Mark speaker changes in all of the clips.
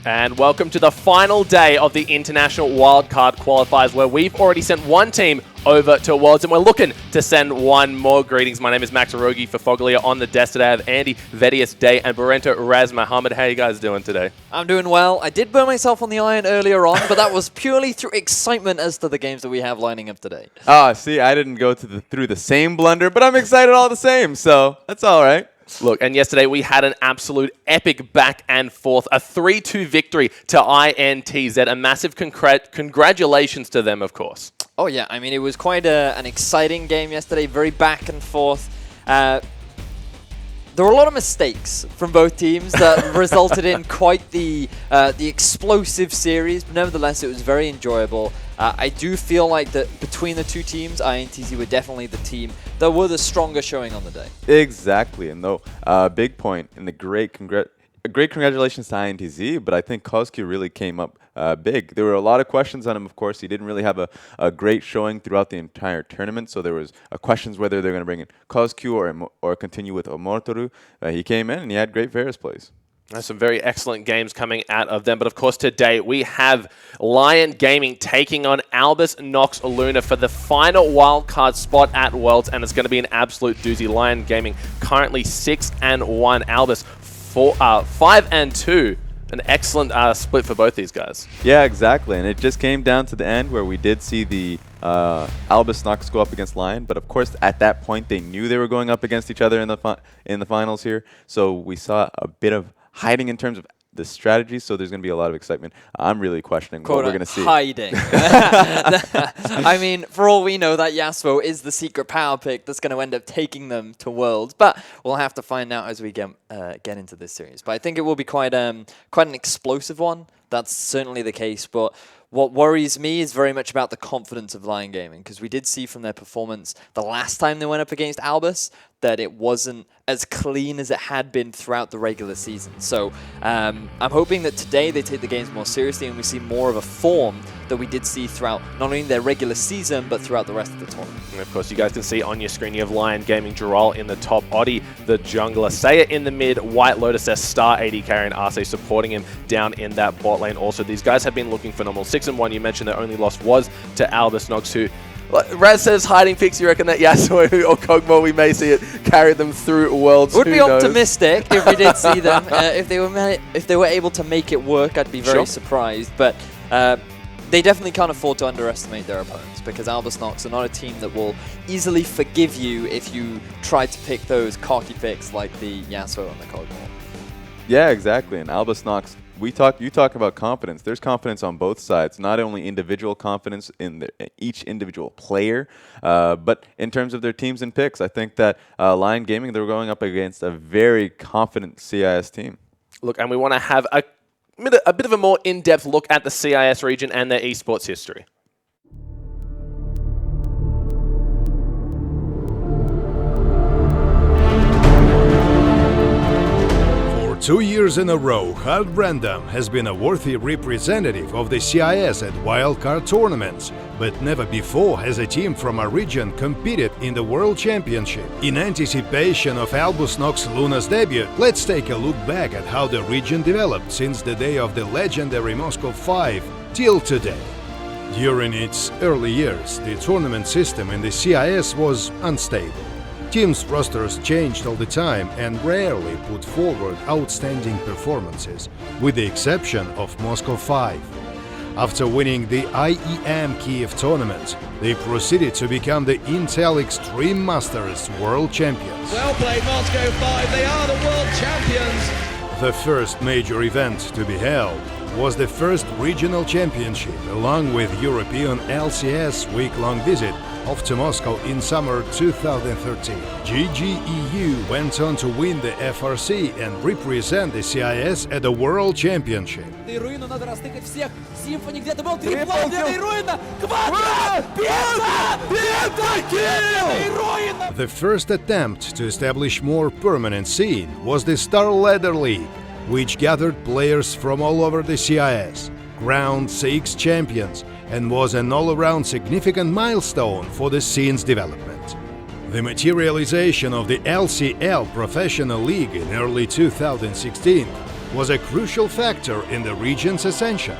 Speaker 1: And welcome to the final day of the International WIldcard Qualifiers, where we've already sent one team over to Worlds, and we're looking to send one more. Greetings, my name is Max Arogi for Foglia. On the desk today I have Andy, Vedius, Day, and Barento Raz Muhammad. How are you guys doing today?
Speaker 2: I'm doing well. I did burn myself on the iron earlier on, but that was purely through excitement as to the games that we have lining up today.
Speaker 3: See, I didn't go through the same blunder, but I'm excited all the same, so that's all right.
Speaker 1: Look, and yesterday we had an absolute epic back and forth, a 3-2 victory to INTZ. A massive congratulations to them, of course.
Speaker 2: Oh yeah, I mean, it was quite an exciting game yesterday, very back and forth. There were a lot of mistakes from both teams that resulted in quite the explosive series, but nevertheless it was very enjoyable. I do feel like that between the two teams, INTZ were definitely the team that were the stronger showing on the day.
Speaker 3: Exactly, and though big point in the great congratulations to INTZ, but I think Kozku really came up big. There were a lot of questions on him, of course. He didn't really have a great showing throughout the entire tournament, so there was questions whether they're going to bring in Kozku or continue with Omotoru. He came in and he had great Varus plays.
Speaker 1: There's some very excellent games coming out of them. But of course, today we have Lyon Gaming taking on Albus Nox Luna for the final wildcard spot at Worlds. And it's going to be an absolute doozy. Lyon Gaming currently 6-1. Albus 5-2. An excellent split for both these guys.
Speaker 3: Yeah, exactly. And it just came down to the end where we did see the Albus Nox go up against Lyon, but of course at that point they knew they were going up against each other in the finals here. So we saw a bit of hiding in terms of the strategy, so there's going to be a lot of excitement. I'm really questioning what we're going to see.
Speaker 2: Hiding. I mean, for all we know, that Yasuo is the secret power pick that's going to end up taking them to Worlds, but we'll have to find out as we get into this series. But I think it will be quite an explosive one. That's certainly the case, but what worries me is very much about the confidence of Lyon Gaming, because we did see from their performance the last time they went up against Albus that it wasn't as clean as it had been throughout the regular season. So I'm hoping that today they take the games more seriously and we see more of a form that we did see throughout not only their regular season, but throughout the rest of the tournament.
Speaker 1: And of course, you guys can see on your screen, you have Lyon Gaming, Jirol in the top, Oddie the jungler, Saya in the mid, White Lotus, their star AD carry, and Arce supporting him down in that bot lane. Also, these guys have been looking phenomenal. 6-1, you mentioned their only loss was to Albus Nox, who Raz says hiding picks. You reckon that Yasuo or Kog'Maw, we may see it carry them through Worlds?
Speaker 2: Would be optimistic if we did see them. If they were able to make it work, I'd be very surprised. But they definitely can't afford to underestimate their opponents, because Albus Nox are not a team that will easily forgive you if you try to pick those cocky picks like the Yasuo and the Kog'Maw.
Speaker 3: Yeah, exactly. And Albus Nox, you talk about confidence. There's confidence on both sides, not only individual confidence in each individual player, but in terms of their teams and picks. I think that Lyon Gaming, they're going up against a very confident CIS team.
Speaker 1: Look, and we want to have a bit of a more in-depth look at the CIS region and their esports history.
Speaker 4: For 2 years in a row, Hard Random has been a worthy representative of the CIS at wildcard tournaments, but never before has a team from a region competed in the World Championship. In anticipation of Albus Nox Luna's debut, let's take a look back at how the region developed since the day of the legendary Moscow 5 till today. During its early years, the tournament system in the CIS was unstable. Teams' rosters changed all the time and rarely put forward outstanding performances, with the exception of Moscow 5. After winning the IEM Kiev tournament, they proceeded to become the Intel Extreme Masters World Champions.
Speaker 5: Well played, Moscow 5, they are the world champions!
Speaker 4: The first major event to be held was the first regional championship, along with European LCS week-long visit off to Moscow in summer 2013. GGEU went on to win the FRC and represent the CIS at the World Championship. The first attempt to establish more permanent scene was the Star Ladder League, which gathered players from all over the CIS, crowned 6 champions, and was an all-around significant milestone for the scene's development. The materialization of the LCL Professional League in early 2016 was a crucial factor in the region's ascension.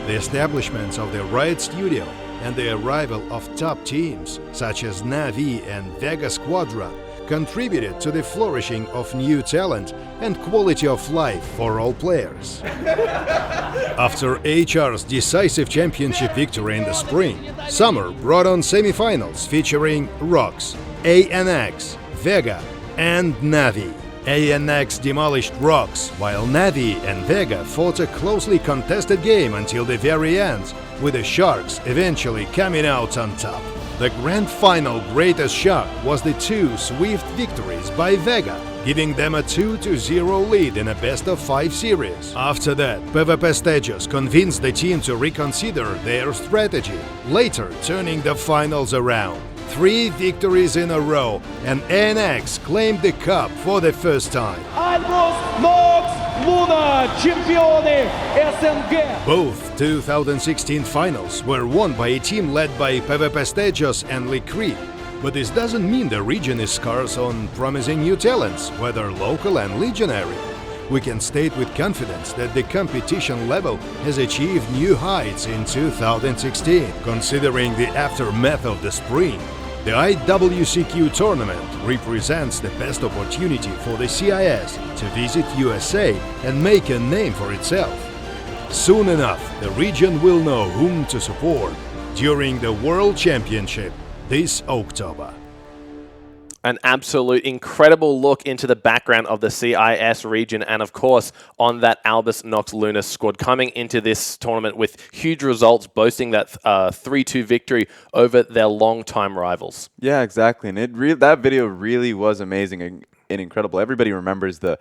Speaker 4: The establishment of the Riot Studio and the arrival of top teams such as Na'Vi and Vega Squadron contributed to the flourishing of new talent and quality of life for all players. After HR's decisive championship victory in the spring, summer brought on semi-finals featuring ROX, ANX, Vega and Na'Vi. ANX demolished ROX, while Na'Vi and Vega fought a closely contested game until the very end, with the Sharks eventually coming out on top. The grand final greatest shock was the two swift victories by Vega, giving them a 2-0 lead in a best-of-5 series. After that, PvP convinced the team to reconsider their strategy, later turning the finals around. 3 victories in a row, and ANX claimed the cup for the first time.
Speaker 5: Albus, Nox, Luna, Чемпионы СНГ.
Speaker 4: Both 2016 finals were won by a team led by PvP and FLICKR. But this doesn't mean the region is scarce on promising new talents, whether local and legionary. We can state with confidence that the competition level has achieved new heights in 2016. Considering the aftermath of the spring, the IWCQ tournament represents the best opportunity for the CIS to visit USA and make a name for itself. Soon enough, the region will know whom to support during the World Championship this October.
Speaker 1: An absolute incredible look into the background of the CIS region, and of course on that Albus Nox Luna squad coming into this tournament with huge results, boasting that 3-2 victory over their long-time rivals.
Speaker 3: Yeah, exactly. And that video really was amazing and incredible. Everybody remembers the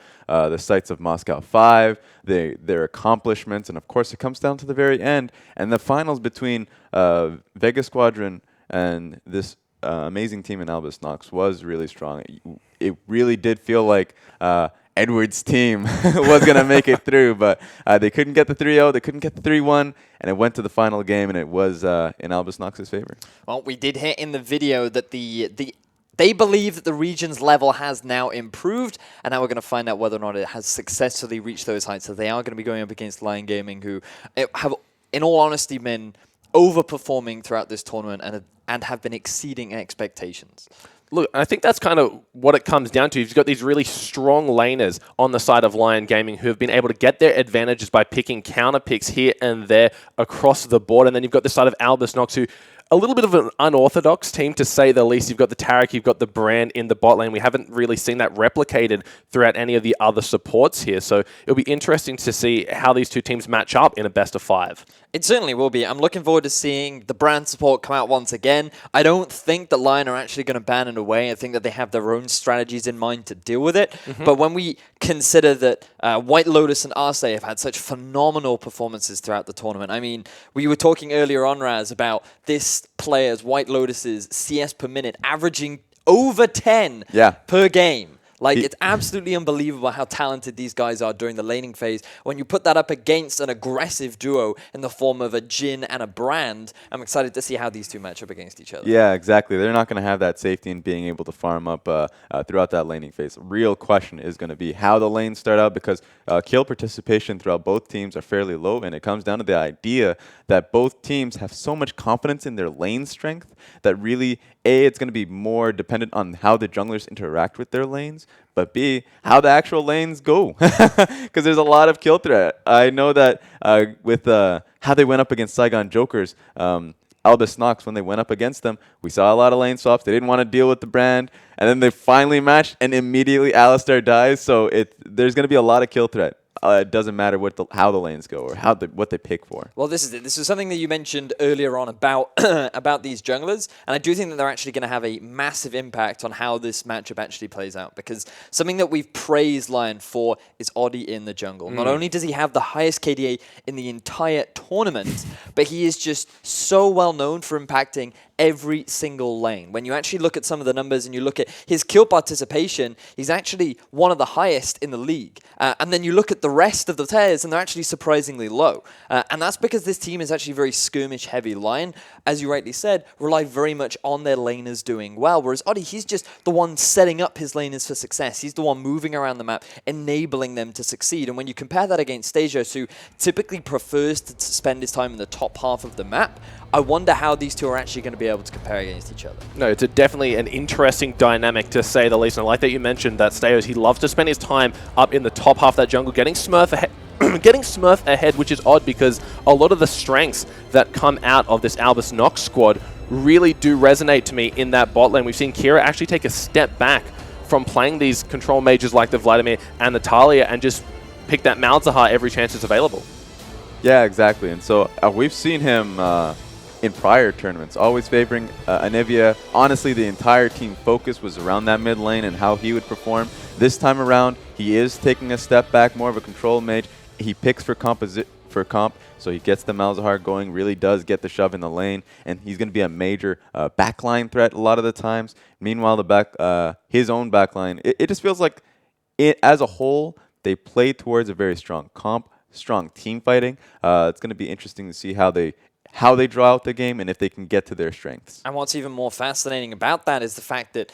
Speaker 3: sights of Moscow 5, their accomplishments, and of course it comes down to the very end and the finals between Vega Squadron and this amazing team in Albus Nox was really strong. It really did feel like Edward's team was going to make it through, but they couldn't get the 3-0, they couldn't get the 3-1, and it went to the final game, and it was in Albus Nox's favor.
Speaker 2: Well, we did hear in the video that they believe that the region's level has now improved, and now we're going to find out whether or not it has successfully reached those heights. So they are going to be going up against Lyon Gaming, who have, in all honesty, been overperforming throughout this tournament and have been exceeding expectations.
Speaker 1: Look, I think that's kind of what it comes down to. You've got these really strong laners on the side of Lyon Gaming who have been able to get their advantages by picking counter picks here and there across the board. And then you've got this side of Albus Nox, who a little bit of an unorthodox team, to say the least. You've got the Tarek, you've got the Brand in the bot lane. We haven't really seen that replicated throughout any of the other supports here. So it'll be interesting to see how these two teams match up in a best-of-5.
Speaker 2: It certainly will be. I'm looking forward to seeing the Brand support come out once again. I don't think that Lyon are actually going to ban it away. I think that they have their own strategies in mind to deal with it. But when we consider that White Lotus and Arce have had such phenomenal performances throughout the tournament. I mean, we were talking earlier on, Raz, about this player's, White Lotus's, CS per minute averaging over 10 per game. Like, it's absolutely unbelievable how talented these guys are during the laning phase. When you put that up against an aggressive duo in the form of a Jin and a Brand, I'm excited to see how these two match up against each other.
Speaker 3: Yeah, exactly. They're not going to have that safety in being able to farm up throughout that laning phase. Real question is going to be how the lanes start out, because kill participation throughout both teams are fairly low, and it comes down to the idea that both teams have so much confidence in their lane strength that really, A, it's going to be more dependent on how the junglers interact with their lanes, but B, how the actual lanes go, because there's a lot of kill threat. I know that with how they went up against Saigon Jokers, Albus Nox, when they went up against them, we saw a lot of lane swaps. They didn't want to deal with the Brand, and then they finally matched, and immediately Alistar dies, so there's going to be a lot of kill threat. It doesn't matter how the lanes go or what they pick for.
Speaker 2: Well, this is it. This is something that you mentioned earlier on about about these junglers, and I do think that they're actually going to have a massive impact on how this matchup actually plays out, because something that we've praised Lyon for is Oddie in the jungle. Not only does he have the highest KDA in the entire tournament, but he is just so well known for impacting every single lane. When you actually look at some of the numbers and you look at his kill participation, he's actually one of the highest in the league. And then you look at the the rest of the tiers, and they're actually surprisingly low. And that's because this team is actually very skirmish-heavy. Lyon, as you rightly said, rely very much on their laners doing well, whereas Oddie, he's just the one setting up his laners for success. He's the one moving around the map, enabling them to succeed. And when you compare that against Stasios, who typically prefers to spend his time in the top half of the map, I wonder how these two are actually going to be able to compare against each other. No,
Speaker 1: it's definitely an interesting dynamic, to say the least. And I like that you mentioned that Stasios, he loves to spend his time up in the top half of that jungle, getting Smurf ahead. Getting Smurf ahead, which is odd because a lot of the strengths that come out of this Albus Nox squad really do resonate to me in that bot lane. We've seen Kira actually take a step back from playing these control mages like the Vladimir and the Talia and just pick that Malzahar every chance it's available.
Speaker 3: Yeah, exactly. And so we've seen him in prior tournaments, always favoring Anivia. Honestly, the entire team focus was around that mid lane and how he would perform. This time around, he is taking a step back, more of a control mage. He picks for comp, so he gets the Malzahar going, really does get the shove in the lane, and he's going to be a major backline threat a lot of the times. Meanwhile, his own backline, it just feels like, as a whole, they play towards a very strong comp, strong team fighting. It's going to be interesting to see how they draw out the game and if they can get to their strengths.
Speaker 2: And what's even more fascinating about that is the fact that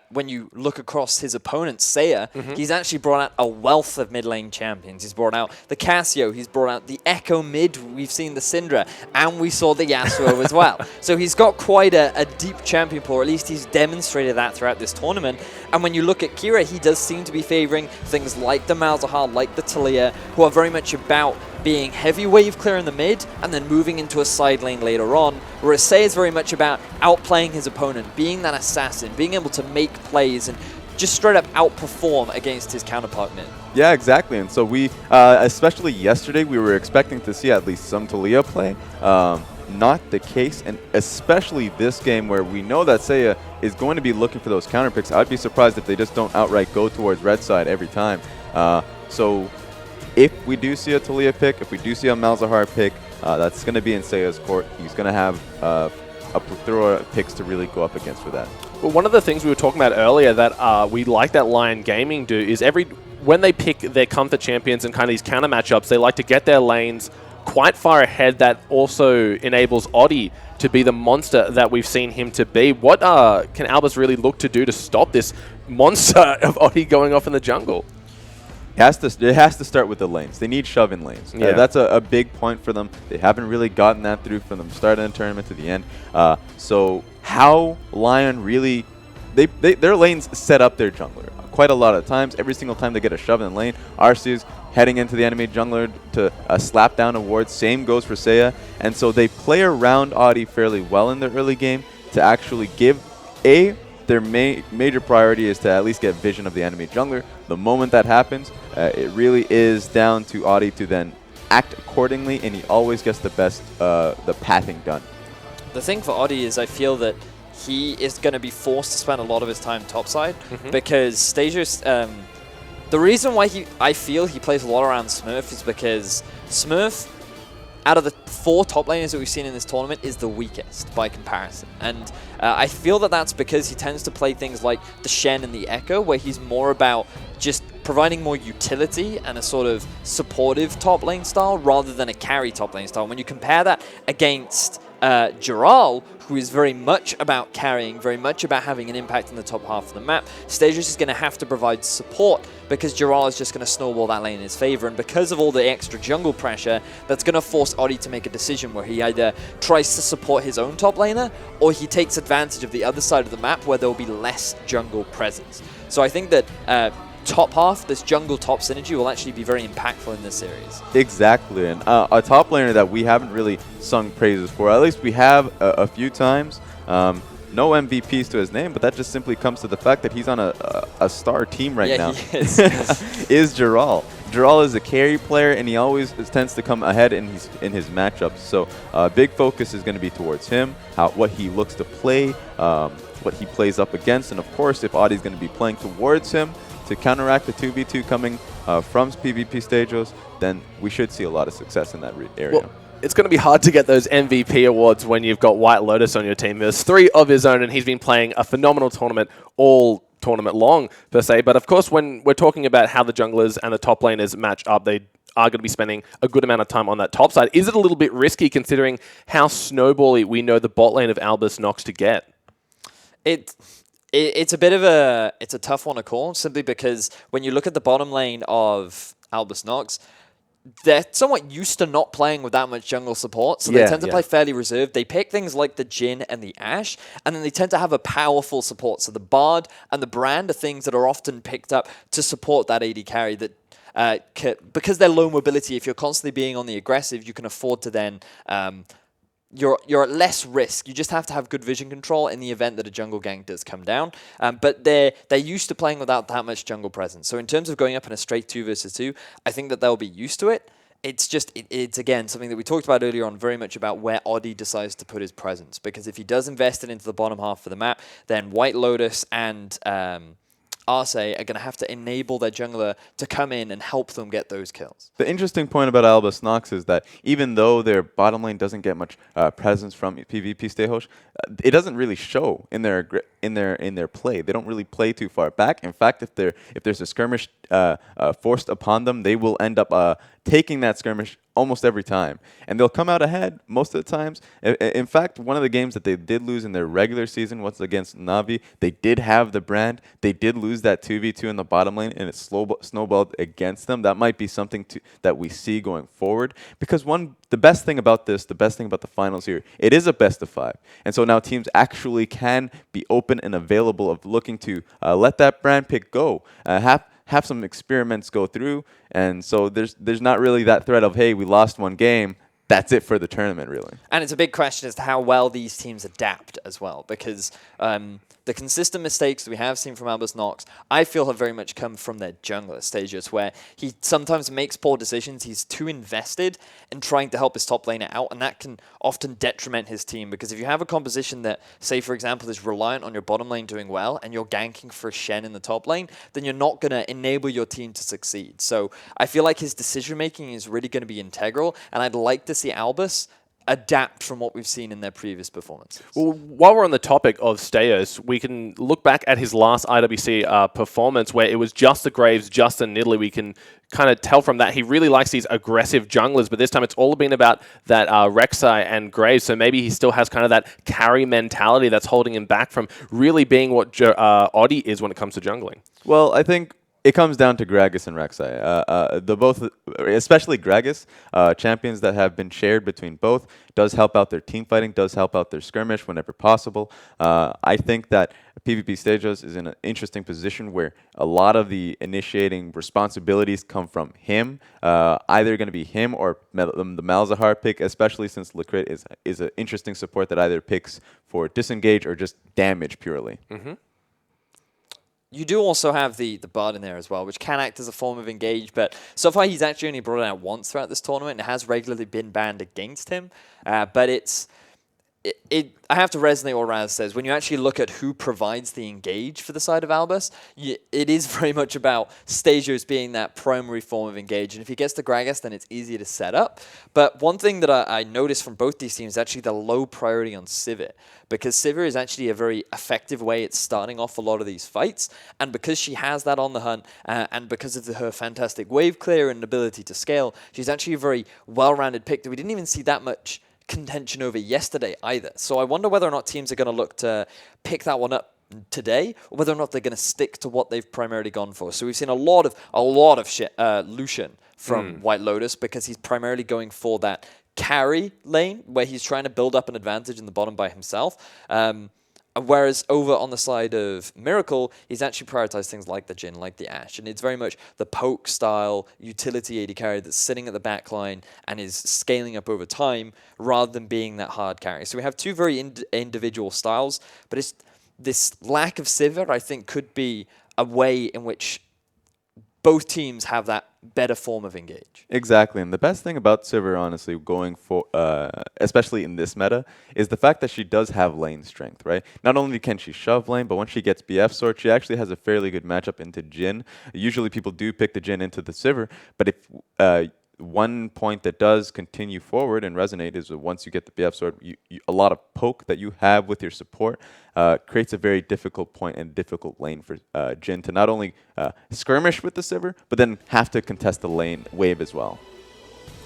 Speaker 2: when you look across his opponent, Saya, he's actually brought out a wealth of mid lane champions. He's brought out the Cassio, he's brought out the Echo mid, we've seen the Syndra, and we saw the Yasuo as well. So he's got quite a deep champion pool, or at least he's demonstrated that throughout this tournament. And when you look at Kira, he does seem to be favoring things like the Malzahar, like the Talia, who are very much about being heavy wave clear in the mid and then moving into a side lane later on, whereas Say is very much about outplaying his opponent, being that assassin, being able to make plays and just straight up outperform against his counterpart mid.
Speaker 3: Yeah, exactly. And so we, especially yesterday, we were expecting to see at least some Talia play. Not the case, and especially this game where we know that Saya is going to be looking for those counter picks. I'd be surprised if they just don't outright go towards red side every time. So if we do see a Talia pick, if we do see a Malzahar pick, that's going to be in Saya's court. He's going to have a plethora of picks to really go up against for that.
Speaker 1: Well, one of the things we were talking about earlier that we like that Lyon Gaming do is when they pick their comfort champions and kind of these counter matchups, they like to get their lanes quite far ahead. That also enables Oddie to be the monster that we've seen him to be. What can Albus really look to do to stop this monster of Oddie going off in the jungle?
Speaker 3: It has to start with the lanes. They need shove-in lanes.
Speaker 1: Yeah.
Speaker 3: That's a big point for them. They haven't really gotten that through from the start of the tournament to the end. So how Lyon really... their lanes set up their jungler. Quite a lot of times, every single time they get a shove-in lane, Arceus heading into the enemy jungler to slap down a ward. Same goes for Saya. And so they play around Oddie fairly well in the early game to actually give their major priority is to at least get vision of the enemy jungler. The moment that happens, it really is down to Oddie to then act accordingly, and he always gets the best, the pathing done.
Speaker 2: The thing for Oddie is I feel that he is going to be forced to spend a lot of his time topside because Stasios, the reason why I feel he plays a lot around Smurf is because Smurf, out of the 4 top laners that we've seen in this tournament, is the weakest by comparison. And I feel that that's because he tends to play things like the Shen and the Echo, where he's more about just providing more utility and a sort of supportive top lane style rather than a carry top lane style. When you compare that against Giral, who is very much about carrying, very much about having an impact in the top half of the map, Stasios is going to have to provide support because Giral is just going to snowball that lane in his favor. And because of all the extra jungle pressure, that's going to force Oddie to make a decision where he either tries to support his own top laner or he takes advantage of the other side of the map where there will be less jungle presence. So I think that top half, this jungle top synergy, will actually be very impactful in this series.
Speaker 3: Exactly, and a top laner that we haven't really sung praises for, at least we have a few times. No MVPs to his name, but that just simply comes to the fact that he's on a star team right now.
Speaker 2: He is.
Speaker 3: Is Giral. Giral is a carry player, and he always tends to come ahead in his matchups. So big focus is going to be towards him, what he looks to play, what he plays up against, and of course, if Oddie's going to be playing towards him to counteract the 2v2 coming from PvP Stasios, then we should see a lot of success in that area.
Speaker 1: Well, it's going to be hard to get those MVP awards when you've got White Lotus on your team. There's 3 of his own, and he's been playing a phenomenal tournament all tournament long, per se. But of course, when we're talking about how the junglers and the top laners match up, they are going to be spending a good amount of time on that top side. Is it a little bit risky considering how snowbally we know the bot lane of Albus Nox to get?
Speaker 2: It's a bit of it's a tough one to call, simply because when you look at the bottom lane of Albus Nox, they're somewhat used to not playing with that much jungle support, so they tend to play fairly reserved. They pick things like the Jhin and the Ashe, and then they tend to have a powerful support. So the Bard and the Brand are things that are often picked up to support that AD carry that because they're low mobility, if you're constantly being on the aggressive, you can afford to then you're at less risk. You just have to have good vision control in the event that a jungle gank does come down. But they're used to playing without that much jungle presence. So in terms of going up in a straight 2 versus 2, I think that they'll be used to it. It's just, it's again, something that we talked about earlier on, very much about where Oddie decides to put his presence. Because if he does invest it into the bottom half of the map, then White Lotus and Arce are going to have to enable their jungler to come in and help them get those kills.
Speaker 3: The interesting point about Albus Nox is that even though their bottom lane doesn't get much presence from PvP Stayhosh, it doesn't really show in their play. They don't really play too far back. In fact, if there's a skirmish forced upon them, they will end up taking that skirmish almost every time. And they'll come out ahead most of the times. In fact, one of the games that they did lose in their regular season was against Na'Vi. They did have the Brand. They did lose that 2v2 in the bottom lane, and it snowballed against them. That might be something that we see going forward. Because the best thing about the finals here, it is a best of 5. And so now teams actually can be open and available of looking to let that Brand pick go. Have some experiments go through, and so there's not really that threat of, hey, we lost one game, that's it for the tournament, really.
Speaker 2: And it's a big question as to how well these teams adapt as well, because the consistent mistakes that we have seen from Albus Nox, I feel have very much come from their jungler stages, where he sometimes makes poor decisions. He's too invested in trying to help his top laner out, and that can often detriment his team, because if you have a composition that, say, for example, is reliant on your bottom lane doing well, and you're ganking for a Shen in the top lane, then you're not going to enable your team to succeed. So I feel like his decision-making is really going to be integral, and I'd like to see Albus adapt from what we've seen in their previous performances.
Speaker 1: Well, while we're on the topic of Stayos, we can look back at his last IWC performance where it was just the Graves, just the Nidalee. We can kind of tell from that he really likes these aggressive junglers, but this time it's all been about that Rek'Sai and Graves, so maybe he still has kind of that carry mentality that's holding him back from really being what Oddie is when it comes to jungling.
Speaker 3: Well, I think it comes down to Gragas and Rek'Sai. The both, especially Gragas, champions that have been shared between both, does help out their team fighting, does help out their skirmish whenever possible. I think that PvP Stagos is in an interesting position where a lot of the initiating responsibilities come from him. Either going to be him or the Malzahar pick, especially since Liquid is an interesting support that either picks for disengage or just damage purely.
Speaker 1: Mm-hmm.
Speaker 2: You do also have the Bard in there as well, which can act as a form of engage, but so far he's actually only brought it out once throughout this tournament and has regularly been banned against him. But I have to resonate what Raz says. When you actually look at who provides the engage for the side of Albus, it is very much about Stagos being that primary form of engage. And if he gets the Gragas, then it's easier to set up. But one thing that I noticed from both these teams is actually the low priority on Sivir. Because Sivir is actually a very effective way at starting off a lot of these fights. And because she has that on the hunt, and because of her fantastic wave clear and ability to scale, she's actually a very well-rounded pick that we didn't even see that much contention over yesterday either. So I wonder whether or not teams are going to look to pick that one up today, or whether or not they're going to stick to what they've primarily gone for. So we've seen a lot of Lucian from White Lotus, because he's primarily going for that carry lane where he's trying to build up an advantage in the bottom by himself. Whereas over on the side of Miracle, he's actually prioritized things like the Jhin, like the Ashe. And it's very much the poke style utility AD carry that's sitting at the back line and is scaling up over time rather than being that hard carry. So we have two very individual styles, but it's this lack of Sivir, I think, could be a way in which both teams have that better form of engage.
Speaker 3: Exactly, and the best thing about Sivir, honestly, going for, especially in this meta, is the fact that she does have lane strength, right? Not only can she shove lane, but when she gets BF sword, she actually has a fairly good matchup into Jhin. Usually people do pick the Jhin into the Sivir, but if one point that does continue forward and resonate is that once you get the BF sword, a lot of poke that you have with your support creates a very difficult point and difficult lane for Jin to not only skirmish with the Sivir, but then have to contest the lane wave as well.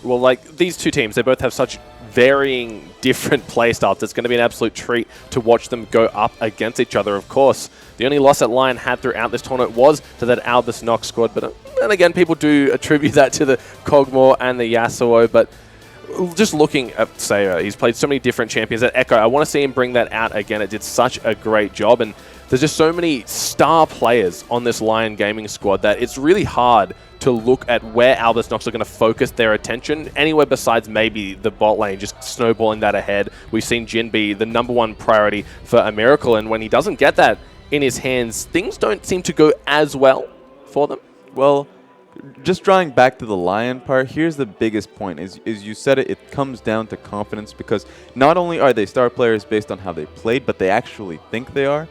Speaker 1: Well, like, these two teams, they both have such varying different playstyles. It's going to be an absolute treat to watch them go up against each other, of course. The only loss that Lyon had throughout this tournament was to that Albus Nox squad, but and again, people do attribute that to the Kog'Maw and the Yasuo, but just looking at Sayer, he's played so many different champions. At Echo, I want to see him bring that out again. It did such a great job, and there's just so many star players on this Lyon gaming squad that it's really hard to look at where Albus Nox are going to focus their attention anywhere besides maybe the bot lane, just snowballing that ahead. We've seen Jin be the #1 priority for a Miracle, and when he doesn't get that in his hands, things don't seem to go as well for them.
Speaker 3: Well, just drawing back to the Lyon part, here's the biggest point. Is you said it, it comes down to confidence, because not only are they star players based on how they played, but they actually think they are.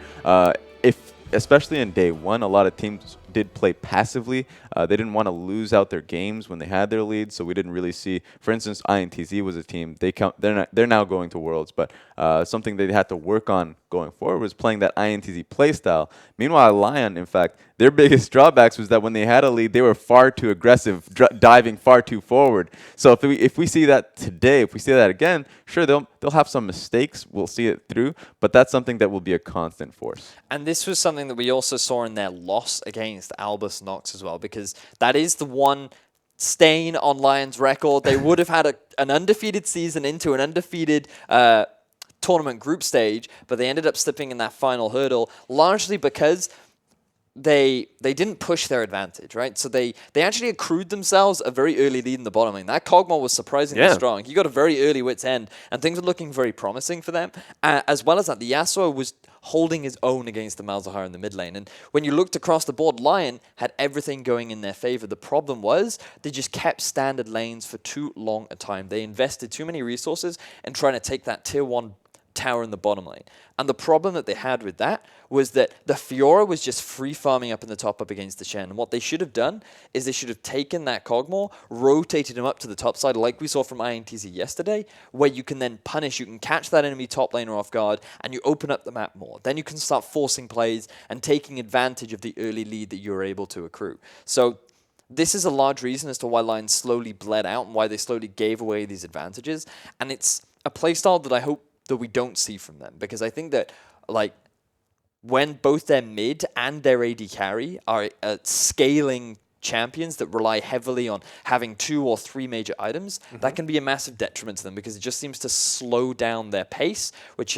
Speaker 3: Especially in day one, a lot of teams did play passively. They didn't want to lose out their games when they had their leads, so we didn't really see. For instance, INTZ was a team. They're now going to Worlds, but something they had to work on going forward was playing that INTZ playstyle. Meanwhile, Lyon, in fact, their biggest drawbacks was that when they had a lead, they were far too aggressive, diving far too forward. So if we see that today, if we see that again, sure, they'll have some mistakes. We'll see it through, but that's something that will be a constant force. And
Speaker 2: this was something that we also saw in their loss against Albus Nox as well, because that is the one stain on Lyon's record. They would have had an undefeated season into an undefeated tournament group stage, but they ended up slipping in that final hurdle, largely because they didn't push their advantage, right? So they actually accrued themselves a very early lead in the bottom lane. That Kog'Maw was surprisingly strong. He got a very early wit's end, and things were looking very promising for them. As well as that, the Yasuo was holding his own against the Malzahar in the mid lane. And when you looked across the board, Lyon had everything going in their favor. The problem was they just kept standard lanes for too long a time. They invested too many resources in trying to take that tier 1 tower in the bottom lane. And the problem that they had with that was that the Fiora was just free farming up in the top up against the Shen. And what they should have done is they should have taken that Kog'Maw, rotated him up to the top side like we saw from INTZ yesterday, where you can then punish, you can catch that enemy top laner off guard, and you open up the map more. Then you can start forcing plays and taking advantage of the early lead that you were able to accrue. So this is a large reason as to why Lyon slowly bled out and why they slowly gave away these advantages. And it's a playstyle that I hope that we don't see from them, because I think that, like, when both their mid and their AD carry are scaling champions that rely heavily on having 2 or 3 major items, that can be a massive detriment to them, because it just seems to slow down their pace, which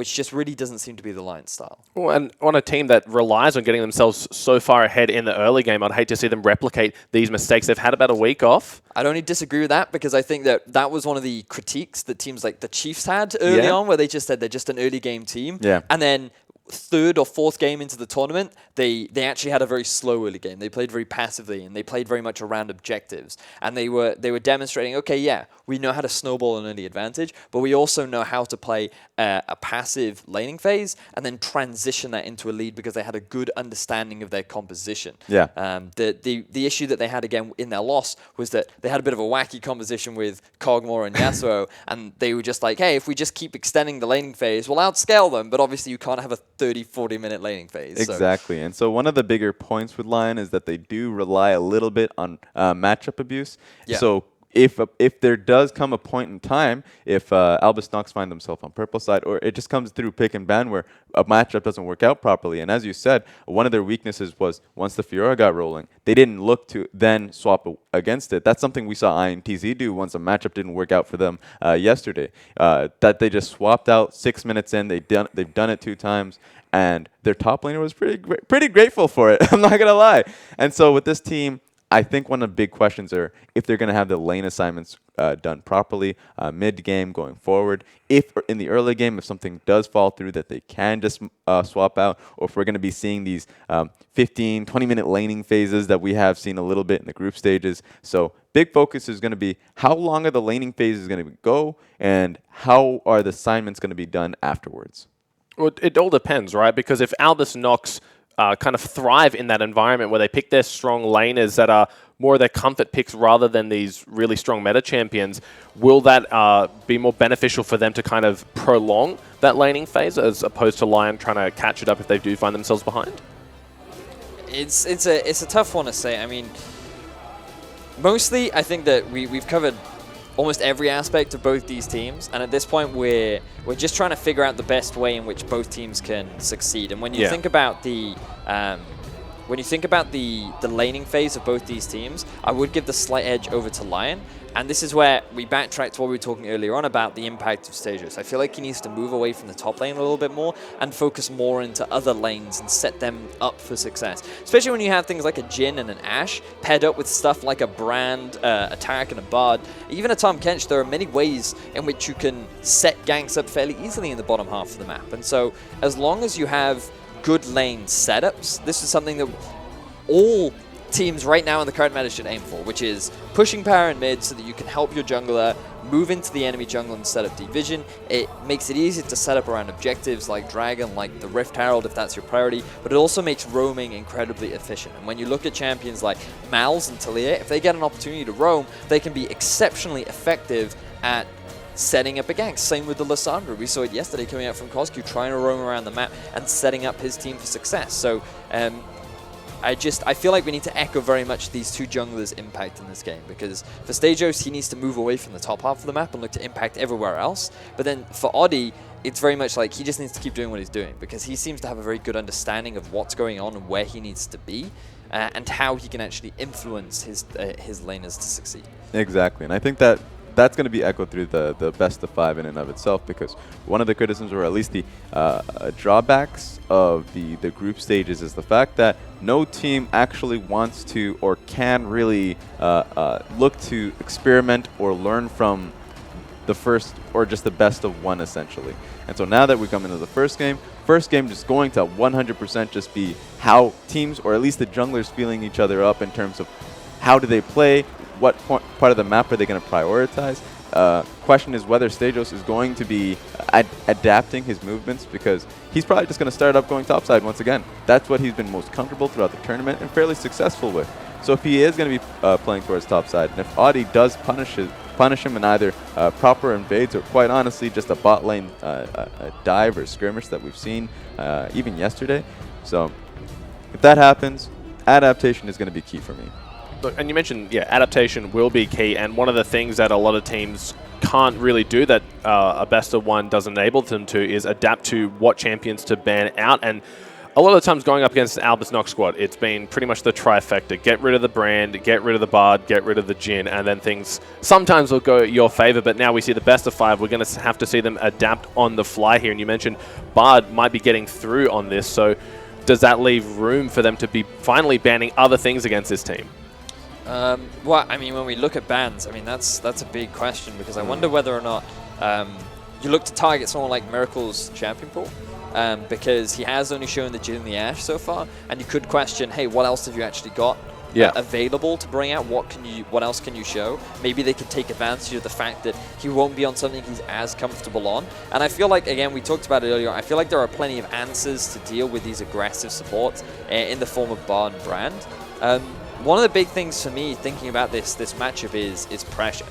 Speaker 2: just really doesn't seem to be the Lyon style. Well,
Speaker 1: and on a team that relies on getting themselves so far ahead in the early game, I'd hate to see them replicate these mistakes. They've had about a week off.
Speaker 2: I'd only disagree with that, because I think that was one of the critiques that teams like the Chiefs had early on, where they just said they're just an early game team. And then 3rd or 4th game into the tournament, they actually had a very slow early game. They played very passively, and they played very much around objectives. And they were demonstrating, okay, yeah, we know how to snowball an early advantage, but we also know how to play a passive laning phase and then transition that into a lead, because they had a good understanding of their composition. The issue that they had again in their loss was that they had a bit of a wacky composition with Kog'Maw and Yasuo, and they were just like, hey, if we just keep extending the laning phase, we'll outscale them, but obviously you can't have a 30-40 minute laning phase.
Speaker 3: Exactly. And so one of the bigger points with Lyon is that they do rely a little bit on matchup abuse. So if there does come a point in time, if Albus Nox find themselves on purple side, or it just comes through pick and ban where a matchup doesn't work out properly. And as you said, one of their weaknesses was once the Fiora got rolling, they didn't look to then swap against it. That's something we saw INTZ do once a matchup didn't work out for them yesterday. That they just swapped out 6 minutes in. They've done it 2 times. And their top laner was pretty grateful for it. I'm not going to lie. And so with this team, I think one of the big questions are if they're going to have the lane assignments done properly mid-game going forward. If in the early game, if something does fall through, that they can just swap out, or if we're going to be seeing these 15, 20-minute laning phases that we have seen a little bit in the group stages. So big focus is going to be how long are the laning phases going to go, and how are the assignments going to be done afterwards?
Speaker 1: Well, it all depends, right? Because if Albus Nox kind of thrive in that environment where they pick their strong laners that are more of their comfort picks rather than these really strong meta champions, will that be more beneficial for them to kind of prolong that laning phase as opposed to Lyon trying to catch it up if they do find themselves behind?
Speaker 2: It's a tough one to say. I mean, mostly I think that we've covered almost every aspect of both these teams, and at this point we're just trying to figure out the best way in which both teams can succeed. And when you think about the laning phase of both these teams, I would give the slight edge over to Lyon. And this is where we backtrack to what we were talking earlier on about the impact of Stasios. I feel like he needs to move away from the top lane a little bit more and focus more into other lanes and set them up for success. Especially when you have things like a Jhin and an Ashe paired up with stuff like a Brand, a Taric and a Bard. Even a Tahm Kench, there are many ways in which you can set ganks up fairly easily in the bottom half of the map. And so as long as you have good lane setups, this is something that all teams right now in the current meta should aim for, which is pushing power in mid so that you can help your jungler move into the enemy jungle and set up deep vision. It makes it easy to set up around objectives like Dragon, like the Rift Herald if that's your priority, but it also makes roaming incredibly efficient. And when you look at champions like Malz and Talia, if they get an opportunity to roam, they can be exceptionally effective at setting up a gank. Same with the Lissandra. We saw it yesterday coming out from Coscu, trying to roam around the map and setting up his team for success. So I feel like we need to echo very much these two junglers' impact in this game, because for Stasios, he needs to move away from the top half of the map and look to impact everywhere else. But then for Oddie, it's very much like he just needs to keep doing what he's doing, because he seems to have a very good understanding of what's going on and where he needs to be, and how he can actually influence his laners to succeed.
Speaker 3: Exactly, and I think that that's going to be echoed through the best of 5 in and of itself, because one of the criticisms, or at least the drawbacks of the group stages, is the fact that no team actually wants to or can really look to experiment or learn from the first or just the best of one, essentially. And so now that we come into the first game just going to 100% just be how teams, or at least the junglers, feeling each other up in terms of how do they play, what part of the map are they going to prioritize. Question is whether Stasios is going to be adapting his movements, because he's probably just going to start up going topside once again. That's what he's been most comfortable throughout the tournament and fairly successful with. So if he is going to be playing towards topside, and if Audi does punish him in either proper invades or, quite honestly, just a bot lane dive or skirmish that we've seen even yesterday. So if that happens, adaptation is going to be key for me.
Speaker 1: Look, and you mentioned, yeah, adaptation will be key, and one of the things that a lot of teams can't really do that a best of one does enable them to is adapt to what champions to ban out. And a lot of the times going up against the Albus Nox squad, it's been pretty much the trifecta. Get rid of the Brand, get rid of the Bard, get rid of the Jhin, and then things sometimes will go your favor. But now we see the best of 5. We're going to have to see them adapt on the fly here. And you mentioned Bard might be getting through on this, so does that leave room for them to be finally banning other things against this team?
Speaker 2: Well, I mean, when we look at bans, I mean, that's a big question, because I wonder whether or not you look to target someone like Miracle's champion pool, because he has only shown the Jhin and the Ashe so far, and you could question, hey, what else have you actually got available to bring out? What else can you show? Maybe they could take advantage of the fact that he won't be on something he's as comfortable on. And I feel like, again, we talked about it earlier, I feel like there are plenty of answers to deal with these aggressive supports in the form of Bard and Brand. One of the big things for me thinking about this matchup is pressure.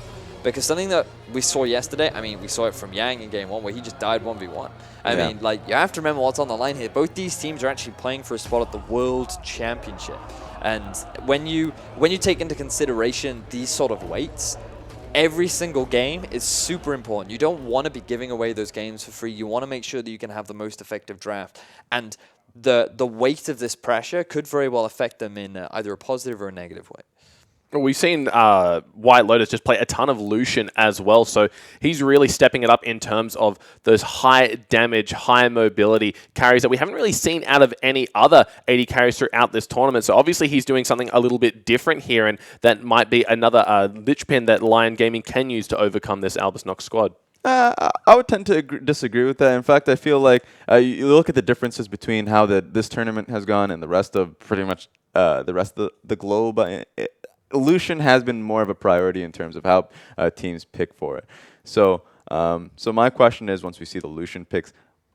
Speaker 2: Because something that we saw yesterday, I mean, we saw it from Yang in game 1 where he just died 1v1. I mean, like, you have to remember what's on the line here. Both these teams are actually playing for a spot at the World Championship. And when you take into consideration these sort of weights, every single game is super important. You don't want to be giving away those games for free. You want to make sure that you can have the most effective draft. And the weight of this pressure could very well affect them in either a positive or a negative way.
Speaker 1: We've seen White Lotus just play a ton of Lucian as well, so he's really stepping it up in terms of those high damage, high mobility carries that we haven't really seen out of any other AD carries throughout this tournament. So obviously he's doing something a little bit different here, and that might be another linchpin that Lyon Gaming can use to overcome this Albus Nox squad.
Speaker 3: I would tend to disagree with that. In fact, I feel like you look at the differences between how this tournament has gone and the rest of pretty much the rest of the globe. Lucian has been more of a priority in terms of how teams pick for it. So my question is, once we see the Lucian picks,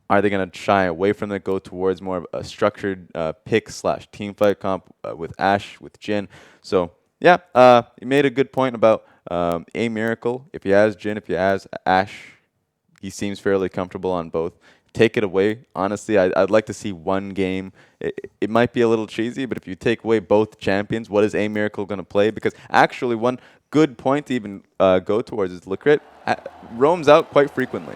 Speaker 3: are they going to shy away from it, go towards more of a structured pick / team fight comp with Ashe, with Jhin? So Yeah, you made a good point about A Miracle. If he has Jin, if he has Ash, he seems fairly comfortable on both. Take it away. Honestly, I'd like to see one game. It might be a little cheesy, but if you take away both champions, what is A Miracle going to play? Because actually, one good point to even go towards is FLICKR roams out quite frequently.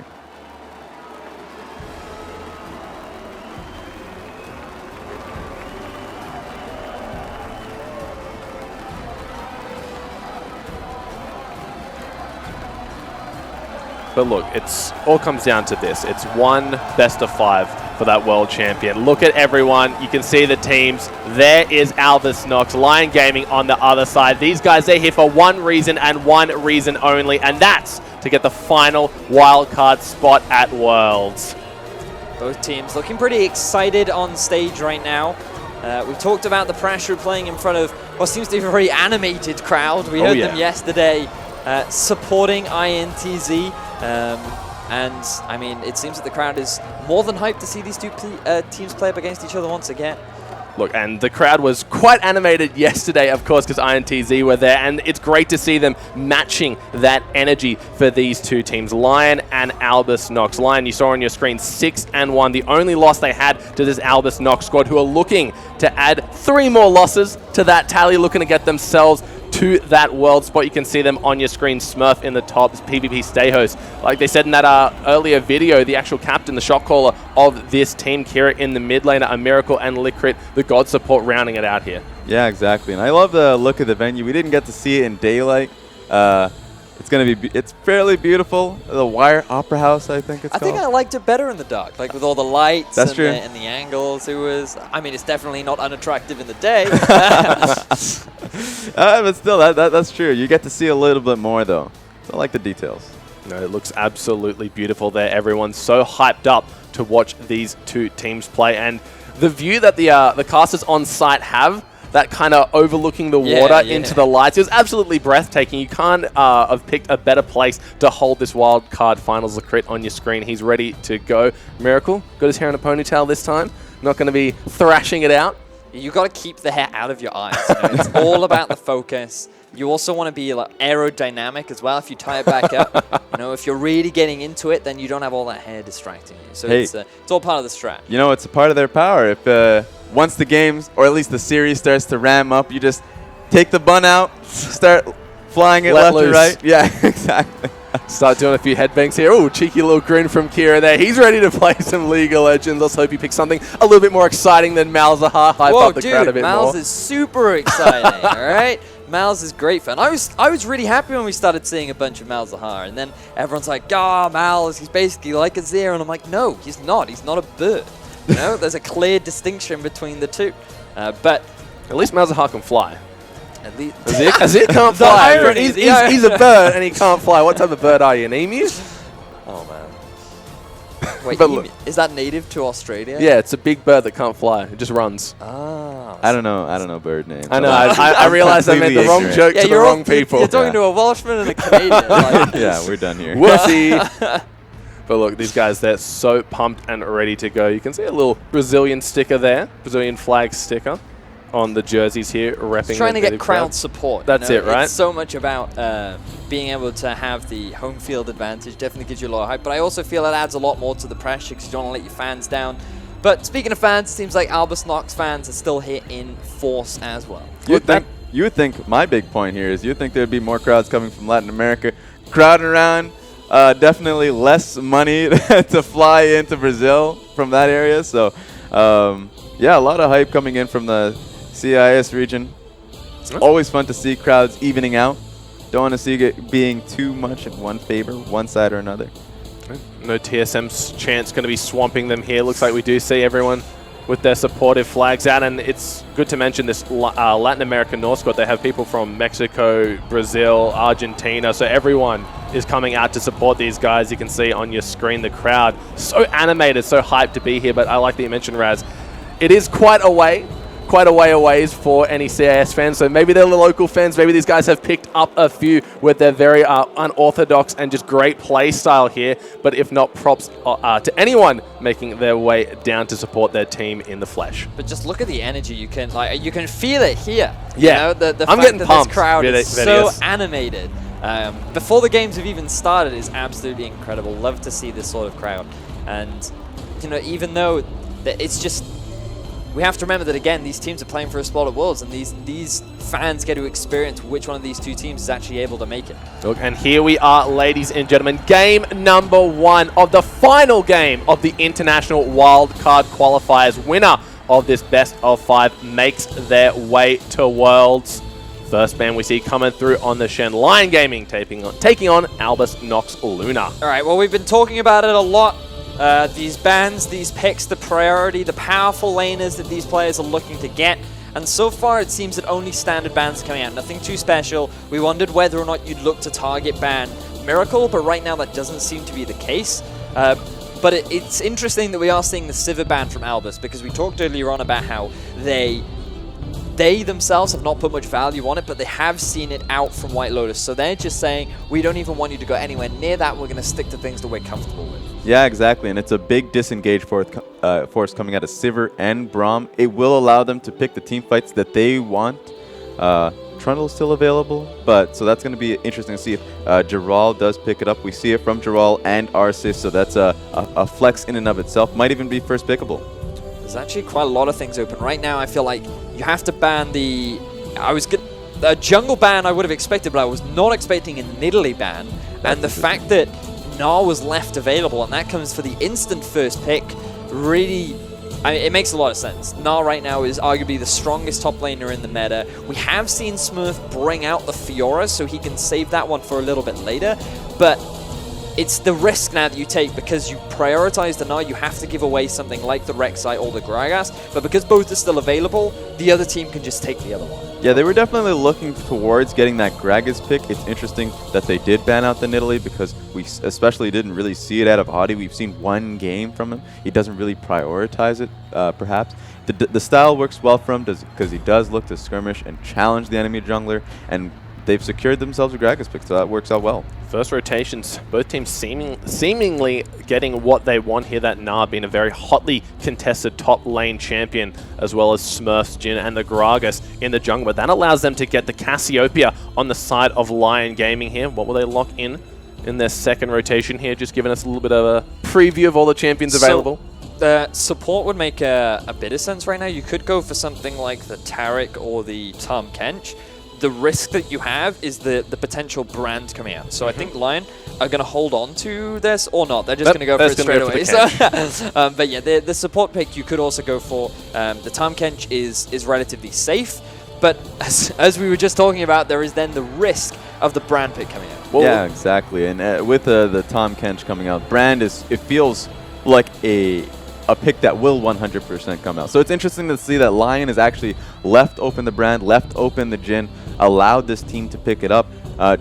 Speaker 1: But look, it's all comes down to this. It's one best of 5 for that world champion. Look at everyone. You can see the teams. There is Albus Nox, Lyon Gaming on the other side. These guys, they're here for one reason and one reason only, and that's to get the final wildcard spot at Worlds.
Speaker 2: Both teams looking pretty excited on stage right now. We've talked about the pressure playing in front of what seems to be a very animated crowd. We heard them yesterday supporting INTZ. And I mean, it seems that the crowd is more than hyped to see these two teams play up against each other once again.
Speaker 1: Look, and the crowd was quite animated yesterday, of course, because INTZ were there, and it's great to see them matching that energy for these two teams, Lyon and Albus Nox. Lyon, you saw on your screen, 6-1. The only loss they had to this Albus Nox squad, who are looking to add 3 more losses to that tally, looking to get themselves to that world spot. You can see them on your screen. Smurf in the top, PvP stay host. Like they said in that earlier video, the actual captain, the shot caller of this team, Kira in the mid laner, A Miracle and LYN, the God support rounding it out here.
Speaker 3: Yeah, exactly. And I love the look of the venue. We didn't get to see it in daylight. It's gonna be. It's fairly beautiful. The Wire Opera House, I think it's called.
Speaker 2: I think I liked it better in the dark, like with all the lights
Speaker 3: and
Speaker 2: the angles. It was. I mean, it's definitely not unattractive in the day.
Speaker 3: But still, that's true. You get to see a little bit more, though. I like the details.
Speaker 1: No, it looks absolutely beautiful there. Everyone's so hyped up to watch these two teams play, and the view that the casters on site have, that kind of overlooking the water into the lights, it was absolutely breathtaking. You can't have picked a better place to hold this wild card finals. LYN on your screen. He's ready to go. Miracle got his hair in a ponytail this time. Not going to be thrashing it out.
Speaker 2: You got to keep the hair out of your eyes. You know? It's all about the focus. You also want to be like aerodynamic as well. If you tie it back up, you know, if you're really getting into it, then you don't have all that hair distracting you. So it's all part of the strat.
Speaker 3: You know, it's a part of their power. If once the games, or at least the series, starts to ram up, you just take the bun out, start flying it left and right. Yeah, exactly.
Speaker 1: Start doing a few headbangs here. Oh, cheeky little grin from Kira there. He's ready to play some League of Legends. Let's hope he picks something a little bit more exciting than Malzahar. Hype up the crowd a bit more.
Speaker 2: Malz is super exciting, all right? Malz is great fun. I was really happy when we started seeing a bunch of Malzahar, and then everyone's like, Malz, he's basically like a Zero. And I'm like, no, he's not. He's not a bird. You know, there's a clear distinction between the two. But
Speaker 1: at least Malzahar can fly.
Speaker 2: At least
Speaker 1: Azir can't fly. He's a bird and he can't fly. What type of bird are you, an emu?
Speaker 2: Oh, man. Wait, is that native to Australia?
Speaker 1: Yeah, it's a big bird that can't fly. It just runs.
Speaker 2: Ah.
Speaker 3: I don't know bird names.
Speaker 1: I know. I realized I made the wrong joke to the wrong people.
Speaker 2: You're talking to a Welshman and a Canadian. Like.
Speaker 3: Yeah, we're done here.
Speaker 1: Whoopsie. But look, these guys, they're so pumped and ready to go. You can see a little Brazilian sticker there, Brazilian flag sticker on the jerseys here, repping.
Speaker 2: Just trying to get crowd support.
Speaker 1: That's it, right?
Speaker 2: It's so much about being able to have the home field advantage. Definitely gives you a lot of hype, but I also feel it adds a lot more to the pressure because you don't want to let your fans down. But speaking of fans, it seems like Albus Nox fans are still here in force as well.
Speaker 3: You would think my big point here is you would think there'd be more crowds coming from Latin America, crowding around. Definitely less money to fly into Brazil from that area. So, yeah, a lot of hype coming in from the CIS region. It's always fun to see crowds evening out. Don't want to see it being too much in one favor, one side or another.
Speaker 1: No TSM's chance going to be swamping them here. Looks like we do see everyone with their supportive flags out, and it's good to mention this Latin American North squad. They have people from Mexico, Brazil, Argentina, so everyone is coming out to support these guys. You can see on your screen the crowd so animated, so hyped to be here. But I like that you mentioned, Raz, it is quite a way quite a way away for any CIS fans. So maybe they're the local fans. Maybe these guys have picked up a few with their very unorthodox and just great play style here. But if not, props to anyone making their way down to support their team in the flesh.
Speaker 2: But just look at the energy. You can feel it here.
Speaker 1: Yeah,
Speaker 2: you know, the
Speaker 1: I'm
Speaker 2: fact
Speaker 1: getting
Speaker 2: that
Speaker 1: pumped.
Speaker 2: This crowd is so
Speaker 1: Yes.
Speaker 2: animated. Before the games have even started is absolutely incredible. Love to see this sort of crowd. And, you know, even though it's just, we have to remember that, again, these teams are playing for a spot at Worlds, and these fans get to experience which one of these two teams is actually able to make it.
Speaker 1: Look, and here we are, ladies and gentlemen. Game number 1 of the final game of the International WIldcard Qualifiers. Winner of this best of 5 makes their way to Worlds. First band we see coming through on the Shen, Lyon Gaming taking on Albus Nox Luna.
Speaker 2: All right, well, we've been talking about it a lot. These bans, these picks, the priority, the powerful laners that these players are looking to get. And so far, it seems that only standard bans are coming out. Nothing too special. We wondered whether or not you'd look to target ban Miracle, but right now that doesn't seem to be the case. But it's interesting that we are seeing the Sivir ban from Albus, because we talked earlier on about how they themselves have not put much value on it, but they have seen it out from White Lotus. So they're just saying, we don't even want you to go anywhere near that. We're going to stick to things that we're comfortable with.
Speaker 3: Yeah, exactly, and it's a big disengage force coming out of Sivir and Braum. It will allow them to pick the team fights that they want. Trundle's still available, but so that's going to be interesting to see if Giral does pick it up. We see it from Giral and Arceus, so that's a flex in and of itself. Might even be first pickable.
Speaker 2: There's actually quite a lot of things open. Right now, I feel like you have to ban the... A jungle ban I would have expected, but I was not expecting a Nidalee ban. And the fact that Gnar was left available, and that comes for the instant first pick, really... I mean, it makes a lot of sense. Gnar right now is arguably the strongest top laner in the meta. We have seen Smurf bring out the Fiora, so he can save that one for a little bit later. But it's the risk now that you take, because you prioritize the Gnar, you have to give away something like the Rek'Sai or the Gragas. But because both are still available, the other team can just take the other one.
Speaker 3: Yeah, they were definitely looking towards getting that Gragas pick. It's interesting that they did ban out the Nidalee, because we especially didn't really see it out of Audi. We've seen one game from him. He doesn't really prioritize it, perhaps. The style works well for him because he does look to skirmish and challenge the enemy jungler, and they've secured themselves a Gragas pick, so that works out well.
Speaker 1: First rotations, both teams seemingly getting what they want here. That Gnar being a very hotly contested top lane champion, as well as Smurfs, Jhin, and the Gragas in the jungle. But that allows them to get the Cassiopeia on the side of Lyon Gaming here. What will they lock in their second rotation here? Just giving us a little bit of a preview of all the champions available.
Speaker 2: The support would make a bit of sense right now. You could go for something like the Taric or the Tahm Kench. The risk that you have is the potential brand coming out. So I think Lyon are going to hold on to this, or not. They're just going to go for it straight away. So, but yeah, the support pick you could also go for. The Tahm Kench is relatively safe, but as we were just talking about, there is then the risk of the brand pick coming out.
Speaker 3: Well, yeah, exactly. And with the Tahm Kench coming out, brand it feels like a pick that will 100% come out. So it's interesting to see that Lyon has actually left open the brand, left open the Jhin, allowed this team to pick it up,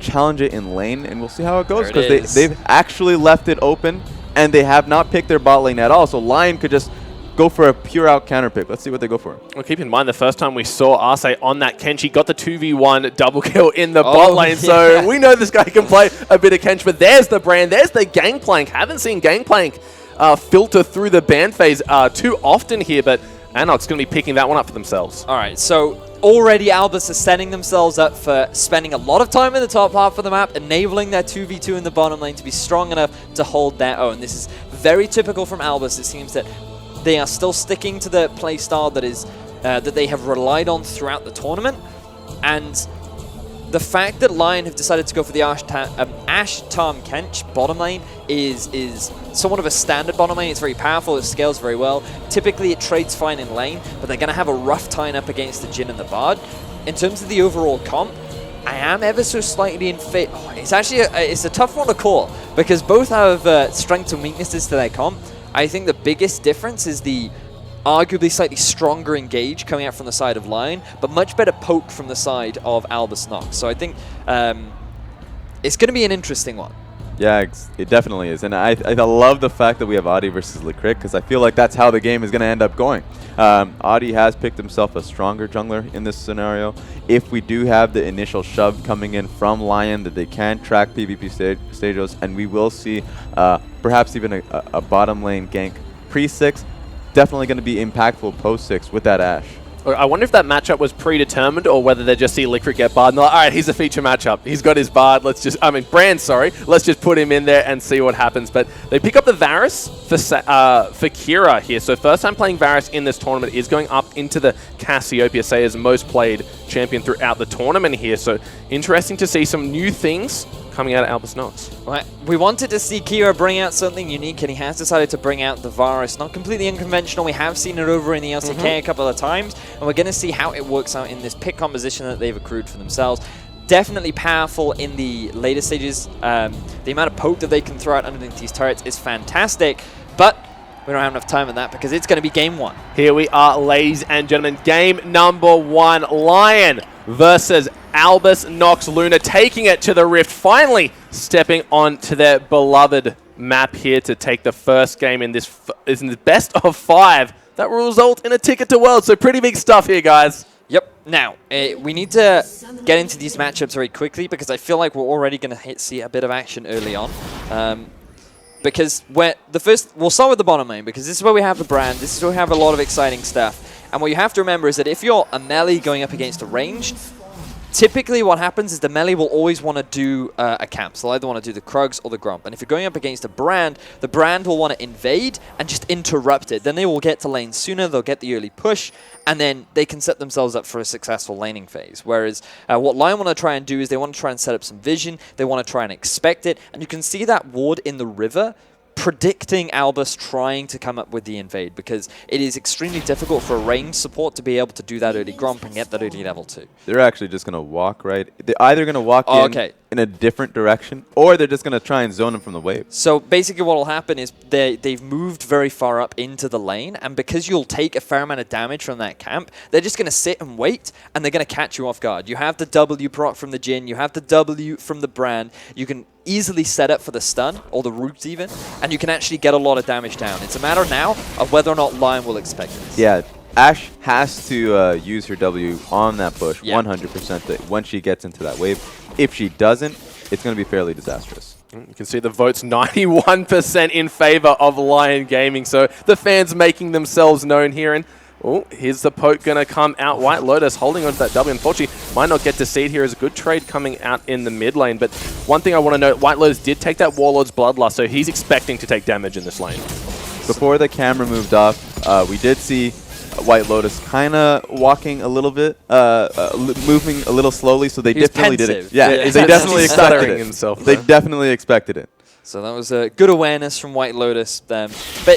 Speaker 3: challenge it in lane, and we'll see how it goes, because they've actually left it open, and they have not picked their bot lane at all. So Lyon could just go for a pure out counter pick. Let's see what they go for.
Speaker 1: Well, keep in mind, the first time we saw Arce on that Kench, he got the 2v1 double kill in the bot lane. So we know this guy can play a bit of Kench, but there's the brand, there's the Gangplank. Haven't seen Gangplank filter through the ban phase too often here, but ANX going to be picking that one up for themselves.
Speaker 2: All right, so already Albus is setting themselves up for spending a lot of time in the top half of the map, enabling their 2v2 in the bottom lane to be strong enough to hold their own. This is very typical from Albus. It seems that they are still sticking to the playstyle that is that they have relied on throughout the tournament, and the fact that Lyon have decided to go for the Ash Tahm Kench bottom lane is somewhat of a standard bottom lane. It's very powerful, it scales very well. Typically it trades fine in lane, but they're going to have a rough time up against the Jhin and the Bard. In terms of the overall comp, I am ever so slightly in fit. It's actually it's a tough one to call, because both have strengths and weaknesses to their comp. I think the biggest difference is the arguably slightly stronger engage coming out from the side of Lyon, but much better poke from the side of Albus Nox. So I think it's going to be an interesting one.
Speaker 3: Yeah, it definitely is. And I love the fact that we have Audi versus LYNCRIT, because I feel like that's how the game is going to end up going. Audi has picked himself a stronger jungler in this scenario. If we do have the initial shove coming in from Lyon, that they can track PvP stages, and we will see perhaps even a bottom lane gank pre-6, definitely going to be impactful post-6 with that Ashe.
Speaker 1: I wonder if that matchup was predetermined or whether they just see LYNCRIT get Bard and they're like, all right, he's a feature matchup. He's got his Bard. Let's just, Brand, sorry. Let's just put him in there and see what happens. But they pick up the Varus for Kira here. So first time playing Varus in this tournament is going up into the Cassiopeia, Saya's most played champion throughout the tournament here. So interesting to see some new things coming out of Albus Nox.
Speaker 2: Right. We wanted to see Kira bring out something unique, and he has decided to bring out the Varus. Not completely unconventional. We have seen it over in the LCK a couple of times, and we're going to see how it works out in this pick composition that they've accrued for themselves. Definitely powerful in the later stages. The amount of poke that they can throw out underneath these turrets is fantastic, but we don't have enough time on that because it's going to be game 1.
Speaker 1: Here we are, ladies and gentlemen. Game number 1. Lyon versus Albus Nox. Luna taking it to the Rift, finally stepping onto their beloved map here to take the first game in this best of 5 that will result in a ticket to Worlds. So pretty big stuff here, guys.
Speaker 2: Yep. Now, we need to get into these matchups very quickly because I feel like we're already going to see a bit of action early on. Because we'll start with the bottom lane, because this is where we have the brand, this is where we have a lot of exciting stuff. And what you have to remember is that if you're a melee going up against a range, typically what happens is the melee will always want to do a camp. So they'll either want to do the Krugs or the Gromp. And if you're going up against a brand, the brand will want to invade and just interrupt it. Then they will get to lane sooner, they'll get the early push, and then they can set themselves up for a successful laning phase. Whereas what Lyon want to try and do is they want to try and set up some vision, they want to try and expect it, and you can see that ward in the river predicting Albus trying to come up with the invade, because it is extremely difficult for a range support to be able to do that early Gromp and get that early level 2.
Speaker 3: They're actually just going to walk right. They're either going to walk in a different direction, or they're just going to try and zone them from the wave.
Speaker 2: So basically what will happen is they've moved very far up into the lane, and because you'll take a fair amount of damage from that camp, they're just going to sit and wait, and they're going to catch you off guard. You have the W proc from the Jhin, you have the W from the brand, you can easily set up for the stun, or the roots even, and you can actually get a lot of damage down. It's a matter now of whether or not Lyon will expect this.
Speaker 3: Yeah, Ashe has to use her W on that push 100% when she gets into that wave. If she doesn't, it's going to be fairly disastrous.
Speaker 1: You can see the votes 91% in favor of Lyon Gaming, so the fans making themselves known here. And oh, here's the poke going to come out. White Lotus holding on to that W. Unfortunately, might not get to see it here as a good trade coming out in the mid lane. But one thing I want to note, White Lotus did take that Warlord's Bloodlust, so he's expecting to take damage in this lane.
Speaker 3: Before the camera moved off, we did see White Lotus kind of walking a little bit, moving a little slowly, so they definitely did it. Yeah, they definitely expected it. They definitely expected it.
Speaker 2: So that was a good awareness from White Lotus. But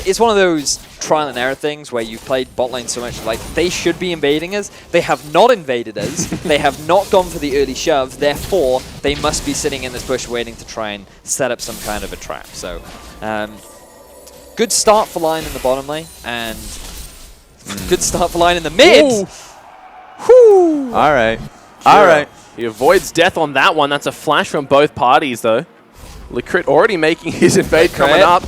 Speaker 2: it's one of those trial and error things where you've played bot lane so much, like, they should be invading us. They have not invaded us. They have not gone for the early shove. Therefore, they must be sitting in this bush waiting to try and set up some kind of a trap. So, good start for Lyon in the bottom lane, and good start for Lyon in the mid.
Speaker 1: Whew.
Speaker 3: All right.
Speaker 1: All right. He avoids death on that one. That's a flash from both parties, though. LYNCRIT already making his invade coming up.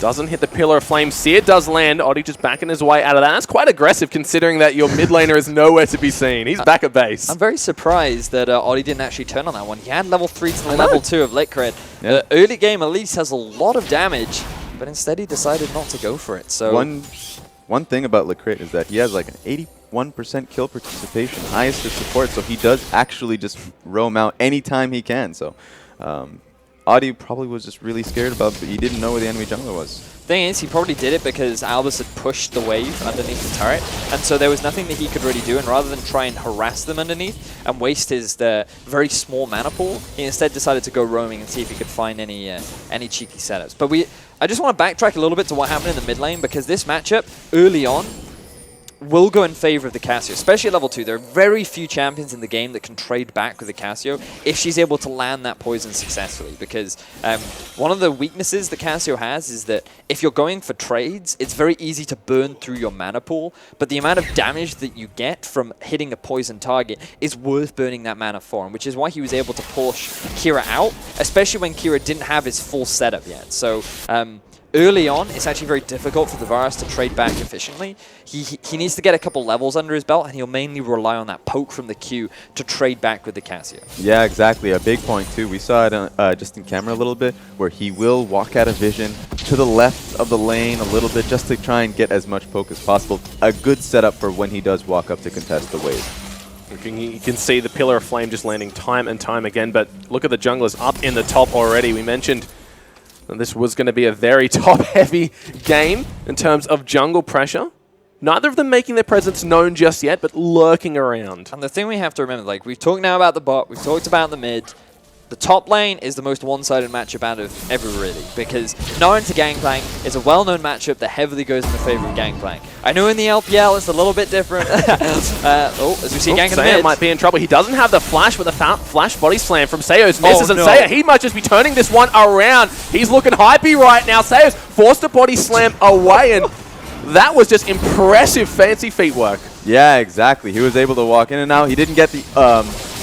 Speaker 1: Doesn't hit the Pillar of Flame. Seer does land. Oddie just backing his way out of that. That's quite aggressive considering that your mid laner is nowhere to be seen. He's back at base.
Speaker 2: I'm very surprised that Oddie didn't actually turn on that one. He had level 3 to the level 2 of LYNCRIT.
Speaker 3: Yeah.
Speaker 2: Early game at least has a lot of damage, but instead he decided not to go for it. So
Speaker 3: one thing about LYNCRIT is that he has like an 81% kill participation, highest of support, so he does actually just roam out anytime he can. So Audi probably was just really scared about it, but he didn't know where the enemy jungler was.
Speaker 2: Thing is, he probably did it because Albus had pushed the wave underneath the turret, and so there was nothing that he could really do, and rather than try and harass them underneath and waste his very small mana pool, he instead decided to go roaming and see if he could find any cheeky setups. But I just want to backtrack a little bit to what happened in the mid lane, because this matchup, early on, will go in favor of the Casio, especially at level 2. There are very few champions in the game that can trade back with the Casio if she's able to land that poison successfully, because one of the weaknesses the Casio has is that if you're going for trades, it's very easy to burn through your mana pool, but the amount of damage that you get from hitting a poison target is worth burning that mana for him, which is why he was able to push Kira out, especially when Kira didn't have his full setup yet. So early on, it's actually very difficult for the Varus to trade back efficiently. He needs to get a couple levels under his belt, and he'll mainly rely on that poke from the Q to trade back with the Casio.
Speaker 3: Yeah, exactly. A big point, too. We saw it just in camera a little bit, where he will walk out of vision to the left of the lane a little bit just to try and get as much poke as possible. A good setup for when he does walk up to contest the wave.
Speaker 1: You can see the Pillar of Flame just landing time and time again, but look at the junglers up in the top already. We mentioned this was going to be a very top-heavy game in terms of jungle pressure. Neither of them making their presence known just yet, but lurking around.
Speaker 2: And the thing we have to remember, like, we've talked now about the bot, we've talked about the mid. The top lane is the most one-sided matchup out of ever, really, because Nara to Gangplank is a well-known matchup that heavily goes in the favor of Gangplank. I know in the LPL it's a little bit different. As we see Gank in the mid.
Speaker 1: might be in trouble. He doesn't have the flash, but the flash body slam from Seos misses, and
Speaker 2: no.
Speaker 1: Seo, he might just be turning this one around. He's looking hypey right now. Seos forced a body slam away, and that was just impressive fancy feet work.
Speaker 3: Yeah, exactly. He was able to walk in and out. He didn't get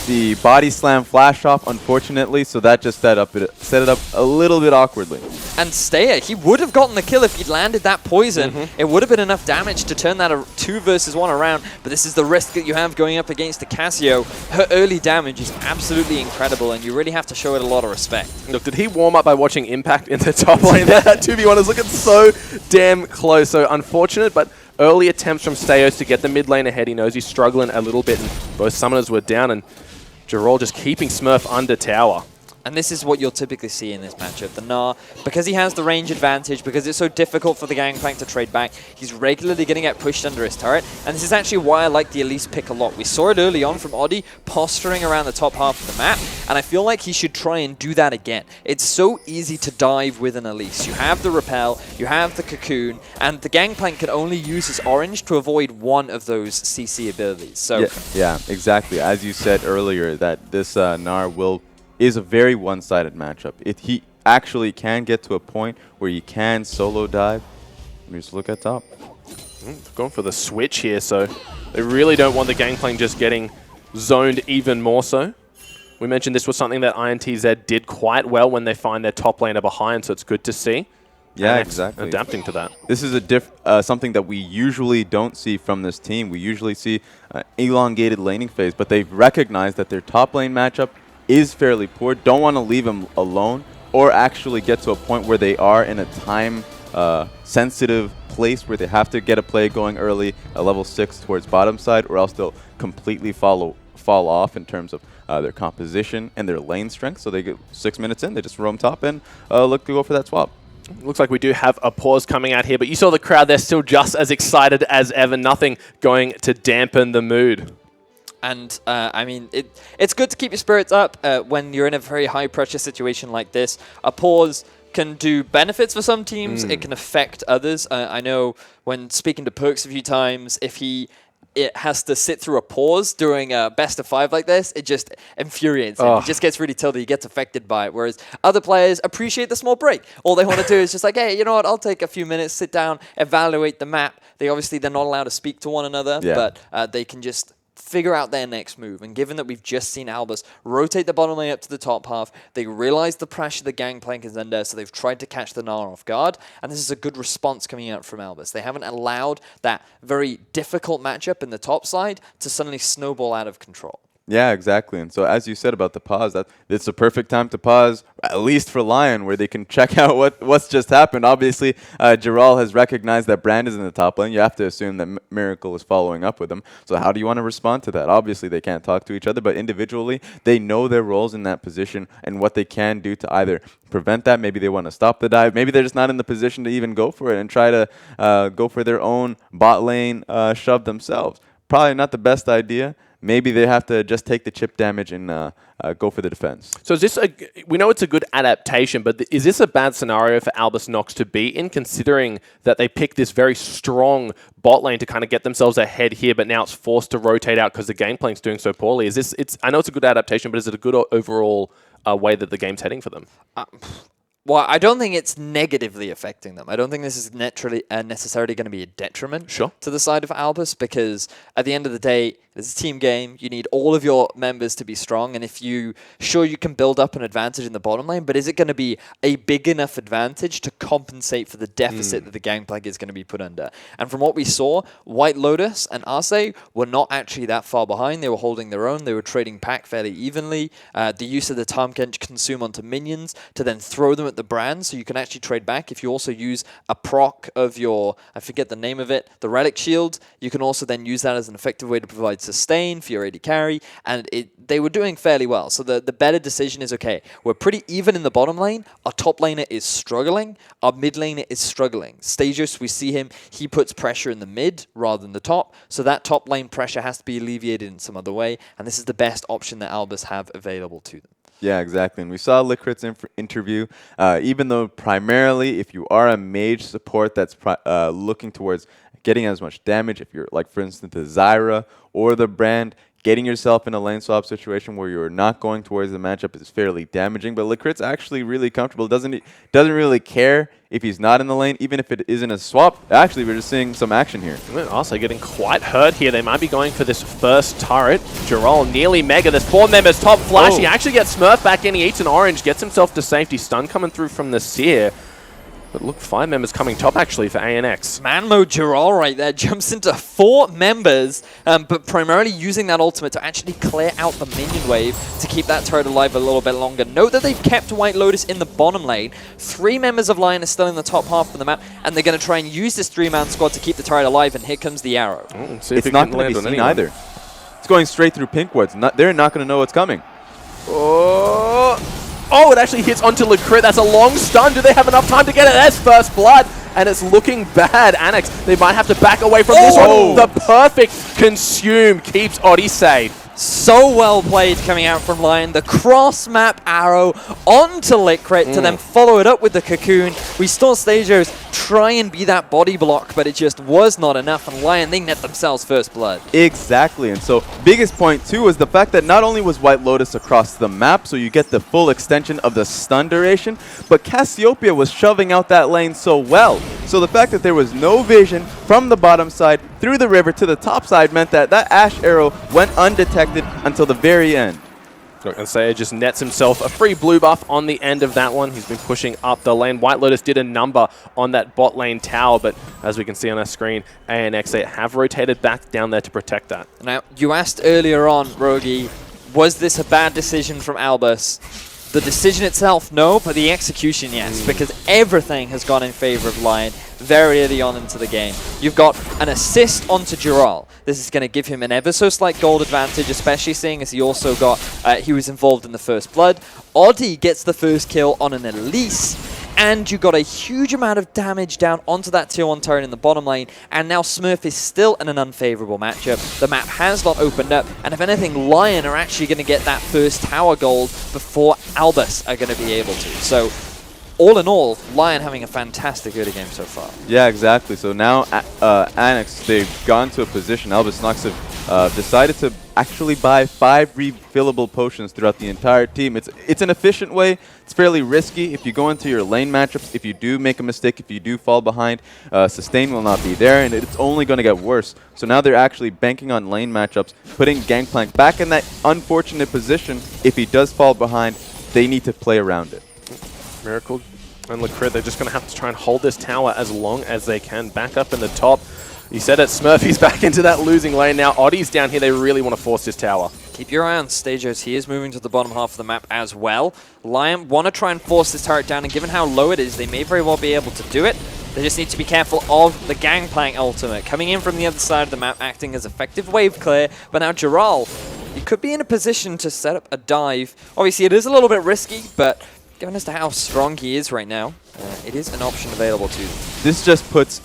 Speaker 3: the body slam flash off, unfortunately, so that just set it up a little bit awkwardly.
Speaker 2: And Steya, he would have gotten the kill if he'd landed that poison. It would have been enough damage to turn that a 2 versus 1 around, but this is the risk that you have going up against the Casio. Her early damage is absolutely incredible, and you really have to show it a lot of respect.
Speaker 1: Look, did he warm up by watching Impact in the top lane there? To be honest, looking so damn close. So unfortunate, but early attempts from Steos to get the mid lane ahead. He knows he's struggling a little bit, and both summoners were down, and Jarol just keeping Smurf under tower.
Speaker 2: And this is what you'll typically see in this matchup. The Gnar, because he has the range advantage, because it's so difficult for the Gangplank to trade back, he's regularly going to get pushed under his turret. And this is actually why I like the Elise pick a lot. We saw it early on from Oddie, posturing around the top half of the map, and I feel like he should try and do that again. It's so easy to dive with an Elise. You have the Repel, you have the Cocoon, and the Gangplank can only use his orange to avoid one of those CC abilities. So
Speaker 3: yeah, exactly. As you said earlier, that this Gnar is a very one-sided matchup. He actually can get to a point where he can solo dive. Let me just look at top.
Speaker 1: Going for the switch here, so they really don't want the Gangplank just getting zoned even more so. We mentioned this was something that INTZ did quite well when they find their top laner behind, so it's good to see.
Speaker 3: Yeah,
Speaker 1: ANX
Speaker 3: exactly.
Speaker 1: Adapting to that.
Speaker 3: This is something that we usually don't see from this team. We usually see elongated laning phase, but they've recognized that their top lane matchup is fairly poor. Don't want to leave him alone or actually get to a point where they are in a time sensitive place where they have to get a play going early, a level 6 towards bottom side, or else they'll completely fall off in terms of their composition and their lane strength. So they get 6 minutes in, they just roam top and look to go for that swap.
Speaker 1: Looks like we do have a pause coming out here, but you saw the crowd, they're still just as excited as ever. Nothing going to dampen the mood.
Speaker 2: And, I mean, it's good to keep your spirits up when you're in a very high-pressure situation like this. A pause can do benefits for some teams. It can affect others. I know when speaking to Perks a few times, if it has to sit through a pause during a best of 5 like this, it just infuriates him. He just gets really tilted. He gets affected by it. Whereas other players appreciate the small break. All they want to do is just like, hey, you know what? I'll take a few minutes, sit down, evaluate the map. They're not allowed to speak to one another, but they can just figure out their next move. And given that we've just seen Albus rotate the bottom lane up to the top half, they realize the pressure the Gangplank is under, so they've tried to catch the Gnar off guard, and this is a good response coming out from Albus. They haven't allowed that very difficult matchup in the top side to suddenly snowball out of control.
Speaker 3: Yeah, exactly. And so as you said about the pause, it's a perfect time to pause, at least for Lyon, where they can check out what's just happened. Obviously, Jarol has recognized that Brand is in the top lane. You have to assume that Miracle is following up with him. So how do you want to respond to that? Obviously, they can't talk to each other, but individually, they know their roles in that position and what they can do to either prevent that. Maybe they want to stop the dive. Maybe they're just not in the position to even go for it and try to go for their own bot lane shove themselves. Probably not the best idea. maybe they have to just take the chip damage and go for the defense.
Speaker 1: So is this we know it's a good adaptation, but is this a bad scenario for Albus Nox to be in, considering that they picked this very strong bot lane to kind of get themselves ahead here, but now it's forced to rotate out because the game playing's doing so poorly? Is this? I know it's a good adaptation, but is it a good overall way that the game's heading for them?
Speaker 2: Well, I don't think it's negatively affecting them. I don't think this is necessarily going to be a detriment to the side of Albus, because at the end of the day, it's a team game. You need all of your members to be strong, and if you can build up an advantage in the bottom lane, but is it going to be a big enough advantage to compensate for the deficit that the Gangplank is going to be put under? And from what we saw, White Lotus and Arce were not actually that far behind. They were holding their own. They were trading pack fairly evenly. The use of the Tahm Kench consume onto minions to then throw them at the brand, so you can actually trade back. If you also use a proc of your, I forget the name of it, the Relic Shield, you can also then use that as an effective way to provide sustain for your AD carry, and they were doing fairly well. So the better decision is, okay, we're pretty even in the bottom lane, our top laner is struggling, our mid laner is struggling. Stasios, we see him, he puts pressure in the mid rather than the top, so that top lane pressure has to be alleviated in some other way, and this is the best option that Albus have available to them.
Speaker 3: Yeah, exactly. And we saw Liquid's interview. Even though primarily, if you are a mage support that's looking towards getting as much damage, if you're like, for instance, the Zyra or the Brand, getting yourself in a lane swap situation where you're not going towards the matchup is fairly damaging. But Liquid's actually really comfortable. Doesn't really care if he's not in the lane, even if it isn't a swap. Actually, we're just seeing some action here.
Speaker 1: Also getting quite hurt here. They might be going for this first turret. Jarol nearly mega. This poor member's top flash. He actually gets Smurf back in. He eats an orange, gets himself to safety. Stun coming through from the Seer. But look, 5 members coming top actually for ANX.
Speaker 2: Man mode Jarol right there jumps into 4 members, but primarily using that ultimate to actually clear out the minion wave to keep that turret alive a little bit longer. Note that they've kept White Lotus in the bottom lane. 3 members of Lyon are still in the top half of the map, and they're going to try and use this 3-man squad to keep the turret alive, and here comes the arrow.
Speaker 3: It's not going to be seen either. It's going straight through Pinkwoods. They're not going to know what's coming.
Speaker 1: Oh, it actually hits onto Lecrit. That's a long stun. Do they have enough time to get it? There's first blood, and it's looking bad. ANX, they might have to back away from this one. The perfect consume keeps Oddie safe.
Speaker 2: So well played coming out from Lyon. The cross-map arrow onto Licrit to then follow it up with the Cocoon. We saw Stasios try and be that body block, but it just was not enough. And Lyon, they net themselves first blood.
Speaker 3: Exactly. And so biggest point, too, is the fact that not only was White Lotus across the map, so you get the full extension of the stun duration, but Cassiopeia was shoving out that lane so well. So the fact that there was no vision from the bottom side through the river to the top side meant that that Ash arrow went undetected until the very end.
Speaker 1: And Saya just nets himself a free blue buff on the end of that one. He's been pushing up the lane. White Lotus did a number on that bot lane tower, but as we can see on our screen, ANX, they have rotated back down there to protect that.
Speaker 2: Now, you asked earlier on, Rogi, was this a bad decision from Albus? The decision itself, no, but the execution, yes, because everything has gone in favor of Lyon very early on into the game. You've got an assist onto Jarol. This is going to give him an ever so slight gold advantage, especially seeing as he also got, he was involved in the first blood. Oddie gets the first kill on an Elise, and you got a huge amount of damage down onto that tier 1 turret in the bottom lane, and now Smurf is still in an unfavorable matchup. The map has not opened up, and if anything, Lyon are actually going to get that first tower gold before Albus are going to be able to. So, all in all, Lyon having a fantastic early game so far.
Speaker 3: Yeah, exactly. So now ANX, they've gone to a position. Albus Nox have decided to actually buy 5 refillable potions throughout the entire team. It's an efficient way. It's fairly risky. If you go into your lane matchups, if you do make a mistake, if you do fall behind, sustain will not be there, and it's only going to get worse. So now they're actually banking on lane matchups, putting Gangplank back in that unfortunate position. If he does fall behind, they need to play around it.
Speaker 1: Miracle and Lecrit, they're just going to have to try and hold this tower as long as they can. Back up in the top. You said it, Smurfy's back into that losing lane now. Oddie's down here. They really want to force this tower.
Speaker 2: Keep your eye on Stasios. He is moving to the bottom half of the map as well. Lyon want to try and force this turret down, and given how low it is, they may very well be able to do it. They just need to be careful of the Gangplank ultimate. Coming in from the other side of the map, acting as effective wave clear. But now Jarol, he could be in a position to set up a dive. Obviously, it is a little bit risky, but given as to how strong he is right now, it is an option available to them.
Speaker 3: This just puts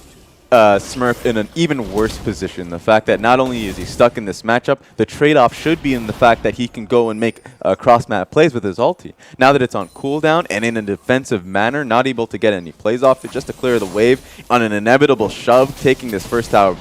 Speaker 3: Smurf in an even worse position. The fact that not only is he stuck in this matchup, the trade-off should be in the fact that he can go and make cross-map plays with his ulti. Now that it's on cooldown and in a defensive manner, not able to get any plays off it just to clear the wave on an inevitable shove, taking this first tower,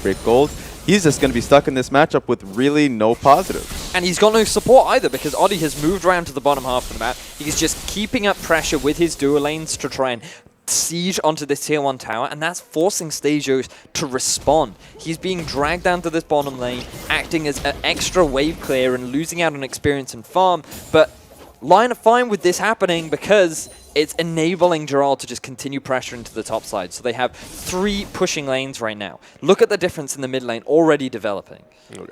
Speaker 3: break gold, he's just going to be stuck in this matchup with really no positives.
Speaker 2: And he's got no support either because Oddie has moved around to the bottom half of the map. He's just keeping up pressure with his dual lanes to try and siege onto this tier 1 tower, and that's forcing Stasios to respond. He's being dragged down to this bottom lane, acting as an extra wave clear and losing out on experience and farm, but Lyon are fine with this happening because it's enabling Dural to just continue pressure into the top side. So they have 3 pushing lanes right now. Look at the difference in the mid lane already developing.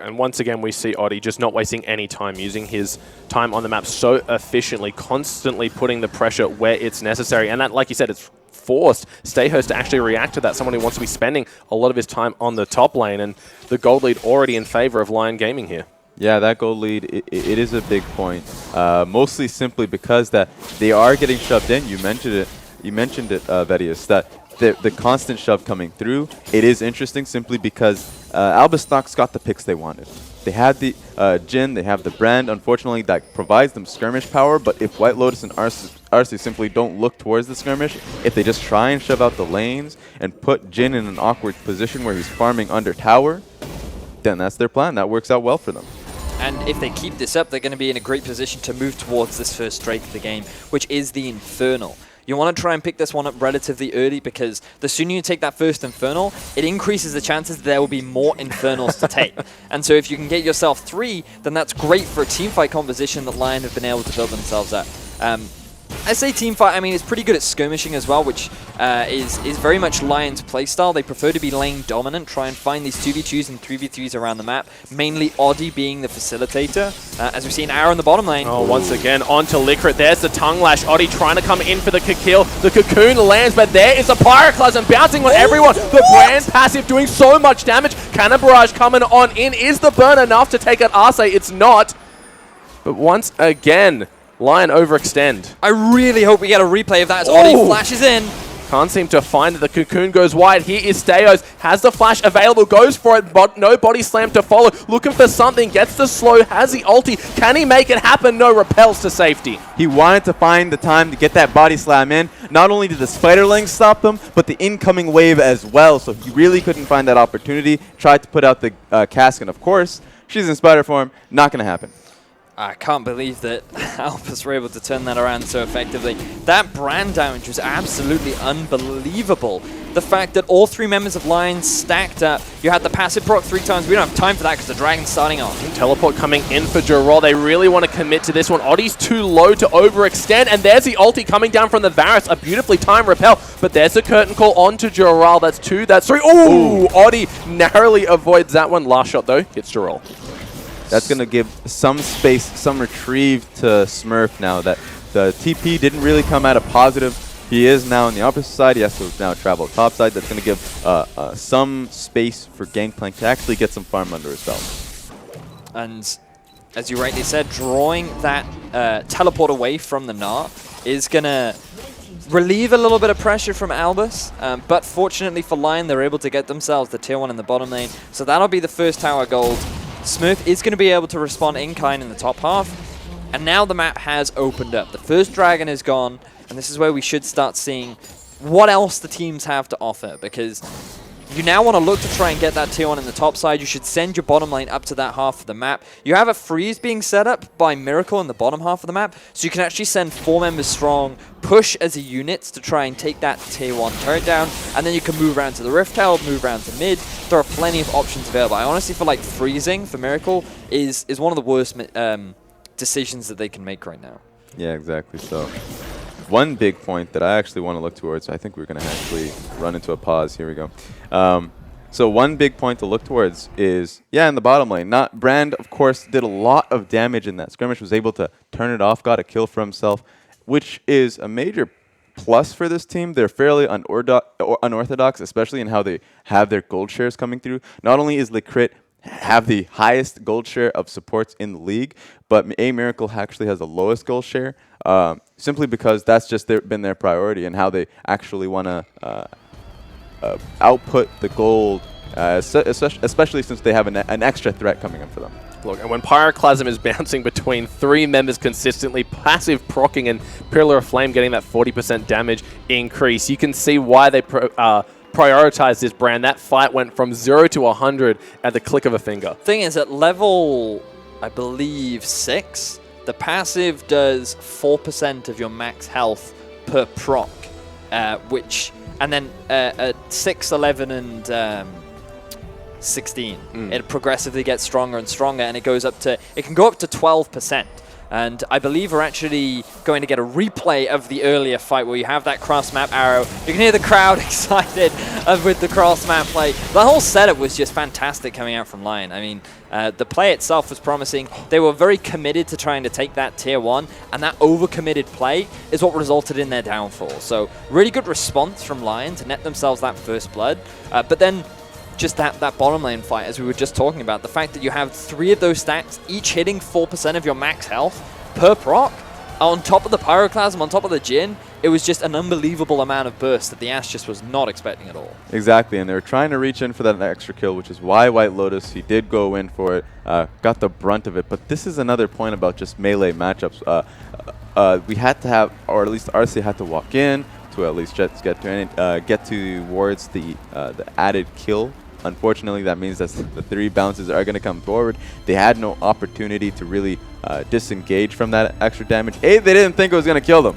Speaker 1: And once again, we see Oddie just not wasting any time, using his time on the map so efficiently, constantly putting the pressure where it's necessary. And that, like you said, it's forced Stayhost to actually react to that. Someone who wants to be spending a lot of his time on the top lane, and the gold lead already in favor of Lyon Gaming here.
Speaker 3: Yeah, that gold lead, it is a big point. Mostly simply because that they are getting shoved in. You mentioned it, Vedius, that the constant shove coming through. It is interesting simply because Albus got the picks they wanted. They had the Jhin, they have the brand. Unfortunately, that provides them skirmish power, but if White Lotus and Arcee simply don't look towards the skirmish, if they just try and shove out the lanes and put Jhin in an awkward position where he's farming under tower, then that's their plan. That works out well for them.
Speaker 2: And if they keep this up, they're going to be in a great position to move towards this first strike of the game, which is the Infernal. You want to try and pick this one up relatively early because the sooner you take that first Infernal, it increases the chances that there will be more Infernals to take. And so if you can get yourself 3, then that's great for a teamfight composition that Lyon have been able to build themselves up. I say teamfight, I mean, it's pretty good at skirmishing as well, which is very much Lyon's playstyle. They prefer to be lane dominant, try and find these 2v2s and 3v3s around the map, mainly Oddie being the facilitator. As we see an arrow in the bottom lane.
Speaker 1: Oh, once again, onto LYNCR. There's the tongue lash. Oddie trying to come in for the kill. The cocoon lands, but there is a Pyroclasm bouncing on everyone. The brand passive doing so much damage. Cannon Barrage coming on in. Is the burn enough to take out Arcee? It's not. But once again, Lyon overextend.
Speaker 2: I really hope we get a replay of that as Oddie flashes in.
Speaker 1: Can't seem to find it. The cocoon goes wide. Here is Stayos. Has the flash available. Goes for it, but no body slam to follow. Looking for something. Gets the slow. Has the ulti. Can he make it happen? No, repels to safety.
Speaker 3: He wanted to find the time to get that body slam in. Not only did the Spiderling stop them, but the incoming wave as well. So he really couldn't find that opportunity. Tried to put out the cask, and of course, she's in spider form. Not going to happen.
Speaker 2: I can't believe that Albus were able to turn that around so effectively. That brand damage was absolutely unbelievable. The fact that all 3 members of Lyon stacked up. You had the passive proc 3 times. We don't have time for that because the Dragon's starting on.
Speaker 1: Teleport coming in for Dural. They really want to commit to this one. Oddie's too low to overextend, and there's the ulti coming down from the Varus. A beautifully timed repel, but there's the curtain call onto Dural. That's 2, that's 3. Ooh, Oddie narrowly avoids that one. Last shot, though, hits Dural.
Speaker 3: That's going to give some space, some retrieve to Smurf now that the TP didn't really come out a positive. He is now on the opposite side. He has to now travel top side. That's going to give some space for Gangplank to actually get some farm under his belt.
Speaker 2: And as you rightly said, drawing that teleport away from the Gnar is going to relieve a little bit of pressure from Albus. But fortunately for Lyon, they're able to get themselves the tier 1 in the bottom lane. So that'll be the first tower gold. Smurf is going to be able to respond in kind in the top half, and now the map has opened up. The first dragon is gone, and this is where we should start seeing what else the teams have to offer, because you now want to look to try and get that tier 1 in the top side. You should send your bottom lane up to that half of the map. You have a freeze being set up by Miracle in the bottom half of the map, so you can actually send 4 members strong, push as a unit to try and take that tier 1 turret down, and then you can move around to the Rift Tower, move around to mid. There are plenty of options available. I honestly feel like freezing for Miracle is one of the worst decisions that they can make right now.
Speaker 3: Yeah, exactly. So one big point that I actually want to look towards, I think we're going to actually run into a pause. Here we go. So one big point to look towards is, in the bottom lane. Brand, of course, did a lot of damage in that skirmish, was able to turn it off, got a kill for himself, which is a major plus for this team. They're fairly unorthodox, especially in how they have their gold shares coming through. Not only is LYNCR have the highest gold share of supports in the league, but A Miracle actually has the lowest gold share, simply because that's just been their priority and how they actually want to output the gold, especially since they have an extra threat coming in for them.
Speaker 1: Look, and when Pyroclasm is bouncing between 3 members consistently, passive proccing and Pillar of Flame getting that 40% damage increase, you can see why they prioritize this brand. That fight went from 0 to 100 at the click of a finger.
Speaker 2: Thing is, at level, I believe, 6, the passive does 4% of your max health per proc, and then at 6, 11, and 16, it progressively gets stronger and stronger, and it can go up to 12%. And I believe we're actually going to get a replay of the earlier fight where you have that cross-map arrow. You can hear the crowd excited with the cross-map play. The whole setup was just fantastic coming out from Lyon. I mean, the play itself was promising. They were very committed to trying to take that tier 1, and that over-committed play is what resulted in their downfall. So really good response from Lyon to net themselves that first blood. But then just that bottom lane fight, as we were just talking about, the fact that you have 3 of those stacks, each hitting 4% of your max health per proc, on top of the Pyroclasm, on top of the Jhin, it was just an unbelievable amount of burst that the Ash just was not expecting at all.
Speaker 3: Exactly, and they were trying to reach in for that extra kill, which is why White Lotus, he did go in for it, got the brunt of it. But this is another point about just melee matchups. We had to have, or at least RC had to walk in to at least just get towards the added kill. Unfortunately, that means that the 3 bounces are going to come forward. They had no opportunity to really disengage from that extra damage. A, they didn't think it was going to kill them.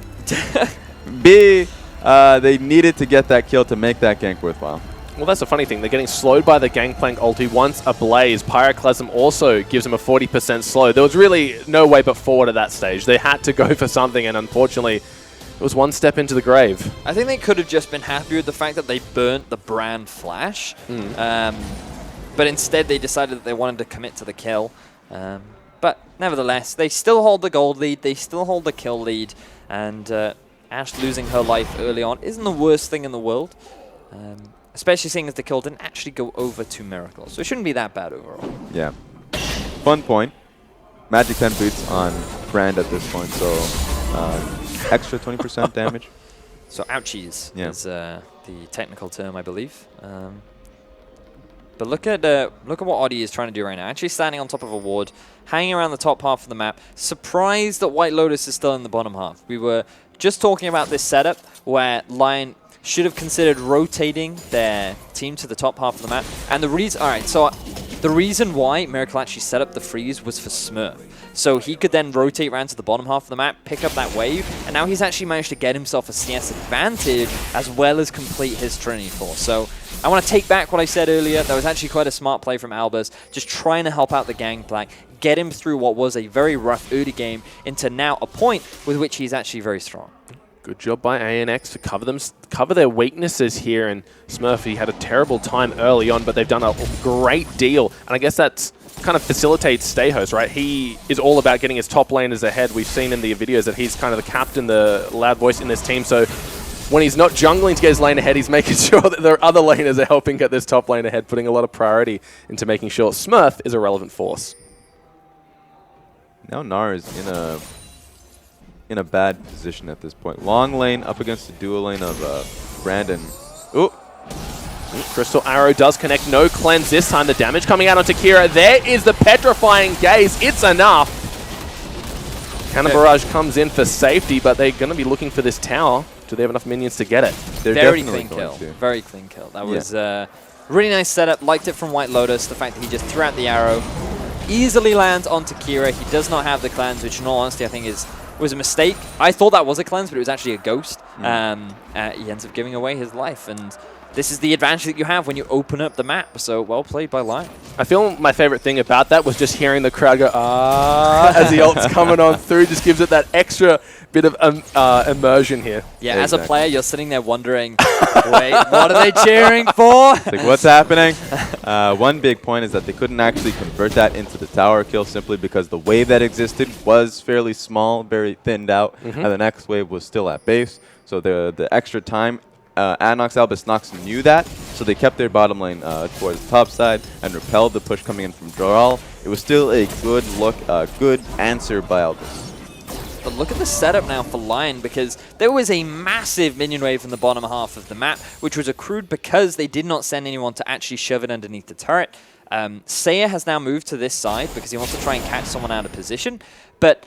Speaker 3: B, they needed to get that kill to make that gank worthwhile.
Speaker 1: Well, that's the funny thing. They're getting slowed by the Gangplank ulti once ablaze. Pyroclasm also gives them a 40% slow. There was really no way but forward at that stage. They had to go for something, and unfortunately, it was one step into the grave.
Speaker 2: I think they could have just been happy with the fact that they burnt the brand flash. But instead, they decided that they wanted to commit to the kill. But nevertheless, they still hold the gold lead. They still hold the kill lead. And Ash losing her life early on isn't the worst thing in the world. Especially seeing as the kill didn't actually go over to Miracle. So it shouldn't be that bad overall.
Speaker 3: Yeah. Fun point. Magic 10 boots on brand at this point. So extra 20% damage.
Speaker 2: So ouchies is the technical term, I believe. But look at what Oddie is trying to do right now. Actually standing on top of a ward, hanging around the top half of the map. Surprised that White Lotus is still in the bottom half. We were just talking about this setup where Lyon should have considered rotating their team to the top half of the map. And the reason, the reason why Miracle actually set up the freeze was for Smurf. So he could then rotate around to the bottom half of the map, pick up that wave, and now he's actually managed to get himself a CS advantage as well as complete his Trinity Force. So I want to take back what I said earlier. That was actually quite a smart play from Albus, just trying to help out the Gangplank, get him through what was a very rough early game into now a point with which he's actually very strong.
Speaker 1: Good job by ANX to cover their weaknesses here. And Smurfy had a terrible time early on, but they've done a great deal. And I guess that's kind of facilitates Stayhost, right? He is all about getting his top laners ahead. We've seen in the videos that he's kind of the captain, the loud voice in this team. So when he's not jungling to get his lane ahead, he's making sure that their other laners are helping get this top lane ahead, putting a lot of priority into making sure Smurf is a relevant force.
Speaker 3: Now Gnar is in a bad position at this point. Long lane up against the dual lane of Brandon. Ooh.
Speaker 1: Crystal Arrow does connect. No cleanse this time. The damage coming out onto Kira. There is the Petrifying Gaze. It's enough. Cannon Barrage comes in for safety, but they're going to be looking for this tower. Do they have enough minions to get it?
Speaker 3: They're
Speaker 2: very clean kill. Very clean kill. That was really nice setup. Liked it from White Lotus. The fact that he just threw out the arrow. Easily lands onto Kira. He does not have the cleanse, which in all honesty I think was a mistake. I thought that was a cleanse, but it was actually a ghost. He ends up giving away his life, and this is the advantage that you have when you open up the map. So well played by Lyon.
Speaker 1: I feel my favorite thing about that was just hearing the crowd go, ah, as the ult's coming on through. Just gives it that extra bit of immersion here.
Speaker 2: Yeah, as a player, you're sitting there wondering, wait, what are they cheering for?
Speaker 3: It's like, what's happening? One big point is that they couldn't actually convert that into the tower kill simply because the wave that existed was fairly small, very thinned out, and the next wave was still at base. So the extra time, ANX, Albus, Nox knew that, so they kept their bottom lane towards the top side and repelled the push coming in from Joral. It was still a good look, good answer by Albus.
Speaker 2: but look at the setup now for Lyon, because there was a massive minion wave in the bottom half of the map, which was accrued because they did not send anyone to actually shove it underneath the turret. Saya has now moved to this side because he wants to try and catch someone out of position, but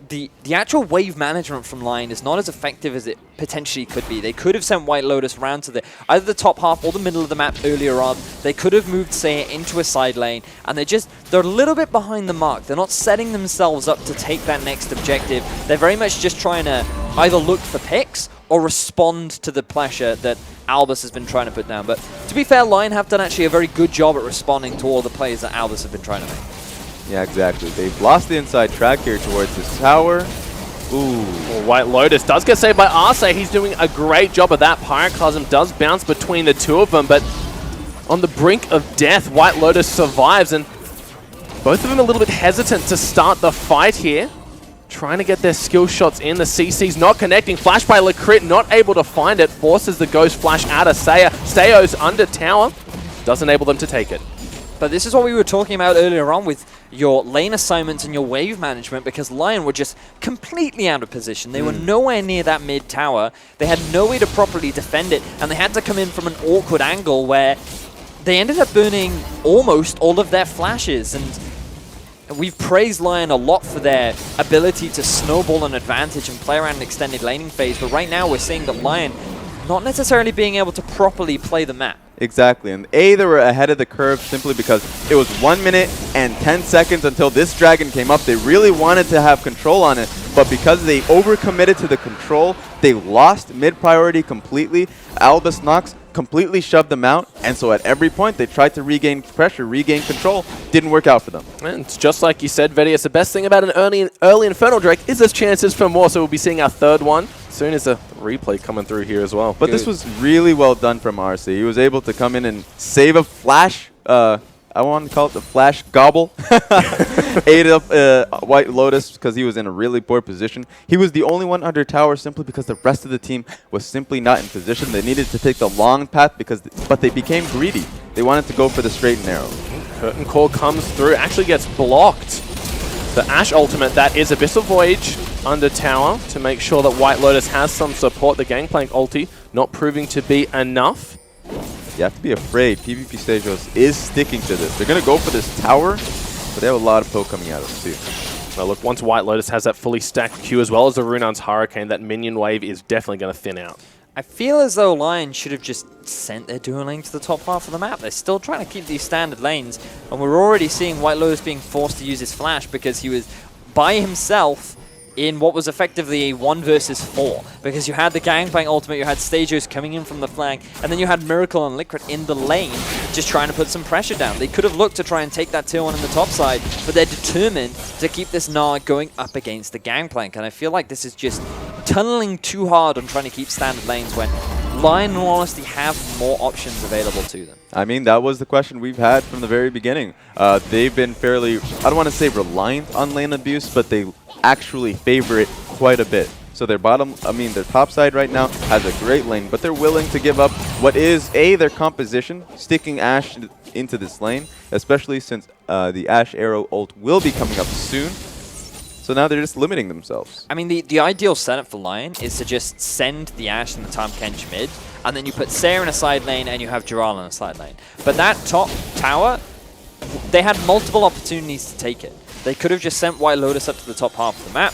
Speaker 2: the actual wave management from Lyon is not as effective as it potentially could be. They could have sent White Lotus around to either the top half or the middle of the map earlier on. They could have moved Saya into a side lane, and they're a little bit behind the mark. They're not setting themselves up to take that next objective. They're very much just trying to either look for picks or respond to the pressure that Albus has been trying to put down. But to be fair, Lyon have done actually a very good job at responding to all the plays that Albus have been trying to make.
Speaker 3: Yeah, exactly. They've lost the inside track here towards this tower. Ooh.
Speaker 1: Well, White Lotus does get saved by Arce. He's doing a great job of that. Pyroclasm does bounce between the two of them, but on the brink of death, White Lotus survives, and both of them a little bit hesitant to start the fight here. Trying to get their skill shots in. The CC's not connecting. Flash by LYN, not able to find it. Forces the Ghost Flash out of Saya. Steo's under tower. Doesn't enable them to take it.
Speaker 2: But this is what we were talking about earlier on with your lane assignments and your wave management, because Lyon were just completely out of position. They were nowhere near that mid tower. They had no way to properly defend it, and they had to come in from an awkward angle where they ended up burning almost all of their flashes. And we've praised Lyon a lot for their ability to snowball an advantage and play around an extended laning phase, but right now we're seeing that Lyon not necessarily being able to properly play the map.
Speaker 3: Exactly, and they were ahead of the curve simply because it was 1 minute and 10 seconds until this dragon came up. They really wanted to have control on it, but because they overcommitted to the control, they lost mid-priority completely. Albus Nox completely shoved them out, and so at every point they tried to regain pressure, regain control. Didn't work out for them.
Speaker 1: And it's just like you said, Vedius, the best thing about an early Infernal Drake is there's chances for more, so we'll be seeing our third one. Soon as a replay coming through here as well.
Speaker 3: But this was really well done from Arce. He was able to come in and save a flash. I want to call it the flash gobble. Ate up White Lotus because he was in a really poor position. He was the only one under tower simply because the rest of the team was simply not in position. They needed to take the long path, but they became greedy. They wanted to go for the straight and narrow.
Speaker 1: Curtain Call comes through, actually gets blocked. The Ashe ultimate, that is Abyssal Voyage under tower to make sure that White Lotus has some support. The Gangplank ulti not proving to be enough.
Speaker 3: You have to be afraid. PvP Stagos is sticking to this. They're going to go for this tower, but they have a lot of poke coming at them too.
Speaker 1: Well, look, once White Lotus has that fully stacked Q as well as the Runan's Hurricane, that minion wave is definitely going to thin out.
Speaker 2: I feel as though Lyon should have just sent their dual lane to the top half of the map. They're still trying to keep these standard lanes, and we're already seeing White Lotus being forced to use his flash because he was by himself in what was effectively a 1 versus 4, because you had the Gangplank ultimate, you had Stagos coming in from the flank, and then you had Miracle and Liquid in the lane just trying to put some pressure down. They could have looked to try and take that tier 1 on the top side, but they're determined to keep this Gnar going up against the Gangplank, and I feel like this is just tunneling too hard on trying to keep standard lanes when Lyon, in all honesty, have more options available to them.
Speaker 3: I mean, that was the question we've had from the very beginning. They've been fairly, I don't want to say reliant on lane abuse, but they actually favor it quite a bit. So their their top side right now has a great lane, but they're willing to give up what is their composition, sticking Ashe into this lane, especially since the Ashe Arrow ult will be coming up soon. So now they're just limiting themselves.
Speaker 2: I mean, the ideal setup for Lyon is to just send the Ashe and the Tahm Kench mid, and then you put Sarah in a side lane and you have Dural in a side lane. But that top tower, they had multiple opportunities to take it. They could have just sent White Lotus up to the top half of the map,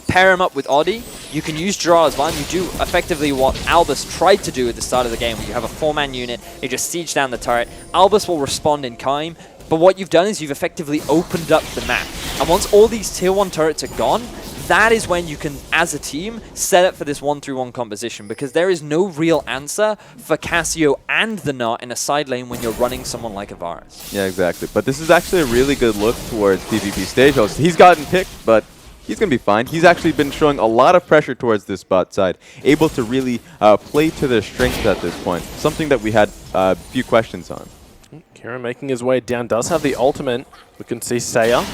Speaker 2: pair him up with Oddie. You can use Dural as well. You do effectively what Albus tried to do at the start of the game, where you have a 4-man unit, you just siege down the turret. Albus will respond in time, but what you've done is you've effectively opened up the map. And once all these tier 1 turrets are gone, that is when you can, as a team, set up for this 1-3-1 composition, because there is no real answer for Cassio and the Gnar in a side lane when you're running someone like Avaris.
Speaker 3: Yeah, exactly. But this is actually a really good look towards PvP Stagos. He's gotten picked, but he's going to be fine. He's actually been showing a lot of pressure towards this bot side, able to really play to their strengths at this point, something that we had a few questions on.
Speaker 1: Kieran making his way down, does have the ultimate. We can see Saya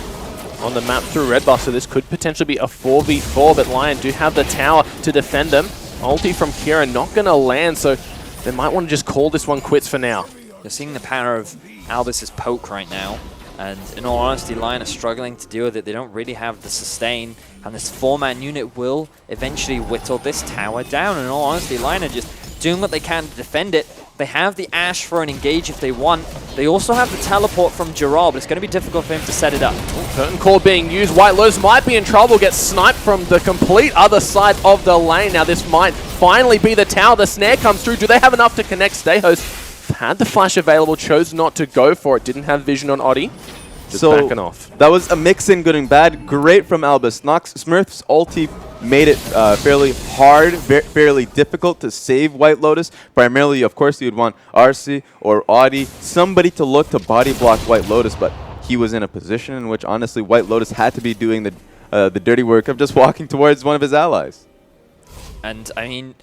Speaker 1: on the map through Red Buff, so this could potentially be a 4v4, but Lyon do have the tower to defend them. Ulti from Kieran not going to land, so they might want to just call this one quits for now.
Speaker 2: You're seeing the power of Albus's poke right now. And in all honesty, Lyon are struggling to deal with it. They don't really have the sustain, and this 4-man unit will eventually whittle this tower down. And in all honesty, Lyon are just doing what they can to defend it. They have the Ash for an engage if they want. They also have the teleport from Gerald, but it's going to be difficult for him to set it up.
Speaker 1: Curtain call being used. White Lotus might be in trouble, gets sniped from the complete other side of the lane. Now this might finally be the tower. The snare comes through. Do they have enough to connect? Stayhost had the flash available, chose not to go for it. Didn't have vision on Oddie. Just backing off.
Speaker 3: That was a mix in good and bad. Great from Albus. Smurf's ulti made it fairly hard, fairly difficult to save White Lotus. Primarily, of course, you'd want RC or Audi, somebody to look to body block White Lotus, but he was in a position in which, honestly, White Lotus had to be doing the dirty work of just walking towards one of his allies.
Speaker 2: And, I mean,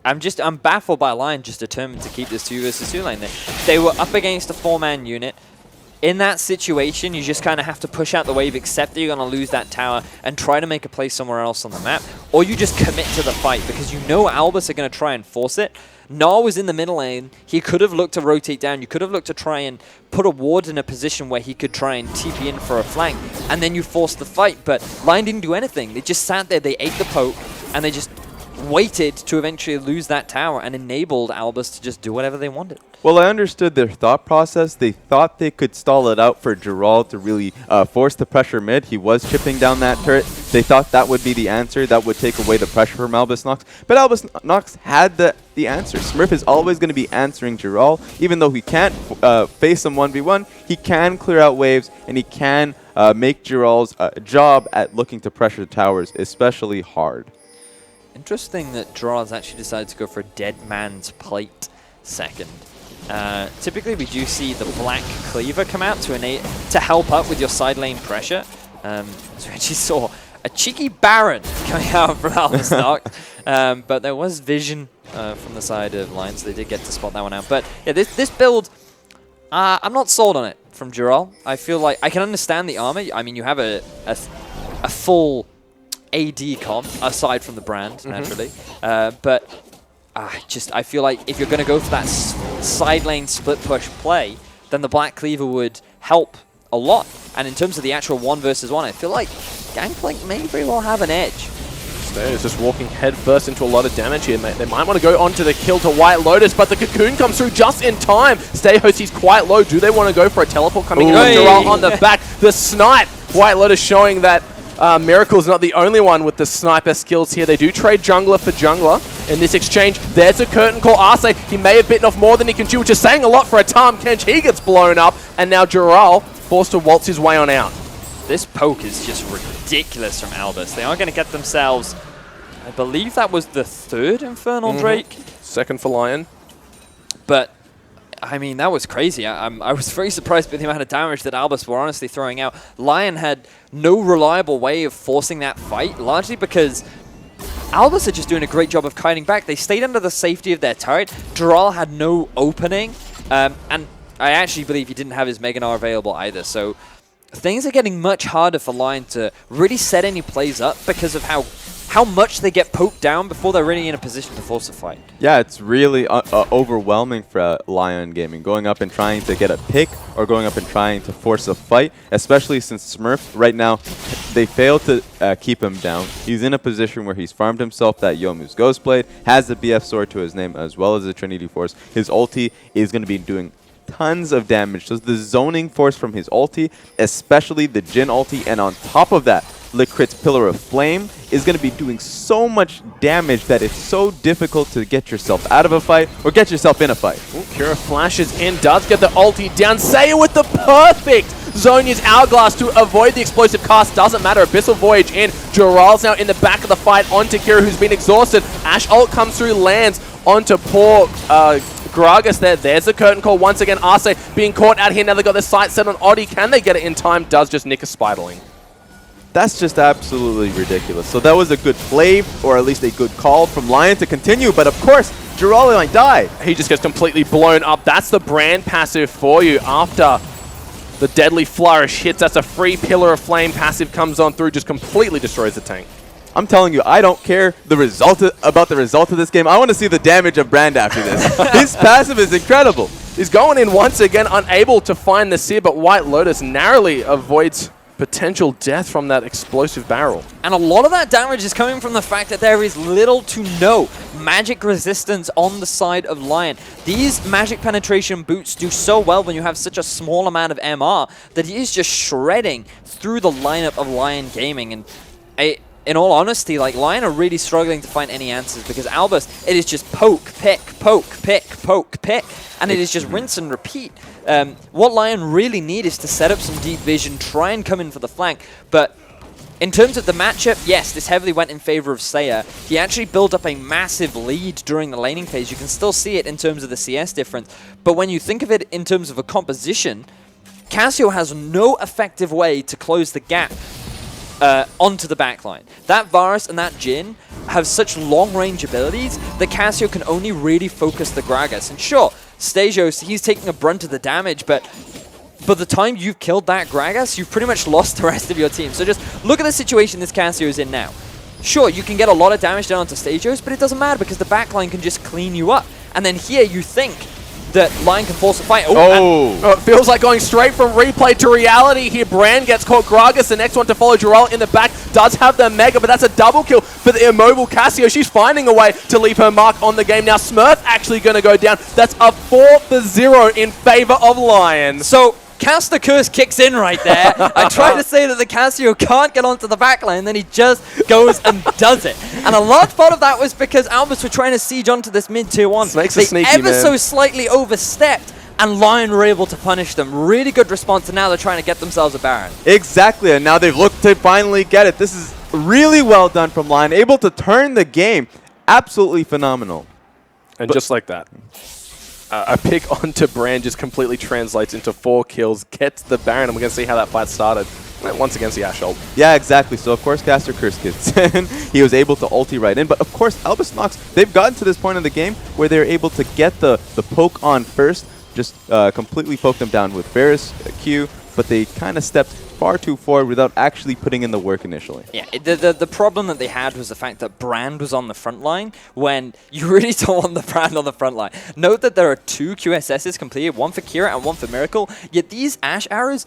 Speaker 2: I'm baffled by Lyon just determined to keep this 2 versus 2 lane there. They were up against a 4-man unit. In that situation, you just kind of have to push out the wave, accept that you're going to lose that tower, and try to make a play somewhere else on the map. Or you just commit to the fight, because you know Albus are going to try and force it. Gnar was in the middle lane. He could have looked to rotate down. You could have looked to try and put a ward in a position where he could try and TP in for a flank, and then you force the fight. But Lyon didn't do anything. They just sat there, they ate the poke, and they just waited to eventually lose that tower and enabled Albus to just do whatever they wanted.
Speaker 3: Well, I understood their thought process. They thought they could stall it out for Gerald to really force the pressure mid. He was chipping down that turret. They thought that would be the answer. That would take away the pressure from Albus Nox. But Albus Nox had the answer. Smurf is always going to be answering Gerald. Even though he can't face him 1v1, he can clear out waves, and he can make Gerald's job at looking to pressure the towers especially hard.
Speaker 2: Interesting that Gerald's actually decided to go for a dead man's plate second. Typically, we do see the black cleaver come out to help up with your side lane pressure. So we actually saw a cheeky Baron coming out from Albus Nox, but there was vision from the side of Lyon, so they did get to spot that one out. But yeah, this build, I'm not sold on it from Gerald. I feel like I can understand the armor. I mean, you have a full AD comp aside from the brand, naturally, but I feel like if you're going to go for that side lane split push play, then the Black Cleaver would help a lot. And in terms of the actual 1 versus 1, I feel like Gangplank may very well have an edge.
Speaker 1: Stayhost just walking head first into a lot of damage here, mate. They might want to go on to the kill to White Lotus, but the Cocoon comes through just in time. Stayhost, he's quite low. Do they want to go for a teleport coming in with Gerald on the back? The snipe. White Lotus showing that Miracle's not the only one with the sniper skills here. They do trade jungler for jungler in this exchange. There's a curtain call. Arce, he may have bitten off more than he can chew, which is saying a lot for a Tahm Kench. He gets blown up, and now Gerald forced to waltz his way on out.
Speaker 2: This poke is just ridiculous from Albus. They are going to get themselves, I believe that was the 3rd Infernal Drake.
Speaker 1: Second for Lyon.
Speaker 2: But I mean, that was crazy. I was very surprised by the amount of damage that Albus were honestly throwing out. Lyon had no reliable way of forcing that fight, largely because Albus are just doing a great job of kiting back. They stayed under the safety of their turret. Gerald had no opening, and I actually believe he didn't have his Mega Gnar available either. So things are getting much harder for Lyon to really set any plays up because of how much they get poked down before they're really in a position to force a fight. Yeah,
Speaker 3: it's really overwhelming for Lyon Gaming, going up and trying to get a pick or going up and trying to force a fight, especially since Smurf right now, they failed to keep him down. He's in a position where he's farmed himself that Yomu's Ghostblade, has the BF sword to his name as well as the Trinity Force. His ulti is going to be doing tons of damage. So the zoning force from his ulti, especially the Jhin ulti, and on top of that, FLICKR's Pillar of Flame is going to be doing so much damage that it's so difficult to get yourself out of a fight or get yourself in a fight.
Speaker 1: Ooh, Kira flashes in, does get the ulti down. Saya with the perfect Zhonya's Hourglass to avoid the explosive cast. Doesn't matter. Abyssal Voyage in. Gerald's now in the back of the fight onto Kira, who's been exhausted. Ash ult comes through, lands onto poor Gragas there. There's the curtain call once again. Arce being caught out here. Now they've got the sight set on Oddie. Can they get it in time? Does just nick a Spiderling.
Speaker 3: That's just absolutely ridiculous. So that was a good play, or at least a good call from Lyon to continue, but of course, Gerald might die.
Speaker 1: He just gets completely blown up. That's the brand passive for you after the Deadly Flourish hits. That's a free Pillar of Flame passive comes on through, just completely destroys the tank.
Speaker 3: I'm telling you, I don't care about the result of this game. I want to see the damage of Brand after this. His passive is incredible.
Speaker 1: He's going in once again, unable to find the Seer, but White Lotus narrowly avoids potential death from that explosive barrel.
Speaker 2: And a lot of that damage is coming from the fact that there is little to no magic resistance on the side of Lyon. These magic penetration boots do so well when you have such a small amount of MR that he is just shredding through the lineup of Lyon Gaming. And in all honesty, like, Lyon are really struggling to find any answers because Albus, it is just poke, pick, and it is just rinse and repeat. What Lyon really need is to set up some deep vision, try and come in for the flank, but in terms of the matchup, yes, this heavily went in favor of Saya. He actually built up a massive lead during the laning phase. You can still see it in terms of the CS difference, but when you think of it in terms of a composition, Casio has no effective way to close the gap onto the backline. That Varus and that Jhin have such long-range abilities that Casio can only really focus the Gragas. And sure, Stasios, he's taking a brunt of the damage, but by the time you've killed that Gragas, you've pretty much lost the rest of your team. So just look at the situation this Casio is in now. Sure, you can get a lot of damage down onto Stasios, but it doesn't matter because the backline can just clean you up. And then here you think that Lyon can force a fight.
Speaker 1: It feels like going straight from replay to reality here. Brand gets caught. Gragas, the next one to follow. Giral in the back does have the Mega, but that's a double kill for the immobile Casio. She's finding a way to leave her mark on the game. Now Smurf actually going to go down. That's a 4-0 in favor of Lyon.
Speaker 2: So Cast the Curse kicks in right there. I try to say that the Casio can't get onto the backline, then he just goes and does it. And a large part of that was because Albus were trying to siege onto this mid-tier 1.
Speaker 1: Snake's
Speaker 2: they
Speaker 1: sneaky,
Speaker 2: ever
Speaker 1: man.
Speaker 2: so slightly overstepped, and Lyon were able to punish them. Really good response, and now they're trying to get themselves a Baron.
Speaker 3: Exactly, and now they've looked to finally get it. This is really well done from Lyon, able to turn the game. Absolutely phenomenal.
Speaker 1: And just like that, a pick onto Brand just completely translates into 4 kills, gets the Baron, and we're going to see how that fight started. Once against the Ashe ult.
Speaker 3: Yeah, exactly. So, of course, Caster Curse gets in. He was able to ulti right in. But, of course, Albus Nox, they've gotten to this point in the game where they're able to get the poke on first, just completely poke them down with Varus Q, but they kind of stepped far too forward without actually putting in the work initially.
Speaker 2: Yeah, the problem that they had was the fact that Brand was on the front line when you really don't want the Brand on the front line. Note that there are 2 QSSs completed, one for Kira and one for Miracle, yet these Ashe arrows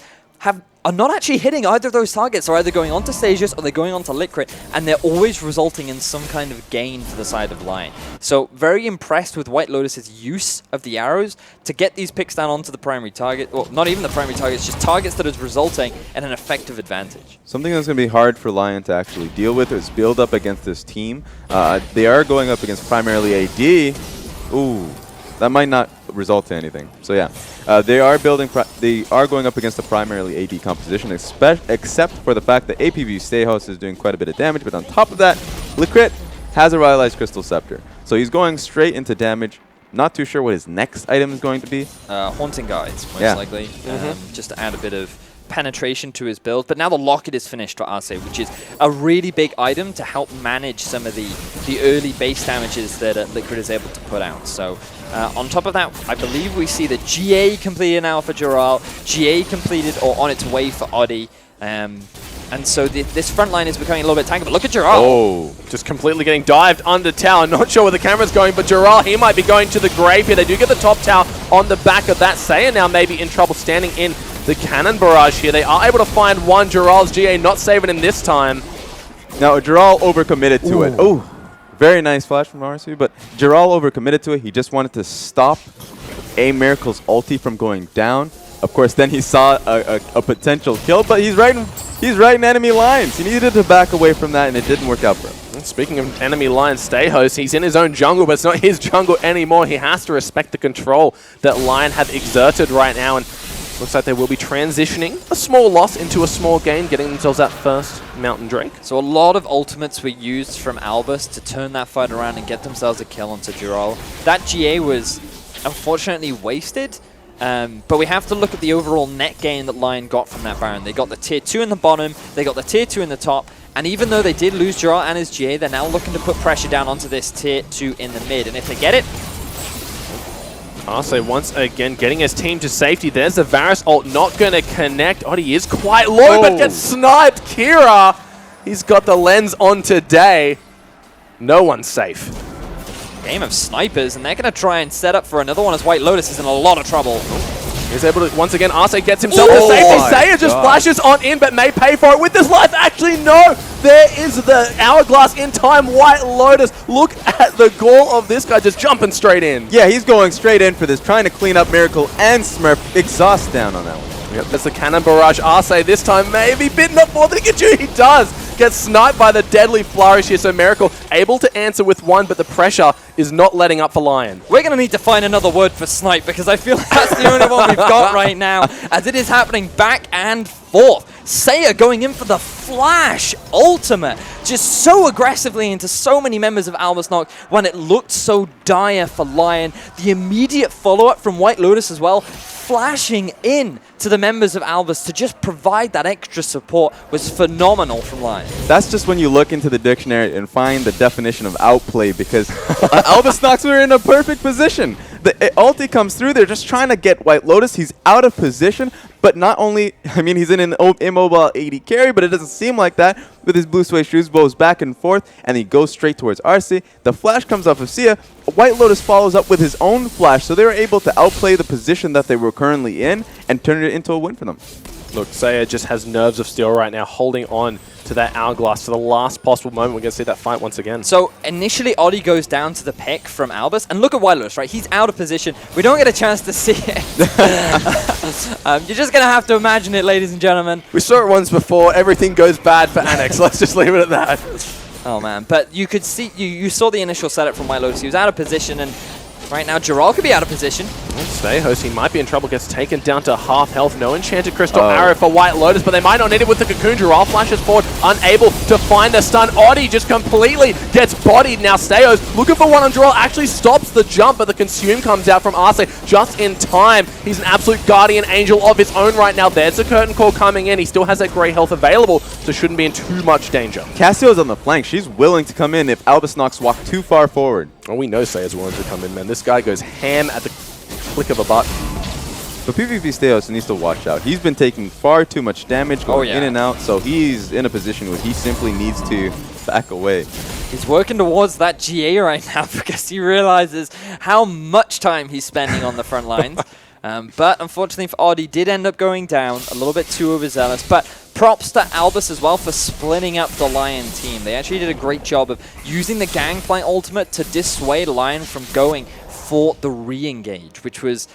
Speaker 2: are not actually hitting either of those targets. They're either going onto Stasios or they're going onto FLICKR, and they're always resulting in some kind of gain to the side of Lyon. So very impressed with White Lotus's use of the arrows to get these picks down onto the primary target. Well, not even the primary targets, just targets that is resulting in an effective advantage.
Speaker 3: Something that's going to be hard for Lyon to actually deal with is build up against this team. They are going up against primarily AD. Ooh, that might not result in anything. So yeah, they are going up against a primarily AD composition, except for the fact that APV Stayhouse is doing quite a bit of damage. But on top of that, FLICKR has a Revitalized Crystal Scepter, so he's going straight into damage. Not too sure what his next item is going to be.
Speaker 2: Haunting Guides, most likely, just to add a bit of penetration to his build. But now the Locket is finished for Arce, which is a really big item to help manage some of the early base damages that FLICKR is able to put out. So on top of that, I believe we see the GA completed now for Giral, GA completed or on its way for Oddie. And so this front line is becoming a little bit tanky, but look at Giral.
Speaker 1: Oh, just completely getting dived under tower. Not sure where the camera's going, but Giral, he might be going to the grave here. They do get the top tower on the back of that. Saya now maybe in trouble standing in the cannon barrage here. They are able to find one. Giral's GA not saving him this time.
Speaker 3: Now, Giral overcommitted to it. Oh, very nice flash from RSV, but Giral overcommitted to it. He just wanted to stop A Miracle's ulti from going down. Of course, then he saw a potential kill, but he's right in enemy lines. He needed to back away from that, and it didn't work out for him.
Speaker 1: Speaking of enemy lines, Stayhouse, he's in his own jungle, but it's not his jungle anymore. He has to respect the control that Lyon have exerted right now, and looks like they will be transitioning a small loss into a small gain, getting themselves that first Mountain Drake.
Speaker 2: So a lot of ultimates were used from Albus to turn that fight around and get themselves a kill onto Giral. That GA was unfortunately wasted. But we have to look at the overall net gain that Lyon got from that Baron. They got the tier 2 in the bottom, they got the tier 2 in the top, and even though they did lose Giral and his GA, they're now looking to put pressure down onto this tier 2 in the mid. And if they get it...
Speaker 1: Arce once again getting his team to safety. There's the Varus ult, not going to connect. Oddie is quite low, but gets sniped. Kira, he's got the lens on today. No one's safe.
Speaker 2: game of snipers, and they're going to try and set up for another one as White Lotus is in a lot of trouble.
Speaker 1: He's able to, once again, Arce gets himself to
Speaker 3: Oh
Speaker 1: safety.
Speaker 3: my
Speaker 1: Saya just
Speaker 3: God.
Speaker 1: flashes on in, but may pay for it with his life. Actually, no! There is the hourglass in time. White Lotus, look at the goal of this guy just jumping straight in.
Speaker 3: Yeah, he's going straight in for this, trying to clean up Miracle and Smurf. Exhaust down on that one.
Speaker 1: Yep, that's the cannon barrage. Arce this time maybe bitten up more than he can chew. He does get sniped by the deadly flourish here. So Miracle able to answer with one, but the pressure is not letting up for Lyon.
Speaker 2: We're going to need to find another word for snipe because I feel like that's the only one we've got right now, as it is happening back and forth. Saya going in for the flash ultimate, just so aggressively into so many members of Albus Nox when it looked so dire for Lyon. The immediate follow-up from White Lotus as well, flashing in to the members of Albus to just provide that extra support was phenomenal from Lyon.
Speaker 3: That's just when you look into the dictionary and find the definition of outplay, because Albus Nox were in a perfect position. The ulti comes through, they're just trying to get White Lotus. He's out of position, but not only, I mean, he's in an immobile 80 carry, but it doesn't seem like that with his blue suede shoes, bows back and forth, and he goes straight towards Arce. The flash comes off of Sia. White Lotus follows up with his own flash, so they were able to outplay the position that they were currently in and turn it into a win for them.
Speaker 1: Look, Saya just has nerves of steel right now, holding on to that hourglass to the last possible moment. We're going to see that fight once again.
Speaker 2: So initially, Oddie goes down to the pick from Albus, and look at White Lotus, right? He's out of position. We don't get a chance to see it. You're just going to have to imagine it, ladies and gentlemen.
Speaker 1: We saw it once before. Everything goes bad for ANX. Let's just leave it at that.
Speaker 2: Oh, man. But you could see, you saw the initial setup from White Lotus. He was out of position, and right now, Gerald could be out of position.
Speaker 1: Stay host, he might be in trouble, gets taken down to half health. No enchanted crystal arrow for White Lotus, but they might not need it with the cocoon. Gerald flashes forward, unable to find the stun. Oddie just completely gets bodied. Now Steos looking for one on Gerald, actually stops the jump, but the consume comes out from Arce just in time. He's an absolute guardian angel of his own right now. There's a curtain call coming in. He still has that grey health available, so shouldn't be in too much danger.
Speaker 3: Cassio's on the flank. She's willing to come in if Albus Nox walk too far forward.
Speaker 1: Oh, we know Saya's willing to come in, man. This guy goes ham at the click of a button.
Speaker 3: But PvP Steos needs to watch out. He's been taking far too much damage going in and out, so he's in a position where he simply needs to back away.
Speaker 2: He's working towards that GA right now because he realizes how much time he's spending on the front lines. But unfortunately for Oddie, did end up going down a little bit too overzealous. But props to Albus as well for splitting up the Lyon team. They actually did a great job of using the Gangplank ultimate to dissuade Lyon from going for the re-engage, which was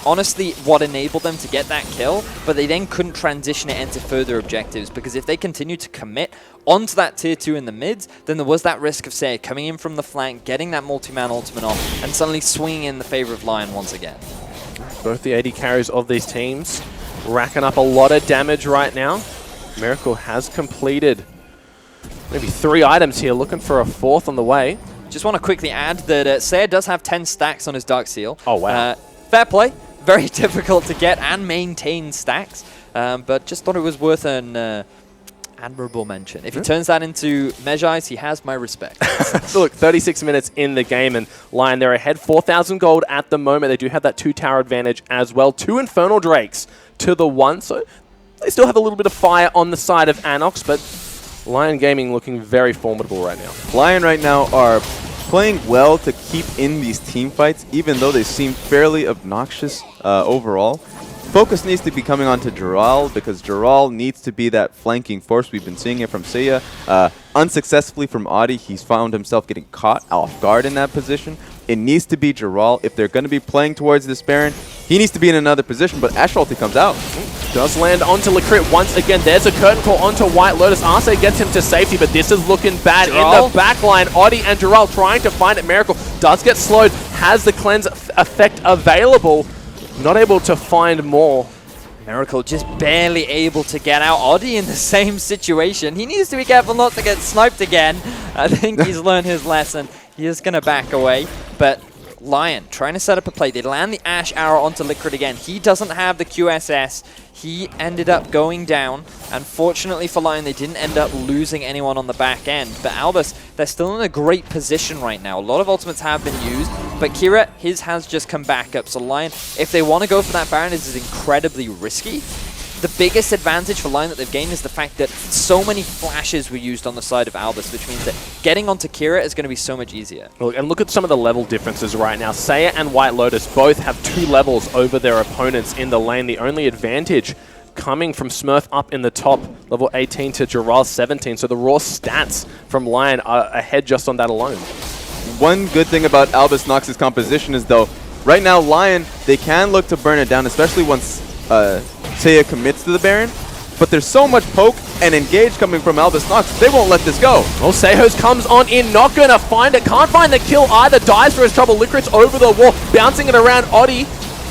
Speaker 2: honestly what enabled them to get that kill, but they then couldn't transition it into further objectives, because if they continued to commit onto that tier 2 in the mids, then there was that risk of, say, coming in from the flank, getting that multi-man ultimate off, and suddenly swinging in the favor of Lyon once again.
Speaker 1: Both the AD carries of these teams racking up a lot of damage right now. Miracle has completed maybe 3 items here, looking for a 4th on the way.
Speaker 2: Just want to quickly add that Saya does have 10 stacks on his Dark Seal.
Speaker 1: Oh, wow.
Speaker 2: Fair play. Very difficult to get and maintain stacks, but just thought it was worth an admirable mention. If he turns that into Mejai's, he has my respect.
Speaker 1: So look, 36 minutes in the game, and Lyon, they're ahead 4,000 gold at the moment. They do have that 2-tower advantage as well. 2 Infernal Drakes to the 1, so they still have a little bit of fire on the side of ANX, but Lyon Gaming looking very formidable right now.
Speaker 3: Lyon right now are playing well to keep in these team fights, even though they seem fairly obnoxious overall. Focus needs to be coming on to Gerald, because Gerald needs to be that flanking force. We've been seeing it from Saya. Unsuccessfully from Audi, he's found himself getting caught off guard in that position. It needs to be Gerald. If they're going to be playing towards this Baron, he needs to be in another position, but Ash ulti comes out.
Speaker 1: Does land onto LYN once again. There's a curtain call onto White Lotus. Arce gets him to safety, but this is looking bad.
Speaker 2: Gerald?
Speaker 1: In the back line, Oddie and Gerald trying to find it. Miracle does get slowed, has the cleanse effect available. Not able to find more.
Speaker 2: Miracle just barely able to get out. Oddie in the same situation. He needs to be careful not to get sniped again. I think he's learned his lesson. He is going to back away, but Lyon trying to set up a play. They land the Ash arrow onto LYN again. He doesn't have the QSS. He ended up going down. Unfortunately for Lyon, they didn't end up losing anyone on the back end. But Albus, they're still in a great position right now. A lot of ultimates have been used, but Kira, his has just come back up. So Lyon, if they want to go for that Baron, this is incredibly risky. the biggest advantage for Lyon that they've gained is the fact that so many flashes were used on the side of Albus, which means that getting onto Kira is going to be so much easier.
Speaker 1: And look at some of the level differences right now. Seiya and White Lotus both have 2 levels over their opponents in the lane. The only advantage coming from Smurf up in the top, level 18 to Giral 17. So the raw stats from Lyon are ahead just on that alone.
Speaker 3: One good thing about Albus Nox's composition is, though, right now Lyon, they can look to burn it down, especially once Seiya commits to the Baron. But there's so much poke and engage coming from Albus Nox, they won't let this go.
Speaker 1: Well, Sejos comes on in, not going to find it. Can't find the kill either. Dies for his trouble. Licorice over the wall, bouncing it around. Oddie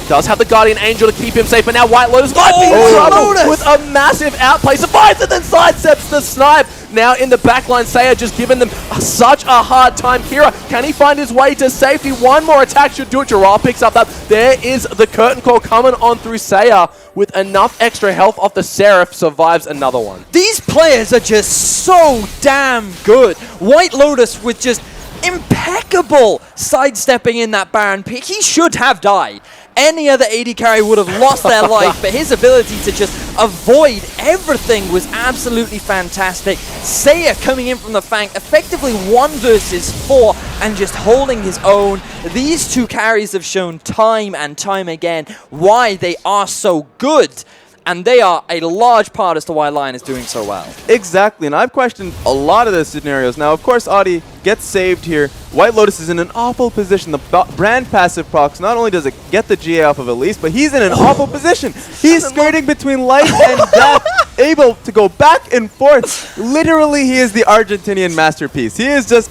Speaker 1: does have the Guardian Angel to keep him safe, but now White Lotus might be in trouble with a massive outplay. Survives it, then sidesteps the snipe. Now in the backline, Seiya just giving them such a hard time. Kira, can he find his way to safety? One more attack should do it. Giral picks up that. There is the curtain call coming on through Seiya with enough extra health off the Seraph. Survives another one.
Speaker 2: These players are just so damn good. White Lotus with just impeccable sidestepping in that Baron pick. He should have died. Any other AD carry would have lost their life, but his ability to just avoid everything was absolutely fantastic. Seiya coming in from the flank, effectively 1 versus 4, and just holding his own. These 2 carries have shown time and time again why they are so good. And they are a large part as to why Lyon is doing so well.
Speaker 3: Exactly, and I've questioned a lot of the scenarios. Now, of course, Audi gets saved here. White Lotus is in an awful position. The brand passive procs, not only does it get the GA off of Elise, but he's in an awful position. He's skirting between life and death, able to go back and forth. Literally, he is the Argentinian masterpiece. He is just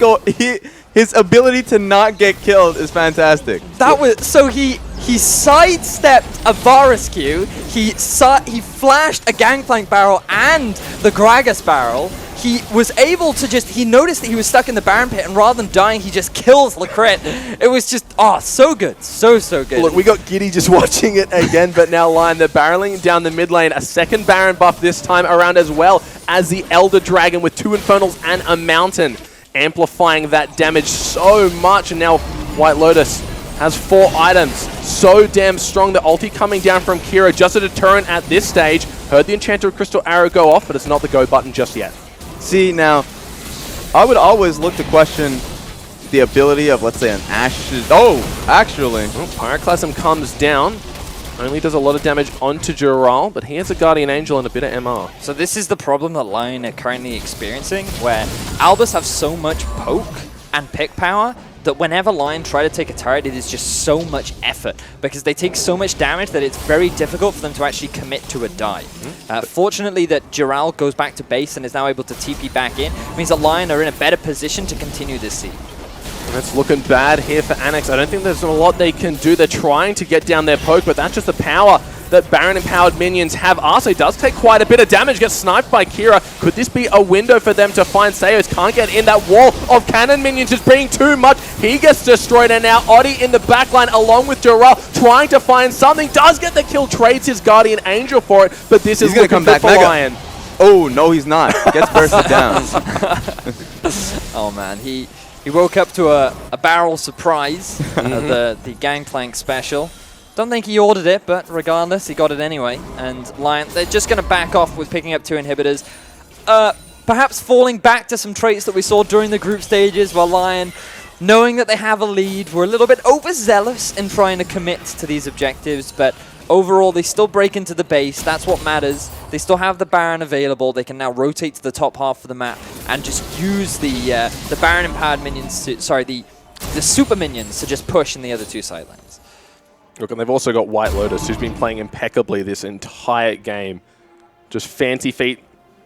Speaker 3: his ability to not get killed is fantastic.
Speaker 2: That was so he sidestepped a Varus Q. He flashed a Gangplank barrel and the Gragas barrel. He was able to he noticed that he was stuck in the Baron pit, and rather than dying, he just kills Lecrit. It was just, so good. So good.
Speaker 1: Look, we got Giddy just watching it again, but now Lyon, they're barreling down the mid lane. A second Baron buff this time around, as well as the Elder Dragon with 2 Infernals and a Mountain, amplifying that damage so much. And now White Lotus has 4 items. So damn strong. The ulti coming down from Kira, just a deterrent at this stage. Heard the Enchanted Crystal Arrow go off, but it's not the go button just yet.
Speaker 3: See, now, I would always look to question the ability of, let's say, an Ashes. Oh, actually.
Speaker 1: Well, Pyroclasm comes down. Only does a lot of damage onto Giral, but he has a Guardian Angel and a bit of MR.
Speaker 2: So this is the problem that Lyon are currently experiencing, where Albus have so much poke and pick power that whenever Lyon try to take a turret, it is just so much effort, because they take so much damage that it's very difficult for them to actually commit to a dive. Fortunately, that Giral goes back to base and is now able to TP back in, means that Lyon are in a better position to continue this siege.
Speaker 1: And it's looking bad here for ANX. I don't think there's a lot they can do. They're trying to get down their poke, but that's just the power that Baron-empowered minions have. Arce does take quite a bit of damage, gets sniped by Kira. Could this be a window for them to find Sejos? Can't get in. That wall of cannon minions is being too much. He gets destroyed, and now Oddie in the backline along with Giral trying to find something. Does get the kill, trades his Guardian Angel for it, but this is
Speaker 3: going to come back
Speaker 1: for Lyon.
Speaker 3: Oh, no, he's not. Gets bursted down.
Speaker 2: Oh, man. He woke up to a barrel surprise, the Gangplank special. Don't think he ordered it, but regardless, he got it anyway. And Lyon, they're just going to back off with picking up 2 inhibitors. Perhaps falling back to some traits that we saw during the group stages, while Lyon, knowing that they have a lead, were a little bit overzealous in trying to commit to these objectives. But overall, they still break into the base. That's what matters. They still have the Baron available. They can now rotate to the top half of the map and just use the Baron-empowered minions, the super minions to just push in the other 2 side lanes.
Speaker 1: Look, and they've also got White Lotus, who's been playing impeccably this entire game. Just fancy feet,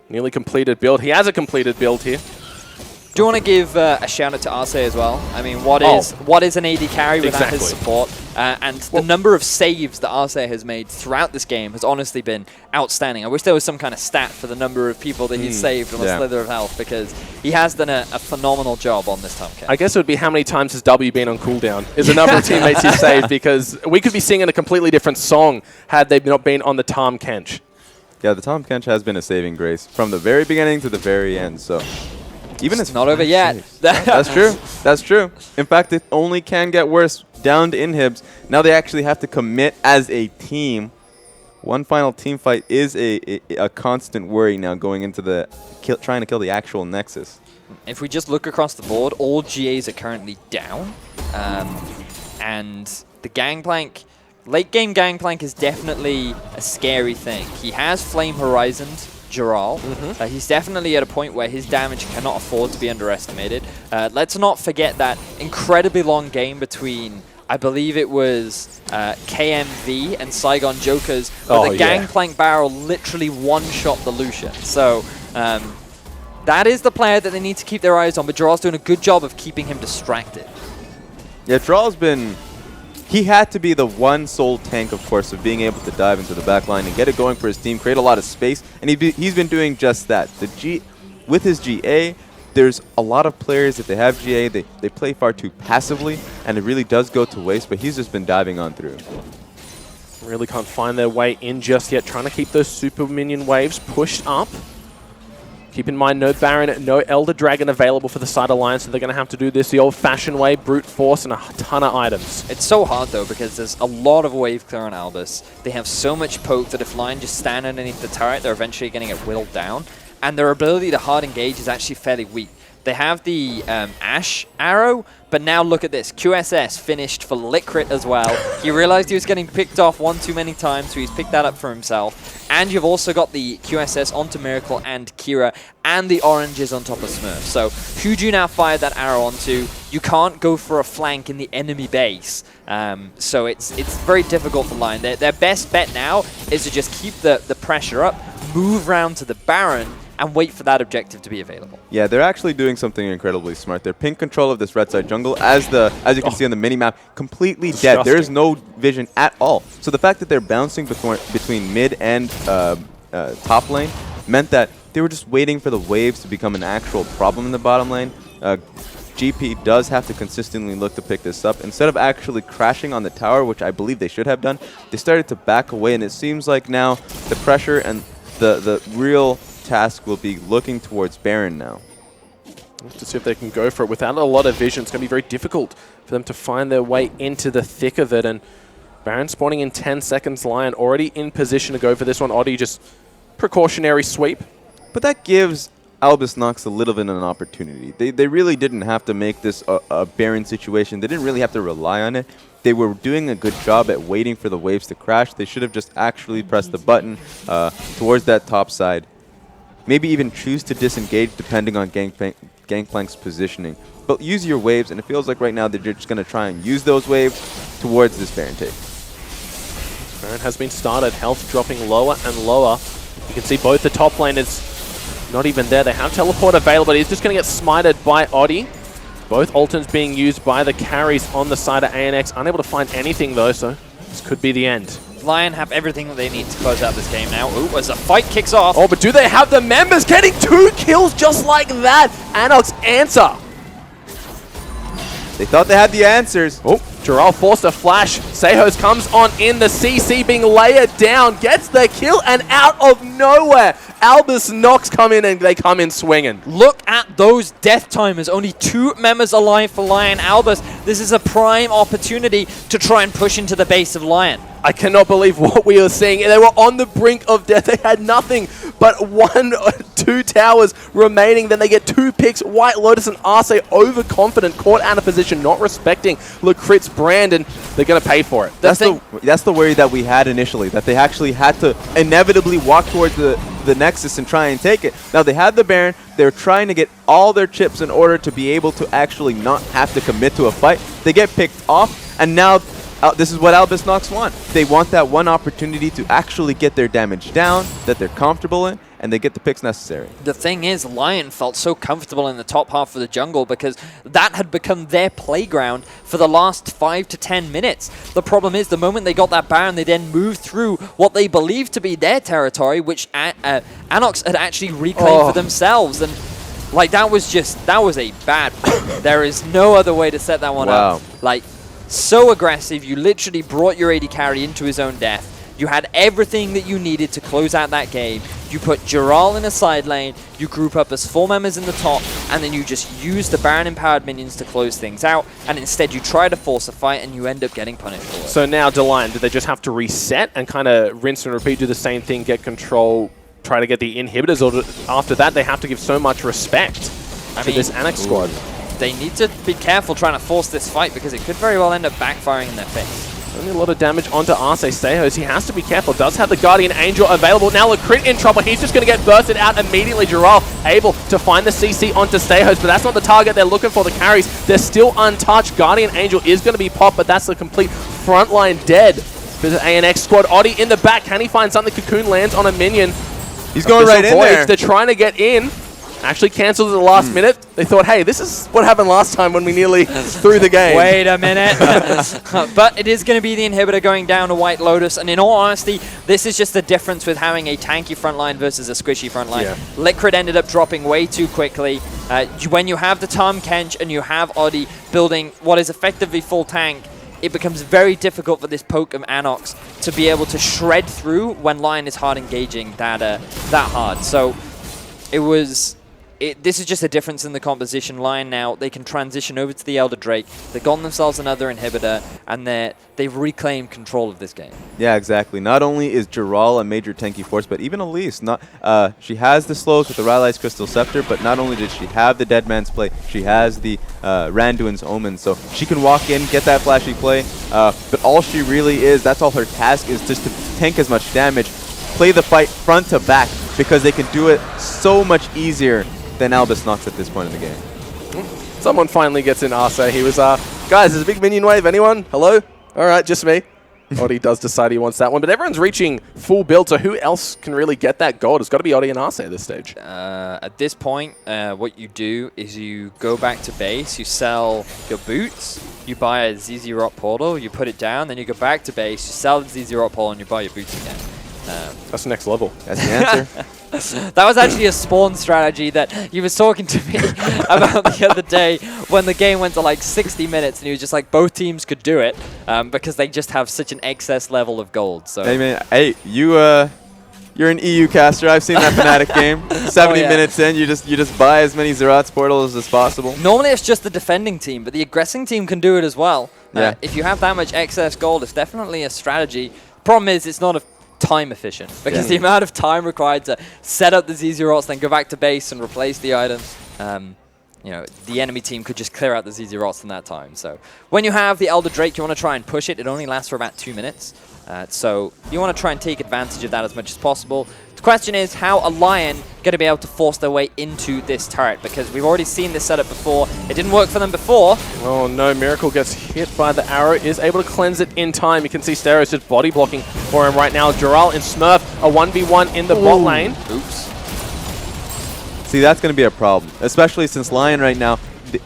Speaker 1: nearly completed build. He has a completed build here.
Speaker 2: Do you want to give a shout out to Arce as well? I mean, what is an AD carry without his support? And the number of saves that Arce has made throughout this game has honestly been outstanding. I wish there was some kind of stat for the number of people that he's saved on a slither of health, because he has done a phenomenal job on this Tom Kench.
Speaker 1: I guess it would be how many times has W been on cooldown is the number of teammates he's saved, because we could be singing a completely different song had they not been on the Tom Kench.
Speaker 3: Yeah, the Tom Kench has been a saving grace from the very beginning to the very end, so... Even
Speaker 2: it's not over yet.
Speaker 3: That's true. That's true. In fact, it only can get worse. Down to inhibs. Now they actually have to commit as a team one final team fight is a constant worry now going into the trying to kill the actual Nexus.
Speaker 2: If we just look across the board, all GAs are currently down. And the Gangplank, late game Gangplank is definitely a scary thing. He has Flame Horizoned Jural. He's definitely at a point where his damage cannot afford to be underestimated. Let's not forget that incredibly long game between, I believe it was KMV and Saigon Jokers, where the Gangplank barrel literally one-shot the Lucian. So that is the player that they need to keep their eyes on, but Jural's doing a good job of keeping him distracted.
Speaker 3: Yeah, Jural's been... He had to be the one sole tank, of course, of being able to dive into the back line and get it going for his team, create a lot of space, and he's been doing just that. With his GA, there's a lot of players, if they have GA, they play far too passively, and it really does go to waste, but he's just been diving on through.
Speaker 1: Really can't find their way in just yet, trying to keep those super minion waves pushed up. Keep in mind, no Baron, no Elder Dragon available for the side alliance, so they're going to have to do this the old-fashioned way, brute force and a ton of items.
Speaker 2: It's so hard, though, because there's a lot of wave clear on Albus. They have so much poke that if Lyon just stand underneath the turret, they're eventually going to get whittled down. And their ability to hard engage is actually fairly weak. They have the Ash arrow, but now look at this. QSS finished for FLICKR as well. He realized he was getting picked off one too many times, so he's picked that up for himself. And you've also got the QSS onto Miracle and Kira, and the oranges on top of Smurf. So who do you now fire that arrow onto? You can't go for a flank in the enemy base. So it's very difficult for Lyon. Their best bet now is to just keep the pressure up, move round to the Baron, and wait for that objective to be available.
Speaker 3: Yeah, they're actually doing something incredibly smart. They're pink control of this red side jungle, as you can see on the mini-map, completely dead. There is no vision at all. So the fact that they're bouncing between mid and top lane meant that they were just waiting for the waves to become an actual problem in the bottom lane. GP does have to consistently look to pick this up. Instead of actually crashing on the tower, which I believe they should have done, they started to back away, and it seems like now the pressure and the real task will be looking towards Baron now.
Speaker 1: To see if they can go for it without a lot of vision. It's going to be very difficult for them to find their way into the thick of it. And Baron spawning in 10 seconds. Lyon already in position to go for this one. Oddie just precautionary sweep.
Speaker 3: But that gives Albus Nox a little bit of an opportunity. They really didn't have to make this a Baron situation. They didn't really have to rely on it. They were doing a good job at waiting for the waves to crash. They should have just actually pressed the button towards that top side. Maybe even choose to disengage depending on Gangplank's positioning. But use your waves, and it feels like right now they're just going to try and use those waves towards this Baron take.
Speaker 1: Baron has been started, health dropping lower and lower. You can see both the top laners not even there. They have teleport available, but he's just going to get smited by Oddie. Both ultins being used by the carries on the side of ANX. Unable to find anything though, so this could be the end.
Speaker 2: Lyon have everything that they need to close out this game now. Ooh, as the fight kicks off.
Speaker 1: Oh, but do they have the members getting 2 kills just like that? ANX answer.
Speaker 3: They thought they had the answers.
Speaker 1: Oh, Jural forced a flash. Sejos comes on in, the CC being layered down, gets the kill, and out of nowhere, Albus Nox come in and they come in swinging.
Speaker 2: Look at those death timers. Only 2 members alive for Lyon. Albus, this is a prime opportunity to try and push into the base of Lyon.
Speaker 1: I cannot believe what we are seeing. They were on the brink of death. They had nothing but 1 or 2 towers remaining. Then they get 2 picks. White Lotus and Arce overconfident, caught out of position, not respecting Lucrit's brand, and they're going to pay for it.
Speaker 3: That's the worry that we had initially, that they actually had to inevitably walk towards the Nexus and try and take it. Now they had the Baron. They're trying to get all their chips in order to be able to actually not have to commit to a fight. They get picked off, and now this is what Albus Nox want. They want that one opportunity to actually get their damage down, that they're comfortable in, and they get the picks necessary.
Speaker 2: The thing is, Lyon felt so comfortable in the top half of the jungle because that had become their playground for the last 5 to 10 minutes. The problem is, the moment they got that Baron, they then moved through what they believed to be their territory, which ANX had actually reclaimed for themselves. And like, that was a bad pick. There is no other way to set that one up. Like, so aggressive, you literally brought your AD carry into his own death. You had everything that you needed to close out that game. you put Jural in a side lane, you group up as 4 members in the top, and then you just use the Baron-empowered minions to close things out, and instead you try to force a fight, and you end up getting punished for it.
Speaker 1: So now, LYN, did they just have to reset and kind of rinse and repeat, do the same thing, get control, try to get the inhibitors, or after that they have to give so much respect to this ANX squad?
Speaker 2: They need to be careful trying to force this fight, because it could very well end up backfiring in their face.
Speaker 1: Only a lot of damage onto Arce Stejos. He has to be careful. Does have the Guardian Angel available. Now the crit in trouble. He's just going to get bursted out immediately. Jural able to find the CC onto Stejos, but that's not the target they're looking for. The carries, they're still untouched. Guardian Angel is going to be popped, but that's the complete frontline dead for the ANX squad. Oddie in the back. Can he find something? Cocoon lands on a minion.
Speaker 3: He's going right in there.
Speaker 1: They're trying to get in. Actually cancelled at the last minute. They thought, hey, this is what happened last time when we nearly threw the game.
Speaker 2: Wait a minute. But it is going to be the inhibitor going down to White Lotus. And in all honesty, this is just the difference with having a tanky frontline versus a squishy frontline.
Speaker 1: Yeah.
Speaker 2: FLICKR ended up dropping way too quickly. When you have the Tahm Kench and you have Oddie building what is effectively full tank, it becomes very difficult for this poke of ANX to be able to shred through when Lyon is hard engaging that hard. So it was... this is just a difference in the composition. Lyon now, they can transition over to the Elder Drake. They've gotten themselves another inhibitor, and they've reclaimed control of this game.
Speaker 3: Yeah, exactly. Not only is Jural a major tanky force, but even Elise. She has the slows with the Rylai's Crystal Scepter, but not only did she have the Dead Man's Play, she has the Randuin's Omen. So she can walk in, get that flashy play, but all she really is, that's all her task is, just to tank as much damage, play the fight front to back, because they can do it so much easier than Albus Nox at this point in the game.
Speaker 1: Someone finally gets in Arce. He was, guys, there's a big minion wave. Anyone? Hello? All right, just me. Oddie does decide he wants that one, but everyone's reaching full build, so who else can really get that gold? It's got to be Oddie and Arce at this stage.
Speaker 2: At this point, what you do is you go back to base, you sell your boots, you buy a ZZ Rock portal, you put it down, then you go back to base, you sell the ZZ Rock portal, and you buy your boots again.
Speaker 1: That's the next level.
Speaker 3: That's the answer.
Speaker 2: That was actually a spawn strategy that he was talking to me about the other day when the game went to like 60 minutes, and he was just like, both teams could do it because they just have such an excess level of gold. So
Speaker 3: hey man, hey, you're an EU caster. I've seen that Fnatic game. 70 minutes in, you just buy as many Zerat's portals as possible.
Speaker 2: Normally it's just the defending team, but the aggressing team can do it as well.
Speaker 3: Yeah.
Speaker 2: If you have that much excess gold, it's definitely a strategy. Problem is, it's not a time efficient, because the amount of time required to set up the ZZ Rots, then go back to base and replace the items, you know, the enemy team could just clear out the ZZ Rots in that time. So when you have the Elder Drake, you want to try and push it. It only lasts for about 2 minutes. So you want to try and take advantage of that as much as possible. The question is, how are Lyon going to be able to force their way into this turret? Because we've already seen this setup before. It didn't work for them before.
Speaker 1: Oh no, Miracle gets hit by the arrow, is able to cleanse it in time. You can see Steros just body blocking for him right now. Jural and Smurf, a 1v1 in the bot lane.
Speaker 2: Oops.
Speaker 3: See, that's going to be a problem, especially since Lyon right now,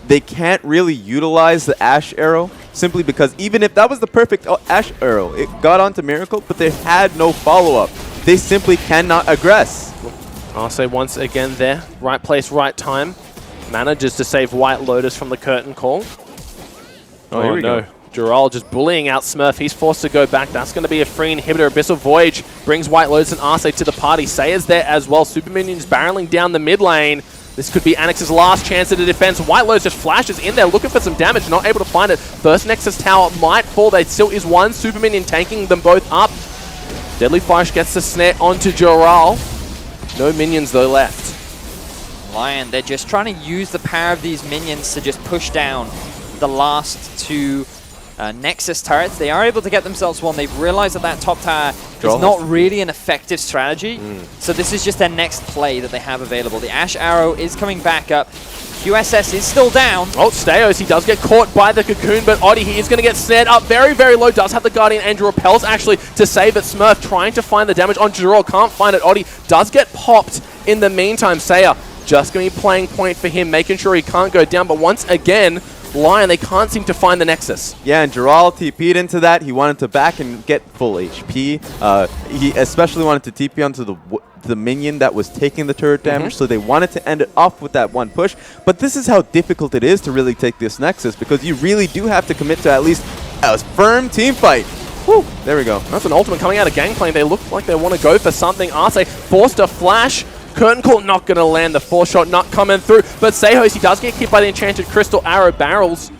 Speaker 3: they can't really utilize the Ash Arrow, simply because even if that was the perfect Ash Arrow, it got onto Miracle, but they had no follow-up. They simply cannot aggress.
Speaker 1: Arce once again there. Right place, right time. Manages to save White Lotus from the curtain call.
Speaker 3: Oh, here we go.
Speaker 1: Jural just bullying out Smurf. He's forced to go back. That's going to be a free inhibitor. Abyssal Voyage brings White Lotus and Arce to the party. Saya's there as well. Super Minions barreling down the mid lane. This could be ANX's last chance at a defense. White Lotus just flashes in there looking for some damage, not able to find it. First Nexus Tower might fall. There still is one Super Minion tanking them both up. Deadly Flash gets the snare onto Jural. No minions though left.
Speaker 2: Lyon, they're just trying to use the power of these minions to just push down the last two Nexus turrets. They are able to get themselves one. They've realized that that top tower is not really an effective strategy. So this is just their next play that they have available. The Ash Arrow is coming back up. QSS is still down.
Speaker 1: Oh, Stejos, he does get caught by the Cocoon, but Oddie, he is going to get snared up very, very low. Does have the Guardian Angel, repels actually to save it. Smurf trying to find the damage on Jural, can't find it. Oddie does get popped in the meantime. Saya just going to be playing point for him, making sure he can't go down, but once again, Lyon, they can't seem to find the Nexus.
Speaker 3: Yeah, and Jural TP'd into that. He wanted to back and get full HP. He especially wanted to TP onto the minion that was taking the turret damage, so they wanted to end it off with that one push. But this is how difficult it is to really take this Nexus, because you really do have to commit to at least a firm team fight Whew, there we go.
Speaker 1: That's an ultimate coming out of Gangplank. They look like they want to go for something. Arce forced a flash. Curtain Call not going to land. The 4-shot not coming through. But Sejos, he does get hit by the Enchanted Crystal Arrow barrels.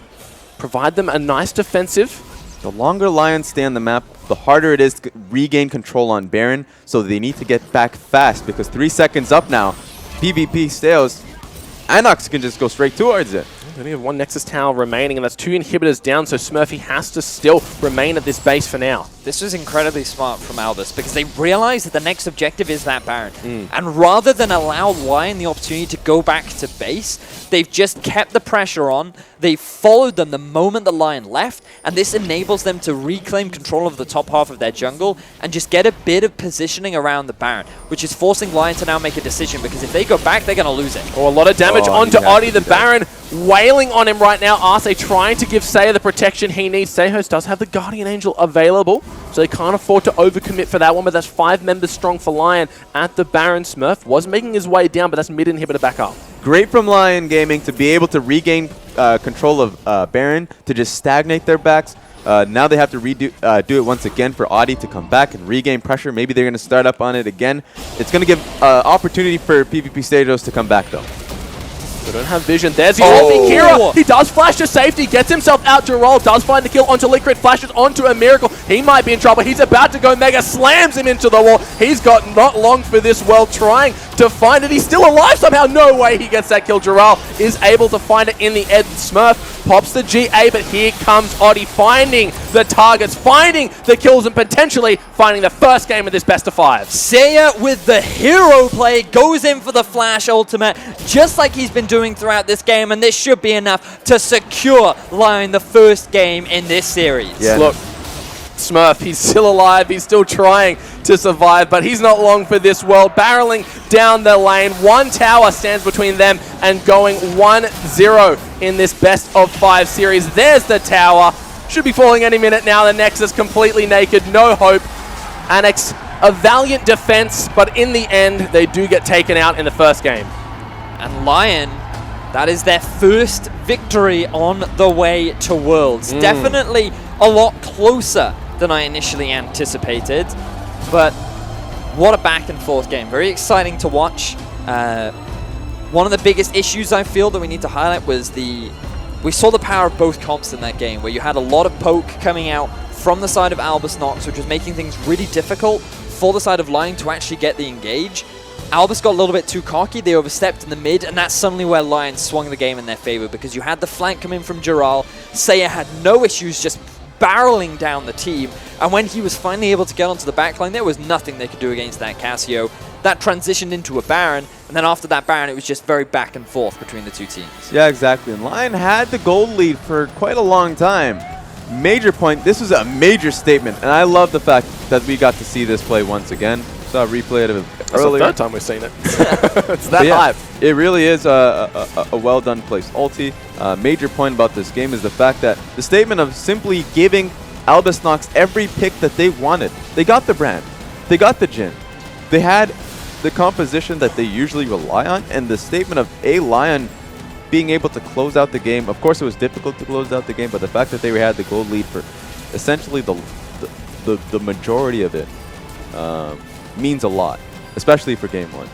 Speaker 1: Provide them a nice defensive.
Speaker 3: The longer Lions stay on the map, the harder it is to regain control on Baron, so they need to get back fast, because 3 seconds up now, PvP Steos, ANX can just go straight towards it.
Speaker 1: They only have 1 Nexus Tower remaining, and that's 2 inhibitors down, so Smurfy has to still remain at this base for now.
Speaker 2: This was incredibly smart from Albus, because they realized that the next objective is that Baron. And rather than allow Lyon the opportunity to go back to base, they've just kept the pressure on. They followed them the moment the Lyon left, and this enables them to reclaim control of the top half of their jungle and just get a bit of positioning around the Baron, which is forcing Lyon to now make a decision, because if they go back, they're going to lose it.
Speaker 1: Oh, a lot of damage onto Oddie. The Baron wailing on him right now. Arce trying to give Seiya the protection he needs. Sejos does have the Guardian Angel available, so they can't afford to overcommit for that one, but that's 5 members strong for Lyon at the Baron. Smurf was making his way down, but that's mid inhibitor back up.
Speaker 3: Great from Lyon Gaming to be able to regain control of Baron, to just stagnate their backs. Now they have to do it once again for Audi to come back and regain pressure. Maybe they're going to start up on it again. It's going to give opportunity for PvP Stadios to come back, though.
Speaker 1: They don't have vision. There's the ulti. Kira, he does flash to safety, gets himself out to roll, does find the kill onto LYNcrit, flashes onto a Miracle. He might be in trouble. He's about to go mega, slams him into the wall. He's got not long for this world trying to find it. He's still alive somehow. No way he gets that kill. Dural is able to find it in the end. Smurf pops the GA, but here comes Oddie finding the targets, finding the kills, and potentially finding the first game of this best of 5.
Speaker 2: Seiya with the hero play goes in for the flash ultimate, just like he's been doing throughout this game, and this should be enough to secure Lyon the first game in this series.
Speaker 3: Yeah.
Speaker 1: Look, Smurf, he's still alive, he's still trying to survive, but he's not long for this world. Barreling down the lane, 1 tower stands between them and going 1-0 in this best of 5 series. There's the tower, should be falling any minute now. The Nexus completely naked, no hope. ANX, a valiant defense, but in the end, they do get taken out in the first game.
Speaker 2: And Lyon, that is their first victory on the way to Worlds. Definitely a lot closer than I initially anticipated, but what a back and forth game. Very exciting to watch. One of the biggest issues I feel that we need to highlight was we saw the power of both comps in that game, where you had a lot of poke coming out from the side of Albus Nox, which was making things really difficult for the side of Lyon to actually get the engage. Albus got a little bit too cocky, they overstepped in the mid, and that's suddenly where Lyon swung the game in their favor, because you had the flank coming from Dural. Seiya had no issues just barreling down the team, and when he was finally able to get onto the backline, there was nothing they could do against that Cassio. That transitioned into a Baron, and then after that Baron, it was just very back and forth between the two teams.
Speaker 3: Yeah, exactly. And Lyon had the gold lead for quite a long time. Major point. This was a major statement, and I love the fact that we got to see this play once again. Saw a replay of it earlier.
Speaker 1: That's the 3rd time we've seen it. It's that hype.
Speaker 3: It really is a well-done place. Ulti, major point about this game is the fact that the statement of simply giving Albus Nox every pick that they wanted. They got the brand. They got the Jhin. They had the composition that they usually rely on, and the statement of Lyon being able to close out the game. Of course, it was difficult to close out the game, but the fact that they had the gold lead for essentially the majority of it means a lot, especially for game 1.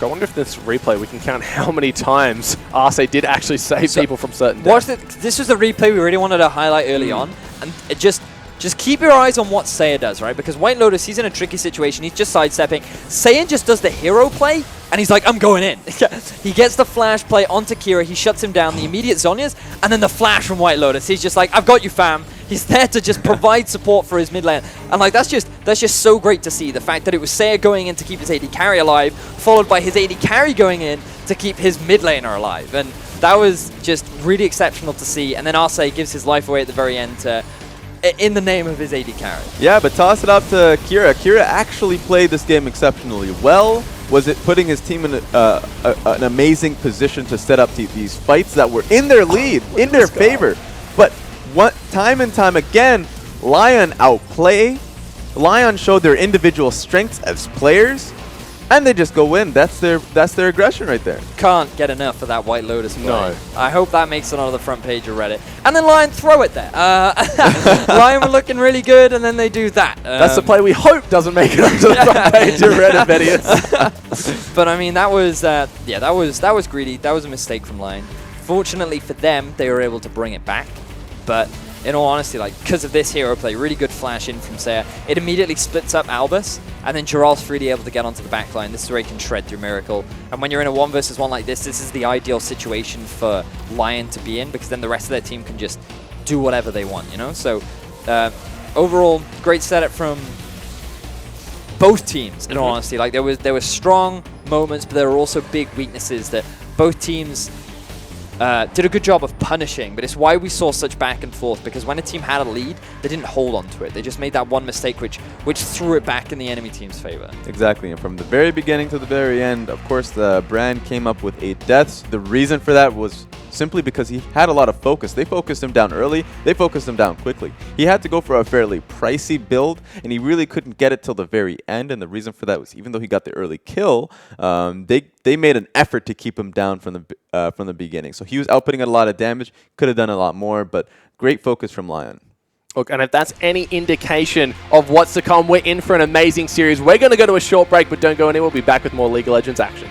Speaker 1: I wonder if this replay, we can count how many times Arce did actually save people from certain deaths.
Speaker 2: This was the replay we really wanted to highlight early on, and it just keep your eyes on what Seiya does, right? Because White Lotus, he's in a tricky situation. He's just sidestepping. Seiya just does the hero play, and he's like, I'm going in. He gets the flash play onto Kira. He shuts him down, the immediate Zhonya's, and then the flash from White Lotus. He's just like, I've got you, fam. He's there to just provide support for his mid lane. And like that's just so great to see. The fact that it was Seiya going in to keep his AD carry alive, followed by his AD carry going in to keep his mid laner alive. And that was just really exceptional to see. And then Arce gives his life away at the very end in the name of his AD carry.
Speaker 3: Yeah, but toss it up to Kira. Kira actually played this game exceptionally well. Was it putting his team in an amazing position to set up these fights that were in their lead, in their favor. But time and time again, Lyon outplay. Lyon showed their individual strengths as players, and they just go in. That's their aggression right there.
Speaker 2: Can't get enough of that White Lotus play.
Speaker 1: No.
Speaker 2: I hope that makes it onto the front page of Reddit. And then Lyon throw it there. Lyon were looking really good, and then they do that.
Speaker 1: That's the play we hope doesn't make it onto the front page of Reddit videos.
Speaker 2: But I mean, that was that was greedy. That was a mistake from Lyon. Fortunately for them, they were able to bring it back. But in all honesty, like, because of this hero play, really good flash in from Seiya, it immediately splits up Albus, and then Jiral's freely able to get onto the back line. This is where he can shred through Miracle. And when you're in a 1 versus 1 like this is the ideal situation for Lyon to be in, because then the rest of their team can just do whatever they want, you know? So overall, great setup from both teams, in all honesty. Like, there were strong moments, but there were also big weaknesses that both teams did a good job of punishing, but it's why we saw such back and forth, because when a team had a lead, they didn't hold on to it. They just made that one mistake which threw it back in the enemy team's favor.
Speaker 3: Exactly, and from the very beginning to the very end, of course, the brand came up with 8 deaths. The reason for that was simply because he had a lot of focus. They focused him down early, they focused him down quickly. He had to go for a fairly pricey build, and he really couldn't get it till the very end, and the reason for that was, even though he got the early kill, they made an effort to keep him down from the beginning. So he was outputting a lot of damage, could have done a lot more, but great focus from Lyon.
Speaker 1: Look, and if that's any indication of what's to come, we're in for an amazing series. We're going to go to a short break, but don't go anywhere. We'll be back with more League of Legends action.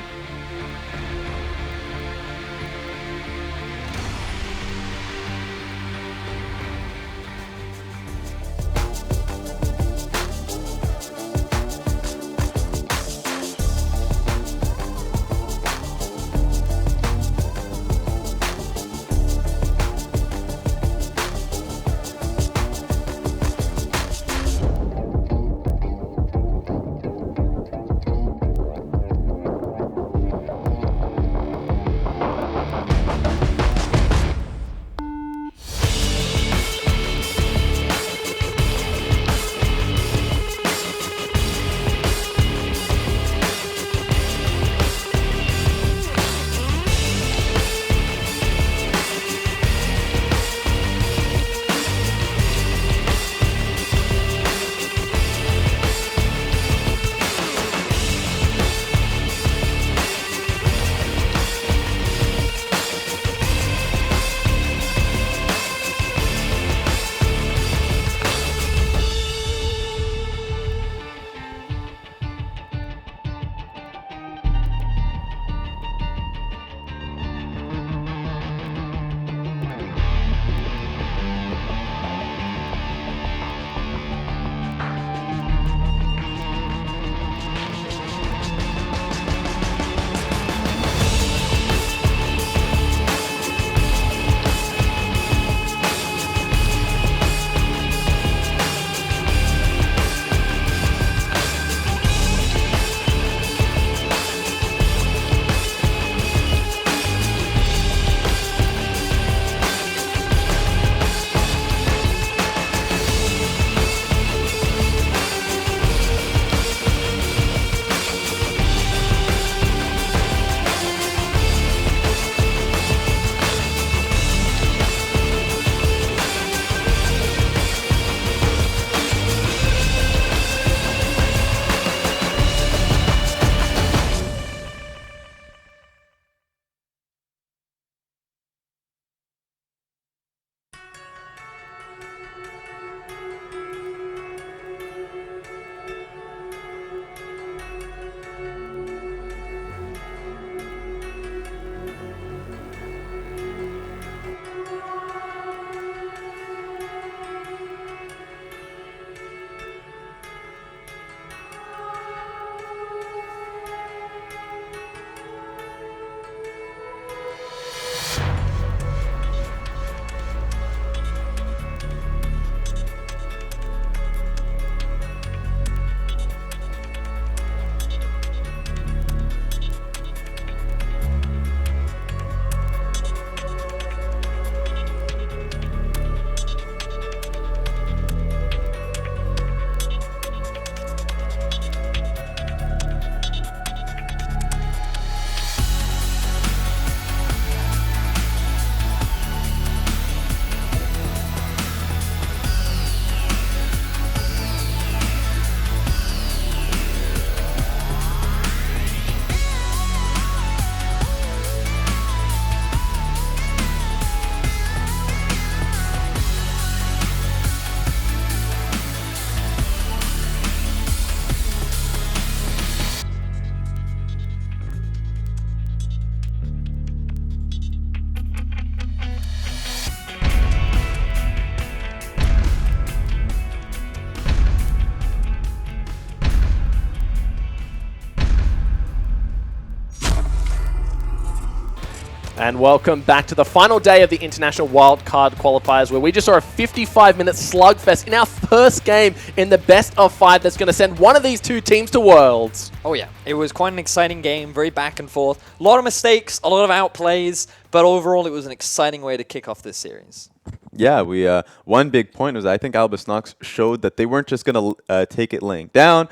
Speaker 1: And welcome back to the final day of the International WIldcard Qualifiers, where we just saw a 55-minute slugfest in our first game in the best of 5 that's going to send one of these two teams to Worlds.
Speaker 2: Oh yeah, it was quite an exciting game, very back and forth. A lot of mistakes, a lot of outplays, but overall it was an exciting way to kick off this series.
Speaker 3: Yeah, one big point was I think Albus Nox showed that they weren't just going to take it laying down.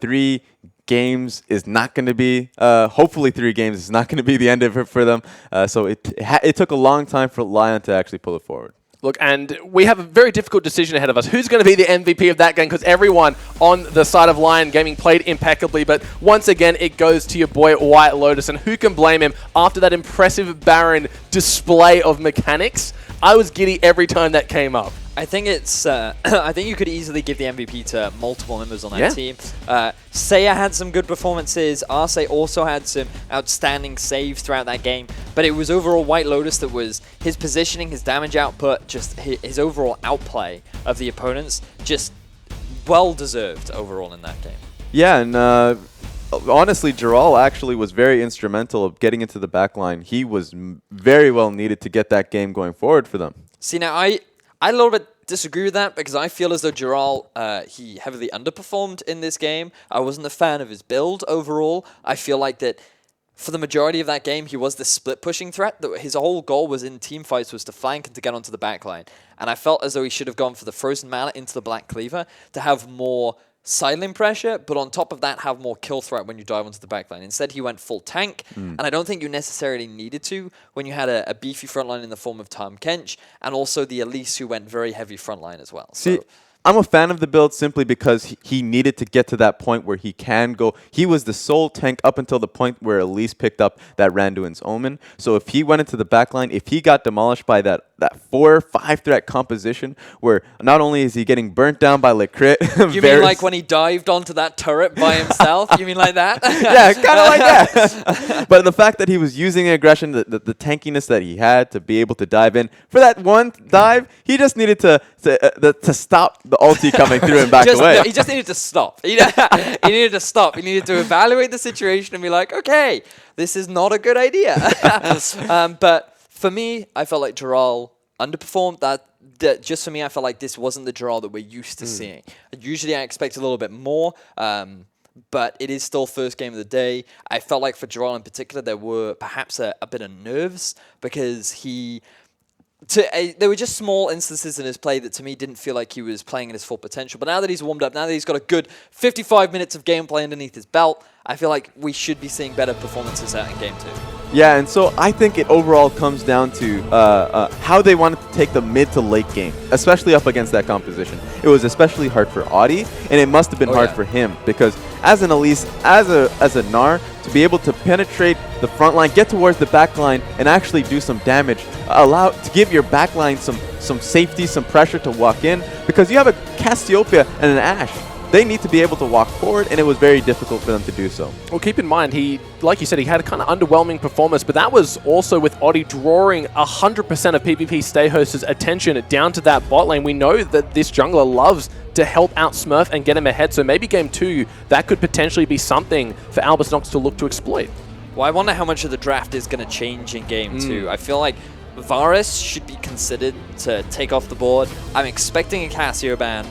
Speaker 3: 3 games is not going to be, hopefully 3 games is not going to be the end of it for them. So it took a long time for Lyon to actually pull it forward.
Speaker 1: Look, and we have a very difficult decision ahead of us. Who's going to be the MVP of that game? Because everyone on the side of Lyon Gaming played impeccably. But once again, it goes to your boy White Lotus. And who can blame him after that impressive Baron display of mechanics? I was giddy every time that came up.
Speaker 2: I think it's. I think you could easily give the MVP to multiple members on that team. Seiya had some good performances. Arce also had some outstanding saves throughout that game. But it was overall White Lotus that was his positioning, his damage output, just his overall outplay of the opponents, just well deserved overall in that game.
Speaker 3: Yeah, and honestly, Giral actually was very instrumental of getting into the backline. He was very well needed to get that game going forward for them.
Speaker 2: See, now I a little bit disagree with that because I feel as though Giral, he heavily underperformed in this game. I wasn't a fan of his build overall. I feel like that for the majority of that game, he was the split pushing threat. His whole goal was in team fights was to flank and to get onto the backline. And I felt as though he should have gone for the Frozen Mallet into the Black Cleaver to have more silent pressure, but on top of that, have more kill threat when you dive onto the backline. Instead, he went full tank, and I don't think you necessarily needed to when you had a beefy frontline in the form of Tom Kench, and also the Elise who went very heavy frontline as well.
Speaker 3: See, I'm a fan of the build simply because he needed to get to that point where he can go. He was the sole tank up until the point where Elise picked up that Randuin's Omen. So if he went into the backline, if he got demolished by that 4 or 5 threat composition, where not only is he getting burnt down by Lecrit,
Speaker 2: you mean like when he dived onto that turret by himself? You mean like that?
Speaker 3: Yeah, kind of like that. But the fact that he was using aggression, the tankiness that he had to be able to dive in for that one dive, he just needed to stop the ulti coming through and back away.
Speaker 2: He just needed to stop. He needed to stop. He needed to evaluate the situation and be like, okay, this is not a good idea. But for me, I felt like Giral underperformed. That just for me, I felt like this wasn't the Giral that we're used to seeing. Usually I expect a little bit more, but it is still first game of the day. I felt like for Giral in particular, there were perhaps a bit of nerves because there were just small instances in his play that to me didn't feel like he was playing at his full potential. But now that he's warmed up, now that he's got a good 55 minutes of gameplay underneath his belt, I feel like we should be seeing better performances out in Game 2.
Speaker 3: Yeah, and so I think it overall comes down to how they wanted to take the mid to late game, especially up against that composition. It was especially hard for Audi, and it must have been hard for him because as an Elise, as a Gnar, to be able to penetrate the front line, get towards the back line, and actually do some damage, to give your back line some safety, some pressure to walk in, because you have a Cassiopeia and an Ashe. They need to be able to walk forward, and it was very difficult for them to do so.
Speaker 1: Well, keep in mind, like you said, he had a kind of underwhelming performance, but that was also with Audi drawing 100% of PvP Stay Host's attention down to that bot lane. We know that this jungler loves to help out Smurf and get him ahead, so maybe Game 2, that could potentially be something for Albus Nox to look to exploit.
Speaker 2: Well, I wonder how much of the draft is going to change in Game 2. I feel like Varus should be considered to take off the board. I'm expecting a Cassio ban.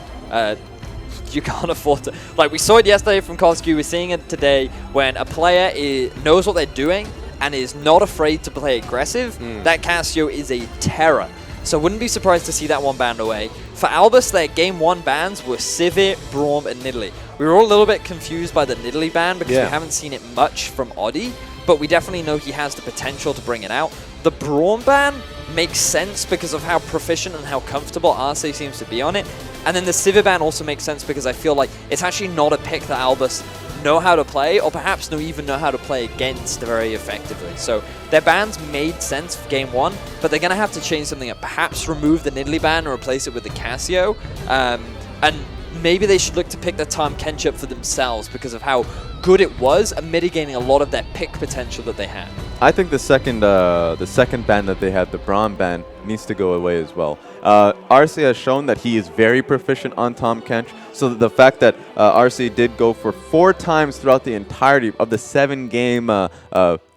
Speaker 2: You can't afford to. Like, we saw it yesterday from Cosq. We're seeing it today when a player knows what they're doing and is not afraid to play aggressive. That Cassio is a terror. So wouldn't be surprised to see that one banned away. For Albus, their Game 1 bans were Sivir, Braum, and Nidalee. We were all a little bit confused by the Nidalee ban because we haven't seen it much from Audi, but we definitely know he has the potential to bring it out. The Braum ban makes sense because of how proficient and how comfortable Arce seems to be on it. And then the Sivir ban also makes sense because I feel like it's actually not a pick that Albus know how to play, or perhaps don't even know how to play against very effectively. So their bans made sense for Game 1, but they're going to have to change something up. Perhaps remove the Nidalee ban and replace it with the Cassio. And maybe they should look to pick the Tom Kench up for themselves because of how good it was at mitigating a lot of that pick potential that they had.
Speaker 3: I think the second ban that they had, the Braum ban, needs to go away as well. Arce has shown that he is very proficient on Tom Kench, so the fact that Arce did go for 4 times throughout the entirety of the 7-game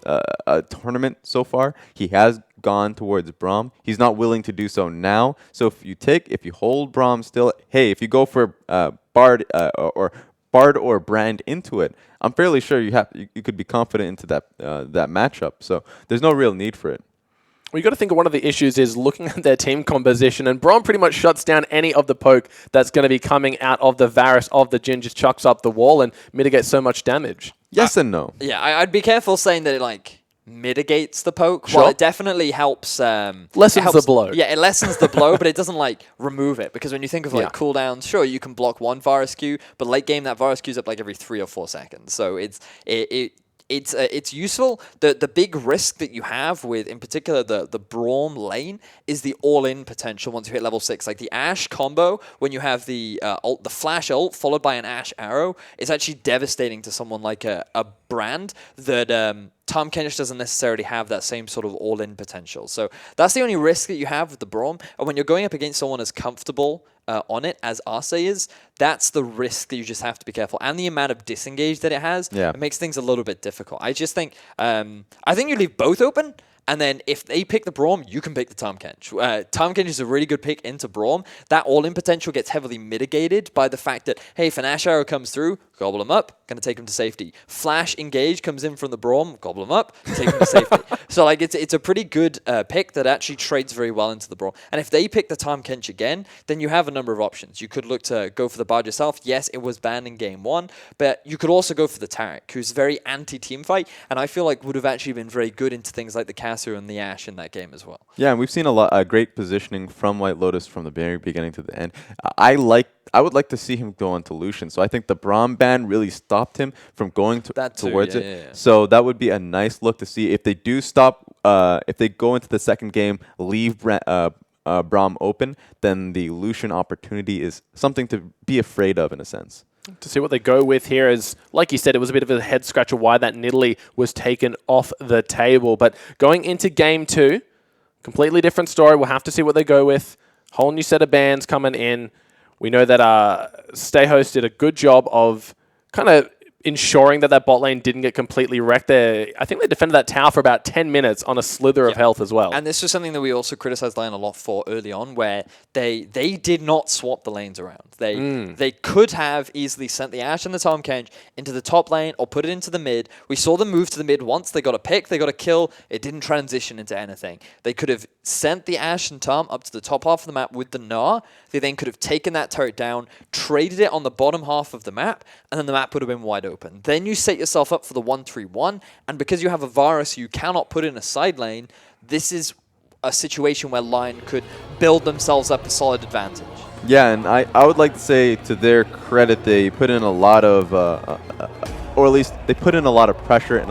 Speaker 3: a tournament so far. He has gone towards Braum. He's not willing to do so now. So if you hold Braum still, hey, if you go for Bard or Brand into it, I'm fairly sure you could be confident into that matchup. So there's no real need for it.
Speaker 1: Well, you got to think one of the issues is looking at their team composition, and Braum pretty much shuts down any of the poke that's going to be coming out of the Varus of the Jhin, just chucks up the wall and mitigates so much damage.
Speaker 3: Yes and no.
Speaker 2: Yeah, I'd be careful saying that it like mitigates the poke.
Speaker 1: Sure.
Speaker 2: Well, it definitely helps.
Speaker 1: Lessens the blow.
Speaker 2: Yeah, it lessens the blow, but it doesn't like remove it, because when you think of like
Speaker 1: Yeah.
Speaker 2: cooldowns, sure, you can block one Varus Q, but late game that Varus Q's up like every 3 or 4 seconds. So it's useful. The big risk that you have with, in particular, the Braum lane is the all-in potential once you hit level 6. Like the Ashe combo, when you have the flash ult followed by an Ashe arrow, is actually devastating to someone like a Brand that Tahm Kench doesn't necessarily have that same sort of all-in potential. So that's the only risk that you have with the Braum. And when you're going up against someone as comfortable on it as Arce is, that's the risk that you just have to be careful. And the amount of disengage that it has, it makes things a little bit difficult. I just think, I think you leave both open. And then if they pick the Braum, you can pick the Tahm Kench. Tahm Kench is a really good pick into Braum. That all-in potential gets heavily mitigated by the fact that, hey, if an Ashe arrow comes through, gobble him up, going to take him to safety. Flash engage comes in from the Braum, gobble him up, take him to safety. So like it's a pretty good pick that actually trades very well into the Braum. And if they pick the Tahm Kench again, then you have a number of options. You could look to go for the Bard yourself. Yes, it was banned in game 1, but you could also go for the Taric, who's very anti-team fight, and I feel like would have actually been very good into things like the Casu and the Ashe in that game as well.
Speaker 3: Yeah, and we've seen a great positioning from White Lotus from the very beginning to the end. I would like to see him go onto Lucian. So I think the Braum ban really stopped him from going towards it.
Speaker 2: Yeah.
Speaker 3: So that would be a nice look to see if they do stop. If they go into the second game, leave Braum open, then the Lucian opportunity is something to be afraid of in a sense.
Speaker 1: To see what they go with here is, like you said, it was a bit of a head scratcher why that Nidalee was taken off the table. But going into game 2, completely different story. We'll have to see what they go with. Whole new set of bans coming in. We know that Stayhost did a good job of kind of ensuring that bot lane didn't get completely wrecked there. I think they defended that tower for about 10 minutes on a slither of health as well.
Speaker 2: And this was something that we also criticized Lyon a lot for early on, where they did not swap the lanes around. They could have easily sent the Ashe and the Tahm Kench into the top lane or put it into the mid. We saw them move to the mid once. They got a pick, they got a kill. It didn't transition into anything. They could have sent the Ashe and Tahm up to the top half of the map with the Gnar. They then could have taken that turret down, traded it on the bottom half of the map, and then the map would have been wide open. Then you set yourself up for the 1-3-1, and because you have a Varus you cannot put in a side lane, this is a situation where Lyon could build themselves up a solid advantage.
Speaker 3: Yeah, and I would like to say, to their credit, they put in a lot of, or at least they put in a lot of pressure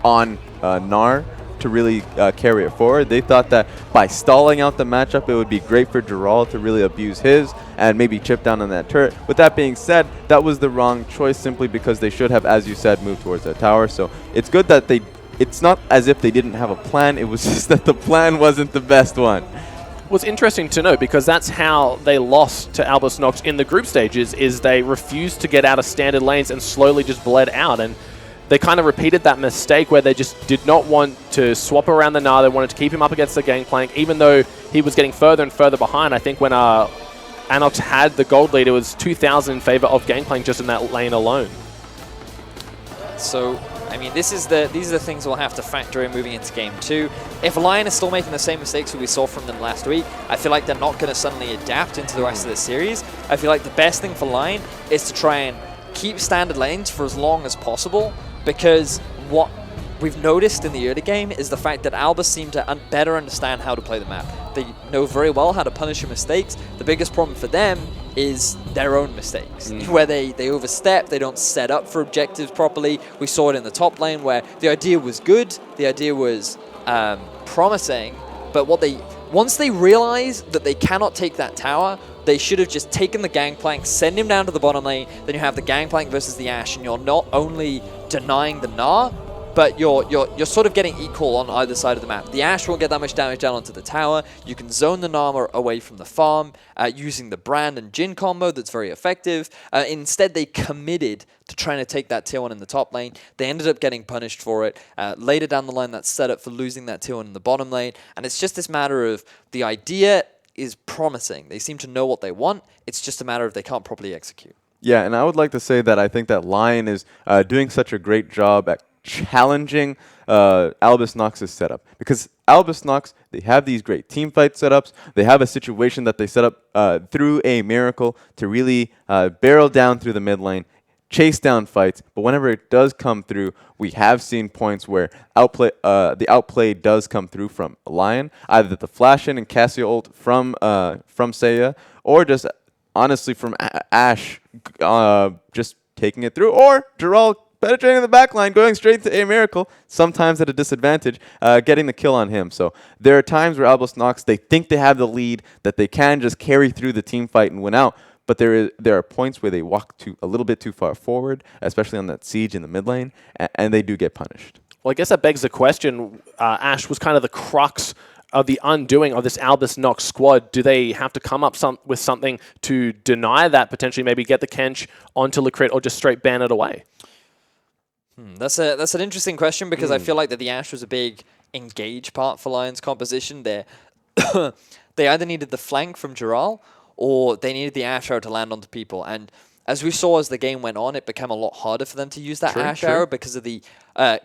Speaker 3: on Gnar to really carry it forward. They thought that by stalling out the matchup, it would be great for Dural to really abuse his and maybe chip down on that turret. With that being said, that was the wrong choice simply because they should have, as you said, moved towards that tower. So it's good that it's not as if they didn't have a plan, it was just that the plan wasn't the best one.
Speaker 1: What's interesting to note, because that's how they lost to Albus Nox in the group stages, is they refused to get out of standard lanes and slowly just bled out. And they kind of repeated that mistake where they just did not want to swap around the Gnar. They wanted to keep him up against the gangplank, even though he was getting further and further behind. I think when Anox had the gold lead, it was 2,000 in favor of gangplank just in that lane alone.
Speaker 2: So, I mean, these are the things we'll have to factor in moving into game 2. If Lyon is still making the same mistakes that we saw from them last week, I feel like they're not going to suddenly adapt into the rest of the series. I feel like the best thing for Lyon is to try and keep standard lanes for as long as possible, because what we've noticed in the early game is the fact that Albus seem to better understand how to play the map. They know very well how to punish your mistakes. The biggest problem for them is their own mistakes, where they overstep, they don't set up for objectives properly. We saw it in the top lane where the idea was good, the idea was promising, but once they realize that they cannot take that tower, they should have just taken the gangplank, send him down to the bottom lane, then you have the gangplank versus the Ashe, and you're not only denying the Gnar, but you're sort of getting equal on either side of the map. The Ashe won't get that much damage down onto the tower. You can zone the Nama away from the farm using the Brand and Jhin combo that's very effective. Instead, they committed to trying to take that tier 1 in the top lane. They ended up getting punished for it. Later down the line, that's set up for losing that tier 1 in the bottom lane. And it's just this matter of the idea is promising. They seem to know what they want. It's just a matter of they can't properly execute.
Speaker 3: Yeah, and I would like to say that I think that Lyon is doing such a great job at challenging Albus Nox's setup. Because Albus Nox, they have these great team fight setups. They have a situation that they set up through a miracle to really barrel down through the mid lane, chase down fights. But whenever it does come through, we have seen points where the outplay does come through from Lyon, either the flash in and Cassia ult from Seiya, or just honestly from Ashe just taking it through, or Dural penetrating the backline, going straight to a miracle, sometimes at a disadvantage, getting the kill on him. So there are times where Albus Nox, they think they have the lead, that they can just carry through the team fight and win out. But there are points where they walk a little bit too far forward, especially on that siege in the mid lane, and they do get punished.
Speaker 1: Well, I guess that begs the question. Ashe was kind of the crux of the undoing of this Albus Nox squad. Do they have to come up with something to deny that, potentially maybe get the Kench onto Licrit, or just straight ban it away?
Speaker 2: That's an interesting question, because I feel like that the Ashe was a big engage part for Lyon's composition. They either needed the flank from Dural, or they needed the Ashe arrow to land onto people. And as we saw as the game went on, it became a lot harder for them to use that Ashe arrow because of the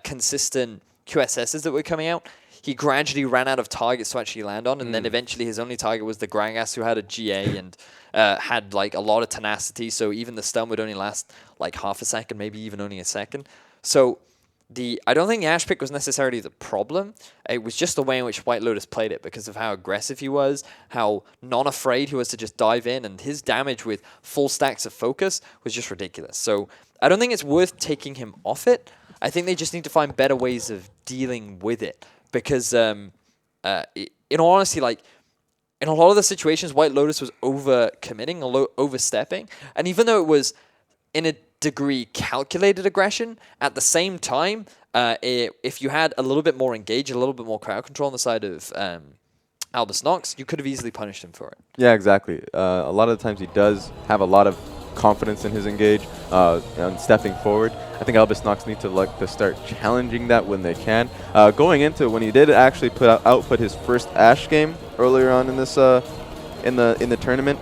Speaker 2: consistent QSSs that were coming out. He gradually ran out of targets to actually land on, and then eventually his only target was the Gragas, who had a GA and had like a lot of tenacity, so even the stun would only last like half a second, maybe even only a second. So I don't think the Ashe pick was necessarily the problem. It was just the way in which White Lotus played it, because of how aggressive he was, how non-afraid he was to just dive in, and his damage with full stacks of focus was just ridiculous. So I don't think it's worth taking him off it. I think they just need to find better ways of dealing with it, because in all honesty, like, in a lot of the situations, White Lotus was over-committing, overstepping, and even though it was in a degree calculated aggression, at the same time, if you had a little bit more engage, a little bit more crowd control on the side of Albus Nox, you could have easily punished him for it.
Speaker 3: Yeah, exactly. A lot of the times he does have a lot of confidence in his engage and stepping forward. I think Albus Nox need to start challenging that when they can. Going into when he did actually output his first Ashe game earlier on in this in the tournament,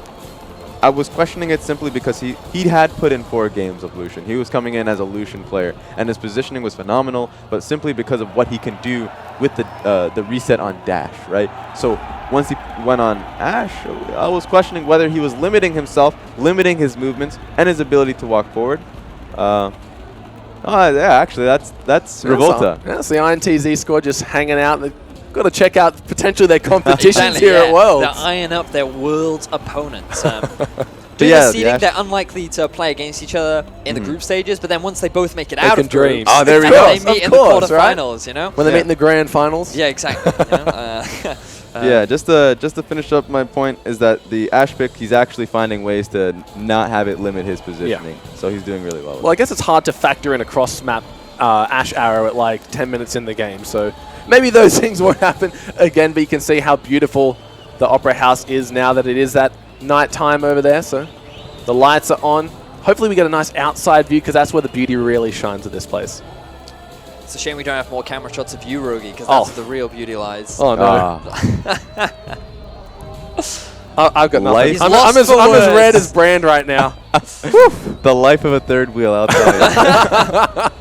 Speaker 3: I was questioning it simply because he had put in 4 games of Lucian. He was coming in as a Lucian player, and his positioning was phenomenal, but simply because of what he can do with the reset on dash, right? So once he went on Ashe, I was questioning whether he was limiting himself, limiting his movements, and his ability to walk forward. Yeah, actually, that's Revolta.
Speaker 1: That's the INTZ squad just hanging out. They've got to check out potentially their competitions here at Worlds.
Speaker 2: They're eyeing up their Worlds opponents. Due to seeding, they're unlikely to play against each other in the group stages, but then once they both make it out of
Speaker 1: dream.
Speaker 2: groups,
Speaker 1: Oh, there we go.
Speaker 2: They meet in the quarterfinals, you know?
Speaker 1: When they meet in the grand finals.
Speaker 2: Yeah, exactly. You know?
Speaker 3: Yeah, just to finish up my point is that the Ashe pick, he's actually finding ways to not have it limit his positioning. Yeah. So he's doing really well.
Speaker 1: Well, I guess it's hard to factor in a cross-map Ashe arrow at like 10 minutes in the game, so maybe those things won't happen again, but you can see how beautiful the Opera House is now that it is that night time over there. So the lights are on. Hopefully we get a nice outside view, because that's where the beauty really shines at this place.
Speaker 2: It's a shame we don't have more camera shots of you, Rogi, because that's where the real beauty lies.
Speaker 1: Oh, no. I've got nothing.
Speaker 2: I'm
Speaker 1: as red as Brand right now.
Speaker 3: The life of a third wheel, I'll tell you.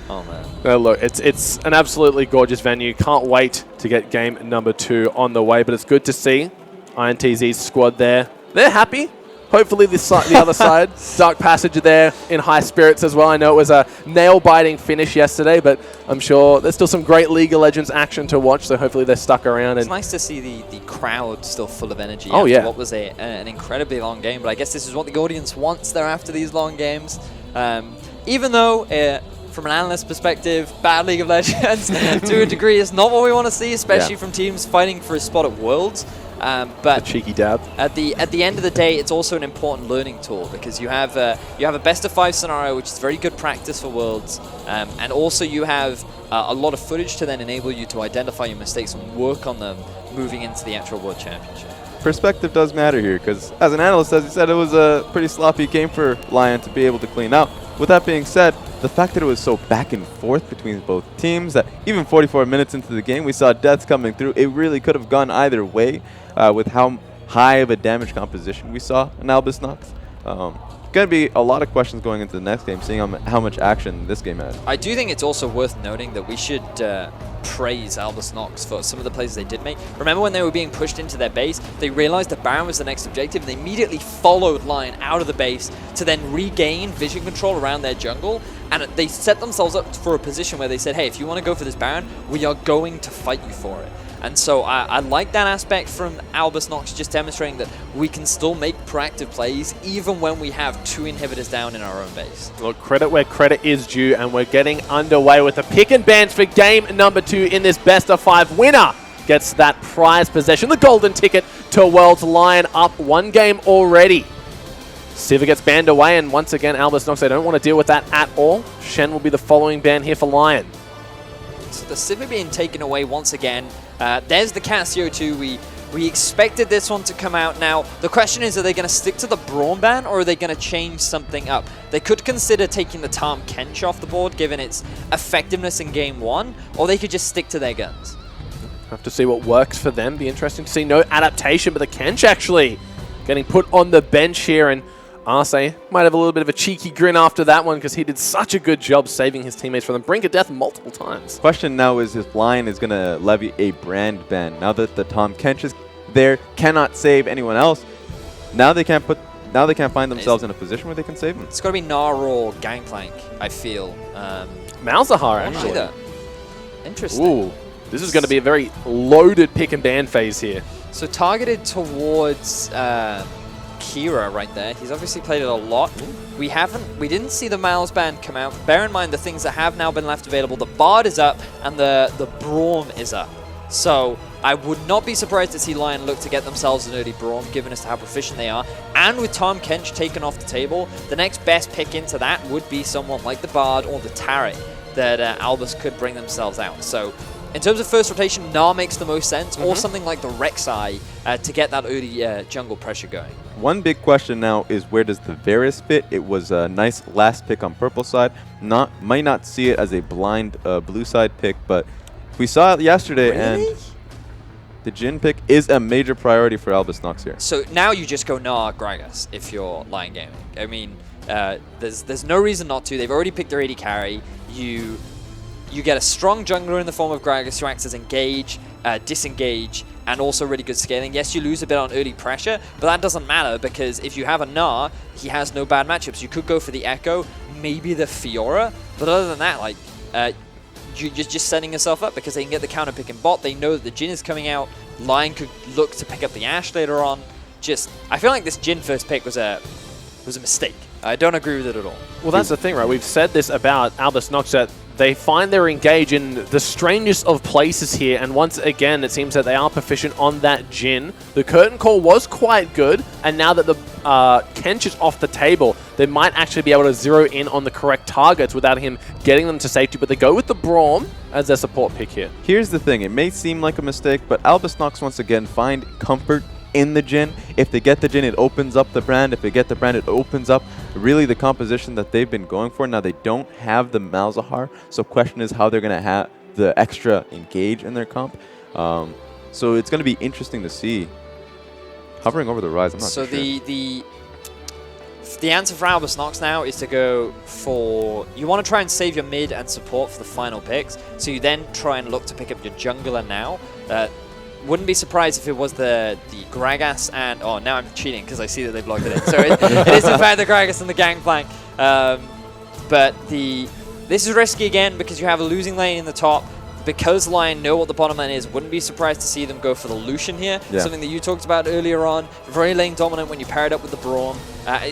Speaker 2: Oh, man.
Speaker 1: No, look, it's an absolutely gorgeous venue. Can't wait to get game number 2 on the way, but it's good to see INTZ's squad there. They're happy. Hopefully the other side, Dark Passage are there in high spirits as well. I know it was a nail-biting finish yesterday, but I'm sure there's still some great League of Legends action to watch, so hopefully they're stuck around.
Speaker 2: It's nice to see the crowd still full of energy
Speaker 1: after
Speaker 2: what was an incredibly long game, but I guess this is what the audience wants there after these long games. Even though, from an analyst perspective, bad League of Legends to a degree is not what we want to see, especially from teams fighting for a spot at Worlds. But
Speaker 1: cheeky dab.
Speaker 2: at the end of the day, it's also an important learning tool because you have a best of 5 scenario, which is very good practice for Worlds, and also you have a lot of footage to then enable you to identify your mistakes and work on them moving into the actual World Championship.
Speaker 3: Perspective does matter here, because as an analyst, as you said, it was a pretty sloppy game for Lyon to be able to clean out. With that being said, the fact that it was so back and forth between both teams, that even 44 minutes into the game, we saw deaths coming through. It really could have gone either way with how high of a damage composition we saw in Albus Nox. Going to be a lot of questions going into the next game, seeing how much action this game had.
Speaker 2: I do think it's also worth noting that we should praise Albus Nox for some of the plays they did make. Remember when they were being pushed into their base, they realized that Baron was the next objective, and they immediately followed Lyon out of the base to then regain vision control around their jungle, and they set themselves up for a position where they said, hey, if you want to go for this Baron, we are going to fight you for it. And so I like that aspect from Albus Nox, just demonstrating that we can still make proactive plays even when we have 2 inhibitors down in our own base.
Speaker 1: Look, credit where credit is due, and we're getting underway with the pick and bans for game number 2 in this best of 5. Winner gets that prize possession, the golden ticket to Worlds. Lyon up 1 game already. Siva gets banned away, and once again, Albus Nox, they don't want to deal with that at all. Shen will be the following ban here for Lyon.
Speaker 2: So the Siva being taken away once again. There's the Casio 2. We expected this one to come out. Now, the question is, are they going to stick to the Braum ban, or are they going to change something up? They could consider taking the Tahm Kench off the board, given its effectiveness in Game 1, or they could just stick to their guns.
Speaker 1: Have to see what works for them. Be interesting to see. No adaptation, but the Kench actually getting put on the bench here, and Arce might have a little bit of a cheeky grin after that one because he did such a good job saving his teammates from the brink of death multiple times.
Speaker 3: Question now is if Lyon is going to levy a brand ban. Now that the Tahm Kench is there, cannot save anyone else. Now they can't find themselves in a position where they can save them.
Speaker 2: It's got to be Gnar or Gangplank, I feel.
Speaker 1: Malzahar, actually.
Speaker 2: Either. Interesting.
Speaker 1: Ooh, this is going to be a very loaded pick and ban phase here.
Speaker 2: So targeted towards Kira right there. He's obviously played it a lot. We didn't see the Mal's band come out. Bear in mind the things that have now been left available. The Bard is up and the Braum is up. So I would not be surprised to see Lyon look to get themselves an early Braum, given as to how proficient they are. And with Tahm Kench taken off the table, the next best pick into that would be someone like the Bard or the Tarek that Albus could bring themselves out. So in terms of first rotation, Gnar makes the most sense, or something like the Rek'Sai to get that early jungle pressure going.
Speaker 3: One big question now is where does the Varus fit? It was a nice last pick on purple side. Might not see it as a blind blue side pick, but we saw it yesterday, and the Jhin pick is a major priority for Albus Nox here.
Speaker 2: So now you just go Gnar Gragas if you're Lyon Gaming. I mean, there's no reason not to. They've already picked their AD carry. You get a strong jungler in the form of Gragas who acts as engage, disengage, and also really good scaling. Yes, you lose a bit on early pressure, but that doesn't matter because if you have a Gnar, he has no bad matchups. You could go for the Echo, maybe the Fiora, but other than that, like, you're just setting yourself up because they can get the counter pick in bot. They know that the Jhin is coming out. Lyon could look to pick up the Ashe later on. I feel like this Jhin first pick was a mistake. I don't agree with it at all.
Speaker 1: Well, that's the thing, right? We've said this about Albus Nox, that they find their engage in the strangest of places here, and once again, it seems that they are proficient on that Jhin. The curtain call was quite good, and now that the Kench is off the table, they might actually be able to zero in on the correct targets without him getting them to safety, but they go with the Braum as their support pick here.
Speaker 3: Here's the thing, it may seem like a mistake, but Albus Nox once again find comfort in the Jhin. If they get the Jhin, it opens up the brand. If they get the brand, it opens up really the composition that they've been going for. Now they don't have the Malzahar, so question is how they're going to have the extra engage in their comp. So it's going to be interesting to see. Hovering over the rise, I'm not
Speaker 2: so
Speaker 3: sure.
Speaker 2: The answer for Albus Nox now is to go for... You want to try and save your mid and support for the final picks, so you then try and look to pick up your jungler now. Wouldn't be surprised if it was the Gragas and... Oh, now I'm cheating because I see that they've logged it in. So it is in fact the Gragas and the Gangplank. But this is risky again because you have a losing lane in the top. Because Lyon know what the bottom lane is, wouldn't be surprised to see them go for the Lucian here. Yeah. Something that you talked about earlier on. Very lane dominant when you pair it up with the Braum.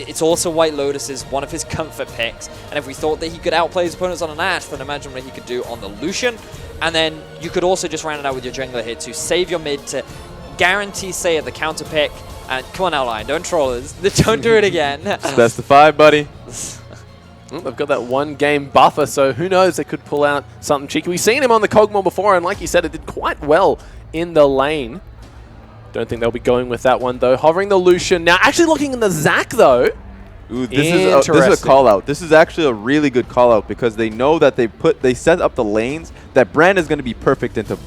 Speaker 2: It's also White Lotus's one of his comfort picks. And if we thought that he could outplay his opponents on an Ashe, then imagine what he could do on the Lucian. And then you could also just round it out with your jungler here to save your mid to guarantee Seiya the counter pick. And come on now, Lyon, don't troll us. Don't do it again.
Speaker 3: It's best of 5, buddy.
Speaker 1: Well, they've got that 1-game buffer, so who knows, they could pull out something cheeky. We've seen him on the Kog'Maw before, and like you said, it did quite well in the lane. Don't think they'll be going with that one, though. Hovering the Lucian. Now, actually looking in the Zac, though.
Speaker 3: Ooh, this is a call-out. This is actually a really good call-out because they know that they set up the lanes that Brand is going to be perfect into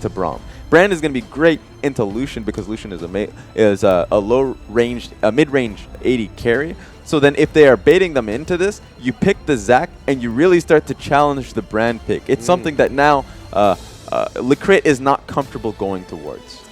Speaker 3: Braum. Brand is going to be great into Lucian because Lucian is a mid-range 80 carry. So then if they are baiting them into this, you pick the Zac and you really start to challenge the Brand pick. It's something that now FLICKR is not comfortable going towards.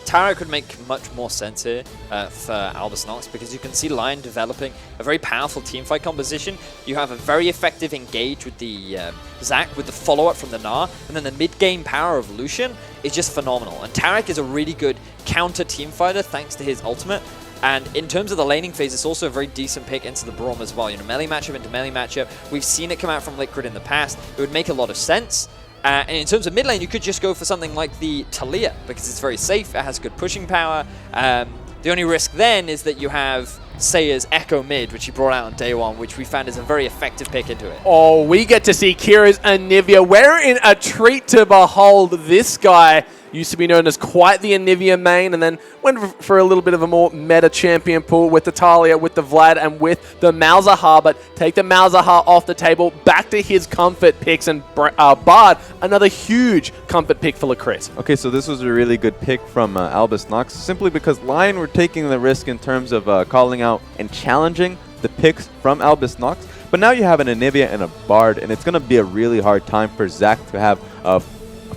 Speaker 2: Tara could make much more sense here for Albus Nox because you can see Lyon developing a very powerful teamfight composition. You have a very effective engage with the Zac with the follow-up from the Gnar, and then the mid-game power of Lucian is just phenomenal. And Tarek is a really good counter teamfighter thanks to his ultimate. And in terms of the laning phase, it's also a very decent pick into the Braum as well. You know, melee matchup into melee matchup. We've seen it come out from FLICKR in the past. It would make a lot of sense. And in terms of mid lane, you could just go for something like the Talia because it's very safe. It has good pushing power. The only risk then is that you have Seiya's Echo mid, which he brought out on day 1, which we found is a very effective pick into it.
Speaker 1: Oh, we get to see Kira's Anivia. We're in a treat to behold. This guy used to be known as quite the Anivia main, and then went for a little bit of a more meta champion pool with the Talia, with the Vlad, and with the Malzahar. But take the Malzahar off the table, back to his comfort picks, and Bard, another huge comfort pick for FLICKR.
Speaker 3: Okay, so this was a really good pick from Albus Nox, simply because Lyon were taking the risk in terms of calling out and challenging the picks from Albus Nox. But now you have an Anivia and a Bard, and it's going to be a really hard time for Zac to have a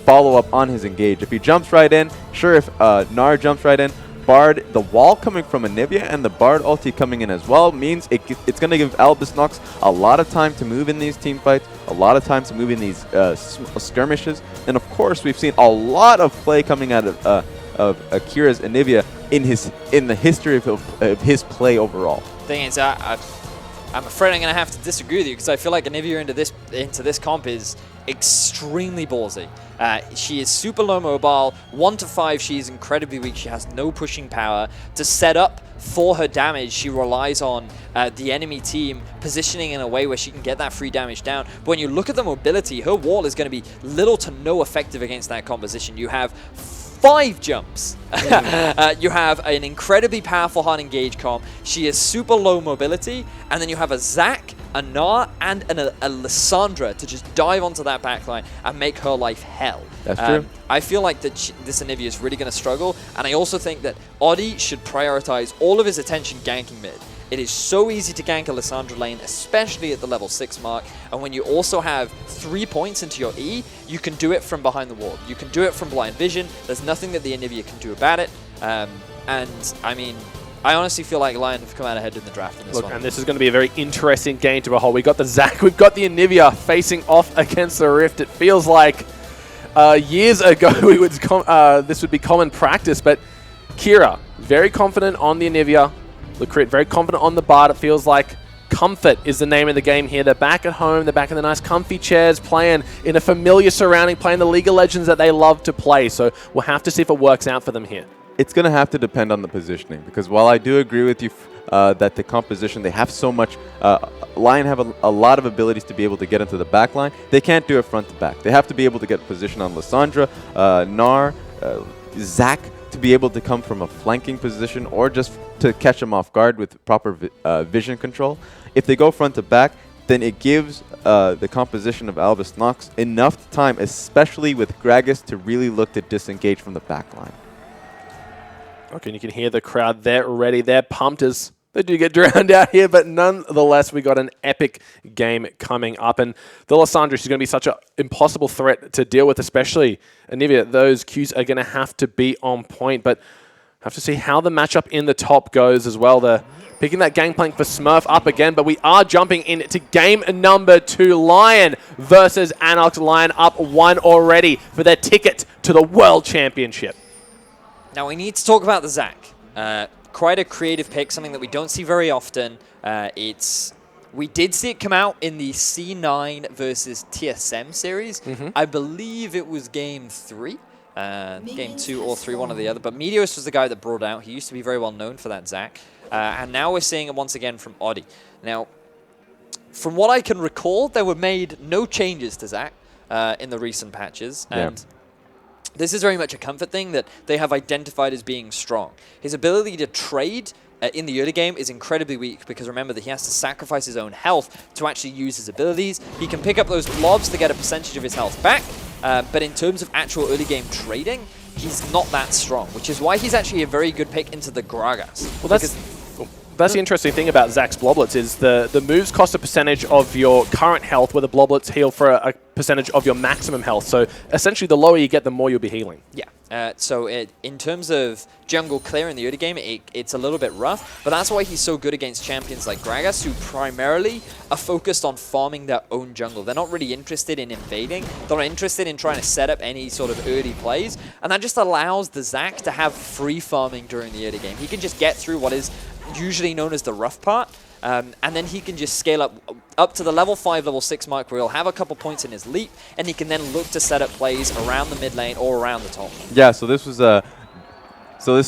Speaker 3: follow-up on his engage. If he jumps right in, sure, if Gnar jumps right in, Bard, the wall coming from Anivia and the Bard ulti coming in as well means it's going to give Albus Nox a lot of time to move in these team fights, a lot of time to move in these skirmishes, and of course we've seen a lot of play coming out of Akira's Anivia in the history of his play overall.
Speaker 2: Thing is, I'm afraid I'm going to have to disagree with you because I feel like Anivia into this comp is extremely ballsy. She is super low mobile. 1 to 5, she is incredibly weak. She has no pushing power. To set up for her damage, she relies on the enemy team positioning in a way where she can get that free damage down. But when you look at the mobility, her wall is going to be little to no effective against that composition. You have 5 jumps. You have an incredibly powerful hard engage comp. She is super low mobility. And then you have a Zac, a Gnar, and a Lissandra to just dive onto that backline and make her life hell.
Speaker 3: That's true.
Speaker 2: I feel like that this Anivia is really going to struggle. And I also think that Oddie should prioritize all of his attention ganking mid. It is so easy to gank a Lissandra lane, especially at the level 6 mark. And when you also have 3 points into your E, you can do it from behind the wall. You can do it from blind vision. There's nothing that the Anivia can do about it. And I mean, I honestly feel like Lyon have come out ahead in the draft in this one.
Speaker 1: And this is going to be a very interesting game to behold. We've got the Zac, we've got the Anivia facing off against the Rift. It feels like years ago this would be common practice, but Kira, very confident on the Anivia. FLICKR, very confident on the Bard. It feels like comfort is the name of the game here. They're back at home. They're back in the nice comfy chairs, playing in a familiar surrounding, playing the League of Legends that they love to play. So we'll have to see if it works out for them here.
Speaker 3: It's going to have to depend on the positioning, because while I do agree with you that the composition, they have so much, Lyon have a lot of abilities to be able to get into the back line. They can't do it front to back. They have to be able to get position on Lissandra, Gnar, Zac, to be able to come from a flanking position or just to catch them off guard with proper vision control. If they go front to back, then it gives the composition of Albus Nox enough time, especially with Gragas, to really look to disengage from the back line.
Speaker 1: Okay, and you can hear the crowd. They're ready. They're pumped as they do get drowned out here, but nonetheless, we got an epic game coming up. And the Lissandra is going to be such an impossible threat to deal with, especially Anivia. Those Qs are going to have to be on point, but have to see how the matchup in the top goes as well. They're picking that gangplank for Smurf up again, but we are jumping into game number 2. Lyon versus ANX. Lyon up 1 already for their ticket to the World Championship.
Speaker 2: Now we need to talk about the Zac. Quite a creative pick, something that we don't see very often. We did see it come out in the C9 versus TSM series. I believe it was game 3. Game 2 or 3, one or the other. But Meteos was the guy that brought out. He used to be very well known for that Zac. And now we're seeing it once again from Oddie. Now, from what I can recall, there were made no changes to Zac in the recent patches. And this is very much a comfort thing that they have identified as being strong. His ability to trade in the early game is incredibly weak because remember that he has to sacrifice his own health to actually use his abilities. He can pick up those blobs to get a percentage of his health back, but in terms of actual early game trading, he's not that strong, which is why he's actually a very good pick into the Gragas.
Speaker 1: Well, that's the interesting thing about Zac's Bloblets is the moves cost a percentage of your current health, where the Bloblets heal for a percentage of your maximum health. So essentially, the lower you get, the more you'll be healing.
Speaker 2: Yeah. So in terms of jungle clear in the early game, it's a little bit rough, but that's why he's so good against champions like Gragas, who primarily are focused on farming their own jungle. They're not really interested in invading. They're interested in trying to set up any sort of early plays, and that just allows the Zac to have free farming during the early game. He can just get through what is usually known as the rough part, and then he can just scale up to the level 5, level 6 mark where he'll have a couple points in his leap, and he can then look to set up plays around the mid lane or around the top.
Speaker 3: Yeah, so this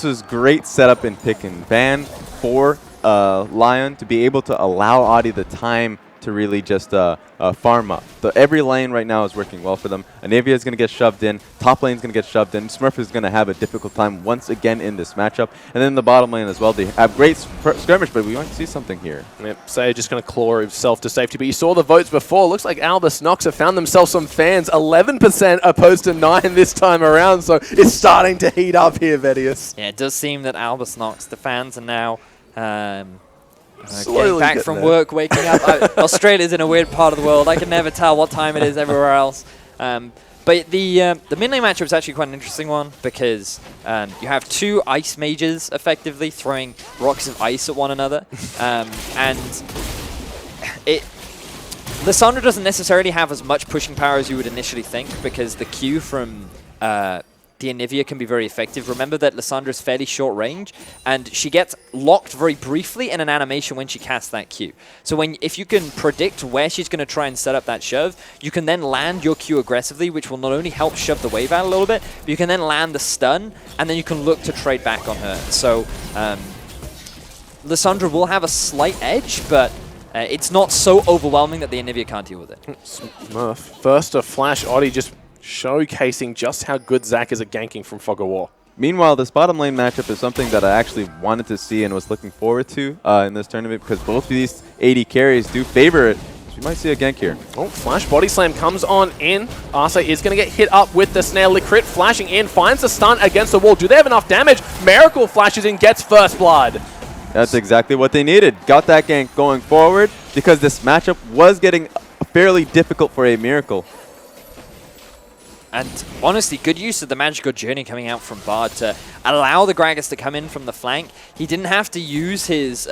Speaker 3: was great setup in pick and ban for Lyon to be able to allow Audi the time to really just farm up. Every lane right now is working well for them. Anivia is going to get shoved in. Top lane is going to get shoved in. Smurf is going to have a difficult time once again in this matchup. And then the bottom lane as well. They have great skirmish, but we might see something here.
Speaker 1: Yep, Saya just going to claw himself to safety. But you saw the votes before. Looks like Albus Nox have found themselves some fans. 11% opposed to 9 this time around. So it's starting to heat up here, Vedius.
Speaker 2: Yeah, it does seem that Albus Nox, the fans are now
Speaker 1: Slowly
Speaker 2: getting back from work, waking up. Australia's in a weird part of the world. I can never tell what time it is everywhere else. But the mid lane matchup is actually quite an interesting one because you have 2 ice mages effectively throwing rocks of ice at one another. And Lissandra doesn't necessarily have as much pushing power as you would initially think because the Q from the Anivia can be very effective. Remember that Lissandra is fairly short range, and she gets locked very briefly in an animation when she casts that Q. So if you can predict where she's going to try and set up that shove, you can then land your Q aggressively, which will not only help shove the wave out a little bit, but you can then land the stun, and then you can look to trade back on her. So Lissandra will have a slight edge, but it's not so overwhelming that the Anivia can't deal with it.
Speaker 1: Smurf, first to flash. Oddie just showcasing just how good Zac is at ganking from Fog of War.
Speaker 3: Meanwhile, this bottom lane matchup is something that I actually wanted to see and was looking forward to in this tournament because both of these AD carries do favor it. So we might see a gank here.
Speaker 1: Oh, flash body slam comes on in. Arce is going to get hit up with the snail. LYCR flashing in, finds the stun against the wall. Do they have enough damage? Miracle flashes in, gets first blood.
Speaker 3: That's exactly what they needed. Got that gank going forward because this matchup was getting fairly difficult for a Miracle.
Speaker 2: And honestly, good use of the Magical Journey coming out from Bard to allow the Gragas to come in from the flank. He didn't have to use his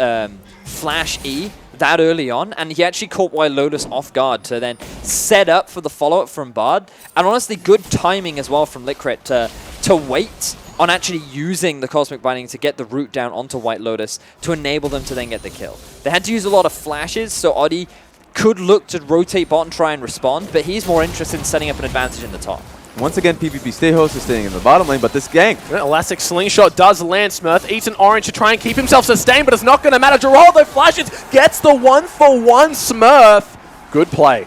Speaker 2: Flash E that early on, and he actually caught White Lotus off guard to then set up for the follow-up from Bard. And honestly, good timing as well from LYCR to wait on actually using the Cosmic Binding to get the root down onto White Lotus to enable them to then get the kill. They had to use a lot of flashes, so Oddie could look to rotate bot and try and respond, but he's more interested in setting up an advantage in the top.
Speaker 3: Once again, PvP Stay Host is staying in the bottom lane, but this gank.
Speaker 1: Elastic Slingshot does land. Smurf eats an orange to try and keep himself sustained, but it's not going to matter. Geraldo flashes, gets the 1-for-1 Smurf. Good play.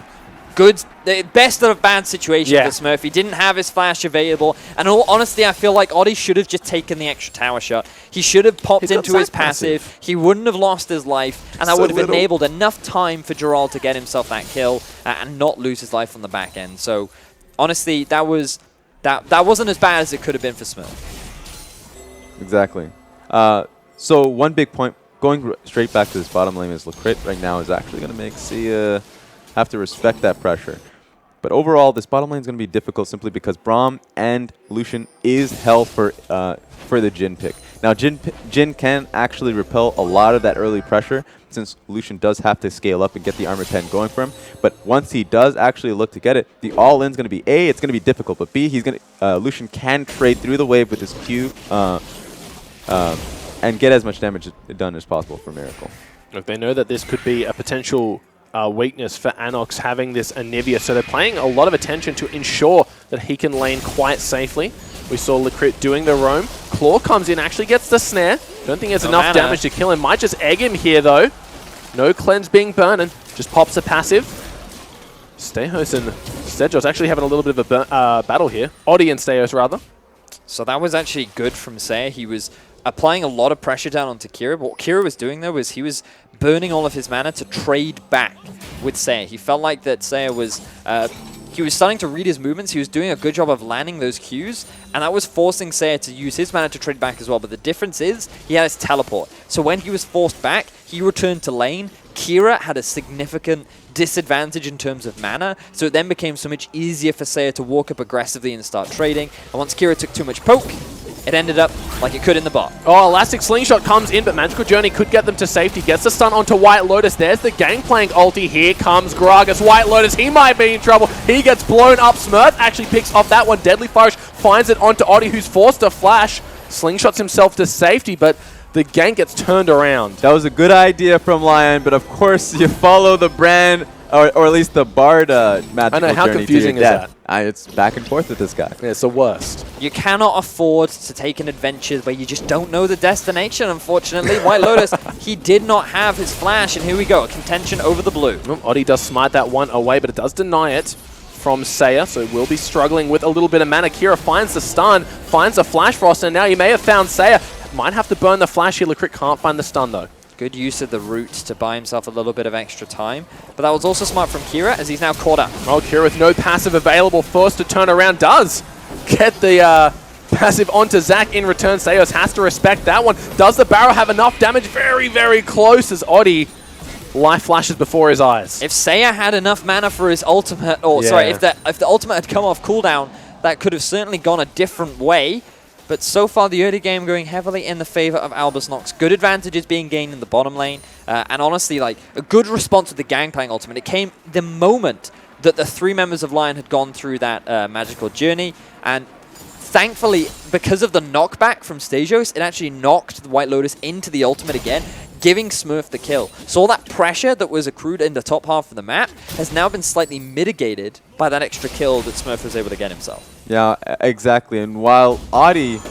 Speaker 2: Good, the best of a bad situation for Smurf. He didn't have his flash available, and in all honesty, I feel like Oddie should have just taken the extra tower shot. He should have popped into his passive. He wouldn't have lost his life, and that would have enabled enough time for Gerald to get himself that kill and not lose his life on the back end. So, honestly, that wasn't as bad as it could have been for Smurf.
Speaker 3: Exactly. So one big point, going straight back to this bottom lane is LYCR right now is actually going to make Sia have to respect that pressure. But overall, this bottom lane is going to be difficult simply because Braum and Lucian is hell for the Jhin pick. Now, Jhin can actually repel a lot of that early pressure since Lucian does have to scale up and get the armor pen going for him. But once he does actually look to get it, the all-in is going to be A, it's going to be difficult, but B, he's going to Lucian can trade through the wave with his Q and get as much damage done as possible for Miracle.
Speaker 1: Look, they know that this could be a potential weakness for ANX having this Anivia, so they're paying a lot of attention to ensure that he can lane quite safely. We saw LyCrit doing the roam. Claw comes in, actually gets the snare. Don't think it's enough damage to kill him. Might just egg him here, though. No cleanse being burned, and just pops a passive. Stejos and Stejos actually having a little bit of a battle here. Oddie and Stejos, rather.
Speaker 2: So that was actually good from Seiya. He was applying a lot of pressure down onto Kira. But what Kira was doing, though, was he was burning all of his mana to trade back with Seiya. He felt like that Seiya was... he was starting to read his movements. He was doing a good job of landing those Qs, and that was forcing Seiya to use his mana to trade back as well. But the difference is he had his teleport. So when he was forced back, he returned to lane. Kira had a significant disadvantage in terms of mana, so it then became so much easier for Seiya to walk up aggressively and start trading. And once Kira took too much poke, it ended up like it could in the bot.
Speaker 1: Oh, Elastic Slingshot comes in, but Magical Journey could get them to safety. Gets the stun onto White Lotus. There's the Gangplank ulti. Here comes Gragas. White Lotus, he might be in trouble. He gets blown up. Smurf actually picks off that one. Deadly Flourish finds it onto Oddie, who's forced to flash. Slingshots himself to safety, but the gank gets turned around.
Speaker 3: That was a good idea from Lyon, but of course you follow the brand, or at least the Bard magical journey.
Speaker 1: I know, how confusing is that?
Speaker 3: It's back and forth with this guy.
Speaker 1: Yeah, it's the worst.
Speaker 2: You cannot afford to take an adventure where you just don't know the destination, unfortunately. White Lotus, he did not have his flash, and here we go, a contention over the blue.
Speaker 1: Oddie does smite that one away, but it does deny it from Seiya, so we'll be struggling with a little bit of mana. Kira finds the stun, finds a Flash Frost, and now he may have found Seiya. Might have to burn the flash here. LyCrit can't find the stun, though.
Speaker 2: Good use of the root to buy himself a little bit of extra time. But that was also smart from Kira, as he's now caught up.
Speaker 1: Oh, Kira with no passive available, forced to turn around. Does get the passive onto Zac in return. Stejos has to respect that one. Does the barrel have enough damage? Very, very close as Oddie life flashes before his eyes.
Speaker 2: If Seiya had enough mana for his ultimate, or sorry, if the ultimate had come off cooldown, that could have certainly gone a different way. But so far, the early game going heavily in the favor of Albus Nox. Good advantages being gained in the bottom lane. And honestly, like, a good response to the Gangplank ultimate. It came the moment that the 3 members of Lyon had gone through that magical journey. And thankfully, because of the knockback from Stejos, it actually knocked the White Lotus into the ultimate again, giving Smurf the kill. So all that pressure that was accrued in the top half of the map has now been slightly mitigated by that extra kill that Smurf was able to get himself. Yeah,
Speaker 3: exactly. And while Oddie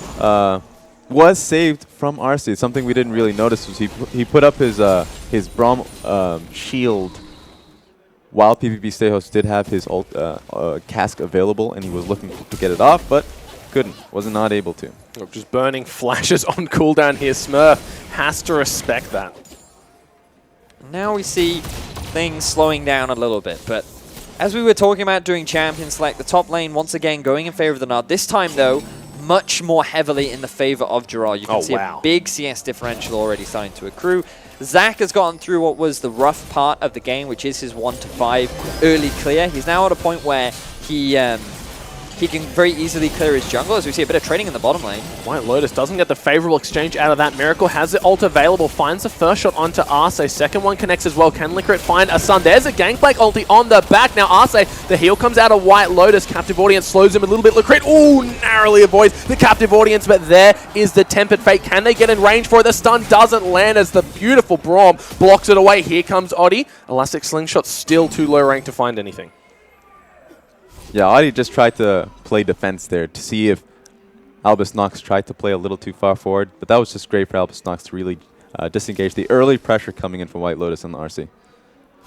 Speaker 3: was saved from RC, something we didn't really notice was he put up his Braum shield while PvP Stejos did have his cask available, and he was looking to get it off, but was not able to.
Speaker 1: Just burning flashes on cooldown here. Smurf has to respect that.
Speaker 2: Now we see things slowing down a little bit, but as we were talking about doing champion select, the top lane once again going in favor of the Nard. This time, though, much more heavily in the favor of Gerard. You can see a big CS differential already starting to accrue. Zac has gotten through what was the rough part of the game, which is his 1-5 early clear. He's now at a point where he can very easily clear his jungle, as we see a bit of trading in the bottom lane.
Speaker 1: White Lotus doesn't get the favorable exchange out of that. Miracle has the ult available, finds the first shot onto Arce. Second one connects as well. Can LyCrit find a stun? There's a Gangplank ulti on the back. Now Arce, the heal comes out of White Lotus. Captive Audience slows him a little bit. LyCrit, ooh, narrowly avoids the Captive Audience, but there is the Tempered Fate. Can they get in range for it? The stun doesn't land as the beautiful Braum blocks it away. Here comes Oddie. Elastic Slingshot still too low rank to find anything.
Speaker 3: Yeah, Oddie just tried to play defense there to see if Albus Nox tried to play a little too far forward. But that was just great for Albus Nox to really disengage the early pressure coming in from White Lotus on the RC.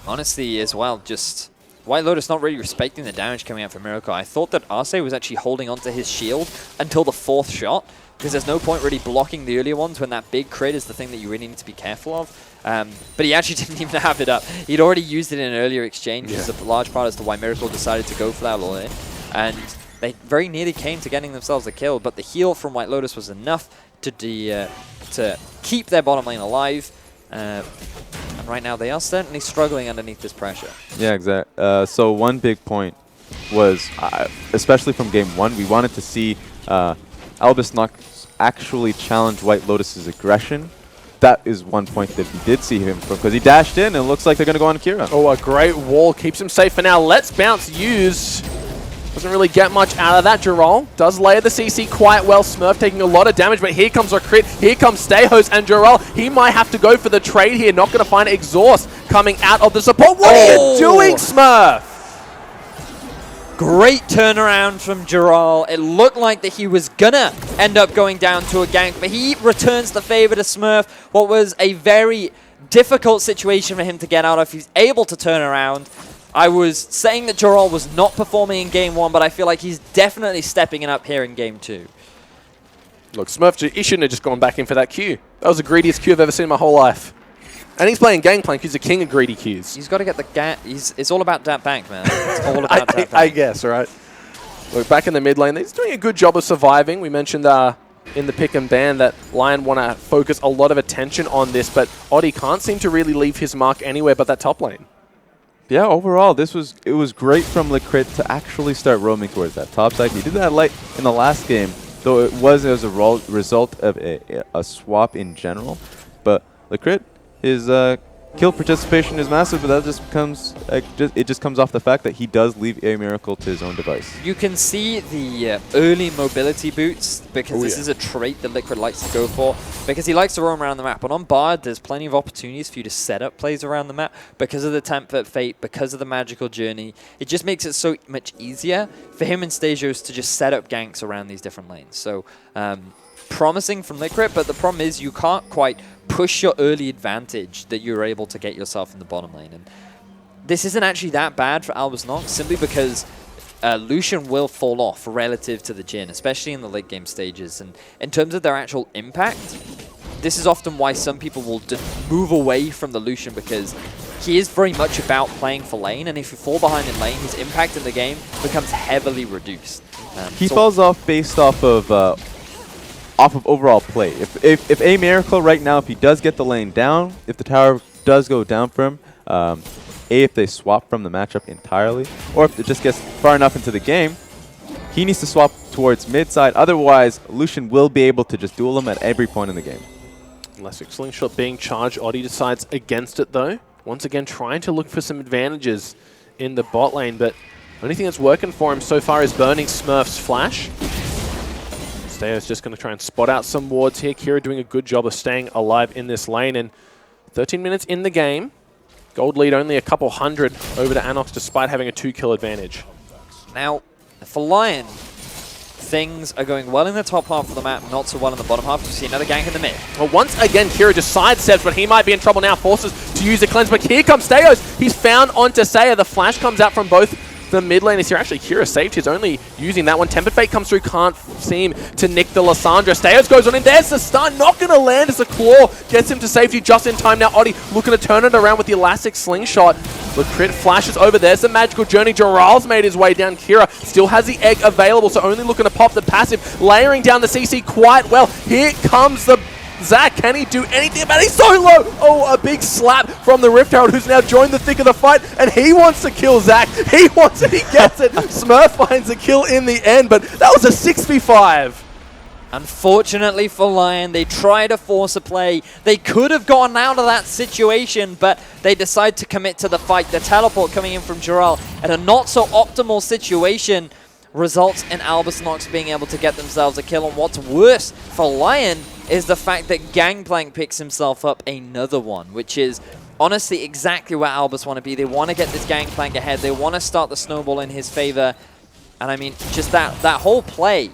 Speaker 2: Honestly, as well, just White Lotus not really respecting the damage coming out from Miracle. I thought that Arce was actually holding onto his shield until the 4th shot, because there's no point really blocking the earlier ones when that big crit is the thing that you really need to be careful of. But he actually didn't even have it up. He'd already used it in an earlier exchange, which is a large part as to why Miracle decided to go for that all in. And they very nearly came to getting themselves a kill, but the heal from White Lotus was enough to keep their bottom lane alive. And right now they are certainly struggling underneath this pressure. Yeah,
Speaker 3: exactly. So one big point was, especially from game 1, we wanted to see Albus Nox actually challenge White Lotus's aggression. That is one point that we did see him from, because he dashed in and it looks like they're going to go on Kira.
Speaker 1: Oh, a great wall. Keeps him safe for now. Let's bounce use. Doesn't really get much out of that. Gerald does layer the CC quite well. Smurf taking a lot of damage, but here comes LyCrit. Here comes Stejos, and Gerald, he might have to go for the trade here. Not going to find Exhaust. Coming out of the support. What are you doing, Smurf?
Speaker 2: Great turnaround from Giral. It looked like that he was gonna end up going down to a gank, but he returns the favor to Smurf. What was a very difficult situation for him to get out of. He's able to turn around. I was saying that Giral was not performing in game 1, but I feel like he's definitely stepping it up here in game 2.
Speaker 1: Look, Smurf, he shouldn't have just gone back in for that Q. That was the greediest Q I've ever seen in my whole life. And he's playing Gangplank. He's the king of greedy Qs.
Speaker 2: He's got to get the it's all about that bank, man. It's all about that bank.
Speaker 1: I guess, right? Look, back in the mid lane, he's doing a good job of surviving. We mentioned in the pick and ban that Lyon want to focus a lot of attention on this, but Oddie can't seem to really leave his mark anywhere but that top lane.
Speaker 3: Yeah, overall, it was great from FLICKR to actually start roaming towards that top side. He did that light in the last game, though it was as a result of a swap in general. But FLICKR, his kill participation is massive, but that just comes it just comes off the fact that he does leave a miracle to his own device.
Speaker 2: You can see the early mobility boots because this is a trait that FLICKR likes to go for because he likes to roam around the map. And on Bard, there's plenty of opportunities for you to set up plays around the map because of the Tempered Fate, because of the Magical Journey. It just makes it so much easier for him and Stasios to just set up ganks around these different lanes. So promising from FLICKR, but the problem is you can't quite push your early advantage that you're able to get yourself in the bottom lane. And this isn't actually that bad for Albus Nox, simply because Lucian will fall off relative to the Jhin, especially in the late game stages. And in terms of their actual impact, this is often why some people will move away from the Lucian, because he is very much about playing for lane, and if you fall behind in lane, his impact in the game becomes heavily reduced.
Speaker 3: He falls off based off of overall play. If a miracle right now, if he does get the lane down, if the tower does go down for him, if they swap from the matchup entirely, or if it just gets far enough into the game, he needs to swap towards mid side. Otherwise, Lucian will be able to just duel him at every point in the game.
Speaker 1: Elastic Slingshot being charged. Oddie decides against it, though. Once again, trying to look for some advantages in the bot lane, but the only thing that's working for him so far is burning Smurf's flash. Steo's just going to try and spot out some wards here. Kira doing a good job of staying alive in this lane. And 13 minutes in the game. Gold lead only a couple hundred over to ANX despite having a 2-kill advantage.
Speaker 2: Now, for Lyon, things are going well in the top half of the map, not so well in the bottom half. We see another gank in the mid.
Speaker 1: Well, once again, Kira just sidesteps, but he might be in trouble now. Forces to use a cleanse, but here comes Steos. He's found onto Saya. The flash comes out from both the mid laners here. Actually, Kira saved his, only using that one. Tempered Fate comes through, can't seem to nick the Lissandra. Steos goes on in, there's the stun, not going to land as a claw gets him to safety just in time. Now Oddie looking to turn it around with the Elastic Slingshot. The crit flashes over, there's the Magical Journey. Giral's made his way down. Kira still has the egg available, so only looking to pop the passive, layering down the CC quite well. Here comes the Zach, can he do anything about it? He's so low! Oh, a big slap from the Rift Herald, who's now joined the thick of the fight, and he wants to kill Zach. He wants it, he gets it. Smurf finds a kill in the end, but that was a 6v5.
Speaker 2: Unfortunately for Lyon, they try to force a play. They could have gotten out of that situation, but they decide to commit to the fight. The teleport coming in from Giral at a not so optimal situation results in Albus Nox being able to get themselves a kill. And what's worse for Lyon is the fact that Gangplank picks himself up another one, which is honestly exactly where Albus want to be. They want to get this Gangplank ahead. They want to start the snowball in his favor. And I mean, just that whole play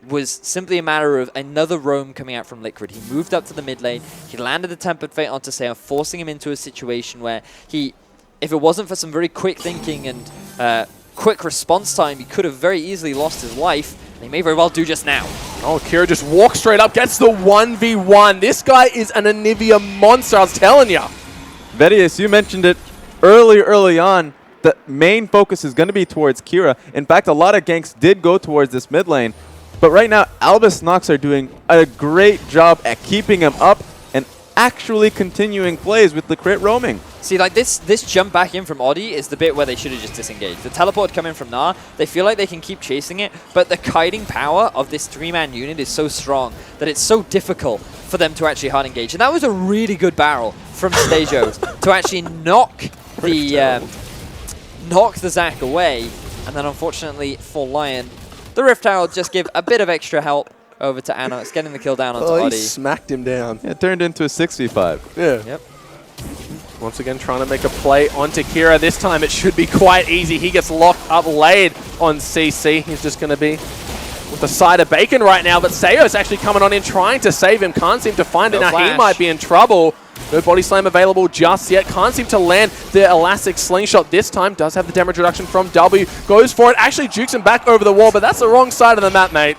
Speaker 2: was simply a matter of another roam coming out from FLICKR. He moved up to the mid lane. He landed the Tempered Fate onto Saya, forcing him into a situation where he, if it wasn't for some very quick thinking and quick response time, he could have very easily lost his life. And he may very well do just now.
Speaker 1: Oh, Kira just walks straight up, gets the 1v1. This guy is an Anivia monster, I was telling ya.
Speaker 3: Vedius, you mentioned it early on. The main focus is going to be towards Kira. In fact, a lot of ganks did go towards this mid lane. But right now, Albus Nox are doing a great job at keeping him up and actually continuing plays with the crit roaming.
Speaker 2: See, like this jump back in from Oddie is the bit where they should have just disengaged. The teleport coming from Gnar, they feel like they can keep chasing it, but the kiting power of this 3-man unit is so strong that it's so difficult for them to actually hard engage. And that was a really good barrel from Stasios to actually knock the Zac away. And then unfortunately for Lyon, the Rift Herald just give a bit of extra help over to ANX, getting the kill down onto Oddie.
Speaker 1: He smacked him down.
Speaker 3: It turned into a 6v5.
Speaker 1: Yeah.
Speaker 2: Yep.
Speaker 1: Once again, trying to make a play onto Kira. This time it should be quite easy. He gets locked up laid on CC. He's just going to be with a side of bacon right now, but Sayo's actually coming on in trying to save him. Can't seem to find it. Now he might be in trouble. No body slam available just yet. Can't seem to land the elastic slingshot this time. Does have the damage reduction from W. Goes for it. Actually jukes him back over the wall, but that's the wrong side of the map, mate.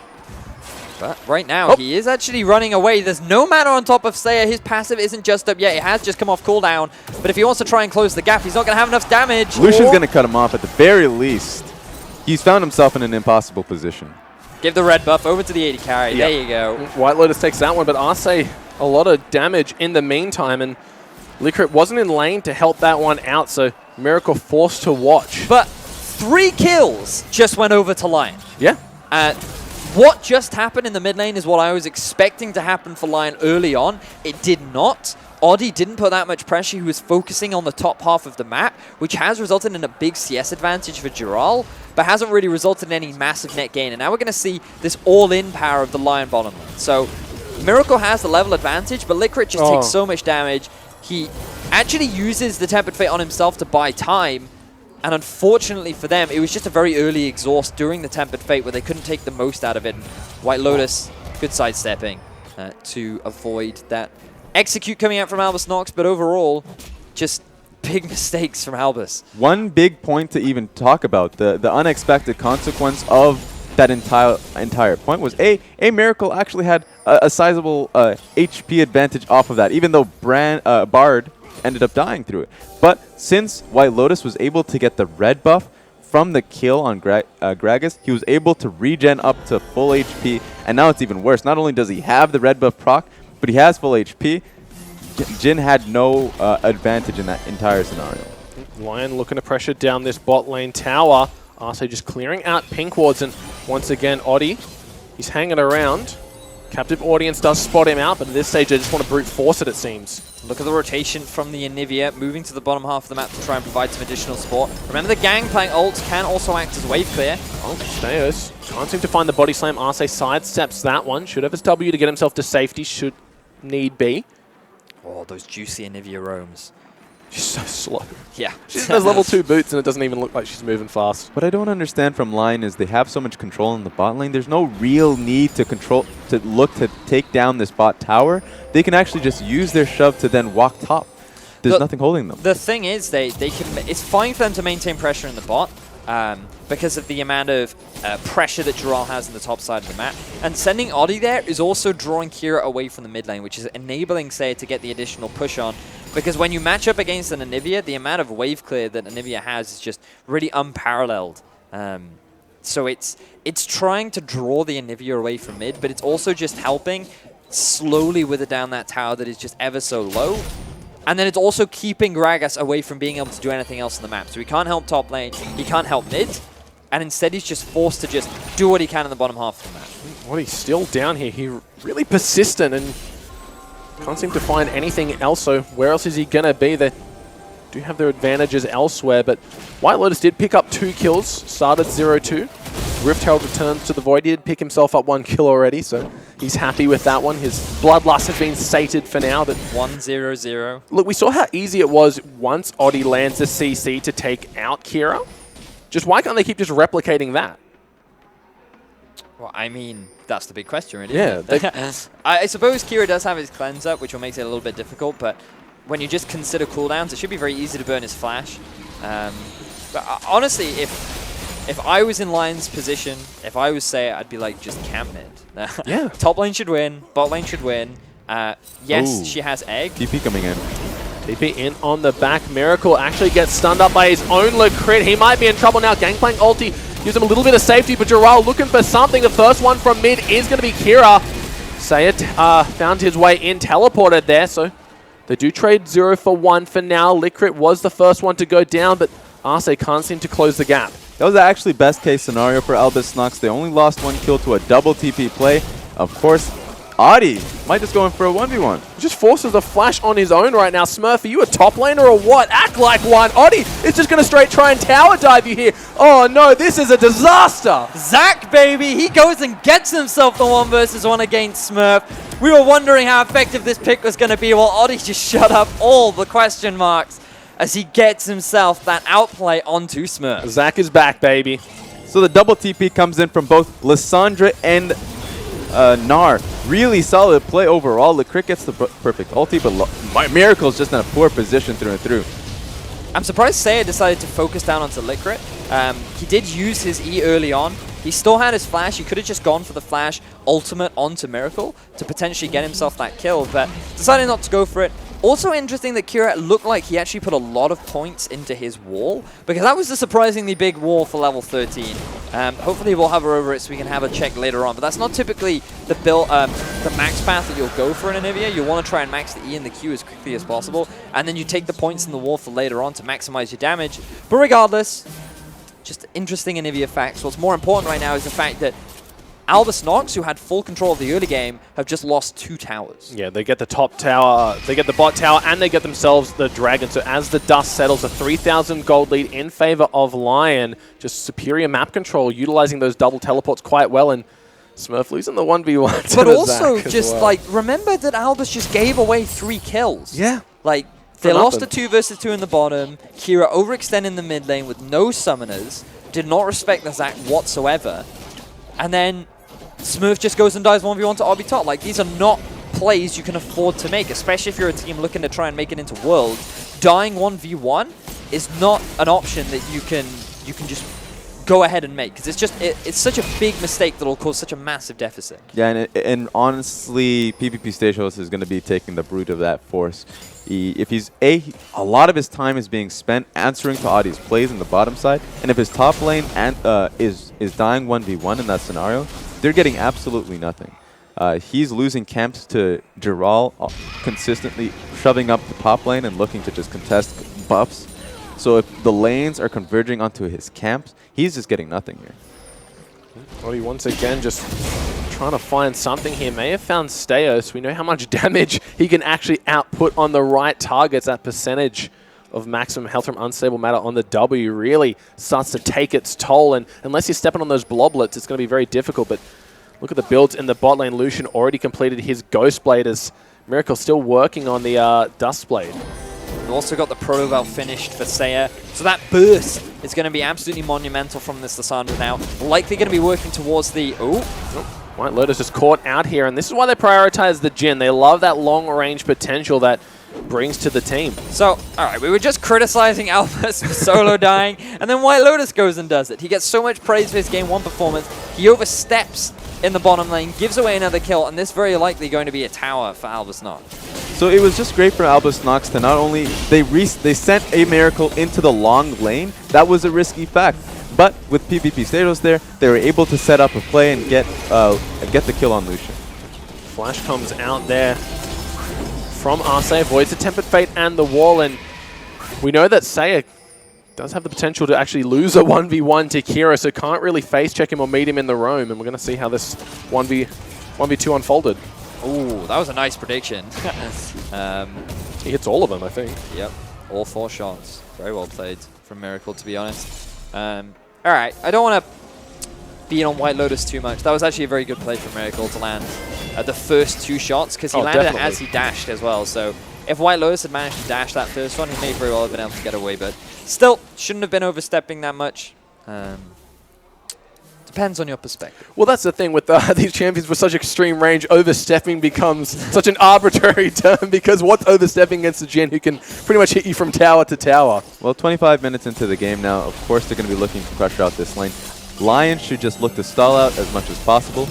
Speaker 2: But right now, he is actually running away. There's no mana on top of Saya. His passive isn't just up yet. It has just come off cooldown. But if he wants to try and close the gap, he's not going to have enough damage.
Speaker 3: Lucian's going to cut him off at the very least. He's found himself in an impossible position.
Speaker 2: Give the red buff over to the 80 carry.
Speaker 1: Yep.
Speaker 2: There you go.
Speaker 1: White Lotus takes that one, but Arce a lot of damage in the meantime. And FLICKR wasn't in lane to help that one out, so Miracle forced to watch.
Speaker 2: But 3 kills just went over to Lyon.
Speaker 1: Yeah.
Speaker 2: What just happened in the mid lane is what I was expecting to happen for Lyon early on. It did not. Oddie didn't put that much pressure. He was focusing on the top half of the map, which has resulted in a big CS advantage for Dural, but hasn't really resulted in any massive net gain. And now we're going to see this all-in power of the Lyon bottom lane. So Miracle has the level advantage, but FLICKR just takes so much damage. He actually uses the Tempered Fate on himself to buy time. And unfortunately for them, it was just a very early exhaust during the Tempered Fate where they couldn't take the most out of it. White Lotus, good sidestepping to avoid that execute coming out from Albus Nox, but overall, just big mistakes from Albus. One
Speaker 3: big point to even talk about, the unexpected consequence of that entire point was a Miracle actually had a sizable HP advantage off of that, even though Bard ended up dying through it. But since White Lotus was able to get the red buff from the kill on Gragas, he was able to regen up to full HP, and now it's even worse. Not only does he have the red buff proc, but he has full HP. Jin had no advantage in that entire scenario.
Speaker 1: Lyon looking to pressure down this bot lane tower. Arce just clearing out pink wards, and once again, Oddie, he's hanging around. Captive audience does spot him out, but at this stage they just want to brute force it seems.
Speaker 2: Look at the rotation from the Anivia, moving to the bottom half of the map to try and provide some additional support. Remember, the Gangplank ults can also act as wave clear.
Speaker 1: Oh, Stayos can't seem to find the body slam. Arce sidesteps that one. Should have his W to get himself to safety, should need be.
Speaker 2: Oh, those juicy Anivia roams.
Speaker 1: She's so slow.
Speaker 2: Yeah.
Speaker 1: She has level 2 boots and it doesn't even look like she's moving fast.
Speaker 3: What I don't understand from Lyon is they have so much control in the bot lane. There's no real need to look to take down this bot tower. They can actually just use their shove to then walk top. There's nothing holding them.
Speaker 2: The thing is, they can. It's fine for them to maintain pressure in the bot because of the amount of pressure that Dural has in the top side of the map. And sending Oddie there is also drawing Kira away from the mid lane, which is enabling Saya to get the additional push on. Because when you match up against an Anivia, the amount of wave clear that Anivia has is just really unparalleled. So it's trying to draw the Anivia away from mid, but it's also just helping slowly wither down that tower that is just ever so low. And then it's also keeping Gragas away from being able to do anything else on the map. So he can't help top lane, he can't help mid, and instead he's just forced to just do what he can in the bottom half of the map.
Speaker 1: Well, he's still down here. He's really persistent and can't seem to find anything else, so where else is he going to be? They do have their advantages elsewhere, but White Lotus did pick up 2 kills, started 0-2. Rift Herald returns to the Void. He did pick himself up 1 kill already, so he's happy with that one. His bloodlust has been sated for now. But
Speaker 2: 1-0-0.
Speaker 1: Look, we saw how easy it was once Oddie lands the CC to take out Kira. Just why can't they keep just replicating that?
Speaker 2: Well, I mean, that's the big question, really.
Speaker 1: Yeah.
Speaker 2: I suppose Kira does have his cleanse up, which will make it a little bit difficult, but when you just consider cooldowns, it should be very easy to burn his flash. But honestly, if I was in Lyon's position, if I was Saya, I'd be like, just camp mid.
Speaker 1: Yeah.
Speaker 2: Top lane should win, bot lane should win. Yes, she has egg.
Speaker 3: TP coming in.
Speaker 1: TP in on the back. Miracle actually gets stunned up by his own Crit. He might be in trouble now. Gangplank ulti gives him a little bit of safety, but Dural looking for something. The first one from mid is going to be Kira. Saya found his way in, teleported there, so they do trade 0 for 1 for now. FLICKR was the first one to go down, but Arce can't seem to close the gap.
Speaker 3: That was actually best case scenario for Albus Nox. They only lost 1 kill to a double TP play. Of course, Oddie might just go in for a 1v1.
Speaker 1: He just forces a flash on his own right now. Smurf, are you a top laner or what? Act like one. Oddie is just going to straight try and tower dive you here. Oh no, this is a disaster.
Speaker 2: Zach, baby, he goes and gets himself the 1 versus 1 against Smurf. We were wondering how effective this pick was going to be, while Oddie just shut up all the question marks as he gets himself that outplay onto Smurf.
Speaker 1: Zach is back, baby.
Speaker 3: So the double TP comes in from both Lissandra and Gnar. Really solid play overall. LYCR gets the perfect ulti, but Miracle's just in a poor position through and through.
Speaker 2: I'm surprised Saya decided to focus down onto LYCR. He did use his E early on. He still had his flash. He could have just gone for the flash ultimate onto Miracle to potentially get himself that kill, but decided not to go for it. Also interesting that Kira looked like he actually put a lot of points into his wall, because that was a surprisingly big wall for level 13. Hopefully we'll hover over it so we can have a check later on, but that's not typically the build, the max path that you'll go for in Anivia. You want to try and max the E and the Q as quickly as possible, and then you take the points in the wall for later on to maximize your damage. But regardless, just interesting Anivia facts. What's more important right now is the fact that Albus Nox, who had full control of the early game, have just lost 2 towers.
Speaker 1: Yeah, they get the top tower, they get the bot tower, and they get themselves the dragon. So as the dust settles, a 3,000 gold lead in favor of Lyon. Just superior map control, utilizing those double teleports quite well, and Smurf losing the 1v1 to
Speaker 2: But
Speaker 1: the
Speaker 2: also,
Speaker 1: Zach as
Speaker 2: just
Speaker 1: well.
Speaker 2: like, remember that Albus just gave away 3 kills.
Speaker 1: Yeah.
Speaker 2: Like, they lost a 2 versus 2 in the bottom. Kira overextending the mid lane with no summoners. Did not respect the Zach whatsoever. And then Smurf just goes and dies 1v1 to RB top. Like, these are not plays you can afford to make, especially if you're a team looking to try and make it into World. Dying 1v1 is not an option that you can just go ahead and make, because it's such a big mistake that will cause such a massive deficit.
Speaker 3: Yeah, and honestly, PvP stage host is going to be taking the brunt of that force. If he's a lot of his time is being spent answering to Audie's plays in the bottom side, and if his top lane is dying 1v1 in that scenario, they're getting absolutely nothing. He's losing camps to Giral, consistently shoving up the top lane and looking to just contest buffs. So if the lanes are converging onto his camps, he's just getting nothing here.
Speaker 1: Audie once again just trying to find something here. May have found Steos. We know how much damage he can actually output on the right targets. That percentage of maximum health from unstable matter on the W really starts to take its toll. And unless you're stepping on those bloblets, it's going to be very difficult. But look at the builds in the bot lane. Lucian already completed his Ghost Blade as Miracle still working on the Dust Blade.
Speaker 2: We've also got the Proto Valve finished for Saya. So that burst is going to be absolutely monumental from this Lissandra now. Likely going to be working towards the... Oh,
Speaker 1: White Lotus just caught out here, and this is why they prioritize the Jhin. They love that long-range potential that brings to the team.
Speaker 2: So, all right, we were just criticizing Albus for solo dying, and then White Lotus goes and does it. He gets so much praise for his Game 1 performance. He oversteps in the bottom lane, gives away another kill, and this very likely going to be a tower for Albus Nox.
Speaker 3: So it was just great for Albus Nox to not only they sent a Miracle into the long lane. That was a risky fact. But with PvP Statos there, they were able to set up a play and get the kill on Lucian.
Speaker 1: Flash comes out there from Arce, avoids the Tempered Fate and the wall, and we know that Saya does have the potential to actually lose a 1v1 to Kira, so can't really face check him or meet him in the roam, and we're going to see how this 1v2 unfolded.
Speaker 2: Ooh, that was a nice prediction.
Speaker 1: He hits all of them, I think.
Speaker 2: Yep, all 4 shots. Very well played from Miracle, to be honest. All right, I don't want to beat on White Lotus too much. That was actually a very good play from Miracle to land the first 2 shots, because he landed it as he dashed as well. So if White Lotus had managed to dash that first one, he may very well have been able to get away, but still shouldn't have been overstepping that much. Depends on your perspective.
Speaker 1: Well, that's the thing with these champions with such extreme range. Overstepping becomes such an arbitrary term, because what's overstepping against a Jhin who can pretty much hit you from tower to tower?
Speaker 3: Well, 25 minutes into the game now, of course they're going to be looking to pressure out this lane. Lyon should just look to stall out as much as possible.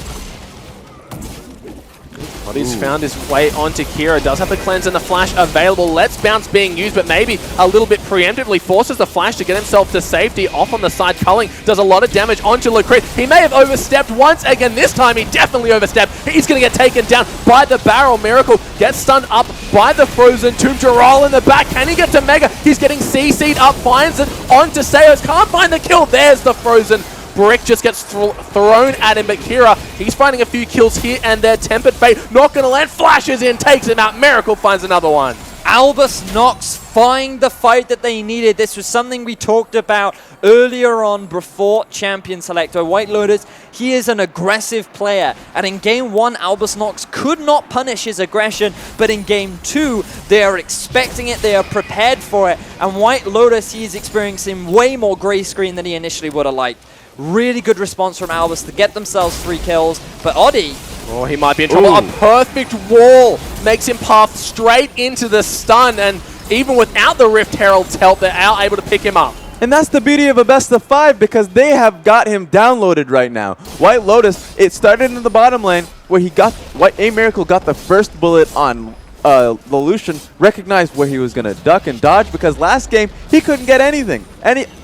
Speaker 1: Well, he's found his way onto Kira. Does have the cleanse and the flash available. Let's Bounce being used, but maybe a little bit preemptively forces the flash to get himself to safety. Off on the side, Culling does a lot of damage onto LYCR. He may have overstepped once again. This time he definitely overstepped. He's going to get taken down by the barrel. Miracle gets stunned up by the Frozen Tomb. Giral in the back. Can he get to Mega? He's getting CC'd up. Finds it onto Seos. Can't find the kill. There's the Frozen Brick just gets thrown at him, but Kira, he's finding a few kills here and there. Tempered Fate not going to land, flashes in, takes him out. Miracle finds another one.
Speaker 2: Albus Nox find the fight that they needed. This was something we talked about earlier on before Champion Selector. White Lotus, he is an aggressive player. And in Game 1, Albus Nox could not punish his aggression. But in Game 2, they are expecting it. They are prepared for it. And White Lotus, he is experiencing way more gray screen than he initially would have liked. Really good response from Albus to get themselves 3 kills. But Oddie...
Speaker 1: oh, he might be in trouble.
Speaker 3: Ooh.
Speaker 1: A perfect wall makes him path straight into the stun. And even without the Rift Herald's help, they're able to pick him up.
Speaker 3: And that's the beauty of a best of 5 because they have got him downloaded right now. White Lotus, it started in the bottom lane where he got A Miracle got the first bullet on Lelouch, recognized where he was going to duck and dodge because last game he couldn't get anything.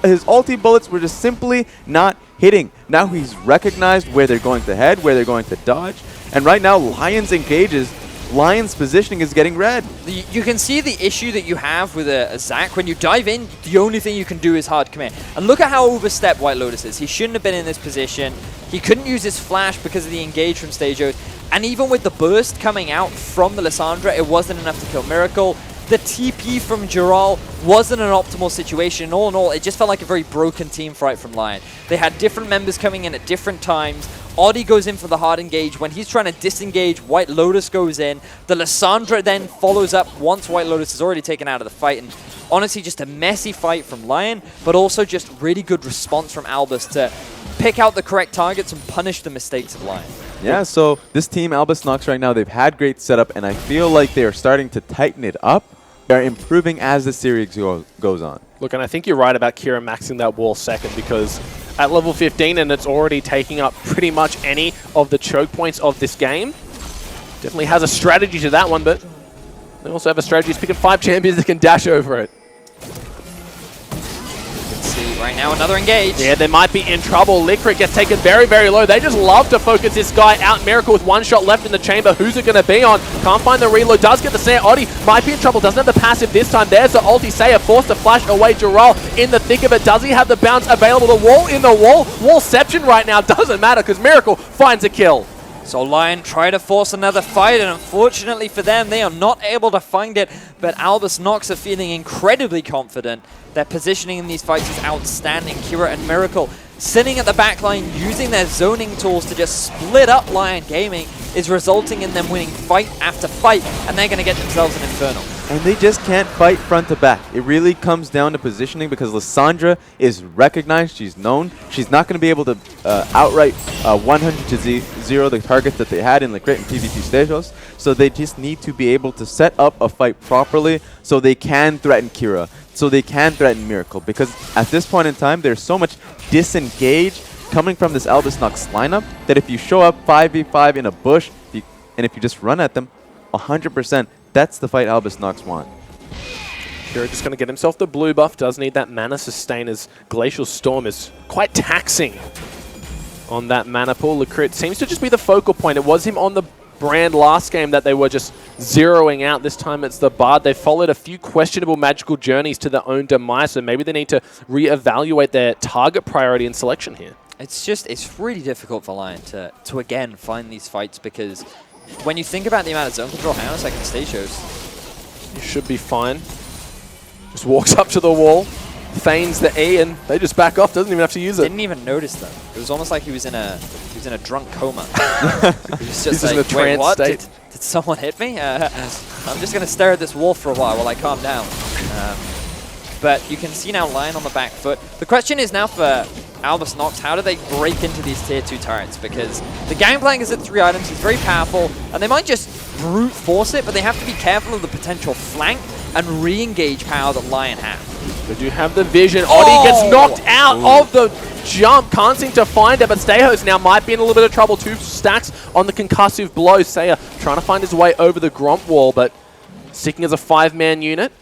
Speaker 3: His ulti bullets were just simply not hitting. Now he's recognized where they're going to head, where they're going to dodge. And right now Lion's engages. Lion's positioning is getting red.
Speaker 2: You can see the issue that you have with a Zac. When you dive in, the only thing you can do is hard command. And look at how overstepped White Lotus is. He shouldn't have been in this position. He couldn't use his flash because of the engage from Stagio. And even with the burst coming out from the Lissandra, it wasn't enough to kill Miracle. The TP from Giral wasn't an optimal situation. All in all, it just felt like a very broken team fight from Lion. They had different members coming in at different times. Oddie goes in for the hard engage. When he's trying to disengage, White Lotus goes in. The Lissandra then follows up once White Lotus is already taken out of the fight. And honestly, just a messy fight from Lion, but also just really good response from Albus to pick out the correct targets and punish the mistakes of Lion.
Speaker 3: Yeah, so this team, Albus Nox right now, they've had great setup, and I feel like they are starting to tighten it up. They're improving as the series goes on.
Speaker 1: Look, and I think you're right about Kira maxing that wall second because at level 15 and it's already taking up pretty much any of the choke points of this game. Definitely has a strategy to that one, but they also have a strategy. It's picking 5 champions that can dash over it.
Speaker 2: Right now, another engage.
Speaker 1: Yeah, they might be in trouble. FLICKR gets taken very, very low. They just love to focus this guy out. Miracle with 1 shot left in the chamber. Who's it going to be on? Can't find the reload. Does get the Saya. Oddie might be in trouble. Doesn't have the passive this time. There's the ulti. Saya forced to flash away. Giral in the thick of it. Does he have the bounce available? The wall in the wall. Wallception right now. Doesn't matter because Miracle finds a kill.
Speaker 2: So Lion try to force another fight, and unfortunately for them, they are not able to find it. But Albus Nox are feeling incredibly confident. Their positioning in these fights is outstanding. Kira and Miracle sitting at the back line, using their zoning tools to just split up Lion Gaming, is resulting in them winning fight after fight, and they're going to get themselves an Infernal.
Speaker 3: And they just can't fight front to back. It really comes down to positioning because Lissandra is recognized, she's known. She's not going to be able to outright 100 to 0 the targets that they had in the Crit and PvP stages. So they just need to be able to set up a fight properly so they can threaten Kira, so they can threaten Miracle. Because at this point in time, there's so much disengage coming from this Albus Nox lineup that if you show up 5v5 in a bush, and if you just run at them, 100%, that's the fight Albus Nox want.
Speaker 1: Kira just going to get himself the blue buff. Does need that mana sustain as Glacial Storm is quite taxing on that mana pool. The crit seems to just be the focal point. It was him on the brand last game that they were just zeroing out. This time it's the Bard. They followed a few questionable magical journeys to their own demise, so maybe they need to reevaluate their target priority and selection here.
Speaker 2: It's really difficult for Lion to again find these fights, because when you think about the amount of zone control nanosecond stage shows,
Speaker 1: you should be fine. Just walks up to the wall, feigns the E, and they just back off. Doesn't even have to use it.
Speaker 2: Didn't even notice them. It was almost like he was in a drunk coma. He was just like,
Speaker 1: in a trance
Speaker 2: wait, what?
Speaker 1: state.
Speaker 2: Did someone hit me? I'm just gonna stare at this wall for a while I calm down. But you can see now Lion on the back foot. The question is now for Albus Nox, how do they break into these tier 2 turrets? Because the Gangplank is at 3 items, he's very powerful, and they might just brute force it, but they have to be careful of the potential flank and re-engage power that Lion have.
Speaker 1: They do have the vision. Oddie gets knocked out of the jump. Can't seem to find it, but Stayhos now might be in a little bit of trouble. 2 stacks on the concussive blow. Saya trying to find his way over the Gromp wall, but sticking as a 5-man unit.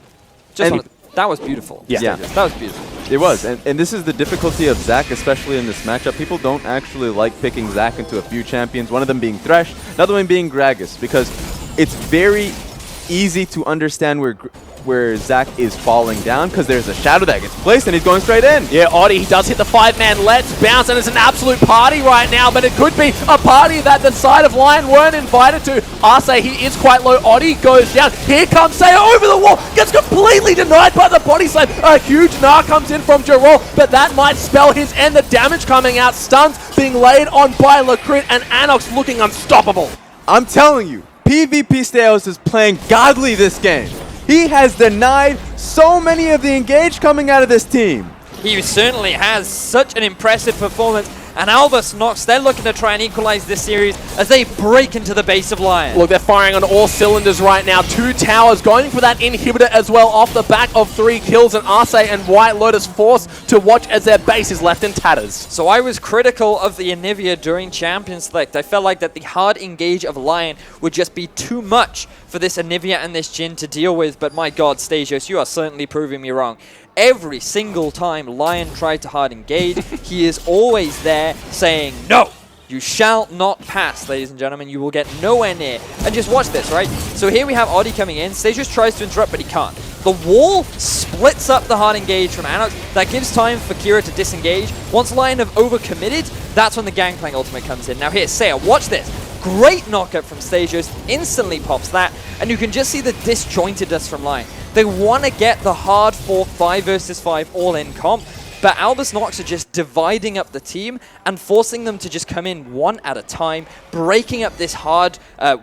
Speaker 2: That was beautiful.
Speaker 3: Yeah.
Speaker 2: That was beautiful.
Speaker 3: It was, and this is the difficulty of Zac, especially in this matchup. People don't actually like picking Zac into a few champions, one of them being Thresh, another one being Gragas, because it's very easy to understand where Zach is falling down because there's a shadow that gets placed and he's going straight in.
Speaker 1: Yeah, Oddie, he does hit the 5-man Let's Bounce, and it's an absolute party right now, but it could be a party that the side of Lyon weren't invited to. Arce, he is quite low. Oddie goes down. Here comes Saya over the wall. Gets completely denied by the body slam. A huge gnar comes in from Jarol, but that might spell his end. The damage coming out. Stuns being laid on by Lacrit, and ANX looking unstoppable.
Speaker 3: I'm telling you, PvP Steos is playing godly this game. He has denied so many of the engage coming out of this team.
Speaker 2: He certainly has such an impressive performance. And Albus Nox, they're looking to try and equalize this series as they break into the base of Lyon.
Speaker 1: Look, they're firing on all cylinders right now. 2 towers going for that inhibitor as well off the back of 3 kills, and Arce and White Lotus forced to watch as their base is left in tatters.
Speaker 2: So I was critical of the Anivia during Champions Select. I felt like that the hard engage of Lyon would just be too much for this Anivia and this Jhin to deal with, but my god, Stasios, you are certainly proving me wrong. Every single time Lyon tried to hard engage, he is always there saying, no, you shall not pass, ladies and gentlemen. You will get nowhere near. And just watch this, right? So here we have Oddie coming in. Stasios tries to interrupt, but he can't. The wall splits up the hard engage from ANX. That gives time for Kira to disengage. Once Lyon have overcommitted, that's when the Gangplank ultimate comes in. Now here's Saya. Watch this. Great knockup from Stasios. Instantly pops that. And you can just see the disjointedness from Lyon. They want to get the hard 5 versus 5 all-in comp, but Albus Nox are just dividing up the team and forcing them to just come in one at a time, breaking up this hard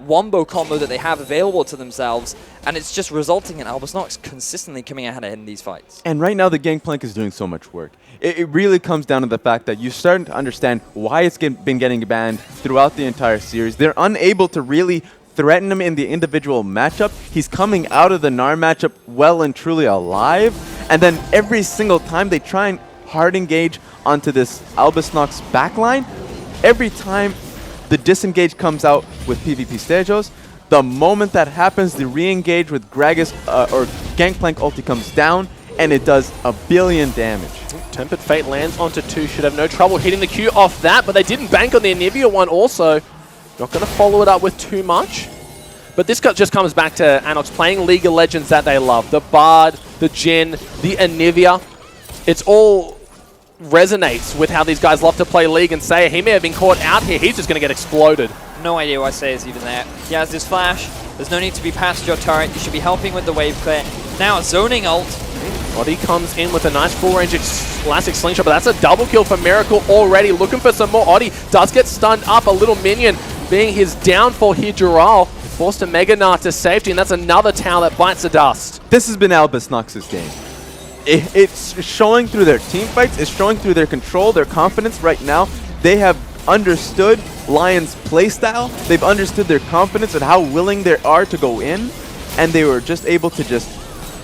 Speaker 2: wombo combo that they have available to themselves, and it's just resulting in Albus Nox consistently coming ahead in these fights.
Speaker 3: And right now the Gangplank is doing so much work. It really comes down to the fact that you're starting to understand why it's been getting banned throughout the entire series. They're unable to really threaten him in the individual matchup. He's coming out of the Gnar matchup well and truly alive, and then every single time they try and hard engage onto this Albus Nox backline, every time the disengage comes out with PvP Stasios, the moment that happens, the re-engage with Gragas or Gangplank ulti comes down, and it does a billion damage.
Speaker 1: Tempered Fate lands onto 2, should have no trouble hitting the Q off that, but they didn't bank on the Anivia one also. Not going to follow it up with too much. But this just comes back to ANX playing League of Legends that they love. The Bard, the Jhin, the Anivia. It's all resonates with how these guys love to play League, and Saya, he may have been caught out here. He's just going to get exploded.
Speaker 2: No idea why Saya's even there. He has this flash. There's no need to be past your turret. You should be helping with the wave clear. Now zoning ult.
Speaker 1: Oddie comes in with a nice full-range elastic slingshot, but that's a double kill for Miracle already. Looking for some more. Oddie does get stunned up. A little minion being his downfall here. Jarral forced a Mega Gnar to safety, and that's another tower that bites the dust.
Speaker 3: This has been Albus Nox's game. It's showing through their team fights. It's showing through their control, their confidence right now. They have understood Lyon's playstyle. They've understood their confidence and how willing they are to go in, and they were just able to just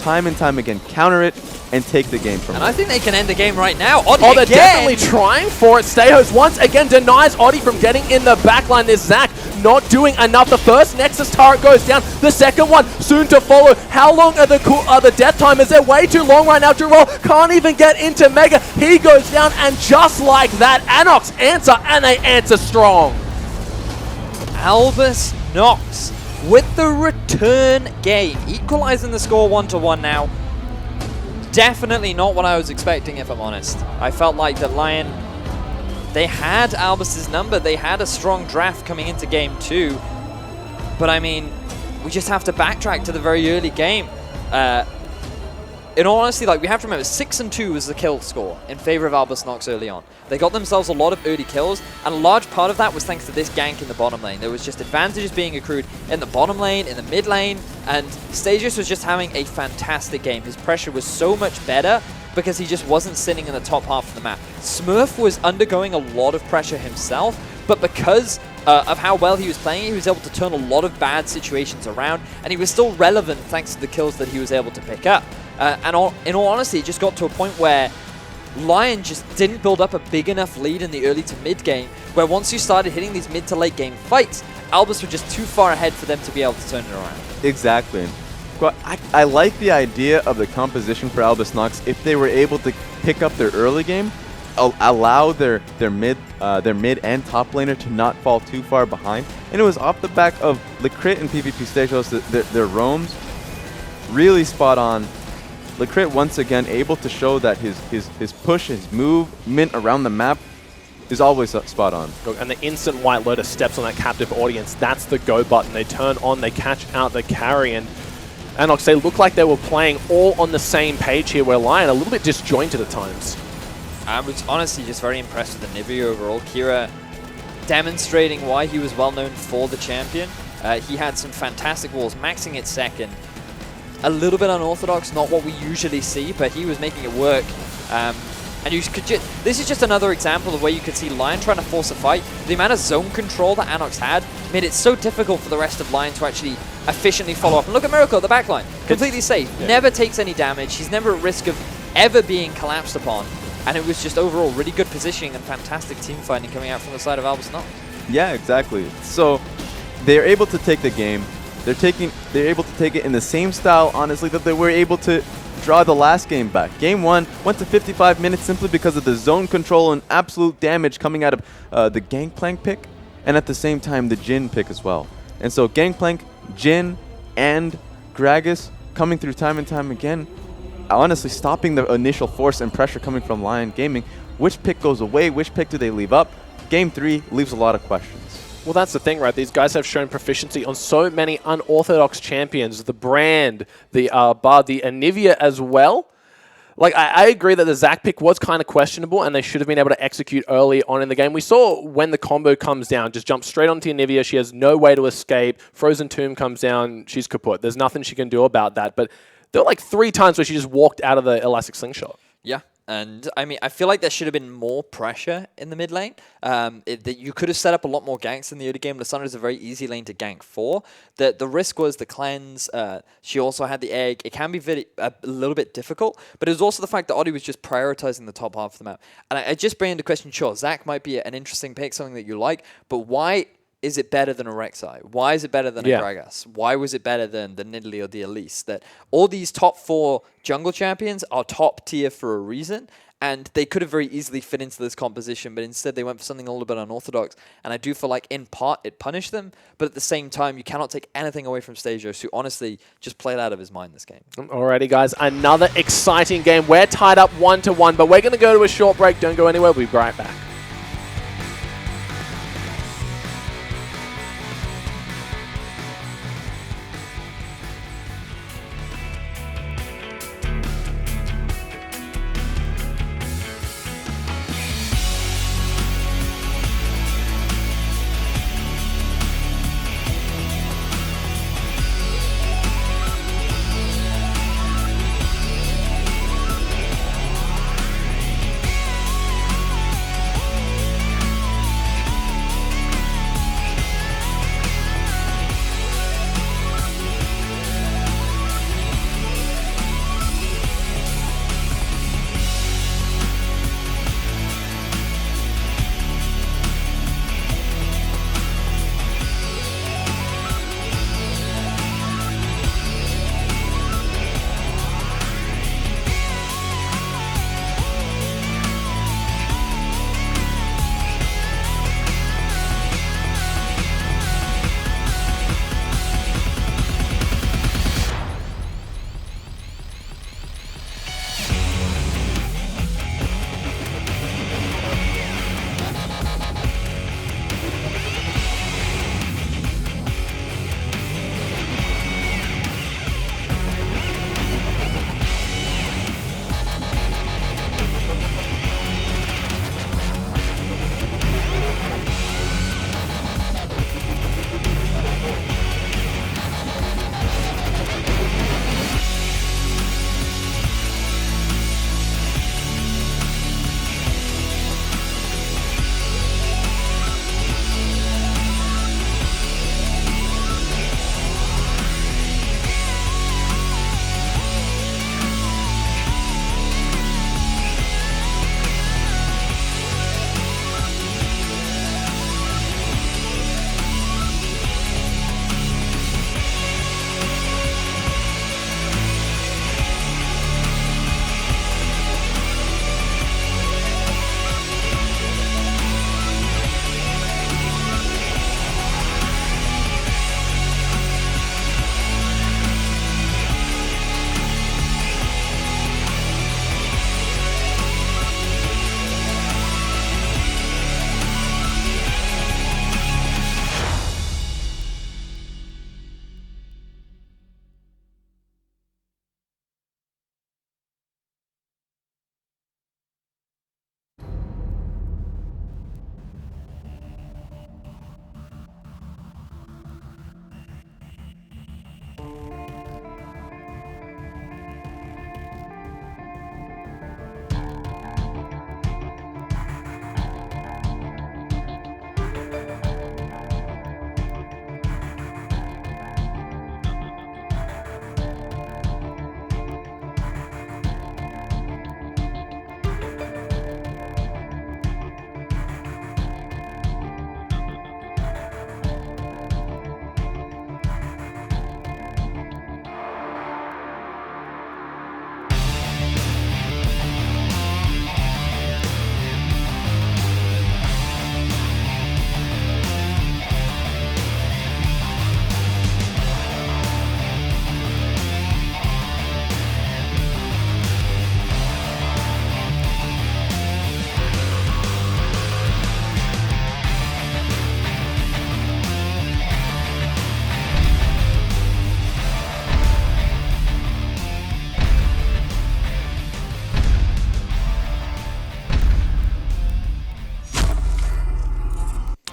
Speaker 3: time and time again counter it and take the game from them.
Speaker 2: And I think they can end the game right now. Oddie
Speaker 1: oh, they're
Speaker 2: again.
Speaker 1: definitely trying for it. Stayhos once again denies Oddie from getting in the backline. This Zach not doing enough. The first Nexus turret goes down. The second one soon to follow. How long are the death timers? They're way too long right now. Jarol can't even get into Mega. He goes down, and just like that, ANX answer, and they answer strong.
Speaker 2: Albus Nox with the return game, equalizing the score 1-1 now. Definitely not what I was expecting, if I'm honest. I felt like that Lyon, they had Albus's number. They had a strong draft coming into game 2. But I mean, we just have to backtrack to the very early game. In all honesty, like, we have to remember, 6-2 was the kill score in favor of Albus Nox early on. They got themselves a lot of early kills, and a large part of that was thanks to this gank in the bottom lane. There was just advantages being accrued in the bottom lane, in the mid lane, and Stasios was just having a fantastic game. His pressure was so much better because he just wasn't sitting in the top half of the map. Smurf was undergoing a lot of pressure himself, but because of how well he was playing, he was able to turn a lot of bad situations around, and he was still relevant thanks to the kills that he was able to pick up. In all honesty, it just got to a point where Lyon just didn't build up a big enough lead in the early to mid game, where once you started hitting these mid to late game fights, Albus were just too far ahead for them to be able to turn it around.
Speaker 3: Exactly. Well, I like the idea of the composition for Albus Nox. If they were able to pick up their early game, allow their mid and top laner to not fall too far behind, and it was off the back of Lacrit and PvP Stasios, their roams. really spot on. FLICKR once again able to show that his push, his movement around the map is always spot on.
Speaker 1: And the instant White Lotus steps on that captive audience, that's the go button. They turn on, they catch out the carry, and ANX, they look like they were playing all on the same page here, where Lyon a little bit disjointed at times.
Speaker 2: I was honestly just very impressed with the Nivea overall. Kira demonstrating why he was well known for the champion. He had some fantastic walls, maxing it second. A little bit unorthodox, not what we usually see, but he was making it work. And you could this is just another example of where you could see Lyon trying to force a fight. The amount of zone control that ANX had made it so difficult for the rest of Lyon to actually efficiently follow up. And look at Miracle at the back line. Completely safe. Yeah. Never takes any damage. He's never at risk of ever being collapsed upon. And it was just overall really good positioning and fantastic team fighting coming out from the side of Albus.
Speaker 3: Yeah, exactly. So they're able to take the game. They're able to take it in the same style, honestly, that they were able to draw the last game back. Game 1 went to 55 minutes simply because of the zone control and absolute damage coming out of the Gangplank pick, and at the same time the Jin pick as well. And so Gangplank, Jin, and Gragas coming through time and time again, honestly stopping the initial force and pressure coming from Lyon Gaming. Which pick goes away? Which pick do they leave up? Game 3 leaves a lot of questions.
Speaker 1: Well, that's the thing, right? These guys have shown proficiency on so many unorthodox champions. The Brand, the Bard, the Anivia as well. Like, I agree that the Zac pick was kind of questionable, and they should have been able to execute early on in the game. We saw when the combo comes down, just jump straight onto Anivia. She has no way to escape. Frozen Tomb comes down. She's kaput. There's nothing she can do about that. But there were like 3 times where she just walked out of the Elastic Slingshot.
Speaker 2: Yeah. And, I mean, I feel like there should have been more pressure in the mid lane. That you could have set up a lot more ganks in the early game. Lissandra is a very easy lane to gank for. The risk was the cleanse. She also had the egg. It can be a little bit difficult, but it was also the fact that Oddie was just prioritizing the top half of the map. And I just bring into question, sure, Zac might be an interesting pick, something that you like, but why is it better than a Rek'Sai? Why is it better than a Gragas? Why was it better than the Nidalee or the Elise? That all these top 4 jungle champions are top tier for a reason, and they could have very easily fit into this composition, but instead they went for something a little bit unorthodox, and I do feel like in part it punished them, but at the same time you cannot take anything away from Stasios, who honestly just played out of his mind this game.
Speaker 1: Alrighty guys, another exciting game. We're tied up 1-1, but we're going to go to a short break. Don't go anywhere, we'll be right back.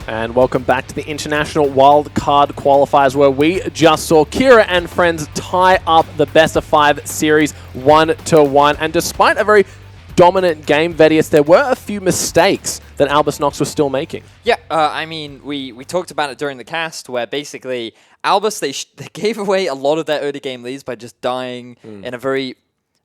Speaker 1: And welcome back to the International WIldcard Qualifiers, where we just saw Kira and friends tie up the best-of-5 series 1-1. And despite a very dominant game, Vedius, there were a few mistakes that Albus Nox was still making.
Speaker 2: Yeah, I mean, we talked about it during the cast, where basically Albus, they gave away a lot of their early game leads by just dying in a very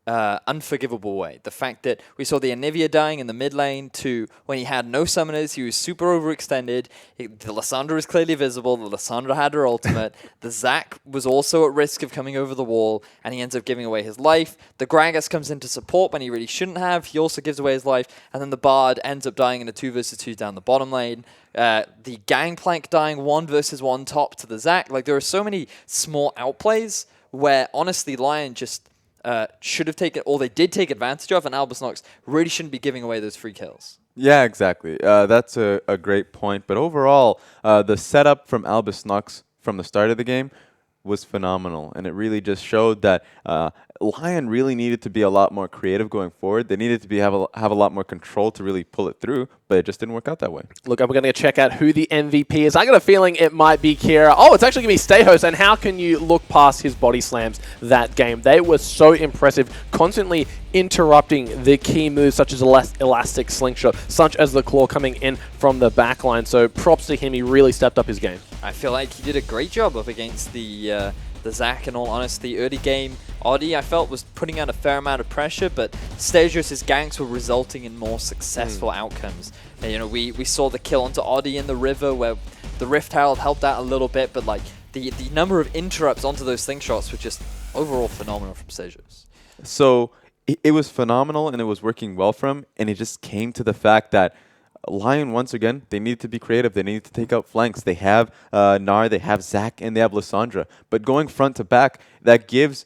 Speaker 2: unforgivable way. The fact that we saw the Anivia dying in the mid lane to when he had no summoners, he was super overextended. The Lissandra was clearly visible. The Lissandra had her ultimate. The Zac was also at risk of coming over the wall, and he ends up giving away his life. The Gragas comes into support when he really shouldn't have. He also gives away his life, and then the Bard ends up dying in a 2 versus 2 down the bottom lane. The Gangplank dying 1 versus 1 top to the Zac. Like, there are so many small outplays where, honestly, Lyon just should have taken, or they did take advantage of, and Albus Nox really shouldn't be giving away those free kills.
Speaker 3: Yeah, exactly. That's a great point. But overall, the setup from Albus Nox from the start of the game was phenomenal, and it really just showed that Lyon really needed to be a lot more creative going forward. They needed to have a lot more control to really pull it through, but it just didn't work out that way.
Speaker 1: Look, we're going to check out who the MVP is. I got a feeling it might be Kira. Oh, it's actually going to be Stayhost, and how can you look past his body slams that game? They were so impressive, constantly interrupting the key moves such as elastic slingshot, such as the claw coming in from the backline. So props to him, he really stepped up his game.
Speaker 2: I feel like he did a great job up against the Zac, in all honesty. Early game, Oddie, I felt, was putting out a fair amount of pressure, but Stasios' ganks were resulting in more successful outcomes. And, you know, we saw the kill onto Oddie in the river, where the Rift Herald helped out a little bit, but like the number of interrupts onto those slingshots were just overall phenomenal from Stasios.
Speaker 3: So it was phenomenal, and it was working well for him, and it just came to the fact that Lyon, once again, they need to be creative. They need to take out flanks. They have Gnar, they have Zac, and they have Lissandra. But going front to back, that gives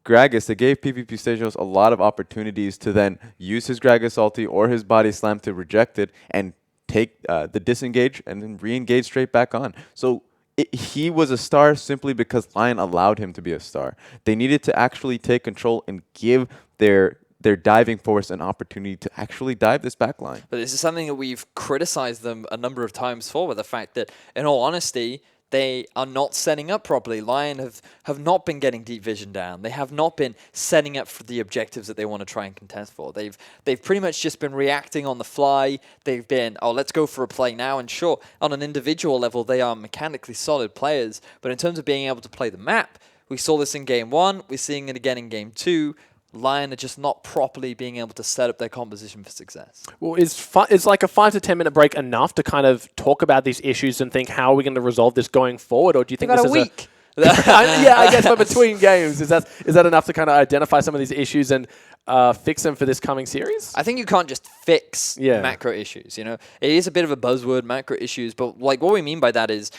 Speaker 3: Gragas, it gave PvP Stasios a lot of opportunities to then use his Gragas ulti or his body slam to reject it and take the disengage and then re-engage straight back on. So he was a star simply because Lyon allowed him to be a star. They needed to actually take control and give their diving force an opportunity to actually dive this backline.
Speaker 2: But this is something that we've criticized them a number of times for, with the fact that, in all honesty, they are not setting up properly. Lyon have not been getting deep vision down. They have not been setting up for the objectives that they want to try and contest for. They've pretty much just been reacting on the fly. They've been, oh, let's go for a play now. And sure, on an individual level, they are mechanically solid players. But in terms of being able to play the map, we saw this in Game 1. We're seeing it again in Game 2. Lyon are just not properly being able to set up their composition for success.
Speaker 1: Well, is like a 5 to 10 minute break enough to kind of talk about these issues and think, how are we going to resolve this going forward? Or do you think this is
Speaker 2: a week?
Speaker 1: Yeah, I guess, but between games, is that enough to kind of identify some of these issues and fix them for this coming series?
Speaker 2: I think you can't just fix macro issues, you know? It is a bit of a buzzword, macro issues, but like what we mean by that is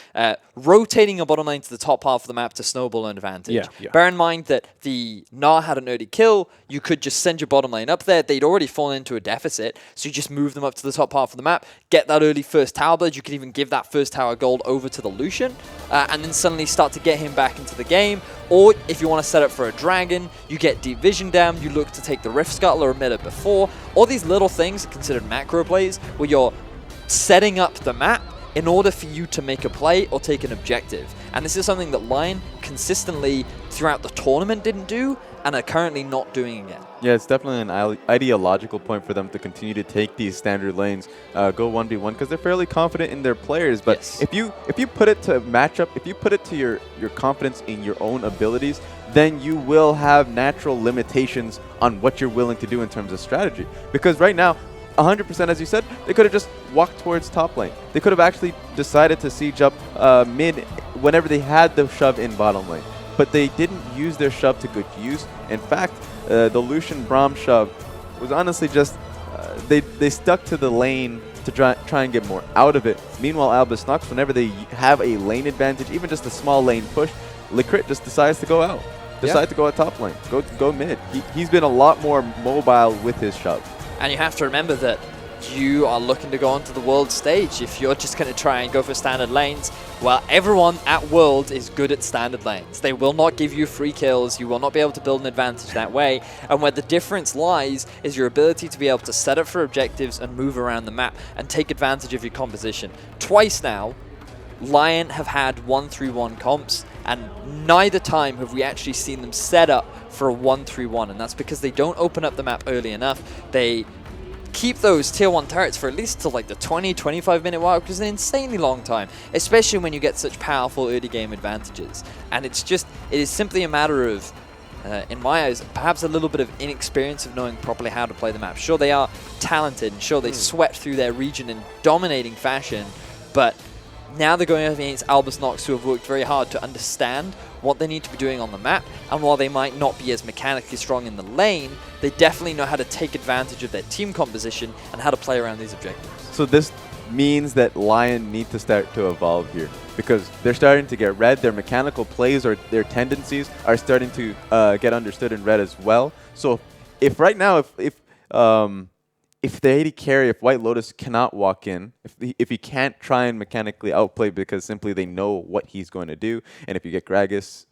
Speaker 2: rotating a bottom lane to the top half of the map to snowball an advantage.
Speaker 1: Yeah.
Speaker 2: Bear in mind that the Gnar had an early kill. You could just send your bottom lane up there. They'd already fallen into a deficit, so you just move them up to the top half of the map, get that early first tower build. You could even give that first tower gold over to the Lucian, and then suddenly start to get him back into the game. Or if you want to set up for a dragon, you get deep vision down, you look to take the Rift Scuttle or emitter before. All these little things are considered macro plays where you're setting up the map in order for you to make a play or take an objective. And this is something that Lyon consistently throughout the tournament didn't do and are currently not doing again.
Speaker 3: Yeah, it's definitely an ideological point for them to continue to take these standard lanes, go 1v1, because they're fairly confident in their players. But if you put it to matchup, if you put it to your confidence in your own abilities, then you will have natural limitations on what you're willing to do in terms of strategy. Because right now, 100%, as you said, they could have just walked towards top lane. They could have actually decided to siege up mid whenever they had the shove in bottom lane. But they didn't use their shove to good use. In fact, the Lucian Braum shove was honestly just, they stuck to the lane to try and get more out of it. Meanwhile, Albus Nox, whenever they have a lane advantage, even just a small lane push, FLICKR just decides to go out. Decide to go at top lane, go mid. He's been a lot more mobile with his shove.
Speaker 2: And you have to remember that you are looking to go onto the world stage. If you're just going to try and go for standard lanes, well, everyone at World is good at standard lanes. They will not give you free kills. You will not be able to build an advantage that way. And where the difference lies is your ability to be able to set up for objectives and move around the map and take advantage of your composition. Twice now, Lyon have had 1-3-1 comps, and neither time have we actually seen them set up for a 1-3-1, and that's because they don't open up the map early enough. They keep those tier 1 turrets for at least till like the 20-25 minute mark, which is an insanely long time, especially when you get such powerful early game advantages. And it is simply a matter of, in my eyes, perhaps a little bit of inexperience of knowing properly how to play the map. Sure, they are talented, and sure, they swept through their region in dominating fashion, but now they're going up against Albus Nox, who have worked very hard to understand what they need to be doing on the map, and while they might not be as mechanically strong in the lane, they definitely know how to take advantage of their team composition and how to play around these objectives.
Speaker 3: So this means that Lyon need to start to evolve here, because they're starting to get red. Their mechanical plays or their tendencies are starting to get understood in red as well. So if right now, if the AD carry, if White Lotus cannot walk in, if he can't try and mechanically outplay because simply they know what he's going to do, and if you get Gragas,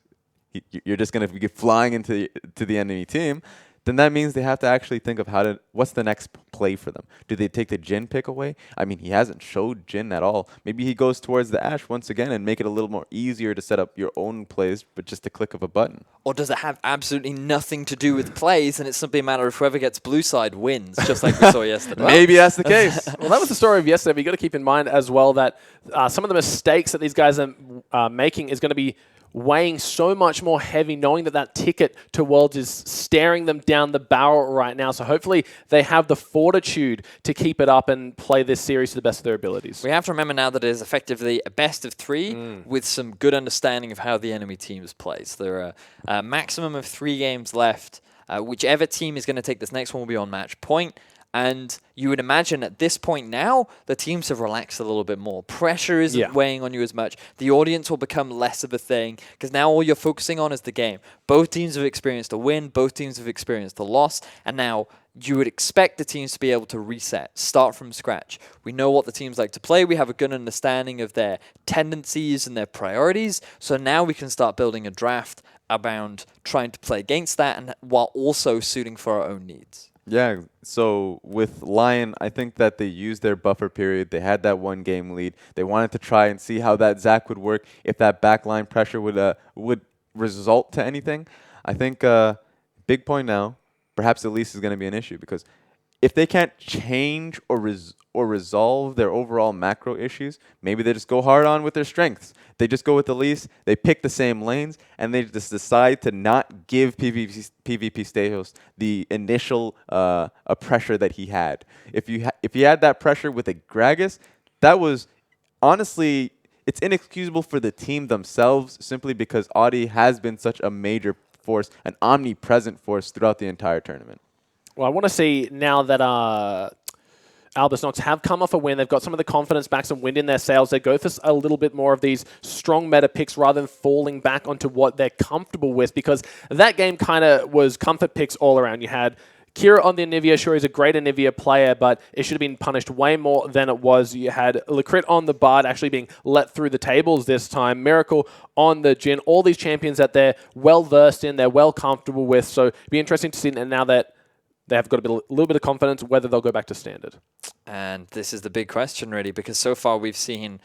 Speaker 3: you're just going to be flying into the enemy team, then that means they have to actually think of what's the next play for them. Do they take the Jhin pick away? I mean, he hasn't showed Jhin at all. Maybe he goes towards the Ashe once again and make it a little more easier to set up your own plays, but just a click of a button.
Speaker 2: Or does it have absolutely nothing to do with plays, and it's simply a matter of whoever gets blue side wins, just like we saw yesterday?
Speaker 3: Maybe that's the case.
Speaker 1: Well, that was the story of yesterday, but you've got to keep in mind as well that some of the mistakes that these guys are making is going to be weighing so much more heavy, knowing that ticket to Worlds is staring them down the barrel right now. So hopefully they have the fortitude to keep it up and play this series to the best of their abilities.
Speaker 2: We have to remember now that it is effectively a best of 3 with some good understanding of how the enemy teams play. So there are a maximum of 3 games left. Whichever team is going to take this next one will be on match point. And you would imagine at this point now, the teams have relaxed a little bit more. Pressure isn't weighing on you as much. The audience will become less of a thing because now all you're focusing on is the game. Both teams have experienced a win. Both teams have experienced a loss. And now you would expect the teams to be able to reset, start from scratch. We know what the teams like to play. We have a good understanding of their tendencies and their priorities. So now we can start building a draft around trying to play against that and while also suiting for our own needs.
Speaker 3: Yeah, so with Lyon, I think that they used their buffer period. They had that 1 game lead. They wanted to try and see how that Zac would work, if that backline pressure would result to anything. I think big point now, perhaps Elise is going to be an issue, because if they can't change or resolve their overall macro issues, maybe they just go hard on with their strengths. They just go with Elise, they pick the same lanes, and they just decide to not give PvP Stejos the initial pressure that he had. If he had that pressure with a Gragas, that was honestly, it's inexcusable for the team themselves, simply because Audi has been such a major force, an omnipresent force throughout the entire tournament.
Speaker 1: Well, I want to see now that Albus Nox have come off a win. They've got some of the confidence back, some wind in their sails. They go for a little bit more of these strong meta picks rather than falling back onto what they're comfortable with, because that game kind of was comfort picks all around. You had Kira on the Anivia. Sure, he's a great Anivia player, but it should have been punished way more than it was. You had Lecrit on the Bard actually being let through the tables this time. Miracle on the Jhin. All these champions that they're well-versed in, they're well comfortable with. So it'd be interesting to see now that they have got a little bit of confidence whether they'll go back to standard.
Speaker 2: And this is the big question, really, because so far we've seen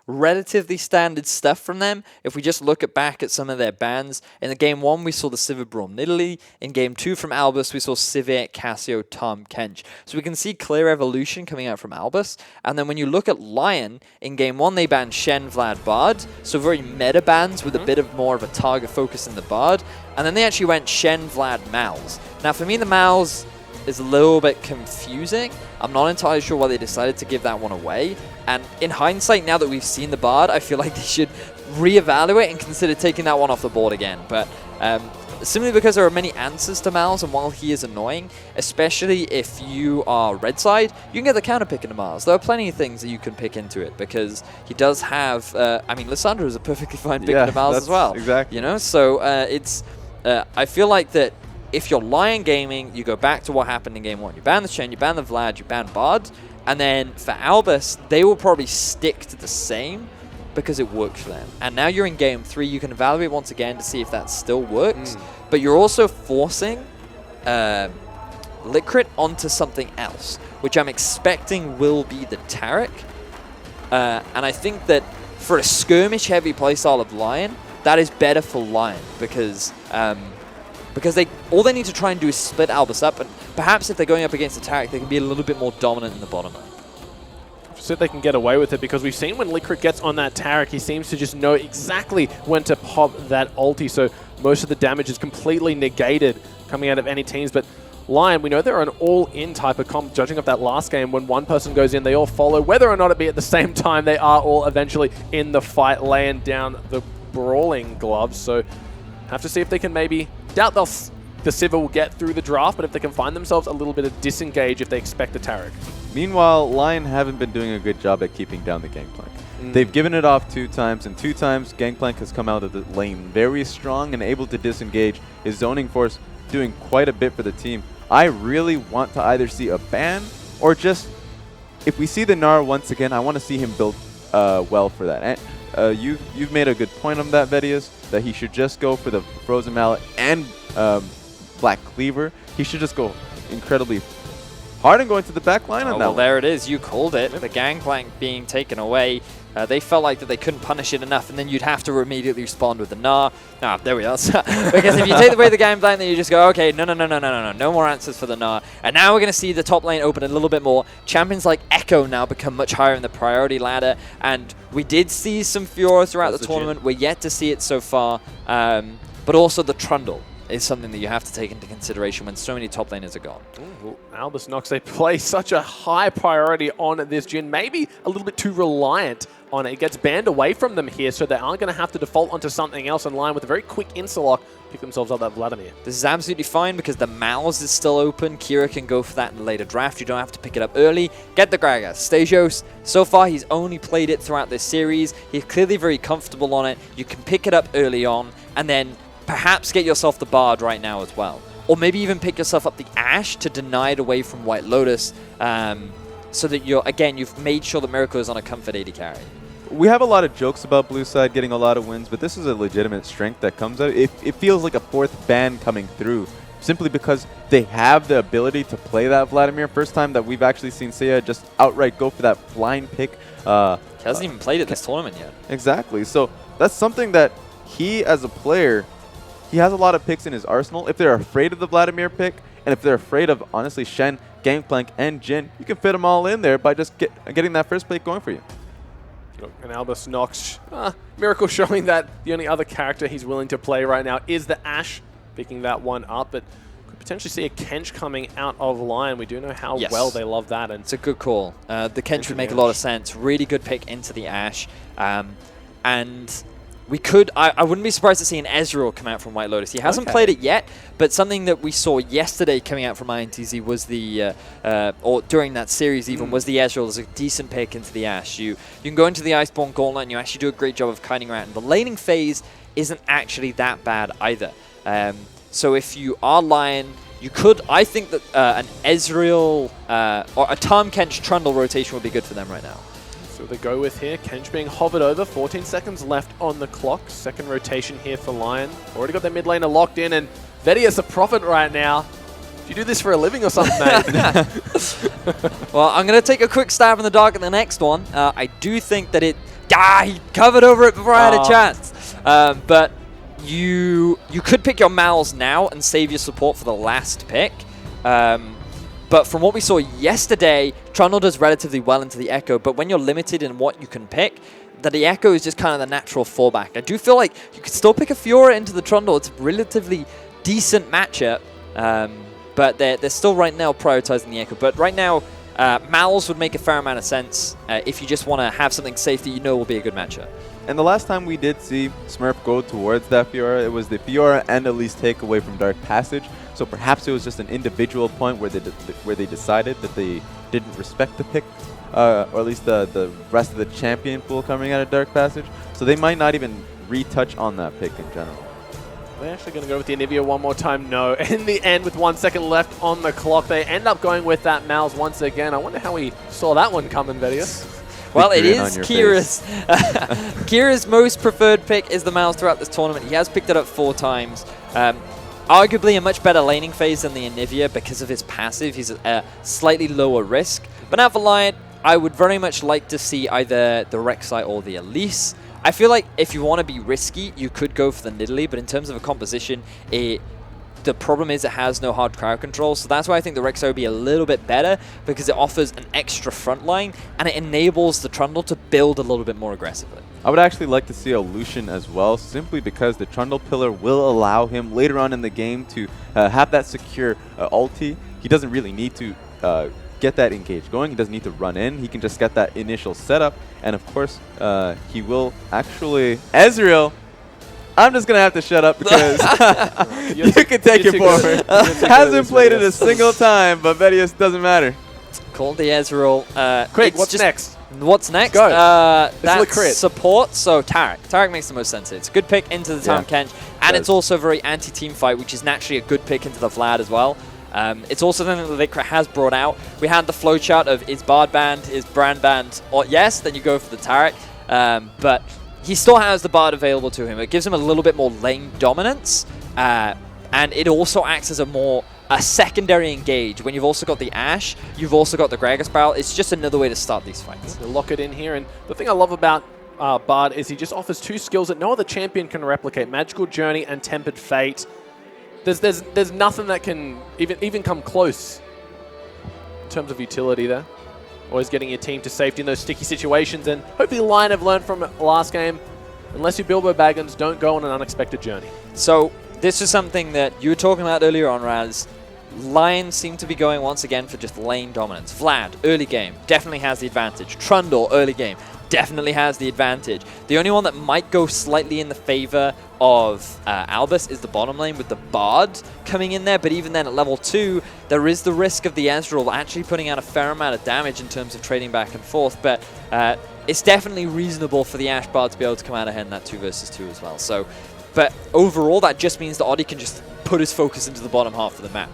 Speaker 2: relatively standard stuff from them. If we just look back at some of their bans, in the game 1 we saw the Sivir Braum Nidalee. In game 2 from Albus we saw Sivir, Cassio, Tom, Kench. So we can see clear evolution coming out from Albus. And then when you look at Lyon, in game 1 they banned Shen, Vlad, Bard. So very meta bans with a bit of more of a target focus in the Bard. And then they actually went Shen, Vlad, Malz. Now for me the Malz is a little bit confusing. I'm not entirely sure why they decided to give that one away. And in hindsight, now that we've seen the Bard, I feel like they should reevaluate and consider taking that one off the board again. But simply because there are many answers to Malz, and while he is annoying, especially if you are red side, you can get the counter pick into Malz. There are plenty of things that you can pick into it, because he does have, I mean, Lissandra is a perfectly fine pick into Malz as well.
Speaker 3: Exactly.
Speaker 2: You know, so I feel like that if you're Lyon Gaming, you go back to what happened in Game 1. You ban the Shen, you ban the Vlad, you ban Bard, and then for Albus, they will probably stick to the same because it works for them. And now you're in Game 3, you can evaluate once again to see if that still works, but you're also forcing FLICKR onto something else, which I'm expecting will be the Taric. And I think that for a skirmish-heavy playstyle of Lyon, that is better for Lyon because all they need to try and do is split Albus up, and perhaps if they're going up against the Taric, they can be a little bit more dominant in the bottom lane.
Speaker 1: So they can get away with it, because we've seen when FLICKR gets on that Taric, he seems to just know exactly when to pop that ulti, so most of the damage is completely negated coming out of any teams. But Lyon, we know they're an all-in type of comp. Judging off that last game, when one person goes in, they all follow. Whether or not it be at the same time, they are all eventually in the fight, laying down the brawling gloves. So have to see if they can maybe... Doubt the Civil will get through the draft, but if they can find themselves a little bit of disengage if they expect the Taric.
Speaker 3: Meanwhile, Lyon haven't been doing a good job at keeping down the Gangplank. They've given it off 2 times, and 2 times Gangplank has come out of the lane very strong and able to disengage. His zoning force doing quite a bit for the team. I really want to either see a ban or just, if we see the Gnar once again, I want to see him build well for that. And you've made a good point on that, Vedius, that he should just go for the Frozen Mallet and Black Cleaver. He should just go incredibly hard and going to the back line on that
Speaker 2: Well,
Speaker 3: one.
Speaker 2: there it is. You called it. The Gangplank being taken away. They felt like that they couldn't punish it enough, and then you'd have to immediately respond with the Gnar. Ah, there we are. Because if you take away the Gangplank, then you just go, okay, no more answers for the Gnar. And now we're going to see the top lane open a little bit more. Champions like Echo now become much higher in the priority ladder, and we did see some Fiora throughout the tournament. We're yet to see it so far, but also the Trundle is something that you have to take into consideration when so many top laners are gone.
Speaker 1: Ooh, Albus Nox, they play such a high priority on this Jhin, maybe a little bit too reliant on it. It gets banned away from them here, so they aren't going to have to default onto something else in line with a very quick insta-lock, pick themselves up that Vladimir.
Speaker 2: This is absolutely fine because the Mouse is still open. Kira can go for that in the later draft. You don't have to pick it up early. Get the Gragas. Stasios, so far he's only played it throughout this series. He's clearly very comfortable on it. You can pick it up early on, and then perhaps get yourself the Bard right now as well. Or maybe even pick yourself up the Ashe to deny it away from White Lotus, so that you've made sure that Miracle is on a comfort AD carry.
Speaker 3: We have a lot of jokes about Blue Side getting a lot of wins, but this is a legitimate strength that comes out. It feels like a 4th ban coming through, simply because they have the ability to play that Vladimir. First time that we've actually seen Seiya just outright go for that blind pick.
Speaker 2: He hasn't even played it this tournament yet.
Speaker 3: Exactly. So that's something that he, as a player, he has a lot of picks in his arsenal. If they're afraid of the Vladimir pick, and if they're afraid of, honestly, Shen, Gangplank, and Jhin, you can fit them all in there by just getting that first pick going for you.
Speaker 1: And Albus Nox, Miracle showing that the only other character he's willing to play right now is the Ashe, picking that one up, but could potentially see a Kench coming out of Lyon. We do know how well they love that. And
Speaker 2: it's a good call. The Kench would make a lot of sense. Really good pick into the Ashe. And we could, I wouldn't be surprised to see an Ezreal come out from White Lotus. He hasn't played it yet, but something that we saw yesterday coming out from INTZ was the, or during that series even, was the Ezreal as a decent pick into the Ashe. You can go into the Iceborne Gauntlet and you actually do a great job of kiting around. And the laning phase isn't actually that bad either. So if you are Lyon, you could, I think that an Ezreal or a Tahm Kench Trundle rotation would be good for them right now.
Speaker 1: So they go with here, Kench being hovered over, 14 seconds left on the clock. Second rotation here for Lyon. Already got their mid laner locked in, and Vedius a prophet right now. Do you do this for a living or something, mate?
Speaker 2: Well, I'm going to take a quick stab in the dark at the next one. I do think that he covered over it before I had a chance. But you could pick your Mals now and save your support for the last pick. But from what we saw yesterday, Trundle does relatively well into the Echo, but when you're limited in what you can pick, that the Echo is just kind of the natural fallback. I do feel like you could still pick a Fiora into the Trundle. It's a relatively decent matchup, but they're still right now prioritizing the Echo. But right now, Mals would make a fair amount of sense if you just want to have something safe that you know will be a good matchup.
Speaker 3: And the last time we did see Smurf go towards that Fiora, it was the Fiora and at least take away from Dark Passage. So perhaps it was just an individual point where they decided that they didn't respect the pick, or at least the rest of the champion pool coming out of Dark Passage. So they might not even retouch on that pick in general.
Speaker 1: They're actually going to go with the Anivia one more time. No. In the end, with 1 second left on the clock, they end up going with that Mal's once again. I wonder how we saw that one coming, Vedius.
Speaker 2: Well, it is Kira's. Kira's most preferred pick is the Mal's throughout this tournament. He has picked it up 4 times. Arguably a much better laning phase than the Anivia because of his passive. He's a slightly lower risk. But now for Lyon, I would very much like to see either the Rek'Sai or the Elise. I feel like if you want to be risky, you could go for the Nidalee, but in terms of a composition, the problem is it has no hard crowd control, so that's why I think the Rek'Sai would be a little bit better, because it offers an extra front line, and it enables the Trundle to build a little bit more aggressively.
Speaker 3: I would actually like to see a Lucian as well, simply because the Trundle Pillar will allow him later on in the game to have that secure ulti. He doesn't really need to get that engage going. He doesn't need to run in. He can just get that initial setup. And of course, he will actually... Ezreal! I'm just going to have to shut up because you can take it forward. Hasn't played it a single time, but Vedius doesn't matter.
Speaker 2: Called the Ezreal.
Speaker 1: Quick, what's next?
Speaker 2: What's next?
Speaker 1: Go.
Speaker 2: That's support, so Taric. Taric makes the most sense. It's a good pick into the Tahm Kench, and it's also very anti-team fight, which is naturally a good pick into the Vlad as well. It's also something that FLICKR has brought out. We had the flowchart of is Bard banned, is Brand banned, or yes, then you go for the Taric. But he still has the Bard available to him. It gives him a little bit more lane dominance, and it also acts as a secondary engage. When you've also got the Ashe, you've also got the Gragas barrel. It's just another way to start these fights.
Speaker 1: We'll lock it in here, and the thing I love about Bard is he just offers 2 skills that no other champion can replicate: Magical Journey and Tempered Fate. There's nothing that can even come close in terms of utility there. Always getting your team to safety in those sticky situations, and hopefully Lyon have learned from last game. Unless you Bilbo Baggins, don't go on an unexpected journey.
Speaker 2: So this is something that you were talking about earlier on, Raz. Lyon seem to be going once again for just lane dominance. Vlad, early game, definitely has the advantage. Trundle, early game, definitely has the advantage. The only one that might go slightly in the favor of Albus is the bottom lane with the Bard coming in there, but even then at level 2, there is the risk of the Ezreal actually putting out a fair amount of damage in terms of trading back and forth, but it's definitely reasonable for the Ashe Bard to be able to come out ahead in that 2 versus 2 as well. So, but overall, that just means that Oddie can just put his focus into the bottom half of the map,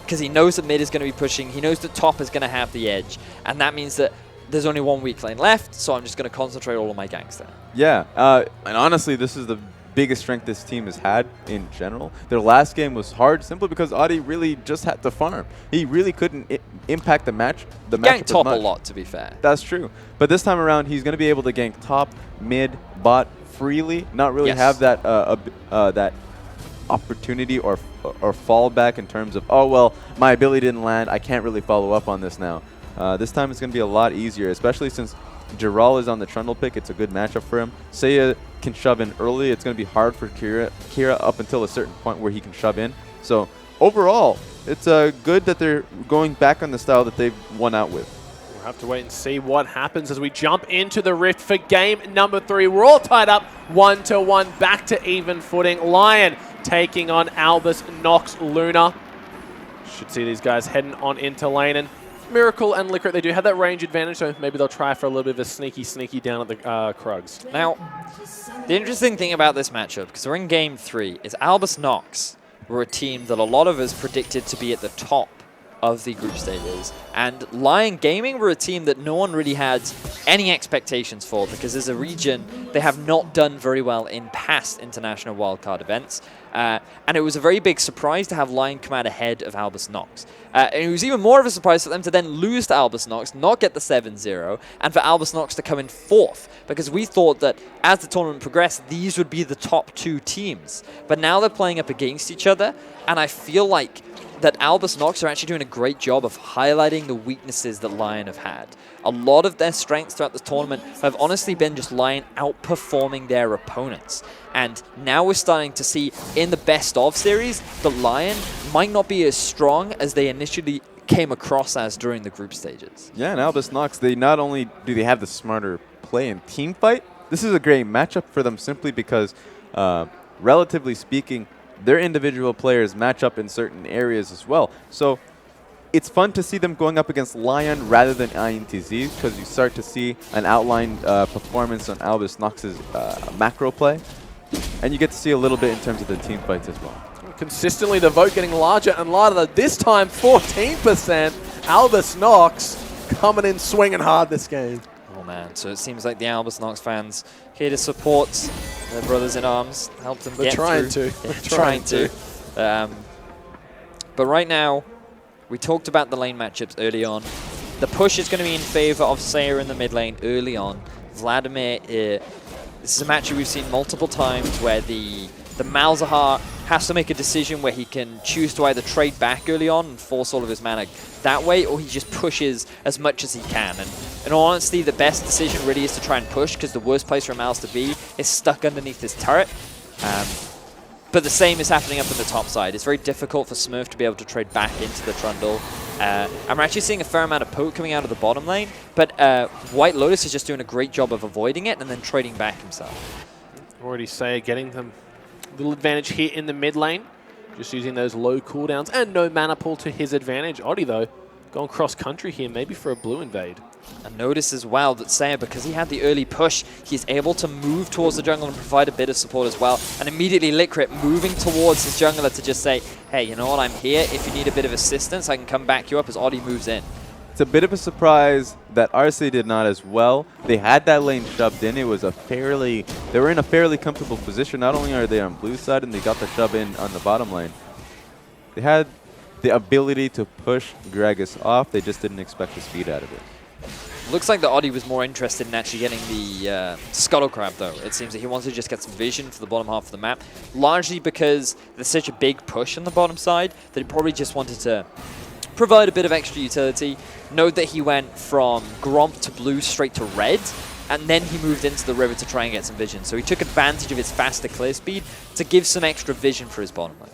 Speaker 2: because he knows that mid is going to be pushing, he knows that top is going to have the edge, and that means that there's only 1 weak lane left, so I'm just going to concentrate all of my ganks there. Yeah,
Speaker 3: and honestly, this is the biggest strength this team has had in general. Their last game was hard simply because Audi really just had to farm. He really couldn't impact the match. The
Speaker 2: gank top a lot, to be fair.
Speaker 3: That's true. But this time around, he's going to be able to gank top, mid, bot freely, not really have that that opportunity or fallback in terms of, oh, well, my ability didn't land. I can't really follow up on this now. This time it's going to be a lot easier, especially since Giral is on the Trundle pick. It's a good matchup for him. Seiya can shove in early. It's going to be hard for Kira up until a certain point where he can shove in. So overall, it's good that they're going back on the style that they've won out with.
Speaker 1: We'll have to wait and see what happens as we jump into the Rift for game number 3. We're all tied up 1-1, back to even footing. Lyon taking on Albus, Nox, Luna. Should see these guys heading on into lane. And Miracle and FLICKR, they do have that range advantage, so maybe they'll try for a little bit of a sneaky down at the Krugs.
Speaker 2: Now, the interesting thing about this matchup, because we're in game 3, is Albus Nox were a team that a lot of us predicted to be at the top of the group stages. And Lyon Gaming were a team that no one really had any expectations for, because as a region, they have not done very well in past International Wildcard events. And it was a very big surprise to have Lyon come out ahead of Albus Nox. And it was even more of a surprise for them to then lose to Albus Nox, not get the 7-0, and for Albus Nox to come in 4th, because we thought that as the tournament progressed, these would be the top 2 teams. But now they're playing up against each other, and I feel like that Albus Nox are actually doing a great job of highlighting the weaknesses that Lyon have had. A lot of their strengths throughout the tournament have honestly been just Lyon outperforming their opponents. And now we're starting to see in the best of series that Lyon might not be as strong as they initially came across as during the group stages.
Speaker 3: Yeah, and Albus Nox, they not only do they have the smarter play and team fight, this is a great matchup for them simply because, relatively speaking, their individual players match up in certain areas as well. So it's fun to see them going up against Lyon rather than INTZ, because you start to see an outlined performance on Albus Nox's macro play. And you get to see a little bit in terms of the team fights as well.
Speaker 1: Consistently, the vote getting larger and larger. This time, 14%. Albus Knox coming in swinging hard this game.
Speaker 2: Oh man, so it seems like the Albus Knox fans here to support their brothers in arms, help them get through.
Speaker 1: They're trying to.
Speaker 2: But right now, we talked about the lane matchups early on. The push is going to be in favor of Sayer in the mid lane early on. Vladimir, this is a matchup we've seen multiple times where the Malzahar has to make a decision where he can choose to either trade back early on and force all of his mana that way, or he just pushes as much as he can. And in all honesty, the best decision really is to try and push, because the worst place for Malz to be is stuck underneath his turret. But the same is happening up in the top side. It's very difficult for Smurf to be able to trade back into the Trundle. I'm actually seeing a fair amount of poke coming out of the bottom lane, but White Lotus is just doing a great job of avoiding it and then trading back himself.
Speaker 1: Already Sayer getting them a little advantage here in the mid lane. Just using those low cooldowns and no mana pool to his advantage. Oddie, though, going cross-country here, maybe for a blue invade.
Speaker 2: And notice as well that Sayer, because he had the early push, he's able to move towards the jungle and provide a bit of support as well. And immediately FLICKR moving towards his jungler to just say, hey, you know what, I'm here. If you need a bit of assistance, I can come back you up as Oddie moves in.
Speaker 3: It's a bit of a surprise that RC did not as well. They had that lane shoved in. It was they were in a fairly comfortable position. Not only are they on blue side and they got the shove in on the bottom lane, they had the ability to push Gragas off. They just didn't expect the speed out of it.
Speaker 2: Looks like the Oddie was more interested in actually getting the Scuttle Crab, though. It seems that he wanted to just get some vision for the bottom half of the map, largely because there's such a big push on the bottom side that he probably just wanted to provide a bit of extra utility. Note that he went from Gromp to blue straight to red, and then he moved into the river to try and get some vision. So he took advantage of his faster clear speed to give some extra vision for his bottom lane.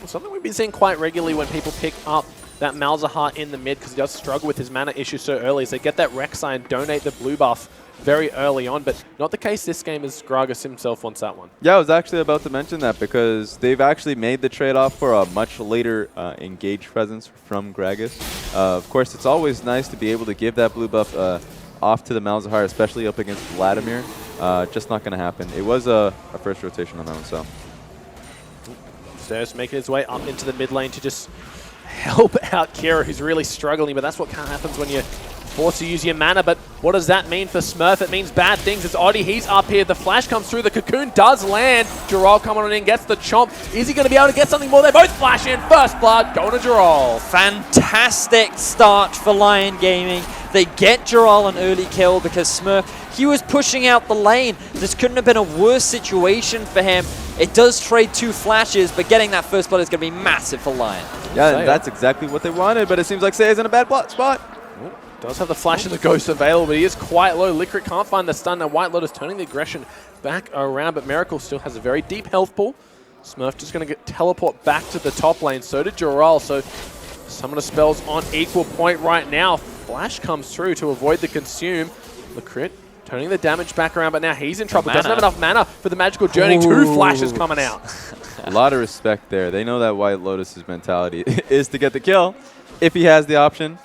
Speaker 1: Something we've been seeing quite regularly when people pick up that Malzahar in the mid, because he does struggle with his mana issue so early, is they get that Rek'Sai and donate the blue buff very early on, but not the case this game, as Gragas himself wants that one.
Speaker 3: Yeah, I was actually about to mention that, because they've actually made the trade-off for a much later engaged presence from Gragas. Of course, it's always nice to be able to give that blue buff off to the Malzahar, especially up against Vladimir. Just not going to happen. It was a first rotation on that one, so.
Speaker 1: Zeus making his way up into the mid lane to just help out Kira, who's really struggling, but that's what kind of happens when you're forced to use your mana. But what does that mean for Smurf? It means bad things. It's Oddie, he's up here. The flash comes through. The cocoon does land. Jirol coming on in, gets the chomp. Is he going to be able to get something more? They both flash in. First blood, going to Jirol.
Speaker 2: Fantastic start for Lyon Gaming. They get Jirol an early kill because Smurf, he was pushing out the lane. This couldn't have been a worse situation for him. It does trade 2 flashes, but getting that first blood is going to be massive for Lyon.
Speaker 3: Yeah, and that's exactly what they wanted, but it seems like Sayer's in a bad spot.
Speaker 1: Does have the flash and the ghost available, but he is quite low. FLICKR can't find the stun. Now White Lotus turning the aggression back around, but Miracle still has a very deep health pool. Smurf just going to teleport back to the top lane. So did Jirol, so some of the spells on equal point right now. Flash comes through to avoid the consume. The crit turning the damage back around, but now he's in trouble. Doesn't have enough mana for the magical journey. Ooh. 2 flashes coming out.
Speaker 3: A lot of respect there. They know that White Lotus's mentality is to get the kill if he has the option.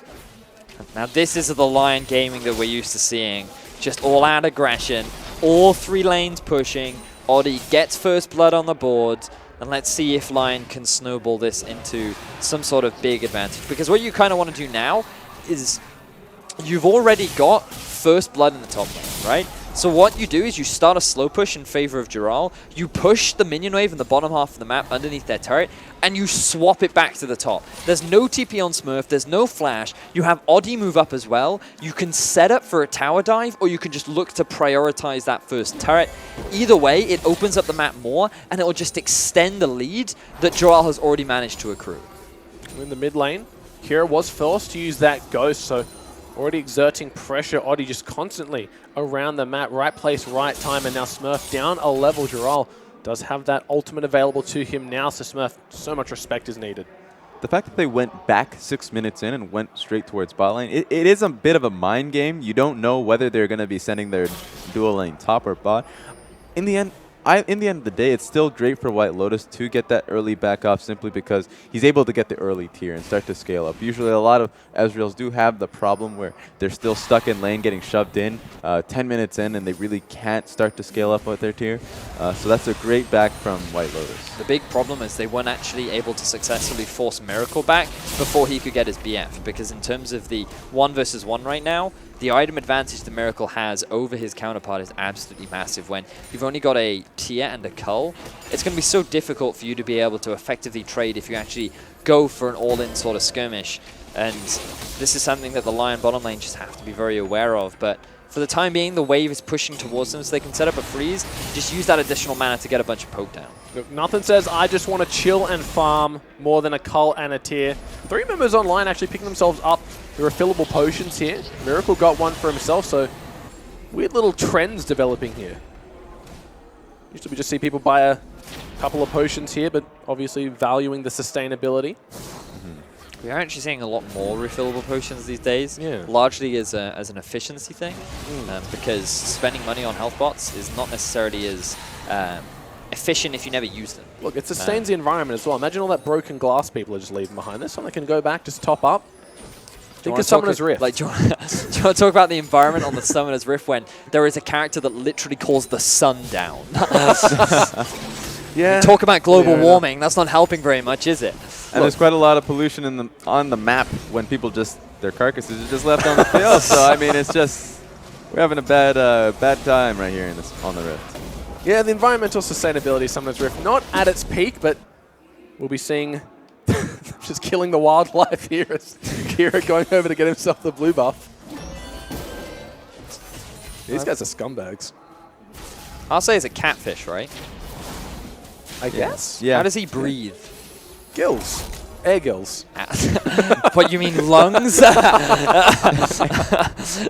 Speaker 2: Now this is the Lyon Gaming that we're used to seeing. Just all-out aggression, all 3 lanes pushing. Oddie gets first blood on the board, and let's see if Lyon can snowball this into some sort of big advantage. Because what you kind of want to do now is you've already got first blood in the top lane, right? So what you do is you start a slow push in favor of Jirol, you push the minion wave in the bottom half of the map underneath their turret, and you swap it back to the top. There's no TP on Smurf, there's no flash, you have Oddie move up as well, you can set up for a tower dive, or you can just look to prioritize that first turret. Either way, it opens up the map more, and it will just extend the lead that Jirol has already managed to accrue.
Speaker 1: In the mid lane, Kira was forced to use that ghost, so already exerting pressure. Oddie just constantly around the map, right place, right time, and now Smurf down a level. Jirol does have that ultimate available to him now, so Smurf, so much respect is needed.
Speaker 3: The fact that they went back 6 minutes in and went straight towards bot lane, it is a bit of a mind game. You don't know whether they're going to be sending their dual lane top or bot. In the end, in the end of the day, it's still great for White Lotus to get that early back off simply because he's able to get the early tier and start to scale up. Usually a lot of Ezreals do have the problem where they're still stuck in lane getting shoved in 10 minutes in and they really can't start to scale up with their tier. So that's a great back from White Lotus.
Speaker 2: The big problem is they weren't actually able to successfully force Miracle back before he could get his BF, because in terms of the 1 versus 1 right now, the item advantage the Miracle has over his counterpart is absolutely massive. When you've only got a Tier and a Cull, it's going to be so difficult for you to be able to effectively trade if you actually go for an all-in sort of skirmish. And this is something that the Lyon bottom lane just have to be very aware of. But for the time being, the wave is pushing towards them, so they can set up a freeze, just use that additional mana to get a bunch of poke down.
Speaker 1: Look, nothing says I just want to chill and farm more than a Cull and a Tier. 3 members online actually picking themselves up the refillable potions here. Miracle got one for himself, so weird little trends developing here. Usually we just see people buy a couple of potions here, but obviously valuing the sustainability.
Speaker 2: We are actually seeing a lot more refillable potions these days,
Speaker 1: Yeah.
Speaker 2: largely as an efficiency thing, because spending money on health bots is not necessarily as efficient if you never use them.
Speaker 1: Look, it sustains the environment as well. Imagine all that broken glass people are just leaving behind. There's something that can go back, just top up. Think of Summoner's Rift.
Speaker 2: Like, do you want to talk about the environment on the Summoner's Rift when there is a character that literally calls the sun down?
Speaker 1: Yeah.
Speaker 2: Talk about global warming. That's not helping very much, is it?
Speaker 3: And there's quite a lot of pollution on the map when people their carcasses are just left on the field. So I mean, it's just we're having a bad time right here on the Rift.
Speaker 1: Yeah, the environmental sustainability Summoner's Rift not at its peak, but we'll be seeing just killing the wildlife here as Kira going over to get himself the blue buff. These guys are scumbags.
Speaker 2: I'll say it's a catfish, right?
Speaker 1: I guess.
Speaker 3: Yeah.
Speaker 2: How does he breathe?
Speaker 1: Gills. Air gills.
Speaker 2: What, you mean lungs?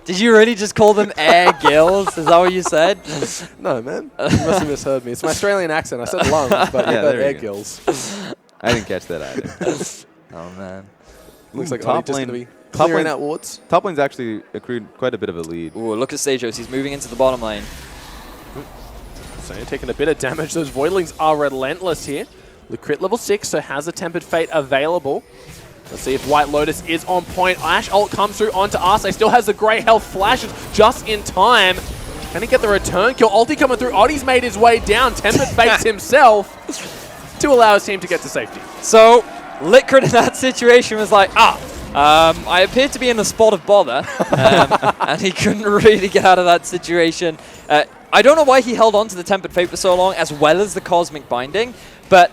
Speaker 2: Did you really just call them air gills? Is that what you said?
Speaker 1: No, man. You must have misheard me. It's my Australian accent. I said lungs, but
Speaker 3: Yeah,
Speaker 1: yeah,
Speaker 3: there
Speaker 1: air
Speaker 3: you go.
Speaker 1: gills.
Speaker 3: I didn't catch that either.
Speaker 2: Oh, man.
Speaker 1: Looks like
Speaker 3: top
Speaker 1: Ollie's just going
Speaker 3: lane-
Speaker 1: to be
Speaker 3: top
Speaker 1: clearing
Speaker 3: lane-
Speaker 1: out wards.
Speaker 3: Top lane's actually accrued quite a bit of a lead.
Speaker 2: Ooh, look at Stagos. He's moving into the bottom lane.
Speaker 1: So you're taking a bit of damage. Those Voidlings are relentless here. The crit level 6, so has a Tempered Fate available. Let's see if White Lotus is on point. Ash ult comes through onto Arce. Still has the great health, flashes just in time. Can he get the return kill? Ulti coming through. Oddie's made his way down. Tempered Fates himself to allow his team to get to safety.
Speaker 2: So, FLICKR in that situation was like, I appear to be in a spot of bother, and he couldn't really get out of that situation. I don't know why he held on to the Tempered Fate for so long, as well as the Cosmic Binding, but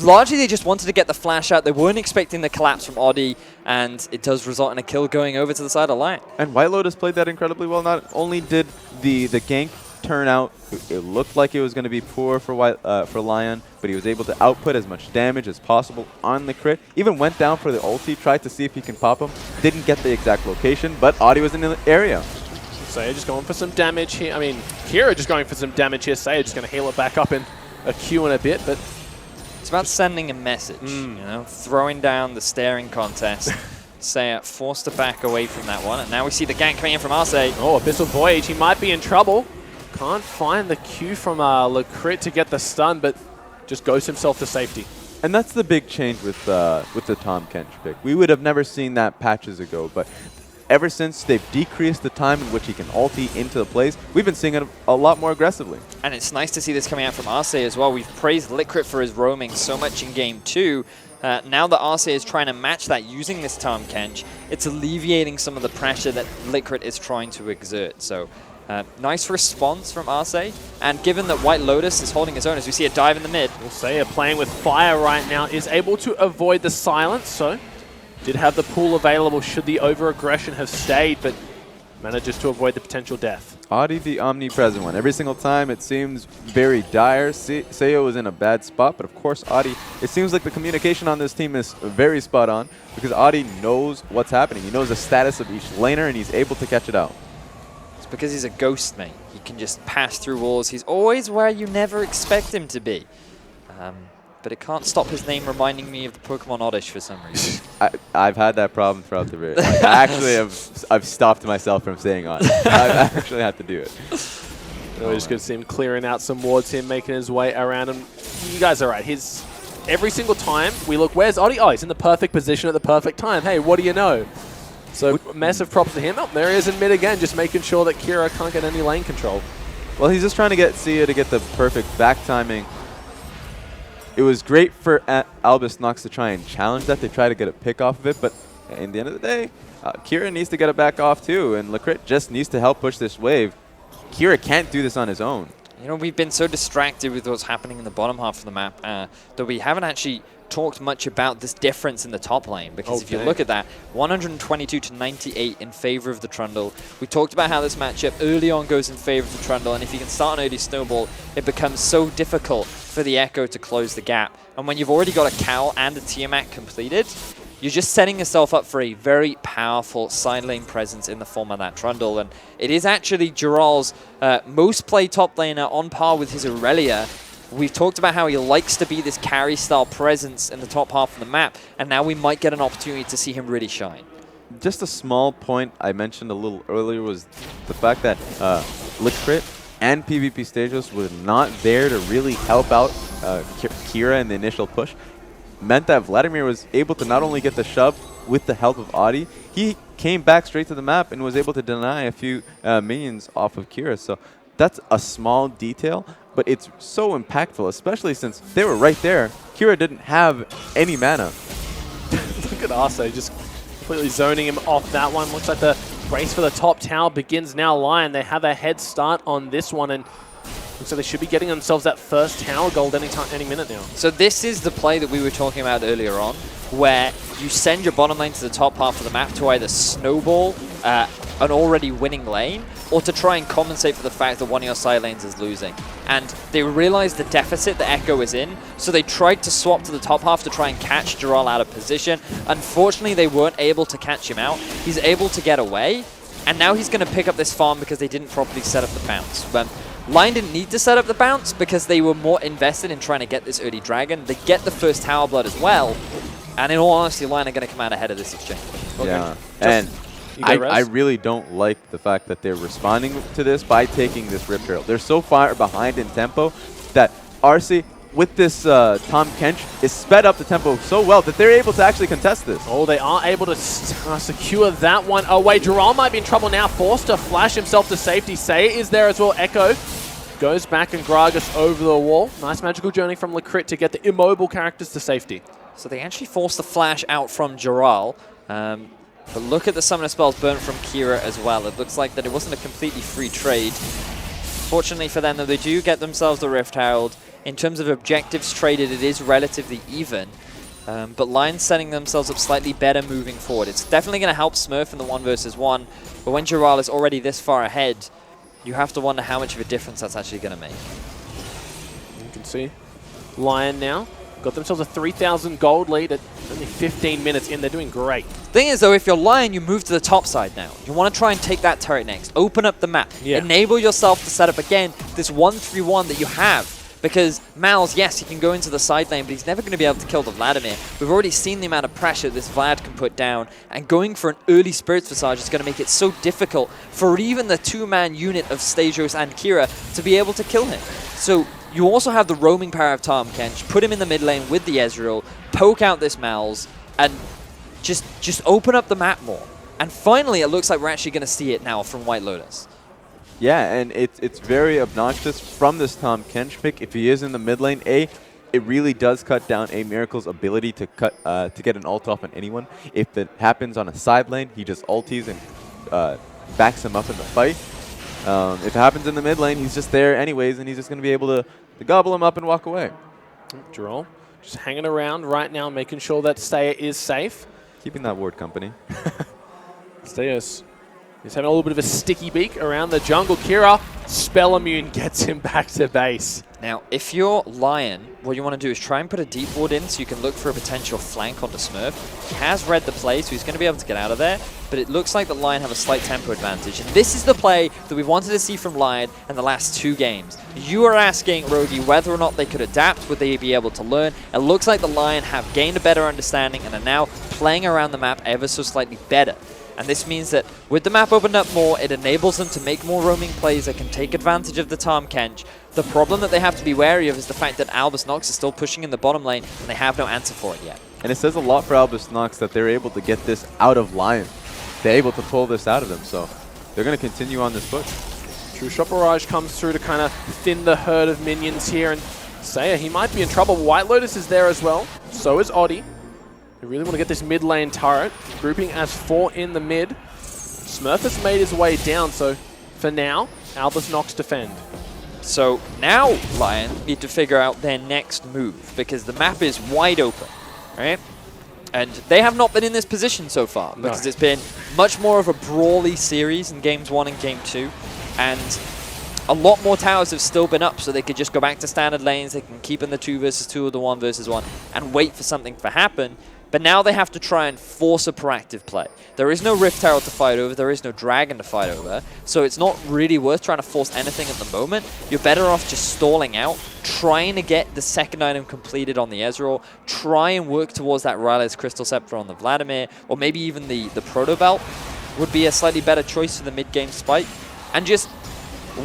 Speaker 2: largely they just wanted to get the flash out. They weren't expecting the collapse from Oddie, and it does result in a kill going over to the side of Lyon.
Speaker 3: And White Lotus played that incredibly well. Not only did the gank turn out, it looked like it was going to be poor for Lyon, but he was able to output as much damage as possible on the crit. Even went down for the ulti, tried to see if he can pop him. Didn't get the exact location, but Oddie was in the area.
Speaker 1: Saya just going for some damage here. I mean, Kira just going for some damage here. Saya just going to heal it back up in a Q in a bit, but
Speaker 2: It's about sending a message, you know, throwing down the staring contest. Saya forced to back away from that one, and now we see the gank coming in from Arce.
Speaker 1: oh, Abyssal Voyage, he might be in trouble. Can't find the Q from Lecrit to get the stun, but just goes himself to safety.
Speaker 3: And that's the big change with the Tahm Kench pick. We would have never seen that patches ago, but ever since they've decreased the time in which he can ulti into the plays, we've been seeing it a lot more aggressively.
Speaker 2: And it's nice to see this coming out from Arce as well. We've praised FLICKR for his roaming so much in Game 2. Now that Arce is trying to match that using this Tahm Kench, it's alleviating some of the pressure that FLICKR is trying to exert. So nice response from Arce. And given that White Lotus is holding his own, as we see a dive in the mid.
Speaker 1: Saya playing with fire right now is able to avoid the silence, so did have the pool available should the over-aggression have stayed, but manages to avoid the potential death.
Speaker 3: Oddie the omnipresent one. Every single time it seems very dire. Sayo was in a bad spot, but of course Oddie, it seems like the communication on this team is very spot on because Oddie knows what's happening. He knows the status of each laner and he's able to catch it out.
Speaker 2: It's because he's a ghost, mate. He can just pass through walls. He's always where you never expect him to be. But it can't stop his name reminding me of the Pokemon Oddish for some reason.
Speaker 3: I've had that problem throughout the video. Like, I've stopped myself from saying on. I've actually had to do it.
Speaker 1: We just good to see him clearing out some wards here, making his way around him. You guys are right. Every single time we look, where's Oddie? Oh, he's in the perfect position at the perfect time. Hey, what do you know? So massive props to him. Oh, there he is in mid again, just making sure that Kira can't get any lane control.
Speaker 3: Well, he's just trying to get Sia to get the perfect back timing. It was great for Albus Nox to try and challenge that. They try to get a pick off of it, but in the end of the day, Kira needs to get it back off too, and LYN just needs to help push this wave. Kira can't do this on his own.
Speaker 2: You know, we've been so distracted with what's happening in the bottom half of the map that we haven't actually talked much about this difference in the top lane, because if you look at that, 122 to 98 in favor of the Trundle. We talked about how this matchup early on goes in favor of the Trundle, and if you can start an early snowball, it becomes so difficult for the Echo to close the gap. And when you've already got a Cowl and a Tiamat completed, you're just setting yourself up for a very powerful side lane presence in the form of that Trundle. And it is actually Jiral's most played top laner, on par with his Aurelia. We've talked about how he likes to be this carry-style presence in the top half of the map, and now we might get an opportunity to see him really shine.
Speaker 3: Just a small point I mentioned a little earlier was the fact that LYN and PvP Stagos were not there to really help out Kira in the initial push. Meant that Vladimir was able to not only get the shove with the help of Audi, he came back straight to the map and was able to deny a few minions off of Kira. So that's a small detail, but it's so impactful, especially since they were right there. Kira didn't have any mana.
Speaker 1: Look at Arce just completely zoning him off that one. Looks like the race for the top tower begins now. Lyon, they have a head start on this one, and looks like they should be getting themselves that first tower gold any minute now.
Speaker 2: So this is the play that we were talking about earlier on, where you send your bottom lane to the top half of the map to either snowball an already winning lane, or to try and compensate for the fact that one of your side lanes is losing. And they realized the deficit the Echo is in, so they tried to swap to the top half to try and catch Jiral out of position. Unfortunately, they weren't able to catch him out. He's able to get away, and now he's going to pick up this farm because they didn't properly set up the bounce. But Lyon didn't need to set up the bounce because they were more invested in trying to get this early dragon. They get the first tower blood as well, and in all honesty, Lyon are going to come out ahead of this exchange.
Speaker 3: Yeah, and I really don't like the fact that they're responding to this by taking this Rip Herald. They're so far behind in tempo that RC, with this Tom Kench, is sped up the tempo so well that they're able to actually contest this.
Speaker 1: Oh, they are able to secure that one away. Jiral might be in trouble now, forced to flash himself to safety. Say is there as well. Echo goes back and Gragas over the wall. Nice magical journey from LYN to get the immobile characters to safety.
Speaker 2: So they actually forced the flash out from Jiral. But look at the summoner spells burnt from Kira as well. It looks like that it wasn't a completely free trade. Fortunately for them, though, they do get themselves the Rift Herald. In terms of objectives traded, it is relatively even. But Lion's setting themselves up slightly better moving forward. It's definitely going to help Smurf in the 1 versus 1. But when Jiral is already this far ahead, you have to wonder how much of a difference that's actually going to make.
Speaker 1: You can see Lyon now got themselves a 3,000 gold lead at only 15 minutes in. They're doing great.
Speaker 2: Thing is, though, if you're Lyon, you move to the top side now. You want to try and take that turret next. Open up the map.
Speaker 1: Yeah.
Speaker 2: Enable yourself to set up, again, this 1-3-1 that you have. Because Mal's, yes, he can go into the side lane, but he's never going to be able to kill the Vladimir. We've already seen the amount of pressure this Vlad can put down, and going for an early Spirits Visage is going to make it so difficult for even the 2-man unit of Stagos and Kira to be able to kill him. So you also have the roaming power of Tom Kench, put him in the mid lane with the Ezreal, poke out this Mal's, and just open up the map more. And finally, it looks like we're actually going to see it now from White Lotus.
Speaker 3: Yeah, and it's very obnoxious from this Tom Kench pick. If he is in the mid lane, it really does cut down a Miracle's ability to get an ult off on anyone. If it happens on a side lane, he just ulties and backs him up in the fight. If it happens in the mid lane, he's just there anyways, and he's just going to be able to gobble him up and walk away.
Speaker 1: Jiral just hanging around right now, making sure that Staya is safe.
Speaker 3: Keeping that ward company.
Speaker 1: Stayos is having a little bit of a sticky beak around the jungle. Kira, spell immune, gets him back to base.
Speaker 2: Now, if you're Lyon, what you want to do is try and put a deep ward in so you can look for a potential flank onto Smurf. He has read the play, so he's going to be able to get out of there, but it looks like the Lyon have a slight tempo advantage. And this is the play that we wanted to see from Lyon in the last 2 games. You are asking Rogi whether or not they could adapt, would they be able to learn? It looks like the Lyon have gained a better understanding and are now playing around the map ever so slightly better. And this means that with the map opened up more, it enables them to make more roaming plays. They can take advantage of the Tom Kench. The problem that they have to be wary of is the fact that Albus Nox is still pushing in the bottom lane, and they have no answer for it yet.
Speaker 3: And it says a lot for Albus Nox that they're able to get this out of Lyon. They're able to pull this out of them, so they're going to continue on this push.
Speaker 1: True Shot Barrage comes through to kind of thin the herd of minions here, and Saya, he might be in trouble. White Lotus is there as well, so is Oddie. They really want to get this mid lane turret, grouping as 4 in the mid. Smurf has made his way down, so for now, Albus Nox defend.
Speaker 2: So now Lyon need to figure out their next move, because the map is wide open, right? And they have not been in this position so far, because it's been much more of a brawly series in games 1 and game 2. And a lot more towers have still been up, so they could just go back to standard lanes. They can keep in the 2 versus 2 or the 1 versus 1 and wait for something to happen. But now they have to try and force a proactive play. There is no Rift Herald to fight over. There is no Dragon to fight over. So it's not really worth trying to force anything at the moment. You're better off just stalling out, trying to get the second item completed on the Ezreal, try and work towards that Ryle's Crystal Scepter on the Vladimir, or maybe even the Proto Belt would be a slightly better choice for the mid-game spike. And just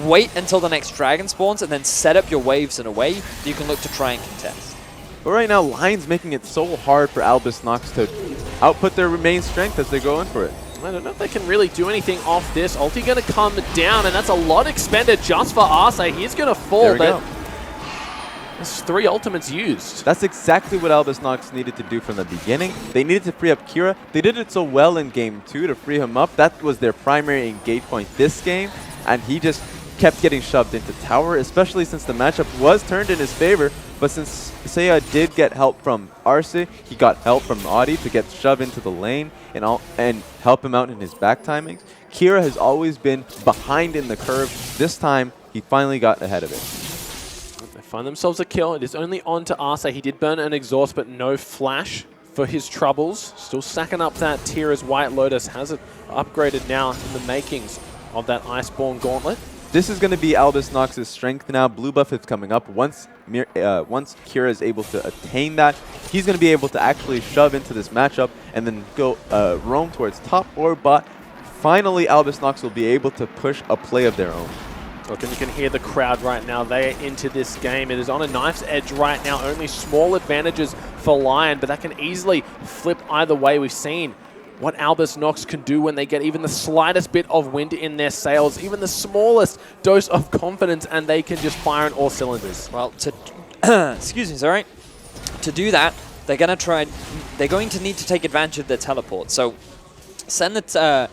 Speaker 2: wait until the next Dragon spawns and then set up your waves in a way that you can look to try and contest.
Speaker 3: But right now, Lyon's making it so hard for Albus Nox to output their main strength as they go in for it.
Speaker 1: I don't know if they can really do anything off this. Ulti going to come down, and that's a lot expended just for Arce. He's going to fall, but there's 3 ultimates used.
Speaker 3: That's exactly what Albus Nox needed to do from the beginning. They needed to free up Kira. They did it so well in game 2 to free him up. That was their primary engage point this game, and he just kept getting shoved into tower, especially since the matchup was turned in his favor. But since Saya did get help from Arce, he got help from Audi to get shoved into the lane and help him out in his back timings. Kira has always been behind in the curve. This time, he finally got ahead of it.
Speaker 1: They find themselves a kill. It is only on to Arce. He did burn an exhaust, but no flash for his troubles. Still stacking up that tier as White Lotus has it upgraded now in the makings of that Iceborne Gauntlet.
Speaker 3: This is going to be Albus Nox's strength now. Blue buff is coming up. Once Kira is able to attain that, he's going to be able to actually shove into this matchup and then go roam towards top or bot. Finally, Albus Nox will be able to push a play of their own.
Speaker 1: Look, and you can hear the crowd right now. They are into this game. It is on a knife's edge right now. Only small advantages for Lyon, but that can easily flip either way. We've seen what Albus Nox can do when they get even the slightest bit of wind in their sails, even the smallest dose of confidence, and they can just fire on all cylinders.
Speaker 2: Well, excuse me, sorry. To do that, they're going to need to take advantage of their teleport. So send the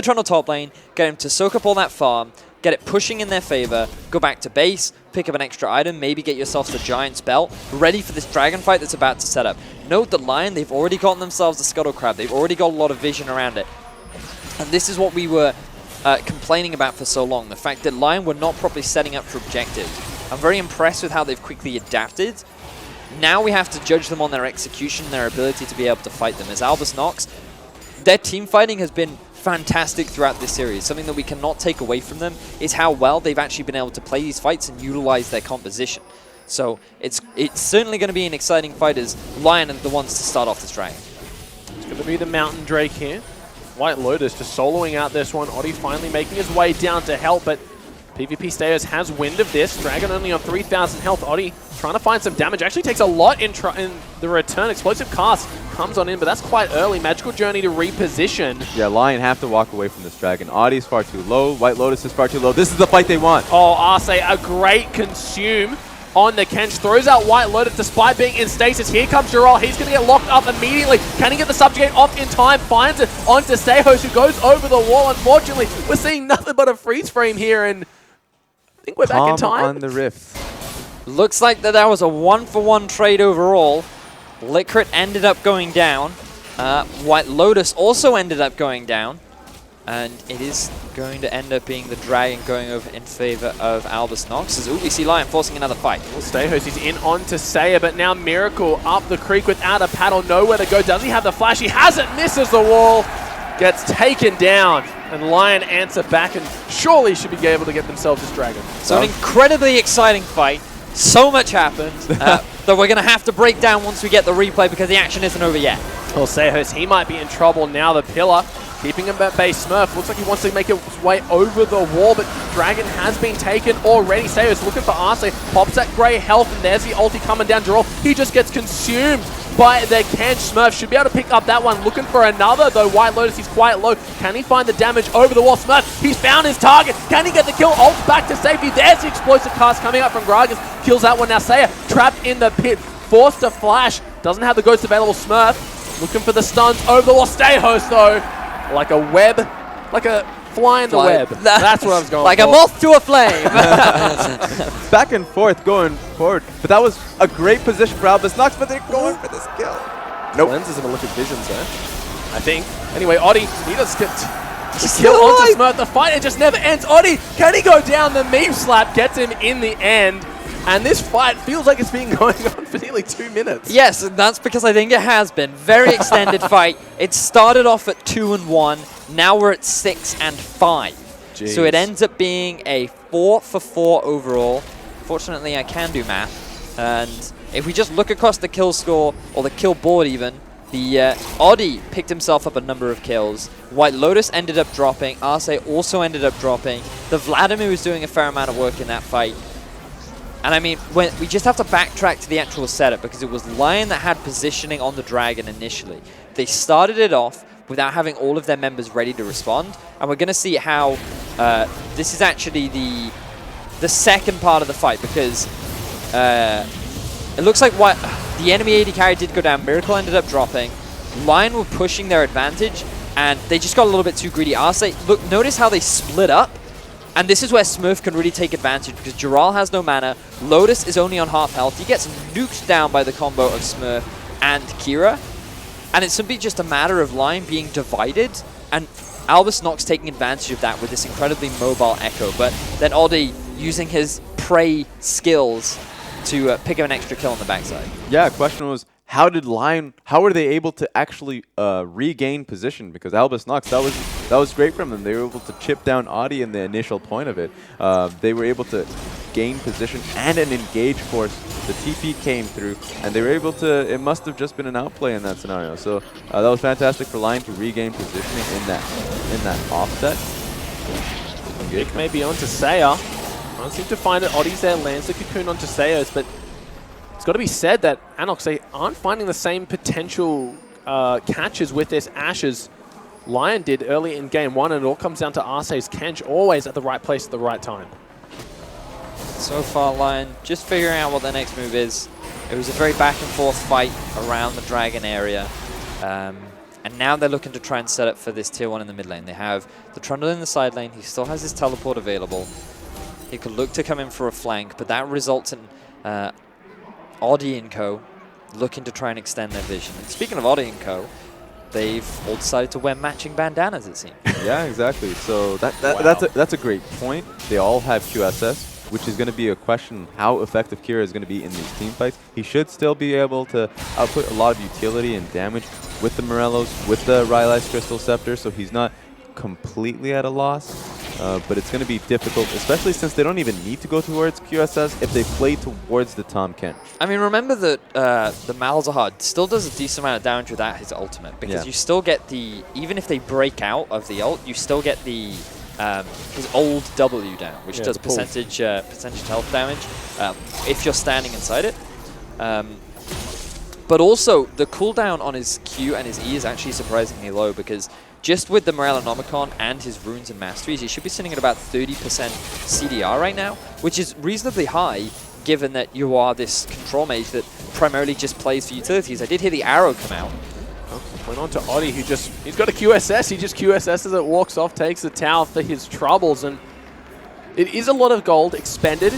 Speaker 2: Trundle top lane, get him to soak up all that farm, get it pushing in their favor, go back to base, pick up an extra item, maybe get yourself the Giant's Belt, ready for this dragon fight that's about to set up. Note that Lyon, they've already gotten themselves a Scuttle Crab. They've already got a lot of vision around it. And this is what we were complaining about for so long, the fact that Lyon were not properly setting up for objectives. I'm very impressed with how they've quickly adapted. Now we have to judge them on their execution, their ability to be able to fight them. As Albus Nox, their team fighting has been fantastic throughout this series. Something that we cannot take away from them is how well they've actually been able to play these fights and utilize their composition. So it's certainly going to be an exciting fight as Lyon are the ones to start off this dragon.
Speaker 1: It's going to be the Mountain Drake here. White Lotus just soloing out this one. Oddie finally making his way down to help, but PvP Stayers has wind of this. Dragon only on 3,000 health. Oddie trying to find some damage. Actually takes a lot in the return. Explosive Cast comes on in, but that's quite early. Magical Journey to reposition.
Speaker 3: Yeah, Lyon have to walk away from this dragon. Audie's far too low. White Lotus is far too low. This is the fight they want.
Speaker 1: Oh, Arce, a great consume on the Kench. Throws out White Lotus despite being in stasis. Here comes Jarrell. He's going to get locked up immediately. Can he get the Subjugate off in time? Finds it onto Stehos, who goes over the wall. Unfortunately, we're seeing nothing but a freeze frame here, and I think we're back in time.
Speaker 3: On the Rift.
Speaker 2: Looks like that was a 1-for-1 trade overall. FLICKR ended up going down. White Lotus also ended up going down. And it is going to end up being the dragon going over in favor of Albus Nox. As we see Lyon forcing another fight.
Speaker 1: Well, Stehos is in onto Saya, but now Miracle up the creek without a paddle, nowhere to go. Does he have the flash? He has it, misses the wall, gets taken down. And Lyon answer back and surely should be able to get themselves this dragon.
Speaker 2: So an incredibly exciting fight. So much happened that we're going to have to break down once we get the replay because the action isn't over yet.
Speaker 1: Well, Stehos, he might be in trouble now. The pillar keeping him at base. Smurf looks like he wants to make his way over the wall, but Dragon has been taken already. Sayo's looking for Arce, pops that grey health, and there's the ulti coming down. Jarrell, he just gets consumed by the Kench. Smurf should be able to pick up that one. Looking for another, though. White Lotus, he's quite low. Can he find the damage over the wall? Smurf, he's found his target. Can he get the kill? Ult back to safety. There's the explosive cast coming up from Gragas. Kills that one. Now Saya trapped in the pit, forced to flash. Doesn't have the ghost available. Smurf looking for the stuns over the wall. Stay host, though. Like a web, like a fly in the web. That's what I was going
Speaker 2: like
Speaker 1: for.
Speaker 2: a moth to a flame.
Speaker 3: Back and forth, going forward. But that was a great position for Albus Nox, but they're going for this kill.
Speaker 1: Nope. Lenses have a look at visions there, I think. Anyway, Oddie, he does get
Speaker 2: Still
Speaker 1: kill onto
Speaker 2: alive.
Speaker 1: Smurf. The fight, it just never ends. Oddie, can he go down? The meme slap gets him in the end. And this fight feels like it's been going on for nearly 2 minutes.
Speaker 2: Yes, and that's because I think it has been. Very extended fight. It started off at 2-1. Now we're at 6-5.
Speaker 1: Jeez.
Speaker 2: So it ends up being a 4-for-4 overall. Fortunately, I can do math. And if we just look across the kill score, or the kill board even, the Oddie picked himself up a number of kills. White Lotus ended up dropping. Arce also ended up dropping. The Vladimir was doing a fair amount of work in that fight. And I mean, we just have to backtrack to the actual setup because it was Lyon that had positioning on the Dragon initially. They started it off without having all of their members ready to respond. And we're going to see how this is actually the second part of the fight because it looks like the enemy AD carry did go down. Miracle ended up dropping. Lyon were pushing their advantage and they just got a little bit too greedy. Arce, look, notice how they split up. And this is where Smurf can really take advantage because Jarrell has no mana. Lotus is only on half health. He gets nuked down by the combo of Smurf and Kira. And it's simply just a matter of Lyon being divided and Albus Nox taking advantage of that with this incredibly mobile Echo. But then Oddie using his prey skills to pick up an extra kill on the backside.
Speaker 3: Yeah, question was, how were they able to actually regain position? Because Albus Nox, that was great from them. They were able to chip down Oddie in the initial point of it. They were able to gain position and an engage force. The TP came through, and they were able to, it must have just been an outplay in that scenario. So that was fantastic for Lyon to regain positioning in that offset.
Speaker 1: Vic may be onto Saya. Can't seem to find it. Oddie's there, lands the cocoon onto Sayo's, but it's got to be said that ANX, they aren't finding the same potential catches with this Ashes Lyon did early in game one, and it all comes down to Arce's Kench, always at the right place at the right time.
Speaker 2: So far, Lyon just figuring out what their next move is. It was a very back and forth fight around the Dragon area. And now they're looking to try and set up for this tier 1 in the mid lane. They have the Trundle in the side lane. He still has his teleport available. He could look to come in for a flank, but that results in Oddie and co. looking to try and extend their vision. And speaking of Oddie and co., they've all decided to wear matching bandanas, it seems.
Speaker 3: Yeah, exactly. So that's a great point. They all have QSS, which is going to be a question how effective Kira is going to be in these team fights. He should still be able to output a lot of utility and damage with the Morellos, with the Rylai's Crystal Scepter, so he's not completely at a loss. But it's going to be difficult, especially since they don't even need to go towards QSS if they play towards the Tahm Kench.
Speaker 2: I mean, remember that the Malzahar still does a decent amount of damage without his ultimate, because you still get the, even if they break out of the ult, you still get the his old W down, which does percentage health damage if you're standing inside it. But also, the cooldown on his Q and his E is actually surprisingly low, because just with the Morellonomicon and his runes and masteries, he should be sitting at about 30% CDR right now, which is reasonably high, given that you are this control mage that primarily just plays for utilities. I did hear the arrow come out.
Speaker 1: Went on to Oddie, who he's got a QSS, he just QSSs it, walks off, takes the tower for his troubles, and it is a lot of gold expended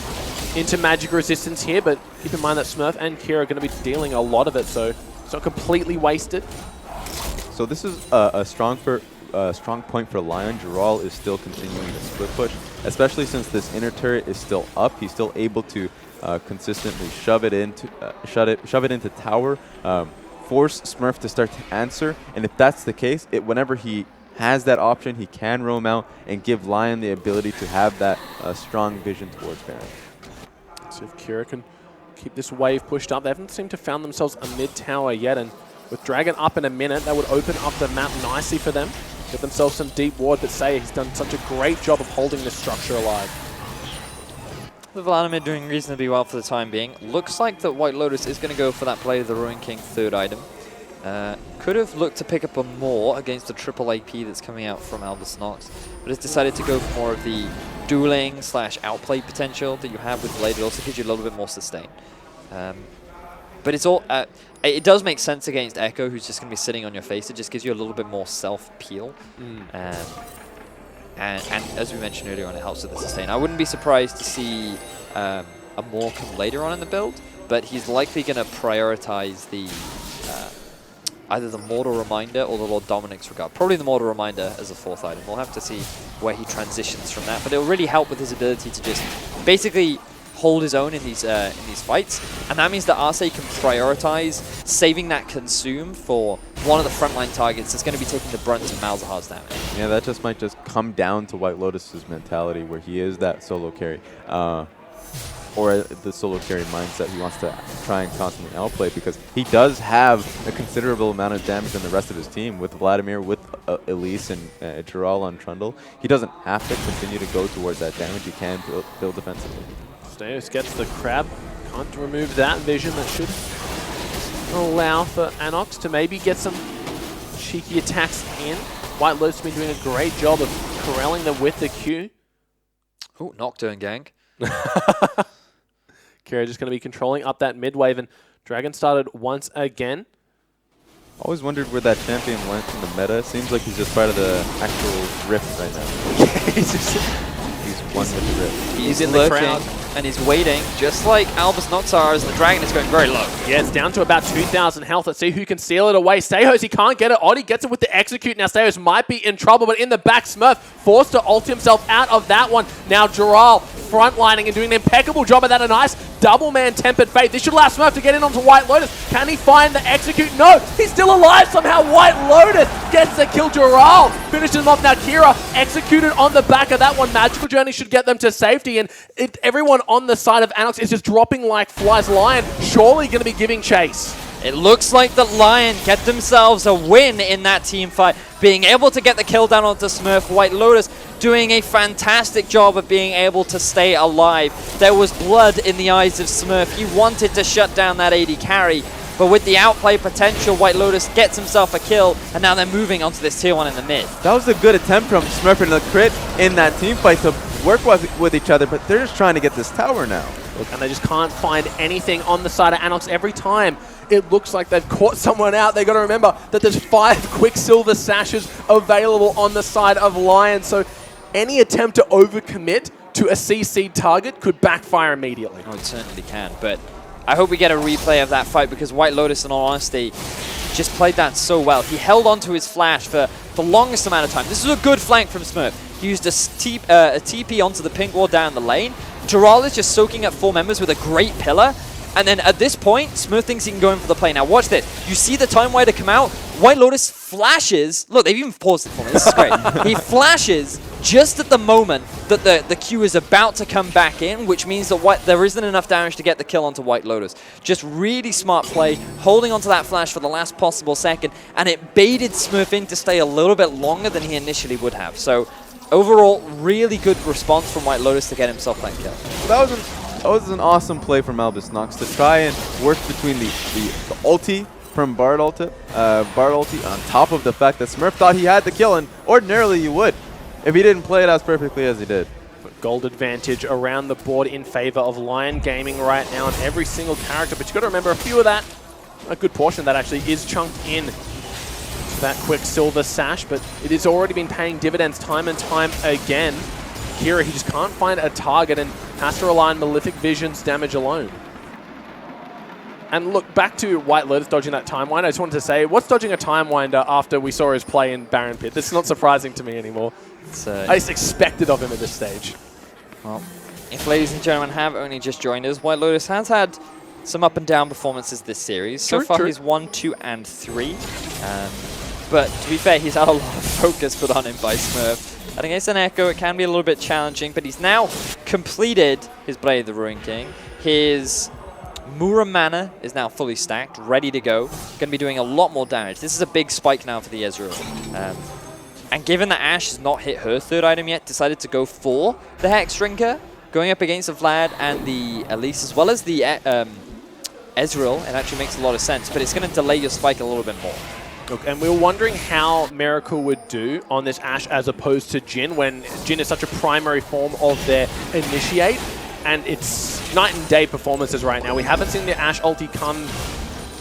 Speaker 1: into magic resistance here, but keep in mind that Smurf and Kira are going to be dealing a lot of it, so it's not completely wasted.
Speaker 3: So this is a strong point for Lyon. Jarrell is still continuing the split push, especially since this inner turret is still up. He's still able to consistently shove it into tower, force Smurf to start to answer, and if that's the case, whenever he has that option, he can roam out and give Lyon the ability to have that strong vision towards Baron.
Speaker 1: So if Kira can keep this wave pushed up, they haven't seemed to found themselves a mid tower yet, and with Dragon up in a minute, that would open up the map nicely for them. Get themselves some deep ward, but Saya, he's done such a great job of holding this structure alive.
Speaker 2: With Vladimir doing reasonably well for the time being. Looks like that White Lotus is going to go for that play of the Ruin King third item. Could have looked to pick up a more against the triple AP that's coming out from Albus Nox, but has decided to go for more of the dueling / outplay potential that you have with Blade. It also gives you a little bit more sustain. But it's all it does make sense against Echo, who's just going to be sitting on your face. It just gives you a little bit more self-peel. And as we mentioned earlier on, it helps with the sustain. I wouldn't be surprised to see a more come later on in the build, but he's likely going to prioritize the either the Mortal Reminder or the Lord Dominic's Regard. Probably the Mortal Reminder as a fourth item. We'll have to see where he transitions from that, but it will really help with his ability to just basically hold his own in these fights, and that means that Arce can prioritize saving that consume for one of the frontline targets that's going to be taking the brunt of Malzahar's damage.
Speaker 3: Yeah, that just might just come down to White Lotus's mentality, where he is that solo carry, or the solo carry mindset. He wants to try and constantly outplay because he does have a considerable amount of damage than the rest of his team with Vladimir, with Elise and Jural on Trundle. He doesn't have to continue to go towards that damage. He can build defensively.
Speaker 1: Steos gets the crab. Can't remove that vision. That should allow for ANX to maybe get some cheeky attacks in. White Lotus has been doing a great job of corralling them with the Q.
Speaker 2: Oh, Nocturne gang.
Speaker 1: Kira just going to be controlling up that mid wave, and Dragon started once again.
Speaker 3: Always wondered where that champion went in the meta. Seems like he's just part of the actual rift right now. He's one with the rift.
Speaker 2: He's in the crowd. And he's waiting, just like Albus Noxar, as the Dragon is going very low.
Speaker 1: Yeah, it's down to about 2,000 health. Let's see who can steal it away. Stayhos, he can't get it. Oddie gets it with the execute. Now Stayhos might be in trouble, but in the back, Smurf forced to ult himself out of that one. Now Jural frontlining and doing an impeccable job of that. A nice double-man Tempered Fate. This should allow Smurf to get in onto White Lotus. Can he find the execute? No! He's still alive somehow. White Lotus gets the kill. Jural finishes him off. Now Kira executed on the back of that one. Magical Journey should get them to safety, and everyone on the side of ANX is just dropping like flies. Lyon surely going to be giving chase.
Speaker 2: It looks like the Lyon get themselves a win in that team fight, being able to get the kill down onto Smurf. White Lotus doing a fantastic job of being able to stay alive. There was blood in the eyes of Smurf. He wanted to shut down that AD carry, but with the outplay potential, White Lotus gets himself a kill, and now they're moving onto this tier 1 in the mid.
Speaker 3: That was a good attempt from Smurf and the crit in that team fight to work with each other, but they're just trying to get this tower now.
Speaker 1: Look, and they just can't find anything on the side of ANX. Every time it looks like they've caught someone out, they got to remember that there's 5 Quicksilver Sashes available on the side of Lyon, so any attempt to overcommit to a CC target could backfire immediately.
Speaker 2: Oh, it certainly can, but I hope we get a replay of that fight, because White Lotus, in all honesty, just played that so well. He held on to his flash for the longest amount of time. This is a good flank from Smurf. He used a TP onto the pink ward down the lane. Jural is just soaking up 4 members with a great pillar. And then at this point, Smurf thinks he can go in for the play. Now watch this. You see the Time Wider come out. White Lotus flashes. Look, they've even paused it for me. This is great. He flashes just at the moment that the Q is about to come back in, which means that there isn't enough damage to get the kill onto White Lotus. Just really smart play, holding onto that flash for the last possible second, and it baited Smurf in to stay a little bit longer than he initially would have. So overall, really good response from White Lotus to get himself that kill.
Speaker 3: That was an awesome play from Albus Nox to try and work between the ulti from Bard ulti on top of the fact that Smurf thought he had the kill, and ordinarily you would if he didn't play it as perfectly as he did.
Speaker 1: Gold advantage around the board in favor of Lyon Gaming right now on every single character, but you've got to remember a good portion of that actually is chunked in that Quicksilver Sash, but it has already been paying dividends time and time again. Kira, he just can't find a target and has to rely on Malefic Vision's damage alone. And look, back to White Lotus dodging that Time Winder. I just wanted to say, what's dodging a Time Winder after we saw his play in Baron Pit? This is not surprising to me anymore. I just expected of him at this stage.
Speaker 2: Well, if ladies and gentlemen have only just joined us, White Lotus has had some up and down performances this series. So far he's 1, 2, and 3. But to be fair, he's had a lot of focus put on him by Smurf. And against an Echo, it can be a little bit challenging, but he's now completed his Blade of the Ruin King. His Mura mana is now fully stacked, ready to go. Going to be doing a lot more damage. This is a big spike now for the Ezreal. And given that Ashe has not hit her third item yet, decided to go for the Hex Drinker, going up against the Vlad and the Elise, as well as the Ezreal. It actually makes a lot of sense, but it's going to delay your spike a little bit more.
Speaker 1: Look, and we were wondering how Miracle would do on this Ashe as opposed to Jhin, when Jhin is such a primary form of their initiate, and it's night and day performances right now. We haven't seen the Ashe ulti come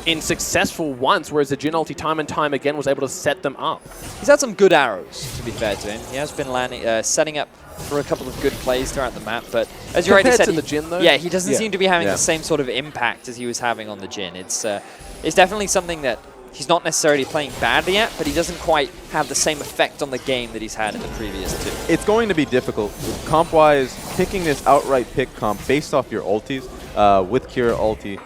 Speaker 1: in successful once, whereas the Jhin ulti time and time again was able to set them up.
Speaker 2: He's had some good arrows, to be fair to him. He has been landing, setting up for a couple of good plays throughout the map, but as you already said,
Speaker 1: to the Jhin, though?
Speaker 2: Yeah, he doesn't seem to be having the same sort of impact as he was having on the Jhin. It's definitely something that he's not necessarily playing badly at, but he doesn't quite have the same effect on the game that he's had in the previous two.
Speaker 3: It's going to be difficult. Comp-wise, picking this outright pick comp based off your ultis, with Kira ulti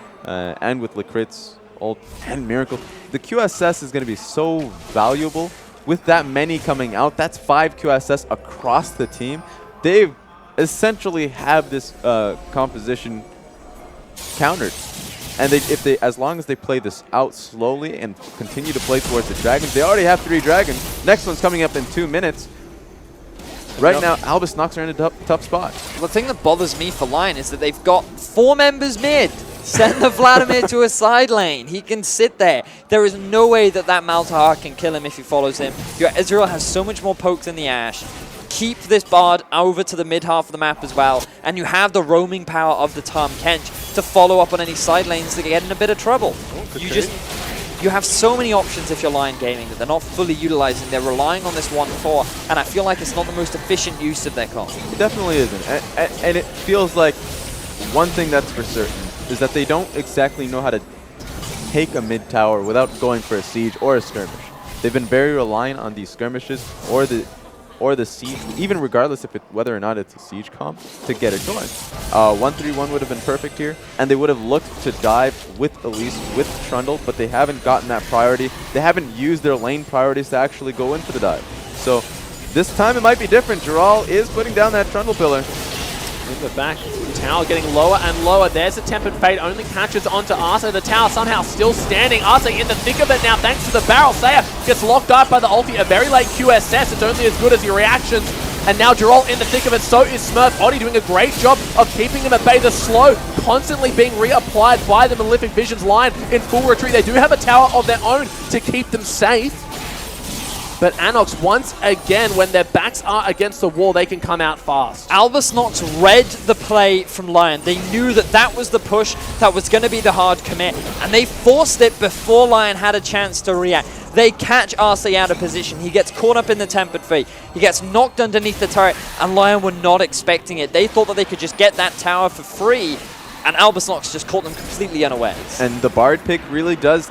Speaker 3: and with Liquid's ult and Miracle, the QSS is going to be so valuable. With that many coming out, that's 5 QSS across the team. They essentially have this composition countered. And as long as they play this out slowly and continue to play towards the dragons, they already have 3 dragons. Next one's coming up in 2 minutes. Right now, Albus knocks her in a tough spot.
Speaker 2: The thing that bothers me for Lyon is that they've got 4 members mid. Send the Vladimir to a side lane. He can sit there. There is no way that Maltahar can kill him if he follows him. Your Ezreal has so much more poke than the Ashe. Keep this Bard over to the mid half of the map as well, and you have the roaming power of the Tahm Kench to follow up on any side lanes that get in a bit of trouble. You have so many options if you're Lyon Gaming that they're not fully utilizing. They're relying on this 1-4, and I feel like it's not the most efficient use of their comp.
Speaker 3: It definitely isn't. And it feels like one thing that's for certain is that they don't exactly know how to take a mid tower without going for a siege or a skirmish. They've been very reliant on these skirmishes or the siege, even regardless of whether or not it's a siege comp, to get it going. 1-3-1 would have been perfect here, and they would have looked to dive with Elise, with Trundle, but they haven't gotten that priority. They haven't used their lane priorities to actually go in for the dive. So this time it might be different. Dural is putting down that Trundle pillar.
Speaker 1: In the back, tower getting lower and lower. There's a Tempered Fate, only catches onto Arce. The tower somehow still standing. Arce in the thick of it now, thanks to the barrel. Saya gets locked up by the ulti. A very late QSS. It's only as good as your reactions. And now Dural in the thick of it. So is Smurf Oddie doing a great job of keeping him at bay. The slow constantly being reapplied by the Malefic Visions line in full retreat. They do have a tower of their own to keep them safe. But ANX, once again, when their backs are against the wall, they can come out fast.
Speaker 2: Albus Nox read the play from Lyon. They knew that that was the push that was going to be the hard commit, and they forced it before Lyon had a chance to react. They catch Arce out of position. He gets caught up in the Tempered Fate. He gets knocked underneath the turret, and Lyon were not expecting it. They thought that they could just get that tower for free, and Albus Nox just caught them completely unawares.
Speaker 3: And the Bard pick really does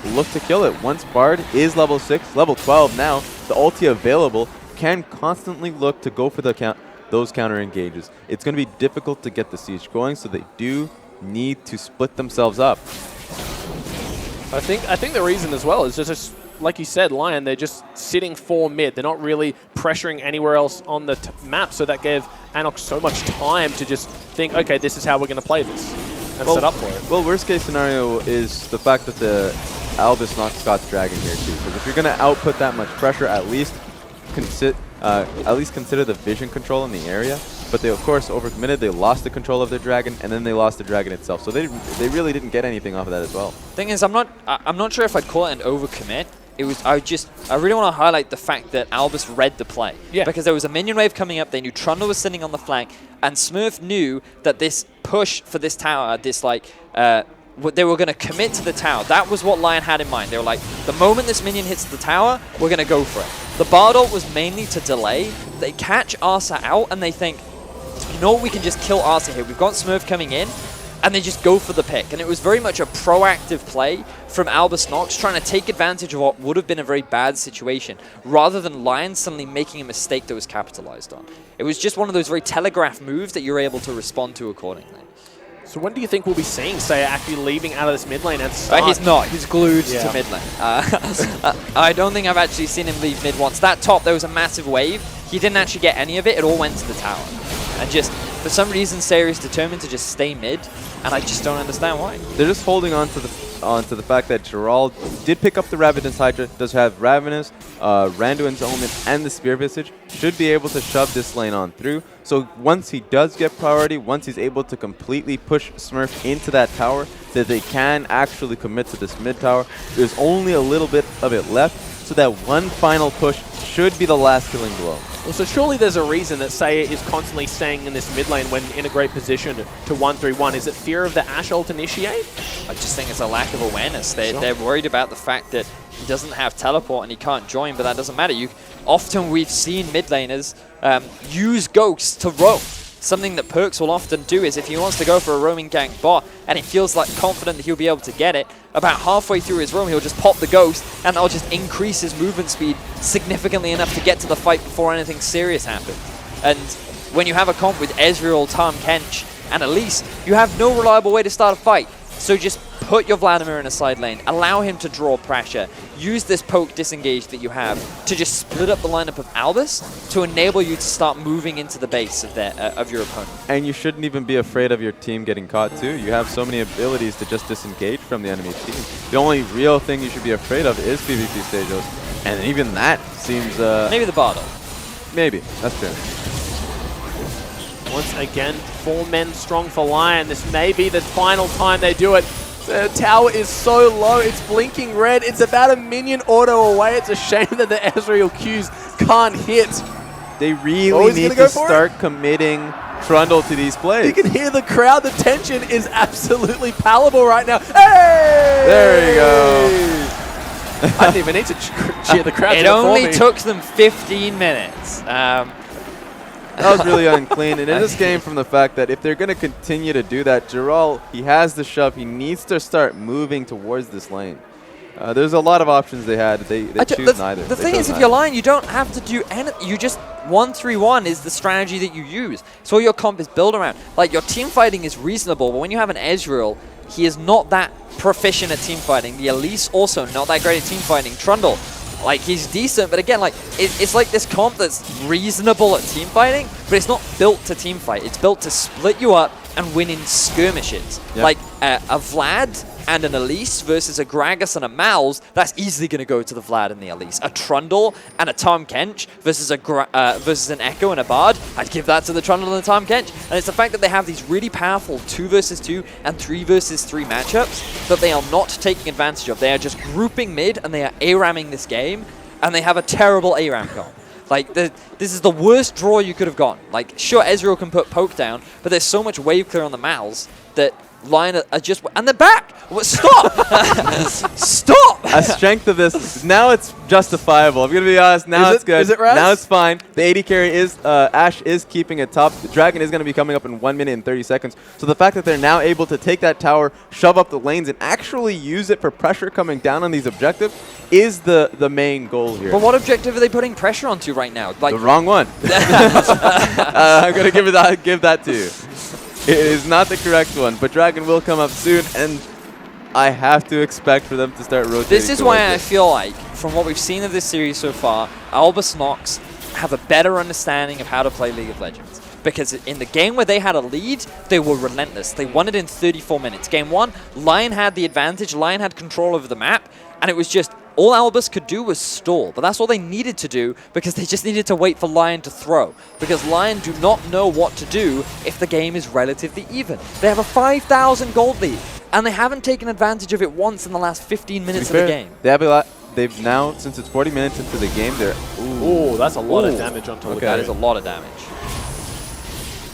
Speaker 3: look to kill it. Once Bard is level 6, level 12 now, the ulti available can constantly look to go for those counter engages. It's going to be difficult to get the siege going, so they do need to split themselves up.
Speaker 1: I think the reason as well is just like you said, Lyon, they're just sitting 4 mid. They're not really pressuring anywhere else on the map, so that gave ANX so much time to just think, okay, this is how we're going to play this. And set up for it.
Speaker 3: Well, worst case scenario is the fact that the Albus knocks Scott's Dragon here too. Because if you're going to output that much pressure, at least consider the vision control in the area. But they, of course, overcommitted. They lost the control of their dragon, and then they lost the dragon itself. So they really didn't get anything off of that as well.
Speaker 2: Thing is, I'm not sure if I'd call it an overcommit. I really want to highlight the fact that Albus read the play.
Speaker 1: Yeah.
Speaker 2: Because there was a minion wave coming up, they knew Trundle was sitting on the flank, and Smurf knew that this push for this tower, they were going to commit to the tower. That was what Lyon had in mind. They were like, the moment this minion hits the tower, we're going to go for it. The Bard ult was mainly to delay. They catch Arce out, and they think, you know what, we can just kill Arce here. We've got Smurf coming in. And they just go for the pick. And it was very much a proactive play from Albus Nox, trying to take advantage of what would have been a very bad situation, rather than Lyon suddenly making a mistake that was capitalized on. It was just one of those very telegraph moves that you're able to respond to accordingly.
Speaker 1: So when do you think we'll be seeing Saya actually leaving out of this mid lane and start?
Speaker 2: He's not. He's glued to mid lane. I don't think I've actually seen him leave mid once. That top, there was a massive wave. He didn't actually get any of it. It all went to the tower. And just, for some reason, Saya is determined to just stay mid, and I just don't understand why.
Speaker 3: They're just holding on to onto the fact that Gerald did pick up the Ravenous Hydra, does have Ravenous, Randuin's Omen, and the Spear Visage, should be able to shove this lane on through. So once he does get priority, once he's able to completely push Smurf into that tower, that they can actually commit to this mid tower, there's only a little bit of it left. So that one final push should be the last killing blow.
Speaker 1: Well, so surely there's a reason that Saya is constantly staying in this mid lane when in a great position to 1-3-1. Is it fear of the Ashe ult initiate?
Speaker 2: I just think it's a lack of awareness. They're worried about the fact that he doesn't have teleport and he can't join, but that doesn't matter. Often we've seen mid laners use ghosts to roam. Something that Perks will often do is if he wants to go for a roaming gank bot and he feels like confident that he'll be able to get it, about halfway through his roam he'll just pop the ghost and that'll just increase his movement speed significantly enough to get to the fight before anything serious happens. And when you have a comp with Ezreal, Tahm Kench and Elise, you have no reliable way to start a fight. So just put your Vladimir in a side lane, allow him to draw pressure, use this poke disengage that you have to just split up the lineup of Albus to enable you to start moving into the base of your opponent.
Speaker 3: And you shouldn't even be afraid of your team getting caught too. You have so many abilities to just disengage from the enemy team. The only real thing you should be afraid of is PvP Stagos, and even that seems...
Speaker 2: maybe the Bardo.
Speaker 3: Maybe, that's true.
Speaker 1: Once again, 4 men strong for Lyon. This may be the final time they do it. The tower is so low, it's blinking red. It's about a minion auto away. It's a shame that the Ezreal Qs can't hit.
Speaker 3: They really need to start committing Trundle to these plays.
Speaker 1: You can hear the crowd. The tension is absolutely palpable right now. Hey!
Speaker 3: There you go.
Speaker 1: I didn't even need to cheer the crowd.
Speaker 2: It only took them 15 minutes.
Speaker 3: That was really unclean, and it just came from the fact that if they're going to continue to do that, Gerald, he has the shove. He needs to start moving towards this lane. There's a lot of options they had. They choose neither.
Speaker 2: The thing is, if you're Lyon, you don't have to do anything. You just 1-3-1 is the strategy that you use. So all your comp is built around. Like, your team fighting is reasonable, but when you have an Ezreal, he is not that proficient at team fighting. The Elise also not that great at team fighting. Trundle, like, he's decent, but again, like, it's like this comp that's reasonable at team fighting, but it's not built to team fight. It's built to split you up and win in skirmishes. Yep. Like, a Vlad and an Elise versus a Gragas and a Mal's, that's easily going to go to the Vlad and the Elise. A Trundle and a Tahm Kench versus an Echo and a Bard, I'd give that to the Trundle and the Tahm Kench. And it's the fact that they have these really powerful 2 versus 2 and 3 versus 3 matchups that they are not taking advantage of. They are just grouping mid and they are A-ramming this game, and they have a terrible A-ram comp. Like, this is the worst draw you could have gotten. Like, sure, Ezreal can put poke down, but there's so much wave clear on the Mals that Lyon are just... And they're back! Stop! Stop!
Speaker 3: A strength of this, now it's justifiable. I'm going to be honest, now it's good.
Speaker 1: Is it Raz?
Speaker 3: Now it's fine. The AD carry is, Ashe is keeping it top. The Dragon is going to be coming up in 1 minute and 30 seconds. So the fact that they're now able to take that tower, shove up the lanes, and actually use it for pressure coming down on these objectives is the main goal here.
Speaker 2: But what objective are they putting pressure onto right now? Like,
Speaker 3: the wrong one. I'm going to give that to you. It is not the correct one, but Dragon will come up soon, and I have to expect for them to start rotating.
Speaker 2: This is why I feel like, from what we've seen of this series so far, Albus Nox have a better understanding of how to play League of Legends. Because in the game where they had a lead, they were relentless. They won it in 34 minutes. Game 1, Lyon had the advantage, Lyon had control over the map, and it was just... all Albus could do was stall, but that's all they needed to do because they just needed to wait for Lyon to throw. Because Lyon do not know what to do if the game is relatively even. They have a 5,000 gold lead, and they haven't taken advantage of it once in the last 15 minutes of the game.
Speaker 3: They've now, since it's 40 minutes into the game, they're...
Speaker 1: Ooh, that's a lot of damage on top of that.
Speaker 2: That is a lot of damage.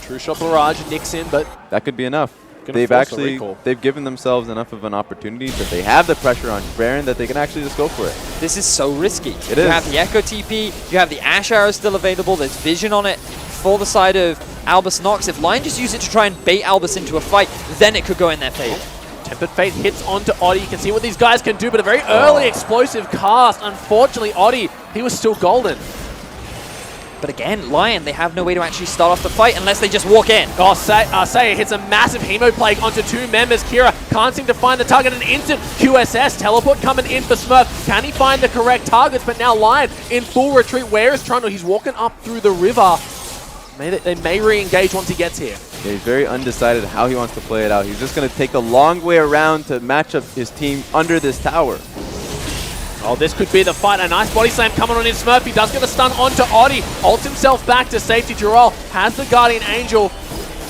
Speaker 1: True Shot Barrage nicks in, but...
Speaker 3: that could be enough. They've given themselves enough of an opportunity that they have the pressure on Baron that they can actually just go for it.
Speaker 2: This is so risky.
Speaker 3: It is.
Speaker 2: You have the Echo TP, you have the Ashe Arrow still available, there's vision on it for the side of Albus Nox. If Lyon just use it to try and bait Albus into a fight, then it could go in their favor.
Speaker 1: Tempered Fate hits onto Oddie. You can see what these guys can do, but a very early explosive cast. Unfortunately, Oddie, he was still golden.
Speaker 2: But again, Lyon, they have no way to actually start off the fight unless they just walk in.
Speaker 1: Oh, Saya hits a massive Hemo Plague onto 2 members. Kira can't seem to find the target. An instant QSS teleport coming in for Smurf. Can he find the correct targets? But now Lyon in full retreat. Where is Trundle? He's walking up through the river. They may re-engage once he gets here.
Speaker 3: Yeah, he's very undecided how he wants to play it out. He's just going to take the long way around to match up his team under this tower.
Speaker 1: Oh, this could be the fight. A nice body slam coming on in Smurf. He does get a stun onto Oddie. Ults himself back to safety. Jarrell has the Guardian Angel.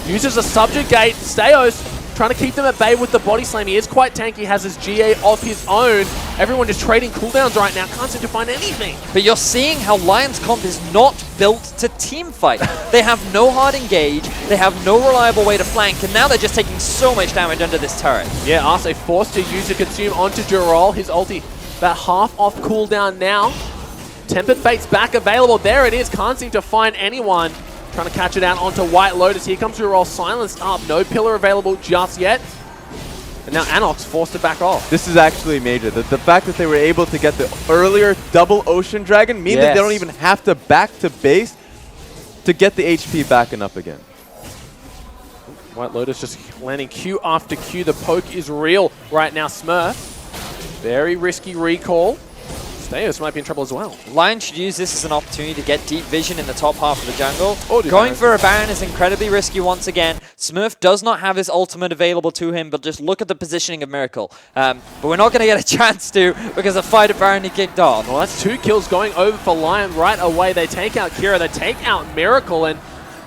Speaker 1: Uses a subjugate. Steos trying to keep them at bay with the body slam. He is quite tanky. Has his GA of his own. Everyone just trading cooldowns right now. Can't seem to find anything.
Speaker 2: But you're seeing how Lyon's comp is not built to team fight. They have no hard engage. They have no reliable way to flank. And now they're just taking so much damage under this turret.
Speaker 1: Yeah, Arce forced to use a consume onto Jarrell. His ulti about half off cooldown now. Tempered Fate's back available. There it is. Can't seem to find anyone. Trying to catch it out onto White Lotus. Here comes Jarrell silenced up. No pillar available just yet. And now ANX forced to back off.
Speaker 3: This is actually major. The fact that they were able to get the earlier double Ocean Dragon means that they don't even have to back to base to get the HP back and up again.
Speaker 1: White Lotus just landing Q after Q. The poke is real right now. Smurf. Very risky recall. Steos might be in trouble as well.
Speaker 2: Lyon should use this as an opportunity to get deep vision in the top half of the jungle.
Speaker 1: Oh,
Speaker 2: Going for a Baron is incredibly risky once again. Smurf does not have his ultimate available to him, but just look at the positioning of Miracle. But we're not going to get a chance to because the fight apparently kicked off.
Speaker 1: Well, that's 2 kills going over for Lyon right away. They take out Kira, they take out Miracle, and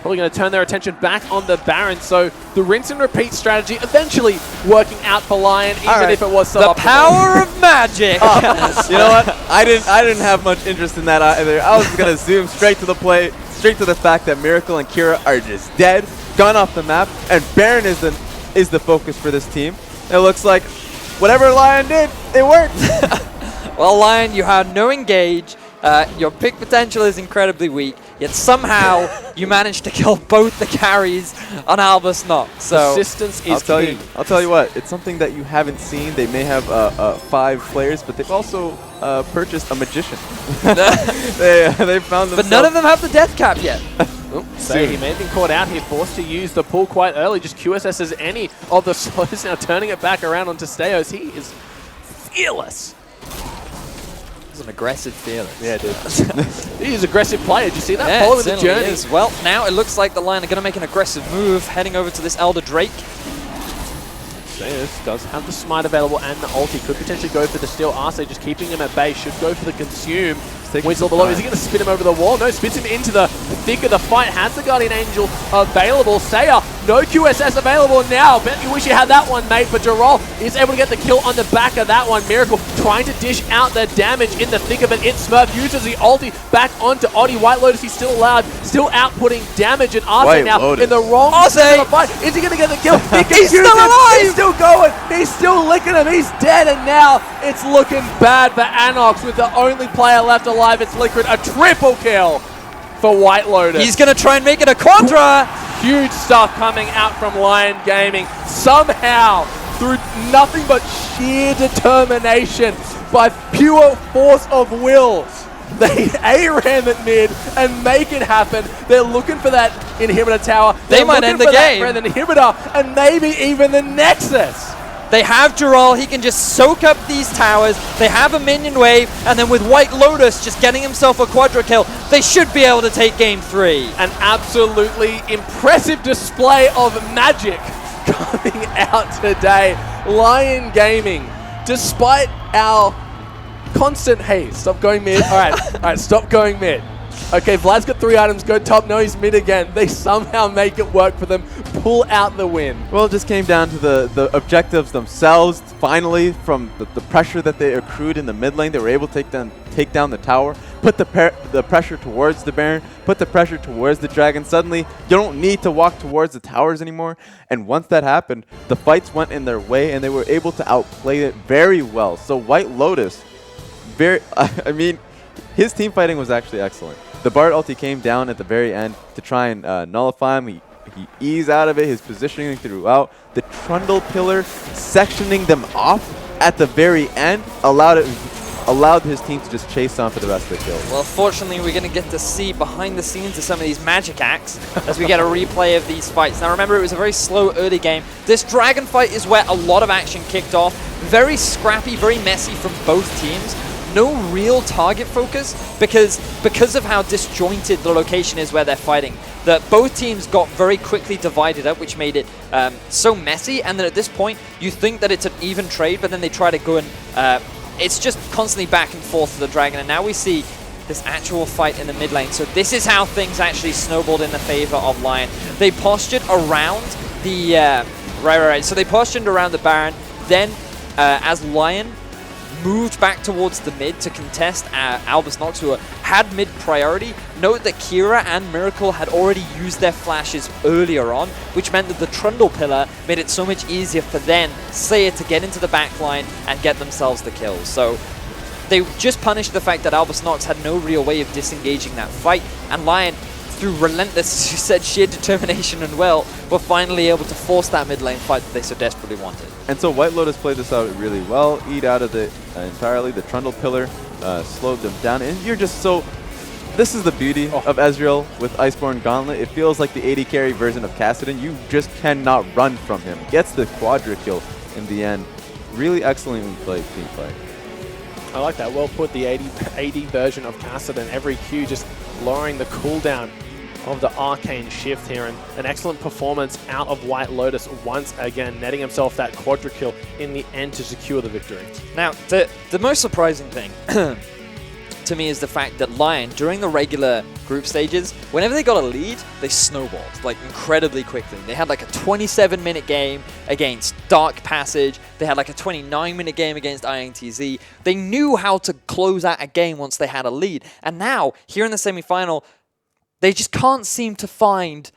Speaker 1: probably going to turn their attention back on the Baron. So the rinse and repeat strategy eventually working out for Lyon, even if it was suboptimal.
Speaker 2: The power of magic.
Speaker 3: You know what? I didn't have much interest in that either. I was going to zoom straight to the play, straight to the fact that Miracle and Kira are just dead, gone off the map, and Baron is the focus for this team. It looks like whatever Lyon did, it worked.
Speaker 2: Well, Lyon, you had no engage. Your pick potential is incredibly weak, yet somehow you managed to kill both the carries on Albus Nox. So
Speaker 1: persistence is key.
Speaker 3: I'll tell you what, it's something that you haven't seen. They may have 5 players, but they've also purchased a magician. they found themselves.
Speaker 2: But none of them have the death cap yet.
Speaker 1: So he may have been caught out here, forced to use the pull quite early. Just QSS as any of the slows now, turning it back around onto Steos. He is fearless.
Speaker 2: An aggressive fearless.
Speaker 1: Yeah, dude. He's an aggressive player. Did you see that?
Speaker 2: Yeah,
Speaker 1: Following the journey.
Speaker 2: Is. Well, now it looks like the Lion are going to make an aggressive move, heading over to this Elder Drake.
Speaker 1: Steos does have the smite available and the ulti. Could potentially go for the steal. Arce just keeping him at bay. Should go for the consume. Whistle below. Is he going to spin him over the wall? No, spins him into the thick of the fight. Has the Guardian Angel available. Saya, no QSS available now. Bet you wish you had that one, mate. But Jarrell is able to get the kill on the back of that one. Miracle trying to dish out the damage in the thick of it. Smurf uses the ulti back onto Oddie. White Lotus, he's still allowed, still outputting damage. And Arce now
Speaker 3: Lotus.
Speaker 1: in the wrong side of the fight. Is he going to get the kill?
Speaker 2: He's still alive!
Speaker 1: He's still going. He's still licking him. He's dead. And now it's looking bad for ANX with the only player left alive. It's FLICKR. A triple kill for White Lotus.
Speaker 2: He's going to try and make it a quadra.
Speaker 1: Huge stuff coming out from Lyon Gaming. Somehow, through nothing but sheer determination, by pure force of will, they A-ram at mid and make it happen. They're looking for that inhibitor tower.
Speaker 2: They might end the game.
Speaker 1: For the inhibitor and maybe even the Nexus.
Speaker 2: They have Jarrell, he can just soak up these towers. They have a minion wave, and then with White Lotus just getting himself a quadra kill, they should be able to take game 3.
Speaker 1: An absolutely impressive display of magic coming out today. Lyon Gaming, despite our constant, hey, stop going mid. All right, stop going mid. Okay, Vlad's got 3 items, go top, no, he's mid again. They somehow make it work for them, pull out the win.
Speaker 3: Well, it just came down to the objectives themselves. Finally, from the pressure that they accrued in the mid lane, they were able to take down the tower, put the pressure towards the Baron, put the pressure towards the Dragon. Suddenly, you don't need to walk towards the towers anymore. And once that happened, the fights went in their way, and they were able to outplay it very well. So White Lotus, I mean, his team fighting was actually excellent. The Bard ulti came down at the very end to try and nullify him. He eased out of it, his positioning throughout. The Trundle Pillar sectioning them off at the very end allowed his team to just chase on for the rest of the kills.
Speaker 2: Well, fortunately, we're going to get to see behind the scenes of some of these magic acts as we get a replay of these fights. Now, remember, it was a very slow early game. This Dragon fight is where a lot of action kicked off. Very scrappy, very messy from both teams. no real target focus because of how disjointed the location is where they're fighting. That both teams got very quickly divided up, which made it so messy. And then at this point, you think that it's an even trade, but then they try to go and it's just constantly back and forth to the Dragon. And now we see this actual fight in the mid lane. So this is how things actually snowballed in the favor of Lyon. They postured around the right. So they postured around the Baron. Then as Lyon moved back towards the mid to contest Albus Nox, who had mid priority. Note that Kira and Miracle had already used their flashes earlier on, which meant that the Trundle Pillar made it so much easier for then Slayer to get into the backline and get themselves the kills. So they just punished the fact that Albus Nox had no real way of disengaging that fight, and Lyon, through relentless, as you said, sheer determination and will, were finally able to force that mid lane fight that they so desperately wanted.
Speaker 3: And so White Lotus played this out really well, eat out of it entirely. The Trundle Pillar slowed them down. And you're just so... This is the beauty of Ezreal with Iceborne Gauntlet. It feels like the AD carry version of Kassadin. You just cannot run from him. Gets the quadra kill in the end. Really excellently played team fight.
Speaker 1: I like that. Well put, the AD version of Kassadin. Every Q just lowering the cooldown of the Arcane Shift here, and an excellent performance out of White Lotus once again, netting himself that quadra kill in the end to secure the victory.
Speaker 2: Now, the most surprising thing to me is the fact that Lyon, during the regular group stages, whenever they got a lead, they snowballed, like, incredibly quickly. They had like a 27-minute game against Dark Passage. They had like a 29-minute game against INTZ. They knew how to close out a game once they had a lead. And now, here in the semi-final, they just can't seem to find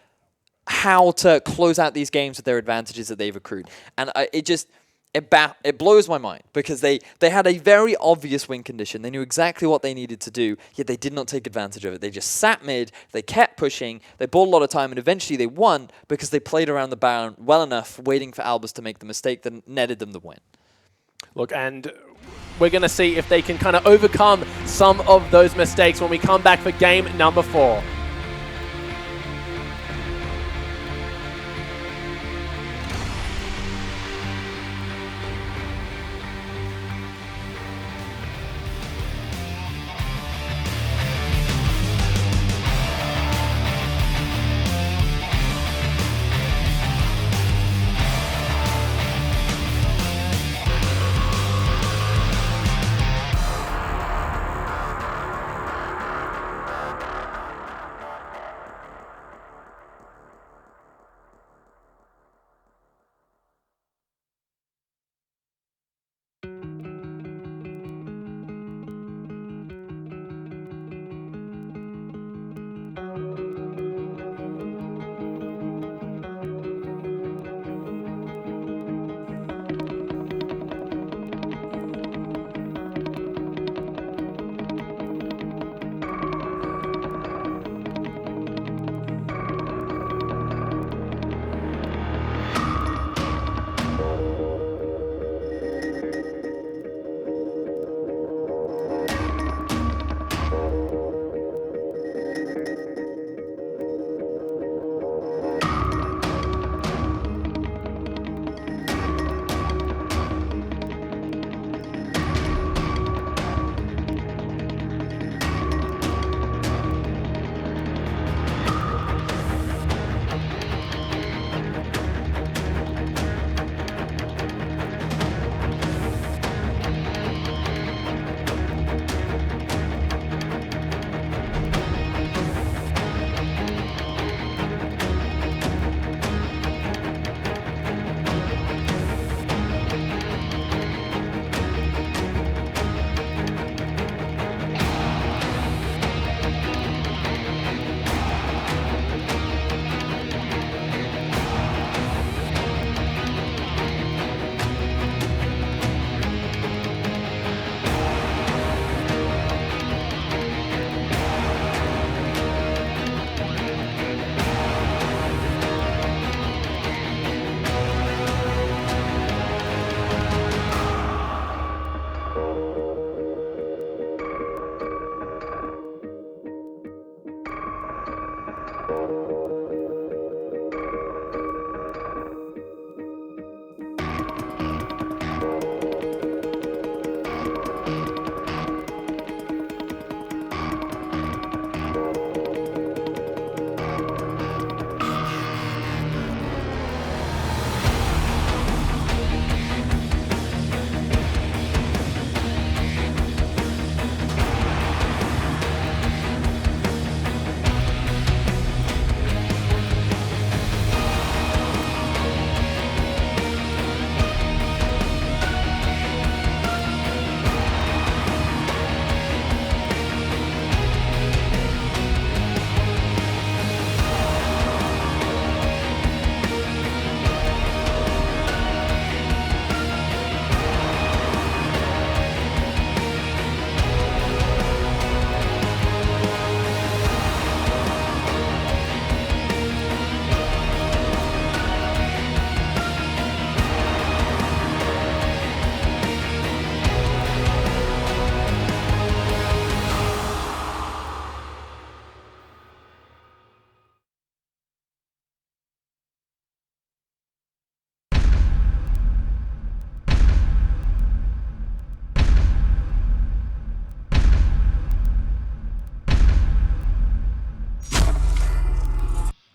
Speaker 2: how to close out these games with their advantages that they've accrued. And it blows my mind, because they had a very obvious win condition. They knew exactly what they needed to do, yet they did not take advantage of it. They just sat mid, they kept pushing, they bought a lot of time, and eventually they won because they played around the Baron well enough, waiting for Albus to make the mistake that netted them the win.
Speaker 1: Look, and we're going to see if they can kind of overcome some of those mistakes when we come back for game number 4.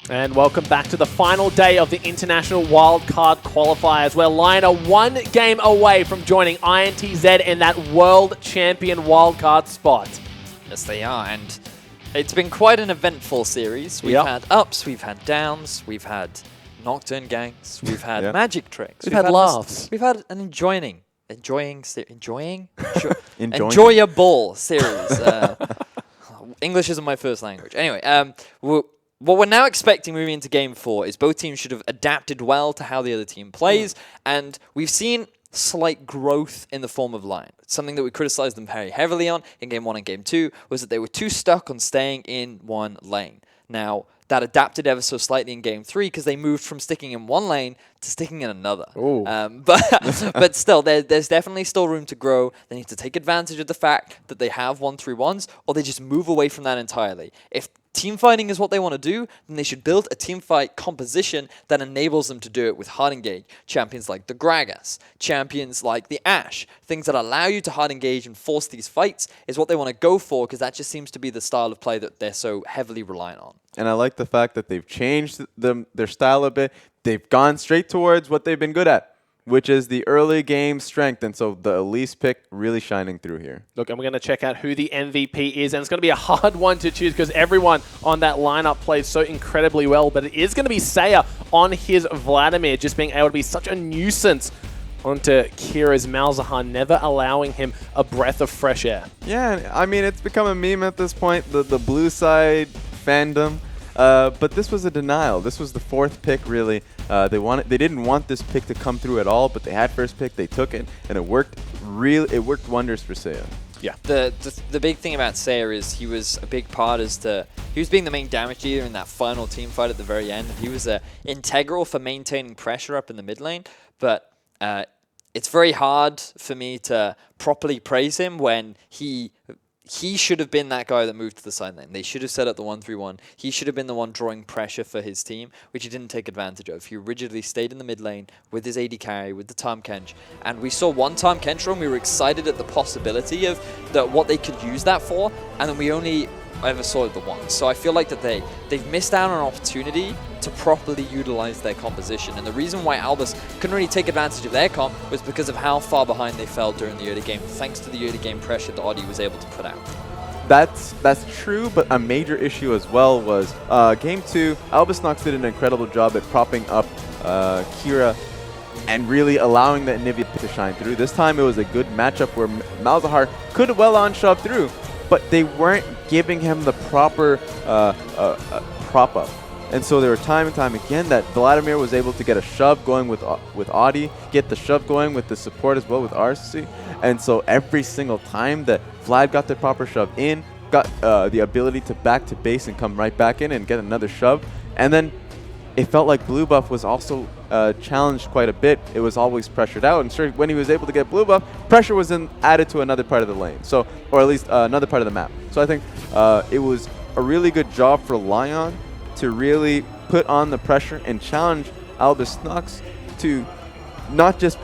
Speaker 1: And welcome back to the final day of the International WIldcard Qualifiers, where Lyon are one game away from joining INTZ in that World Champion wildcard spot.
Speaker 2: Yes, they are, and it's been quite an eventful series. We've had ups, we've had downs, we've had Nocturne ganks, we've had magic tricks.
Speaker 1: We've had laughs.
Speaker 2: We've had an enjoyable series. English isn't my first language. Anyway, what we're now expecting moving into Game 4 is both teams should have adapted well to how the other team plays, and we've seen slight growth in the form of Lyon. Something that we criticized them very heavily on in Game 1 and Game 2 was that they were too stuck on staying in one lane. Now, that adapted ever so slightly in Game 3 because they moved from sticking in one lane to sticking in another. But still, there's definitely still room to grow. They need to take advantage of the fact that they have 1-3-1s, or they just move away from that entirely. If team fighting is what they want to do, then they should build a team fight composition that enables them to do it with hard engage. Champions like the Gragas, champions like the Ashe, things that allow you to hard engage and force these fights is what they want to go for, because that just seems to be the style of play that they're so heavily reliant on.
Speaker 3: And I like the fact that they've changed their style a bit. They've gone straight towards what they've been good at, which is the early game strength. And so the Elise pick really shining through here.
Speaker 1: Look, and we're going to check out who the MVP is. And it's going to be a hard one to choose because everyone on that lineup plays so incredibly well. But it is going to be Saya on his Vladimir, just being able to be such a nuisance onto Kira's Malzahar, never allowing him a breath of fresh air.
Speaker 3: Yeah, I mean, it's become a meme at this point, the blue side fandom. But this was a denial. This was the fourth pick, really. They didn't want this pick to come through at all, but they had first pick, they took it, and it worked wonders for Saya.
Speaker 2: Yeah. The big thing about Saya is he was a big part he was being the main damage dealer in that final team fight at the very end. He was integral for maintaining pressure up in the mid lane, but it's very hard for me to properly praise him when he should have been that guy that moved to the side lane. They should have set up the 1-3-1. He should have been the one drawing pressure for his team, which he didn't take advantage of. He rigidly stayed in the mid lane with his AD carry, with the Tahm Kench. And we saw one Tahm Kench run. We were excited at the possibility of what they could use that for, and then we only ever saw it the once. So I feel like that they've missed out on an opportunity to properly utilize their composition. And the reason why Albus couldn't really take advantage of their comp was because of how far behind they fell during the early game, thanks to the early game pressure that Audi was able to put out.
Speaker 3: That's true, but a major issue as well was Game 2, Albus Nox did an incredible job at propping up Kira and really allowing the Anivia to shine through. This time it was a good matchup where Malzahar could well on shove through, but they weren't giving him the proper prop up. And so there were time and time again that Vladimir was able to get a shove going with Audi, get the shove going with the support as well with RC. And so every single time that Vlad got the proper shove in, got the ability to back to base and come right back in and get another shove. And then it felt like blue buff was also challenged quite a bit. It was always pressured out, and sure, when he was able to get blue buff, pressure was added to another part of the lane, so, or at least another part of the map. So I think it was a really good job for Lyon to really put on the pressure and challenge Albus Nox to not just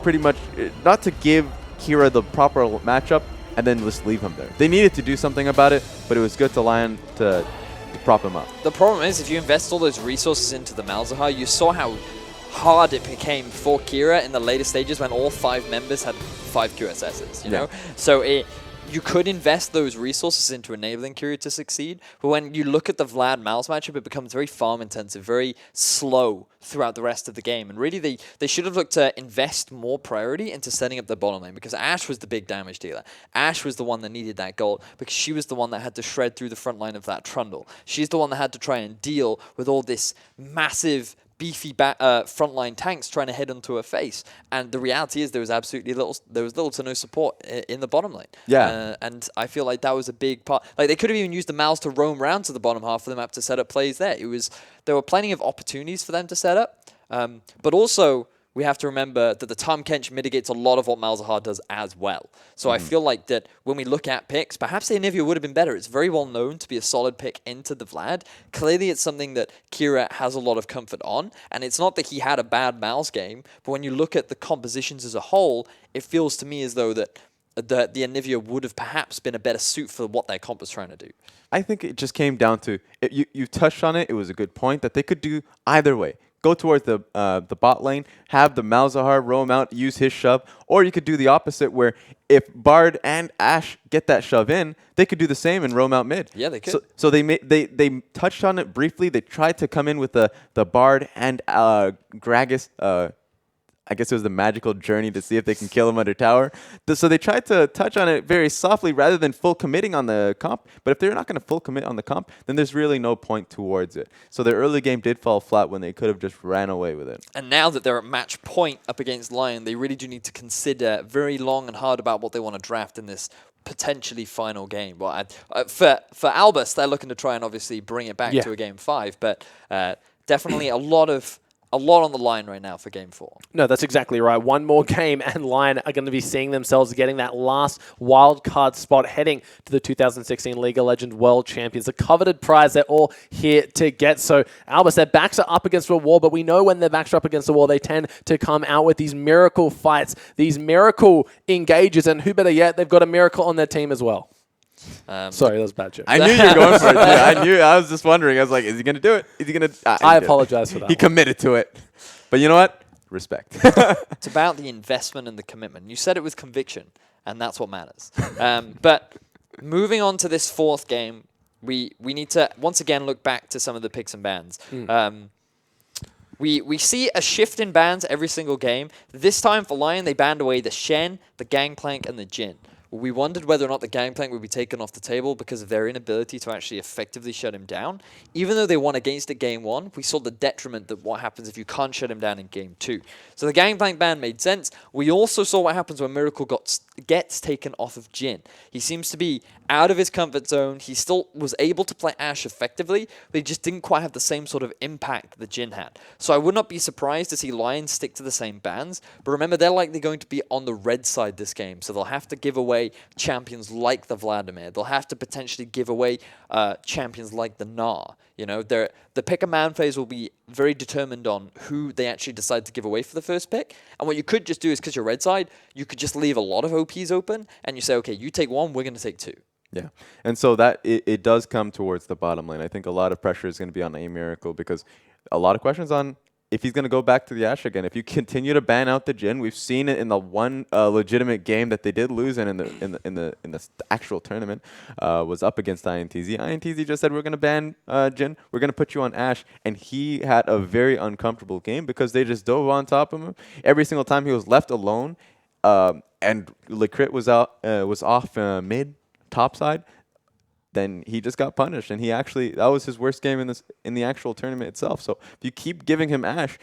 Speaker 3: not to give Kira the proper matchup and then just leave him there. They needed to do something about it, but it was good to Lyon to prop him up.
Speaker 2: The problem is, if you invest all those resources into the Malzahar, you saw how hard it became for Kira in the later stages when all 5 members had 5 QSSs, you know? So you could invest those resources into enabling Kira to succeed, but when you look at the Vlad Malz matchup, it becomes very farm intensive, very slow throughout the rest of the game. And really, they should have looked to invest more priority into setting up the bottom lane, because Ashe was the big damage dealer. Ashe was the one that needed that gold, because she was the one that had to shred through the front line of that Trundle. She's the one that had to try and deal with all this massive beefy frontline tanks trying to head onto her face, and the reality is there was little to no support in the bottom lane.
Speaker 3: Yeah,
Speaker 2: and I feel like that was a big part. Like, they could have even used the Malz to roam around to the bottom half of the map to set up plays there. There were plenty of opportunities for them to set up, but also we have to remember that the Tahm Kench mitigates a lot of what Malzahar does as well. So I feel like that when we look at picks, perhaps the Anivia would have been better. It's very well known to be a solid pick into the Vlad. Clearly, it's something that Kira has a lot of comfort on, and it's not that he had a bad Malz game, but when you look at the compositions as a whole, it feels to me as though that the Anivia would have perhaps been a better suit for what their comp was trying to do.
Speaker 3: I think it just came down to you touched on it. It was a good point that they could do either way. Go towards the bot lane, have the Malzahar roam out, use his shove, or you could do the opposite where if Bard and Ashe get that shove in, they could do the same and roam out mid.
Speaker 2: Yeah, they could.
Speaker 3: So they touched on it briefly. They tried to come in with the Bard and Gragas. I guess it was the magical journey to see if they can kill him under tower. So they tried to touch on it very softly rather than full committing on the comp. But if they're not going to full commit on the comp, then there's really no point towards it. So their early game did fall flat when they could have just ran away with it.
Speaker 2: And now that they're at match point up against Lyon, they really do need to consider very long and hard about what they want to draft in this potentially final game. Well, for Albus, they're looking to try and obviously bring it back to a game 5, but definitely a lot on the line right now for Game 4.
Speaker 1: No, that's exactly right. One more game and Lyon are going to be seeing themselves getting that last wildcard spot heading to the 2016 League of Legends World Champions. A coveted prize they're all here to get. So, Albus, their backs are up against a wall, but we know when their backs are up against the wall, they tend to come out with these miracle fights, these miracle engages, and who better yet, they've got a miracle on their team as well. Sorry, that was a bad joke.
Speaker 3: I knew you were going for it. I was just wondering. I was like, is he going to do it? Is he going to?
Speaker 1: I apologize for that.
Speaker 3: He committed to it. But you know what? Respect.
Speaker 2: It's about the investment and the commitment. You said it with conviction, and that's what matters. But moving on to this 4th game, we need to once again look back to some of the picks and bans. We see a shift in bans every single game. This time for Lyon, they banned away the Shen, the Gangplank, and the Jhin. We wondered whether or not the Gangplank would be taken off the table because of their inability to actually effectively shut him down. Even though they won against it Game 1, we saw the detriment that what happens if you can't shut him down in Game 2. So the Gangplank ban made sense. We also saw what happens when Miracle gets taken off of Jhin. He seems to be out of his comfort zone. He still was able to play Ashe effectively, but he just didn't quite have the same sort of impact that Jhin had. So I would not be surprised to see Lyon stick to the same bans. But remember, they're likely going to be on the red side this game, so they'll have to give away champions like the Vladimir. They'll have to potentially give away champions like the Gnar. You know, the pick a man phase will be very determined on who they actually decide to give away for the first pick. And what you could just do is, because you're red side, you could just leave a lot of OPs open, and you say, okay, you take 1, we're going to take 2.
Speaker 3: Yeah, and so that it does come towards the bottom lane. I think a lot of pressure is going to be on A Miracle because a lot of questions on if he's going to go back to the Ashe again. If you continue to ban out the Jhin, we've seen it in the one legitimate game that they did lose in the actual tournament was up against INTZ. INTZ just said, we're going to ban Jhin, we're going to put you on Ashe, and he had a very uncomfortable game because they just dove on top of him every single time he was left alone, and Licrit was off mid top side. Then he just got punished, and that was his worst game in the actual tournament itself. So if you keep giving him Ashe,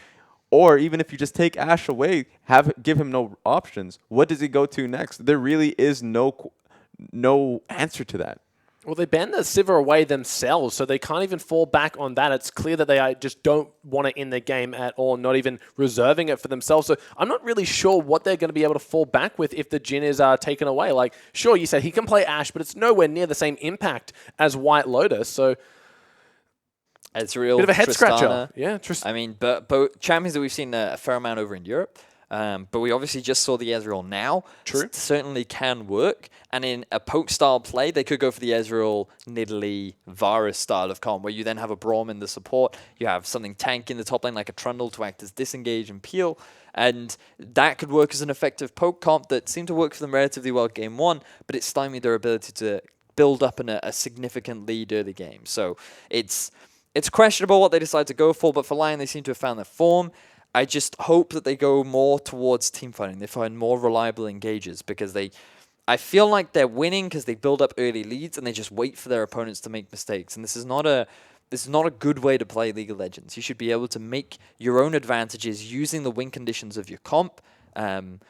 Speaker 3: or even if you just take Ashe away, give him no options, what does he go to next? There really is no answer to that.
Speaker 1: Well, they banned the Sivir away themselves, so they can't even fall back on that. It's clear that they just don't want it in the game at all, not even reserving it for themselves. So I'm not really sure what they're going to be able to fall back with if the Jhin is taken away. Like, sure, you said he can play Ashe, but it's nowhere near the same impact as White Lotus. So
Speaker 2: it's a real
Speaker 1: bit of a head
Speaker 2: Tristana.
Speaker 1: scratcher. Yeah,
Speaker 2: I mean, but champions that we've seen a fair amount over in Europe. But we obviously just saw the Ezreal now.
Speaker 1: True.
Speaker 2: Certainly can work. And in a poke style play, they could go for the Ezreal, Nidalee, Varus style of comp, where you then have a Braum in the support. You have something tank in the top lane like a Trundle to act as disengage and peel. And that could work as an effective poke comp that seemed to work for them relatively well Game 1, but it stymied their ability to build up in a significant lead early game. So it's questionable what they decide to go for, but for Lyon, they seem to have found their form. I just hope that they go more towards teamfighting. They find more reliable engages because I feel like they're winning because they build up early leads and they just wait for their opponents to make mistakes. And this is not a good way to play League of Legends. You should be able to make your own advantages using the win conditions of your comp,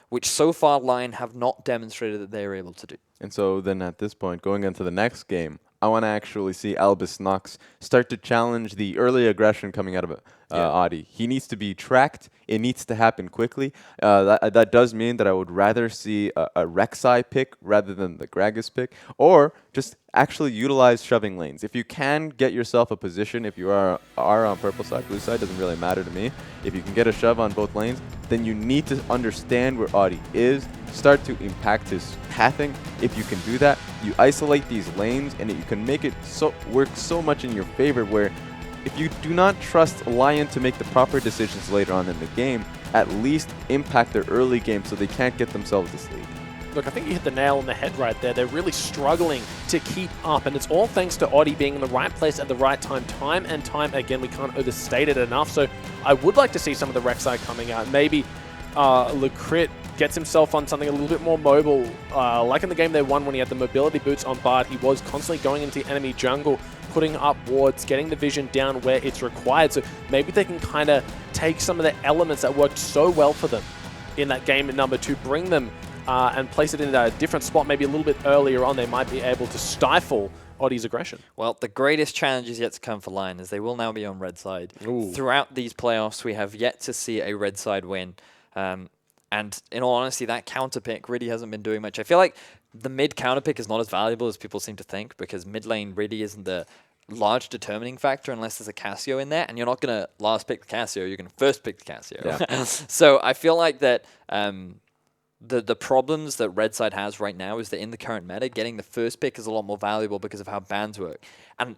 Speaker 2: which so far Lyon have not demonstrated that they are able to do.
Speaker 3: And so then at this point, going into the next game, I want to actually see Albus Nox start to challenge the early aggression coming out of Audi. He needs to be tracked. It needs to happen quickly. That does mean that I would rather see a Rek'Sai pick rather than the Gragas pick, or just actually utilize shoving lanes. If you can get yourself a position, if you are on purple side, blue side, doesn't really matter to me. If you can get a shove on both lanes, then you need to understand where Audi is start to impact his pathing. If you can do that, you isolate these lanes, and you can make it work so much in your favor, where if you do not trust Lyon to make the proper decisions later on in the game, at least impact their early game so they can't get themselves this lead.
Speaker 1: Look, I think you hit the nail on the head right there. They're really struggling to keep up, and it's all thanks to Oddie being in the right place at the right time and time again. We can't overstate it enough, so I would like to see some of the Rek'Sai coming out. Maybe LYN gets himself on something a little bit more mobile. Like in the game they won when he had the mobility boots on Bard, he was constantly going into the enemy jungle, putting up wards, getting the vision down where it's required. So maybe they can kind of take some of the elements that worked so well for them in that game at number 2, bring them and place it in a different spot, maybe a little bit earlier on. They might be able to stifle Oddie's aggression.
Speaker 2: Well, the greatest challenge is yet to come for Lyon, as they will now be on red side.
Speaker 1: Ooh.
Speaker 2: Throughout these playoffs, we have yet to see a red side win. And in all honesty, that counter pick really hasn't been doing much. I feel like the mid counter pick is not as valuable as people seem to think, because mid lane really isn't the large determining factor unless there's a Cassio in there, and you're not going to last pick the Cassio, you're going to first pick the Cassio. Yeah. So I feel like that the problems that red side has right now is that in the current meta, getting the first pick is a lot more valuable because of how bans work. And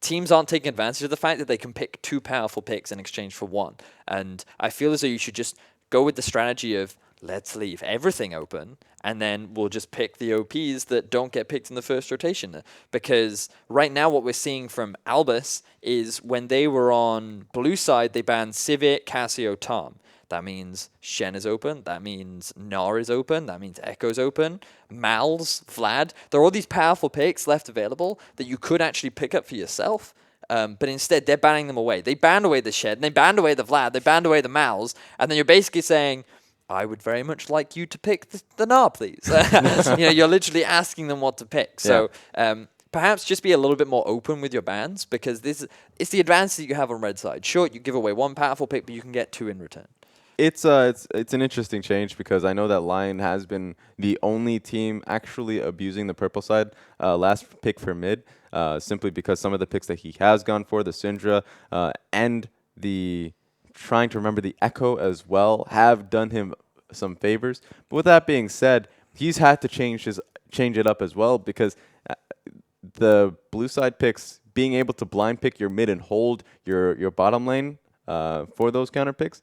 Speaker 2: teams aren't taking advantage of the fact that they can pick 2 powerful picks in exchange for 1. And I feel as though you should just go with the strategy of, let's leave everything open, and then we'll just pick the OPs that don't get picked in the first rotation. Because right now what we're seeing from Albus is when they were on blue side, they banned Civic, Cassio, Tom. That means Shen is open. That means Gnar is open. That means Echo's open. Mal's, Vlad. There are all these powerful picks left available that you could actually pick up for yourself. But instead, they're banning them away. They banned away the Shen. They banned away the Vlad. They banned away the Mal's. And then you're basically saying, I would very much like you to pick the Gnar, please. You're literally asking them what to pick. So perhaps just be a little bit more open with your bans, because it's the advantage that you have on red side. Sure, you give away 1 powerful pick, but you can get 2 in return.
Speaker 3: It's an interesting change, because I know that Lyon has been the only team actually abusing the purple side last pick for mid, simply because some of the picks that he has gone for, the Syndra and the trying to remember the Echo as well, have done him some favors. But with that being said, he's had to change it up as well, because the blue side picks, being able to blind pick your mid and hold your bottom lane for those counter picks,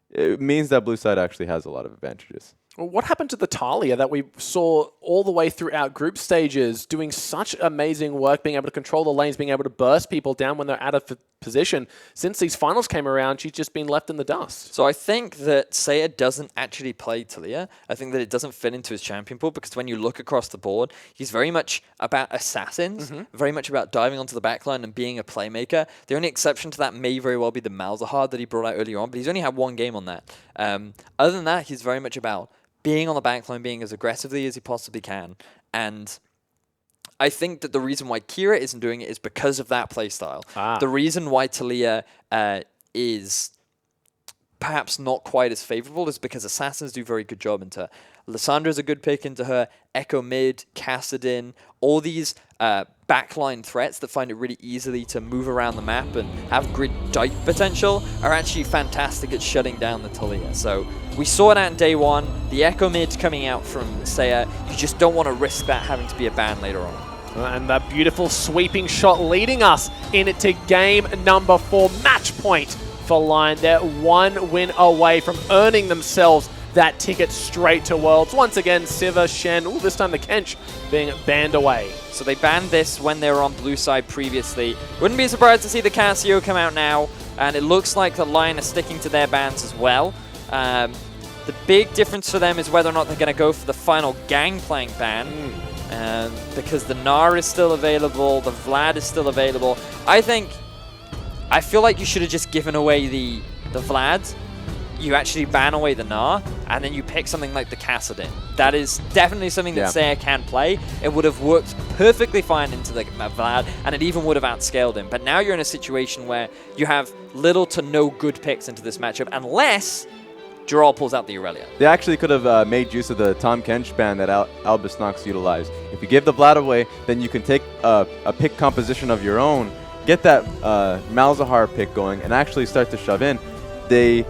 Speaker 3: it means that blue side actually has a lot of advantages.
Speaker 1: Well, what happened to the Talia that we saw all the way throughout group stages, doing such amazing work, being able to control the lanes, being able to burst people down when they're out of position? Since these finals came around, she's just been left in the dust.
Speaker 2: So I think that Saya doesn't actually play Talia. I think that it doesn't fit into his champion pool, because when you look across the board, he's very much about assassins, very much about diving onto the backline and being a playmaker. The only exception to that may very well be the Malzahar that he brought out earlier on, but he's only had 1 game on that. Other than that, he's very much about being on the backline, being as aggressively as he possibly can. And I think that the reason why Kira isn't doing it is because of that playstyle. The reason why Talia is perhaps not quite as favorable is because Assassins do a very good job into her. Lyssandra's a good pick into her, Echo mid, Kassadin, all these backline threats that find it really easily to move around the map and have grid dive potential are actually fantastic at shutting down the Talia. So we saw it out in day 1, the Echo mid coming out from Saya. You just don't want to risk that having to be a ban later on.
Speaker 1: And that beautiful sweeping shot leading us into game number 4, match point for Lyon. They're 1 win away from earning themselves that ticket straight to Worlds. Once again, Siva, Shen, this time the Kench being banned away.
Speaker 2: So they banned this when they were on blue side previously. Wouldn't be surprised to see the Cassio come out now, and it looks like the Lyon are sticking to their bans as well. The big difference for them is whether or not they're going to go for the final Gangplank ban, because the Gnar is still available, the Vlad is still available. I feel like you should have just given away the Vlad. You actually ban away the Gnar, and then you pick something like the Kassadin. That is definitely something that Saya can play. It would have worked perfectly fine into the Vlad, and it even would have outscaled him. But now you're in a situation where you have little to no good picks into this matchup, unless Jarl pulls out the Aurelia.
Speaker 3: They actually could have made use of the Tom Kench ban that Albus Nox utilized. If you give the Vlad away, then you can take a pick composition of your own, get that Malzahar pick going, and actually start to shove in. They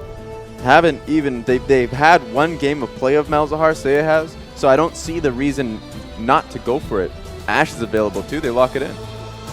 Speaker 3: haven't even, they've had one game of play of Malzahar, Seiya has, so I don't see the reason not to go for it. Ashe is available too, they lock it in.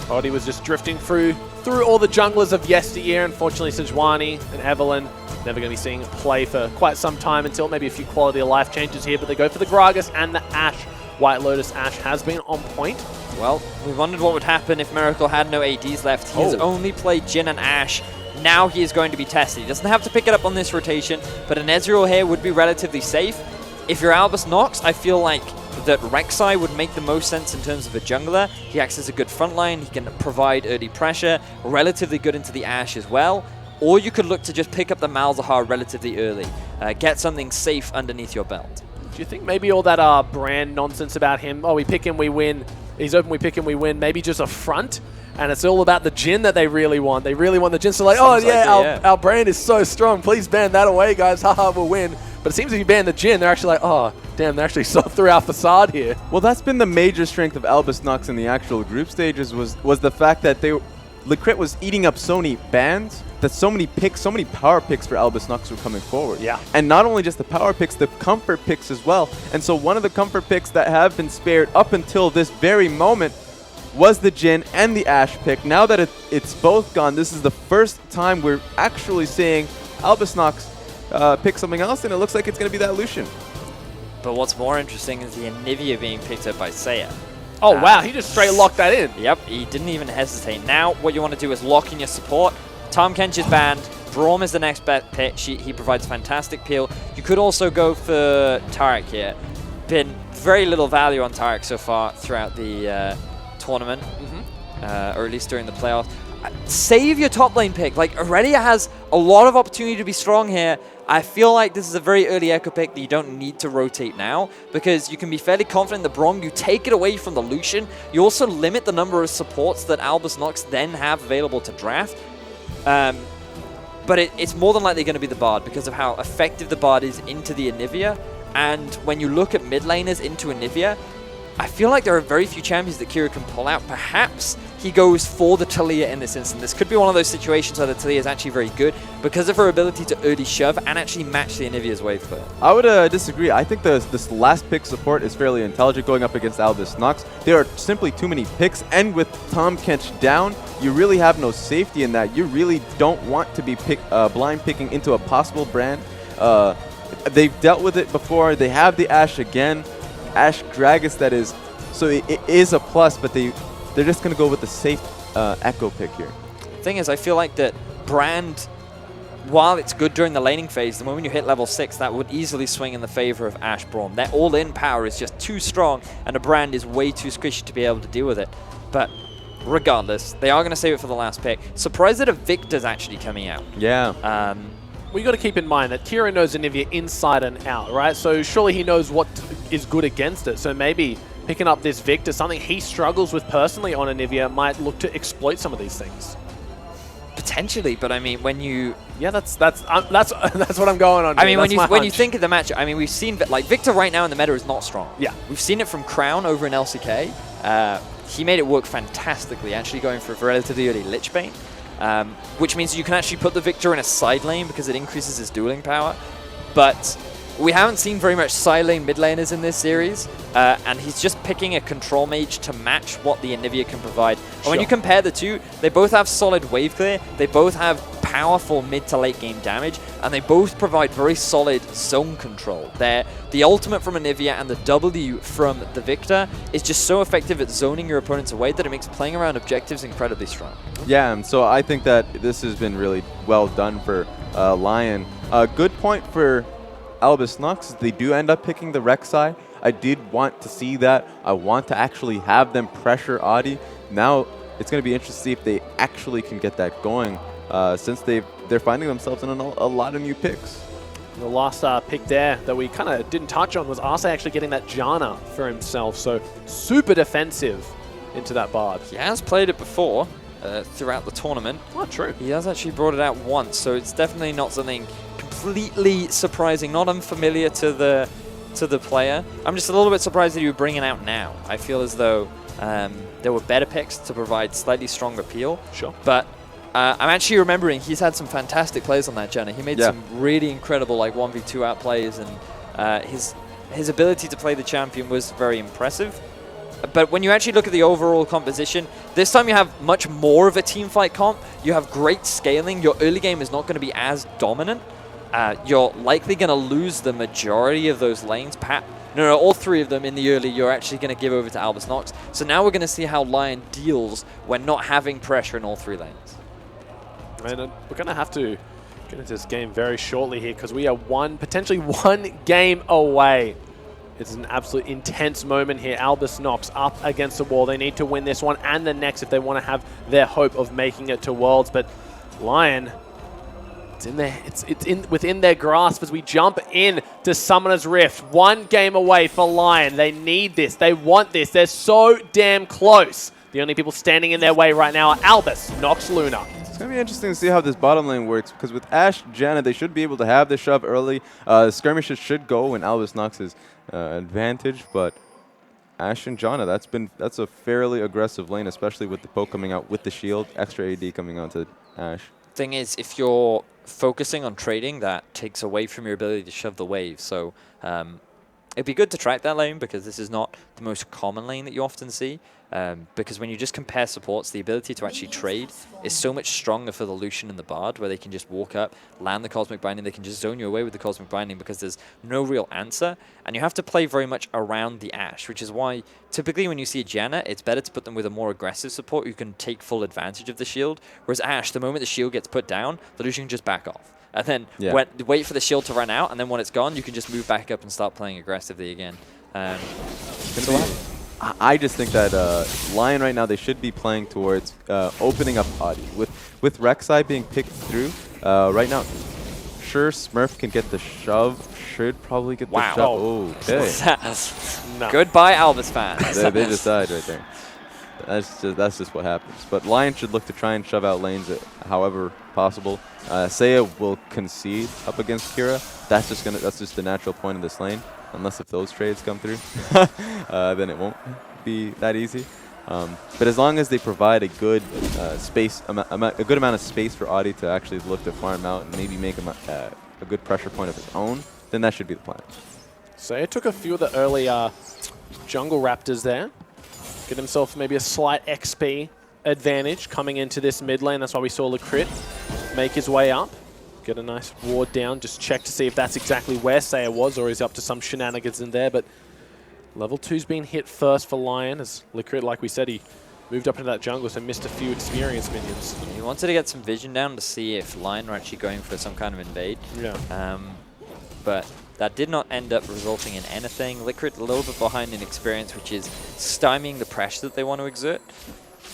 Speaker 1: Oddie was just drifting through all the junglers of yesteryear. Unfortunately, Sejuani and Evelyn never going to be seeing play for quite some time until maybe a few quality of life changes here, but they go for the Gragas and the Ashe. White Lotus Ashe has been on point.
Speaker 2: Well, we wondered what would happen if Miracle had no ADs left. He has only played Jhin and Ashe. Now he is going to be tested. He doesn't have to pick it up on this rotation, but an Ezreal here would be relatively safe. If you're Albus Nox, I feel like that Rek'Sai would make the most sense in terms of a jungler. He acts as a good front line. He can provide early pressure, relatively good into the Ashe as well. Or you could look to just pick up the Malzahar relatively early. Get something safe underneath your belt.
Speaker 1: Do you think maybe all that brand nonsense about him, oh, we pick him, we win, he's open, we pick him, we win, maybe just a front? And it's all about the Jhin that they really want. They really want the Jhin. So like, oh yeah, our brand is so strong. Please ban that away, guys. Haha, we'll win. But it seems if you ban the Jhin, they're actually like, oh, damn, they're actually saw through our facade here.
Speaker 3: Well, that's been the major strength of Albus Nox in the actual group stages was the fact that Lecrit was eating up so many bans, that so many picks, so many power picks for Albus Nox were coming forward.
Speaker 1: Yeah.
Speaker 3: And not only just the power picks, the comfort picks as well. And so one of the comfort picks that have been spared up until this very moment was the Jhin and the Ashe pick. Now that it's both gone, this is the first time we're actually seeing Albus Nox pick something else, and it looks like it's going to be that Lucian.
Speaker 2: But what's more interesting is the Anivia being picked up by Seiya.
Speaker 1: Oh, wow, he just straight locked that in.
Speaker 2: Yep, he didn't even hesitate. Now, what you want to do is lock in your support. Tahm Kench is banned. Braum is the next best pick. He provides fantastic peel. You could also go for Taric here. Been very little value on Taric so far throughout the tournament, or at least during the playoffs. Save your top lane pick. Like, Aurelia has a lot of opportunity to be strong here. I feel like this is a very early echo pick that you don't need to rotate now, because you can be fairly confident that Braum, you take it away from the Lucian. You also limit the number of supports that Albus Nox then have available to draft. But it's more than likely going to be the Bard because of how effective the Bard is into the Anivia. And when you look at mid laners into Anivia, I feel like there are very few champions that Kira can pull out. Perhaps he goes for the Taliyah in this instance. This could be one of those situations where the Taliyah is actually very good because of her ability to early shove and actually match the Anivia's wave clear.
Speaker 3: I would disagree. I think this last pick support is fairly intelligent going up against Albus Nox. There are simply too many picks, and with Tahm Kench down, you really have no safety in that. You really don't want to be blind picking into a possible brand. They've dealt with it before. They have the Ashe again. Ashe Gragas, that is, so it is a plus, but they're just going to go with the safe echo pick here.
Speaker 2: Thing is, I feel like that Brand, while it's good during the laning phase, the moment you hit level 6, that would easily swing in the favor of Ashe Braum. Their all-in power is just too strong, and a Brand is way too squishy to be able to deal with it. But regardless, they are going to save it for the last pick. Surprised that a Victor's actually coming out.
Speaker 3: Yeah.
Speaker 1: We got to keep in mind that Kira knows Anivia inside and out, right? So surely he knows what is good against it. So maybe picking up this Victor, something he struggles with personally on Anivia, might look to exploit some of these things.
Speaker 2: Potentially, but I mean, when you...
Speaker 1: Yeah, that's what I'm going on.
Speaker 2: I mean, when you think of the match, I mean, we've seen, like, Victor right now in the meta is not strong.
Speaker 1: Yeah.
Speaker 2: We've seen it from Crown over in LCK. He made it work fantastically, actually going for a relatively early Lich Bane. Which means you can actually put the Victor in a side lane because it increases his dueling power. But we haven't seen very much side lane mid laners in this series, and he's just picking a control mage to match what the Anivia can provide. And when you compare the two, they both have solid wave clear, they both have powerful mid to late game damage, and they both provide very solid zone control. The ultimate from Anivia and the W from the Victor is just so effective at zoning your opponents away that it makes playing around objectives incredibly strong.
Speaker 3: Yeah, and so I think that this has been really well done for Lyon. A good point for Albus Nox is they do end up picking the Rek'Sai. I did want to see that. I want to actually have them pressure Audi. Now it's going to be interesting to see if they actually can get that going, since they're finding themselves in a lot of new picks.
Speaker 1: The last pick there that we kind of didn't touch on was Arce actually getting that Janna for himself. So super defensive into that Bard.
Speaker 2: He has played it before throughout the tournament.
Speaker 1: Oh, true.
Speaker 2: He has actually brought it out once, so it's definitely not something completely surprising, not unfamiliar to the player. I'm just a little bit surprised that he would bring it out now. I feel as though there were better picks to provide slightly stronger peel.
Speaker 1: Sure.
Speaker 2: But I'm actually remembering he's had some fantastic plays on that Jenna. He made some really incredible like 1v2 outplays, and his ability to play the champion was very impressive. But when you actually look at the overall composition, this time you have much more of a team fight comp. You have great scaling. Your early game is not going to be as dominant. You're likely going to lose the majority of those lanes. No, all three of them in the early, you're actually going to give over to Albus Nox. So now we're going to see how Lyon deals when not having pressure in all three lanes.
Speaker 1: And we're going to have to get into this game very shortly here because we are potentially one game away. It's an absolute intense moment here. Albus Nox up against the wall. They need to win this one and the next if they want to have their hope of making it to Worlds. But Lyon, it's within their grasp as we jump in to Summoner's Rift. One game away for Lyon. They need this. They want this. They're so damn close. The only people standing in their way right now are Albus, Nox, Luna.
Speaker 3: It's going to be interesting to see how this bottom lane works, because with Ashe, Janna, they should be able to have the shove early. Skirmishes should go in Albus Nox's advantage, but Ashe and Janna, that's a fairly aggressive lane, especially with the poke coming out with the shield, extra AD coming onto Ashe.
Speaker 2: Thing is, if you're focusing on trading, that takes away from your ability to shove the wave. So it'd be good to track that lane, because this is not the most common lane that you often see. Because when you just compare supports, the ability to actually trade is so much stronger for the Lucian and the Bard, where they can just walk up, land the Cosmic Binding, they can just zone you away with the Cosmic Binding because there's no real answer, and you have to play very much around the Ashe, which is why typically when you see a Janna, it's better to put them with a more aggressive support who can take full advantage of the shield, whereas Ashe, the moment the shield gets put down, the Lucian can just back off. And then wait for the shield to run out, and then when it's gone, you can just move back up and start playing aggressively again.
Speaker 3: I just think that Lyon right now, they should be playing towards opening up Audi. With Rek'Sai being picked through, right now, sure, Smurf can get the shove, should probably get the shove. Oh, okay.
Speaker 2: No. Goodbye, Albus fans.
Speaker 3: they just died right there. That's just what happens. But Lyon should look to try and shove out lanes however possible. Seiya will concede up against Kira. That's just the natural point of this lane. Unless if those trades come through, then it won't be that easy. But as long as they provide a good a good amount of space for Audi to actually look to farm out and maybe make a good pressure point of his own, then that should be the plan.
Speaker 1: So it took a few of the early jungle raptors there. Get himself maybe a slight XP advantage coming into this mid lane. That's why we saw LYN make his way up. Get a nice ward down, just check to see if that's exactly where Seiya was, or he's up to some shenanigans in there. But level 2's been hit first for Lyon, as LYN, like we said, he moved up into that jungle, so missed a few experienced minions.
Speaker 2: He wanted to get some vision down to see if Lyon were actually going for some kind of invade.
Speaker 1: Yeah.
Speaker 2: But that did not end up resulting in anything. LYN a little bit behind in experience, which is stymieing the pressure that they want to exert.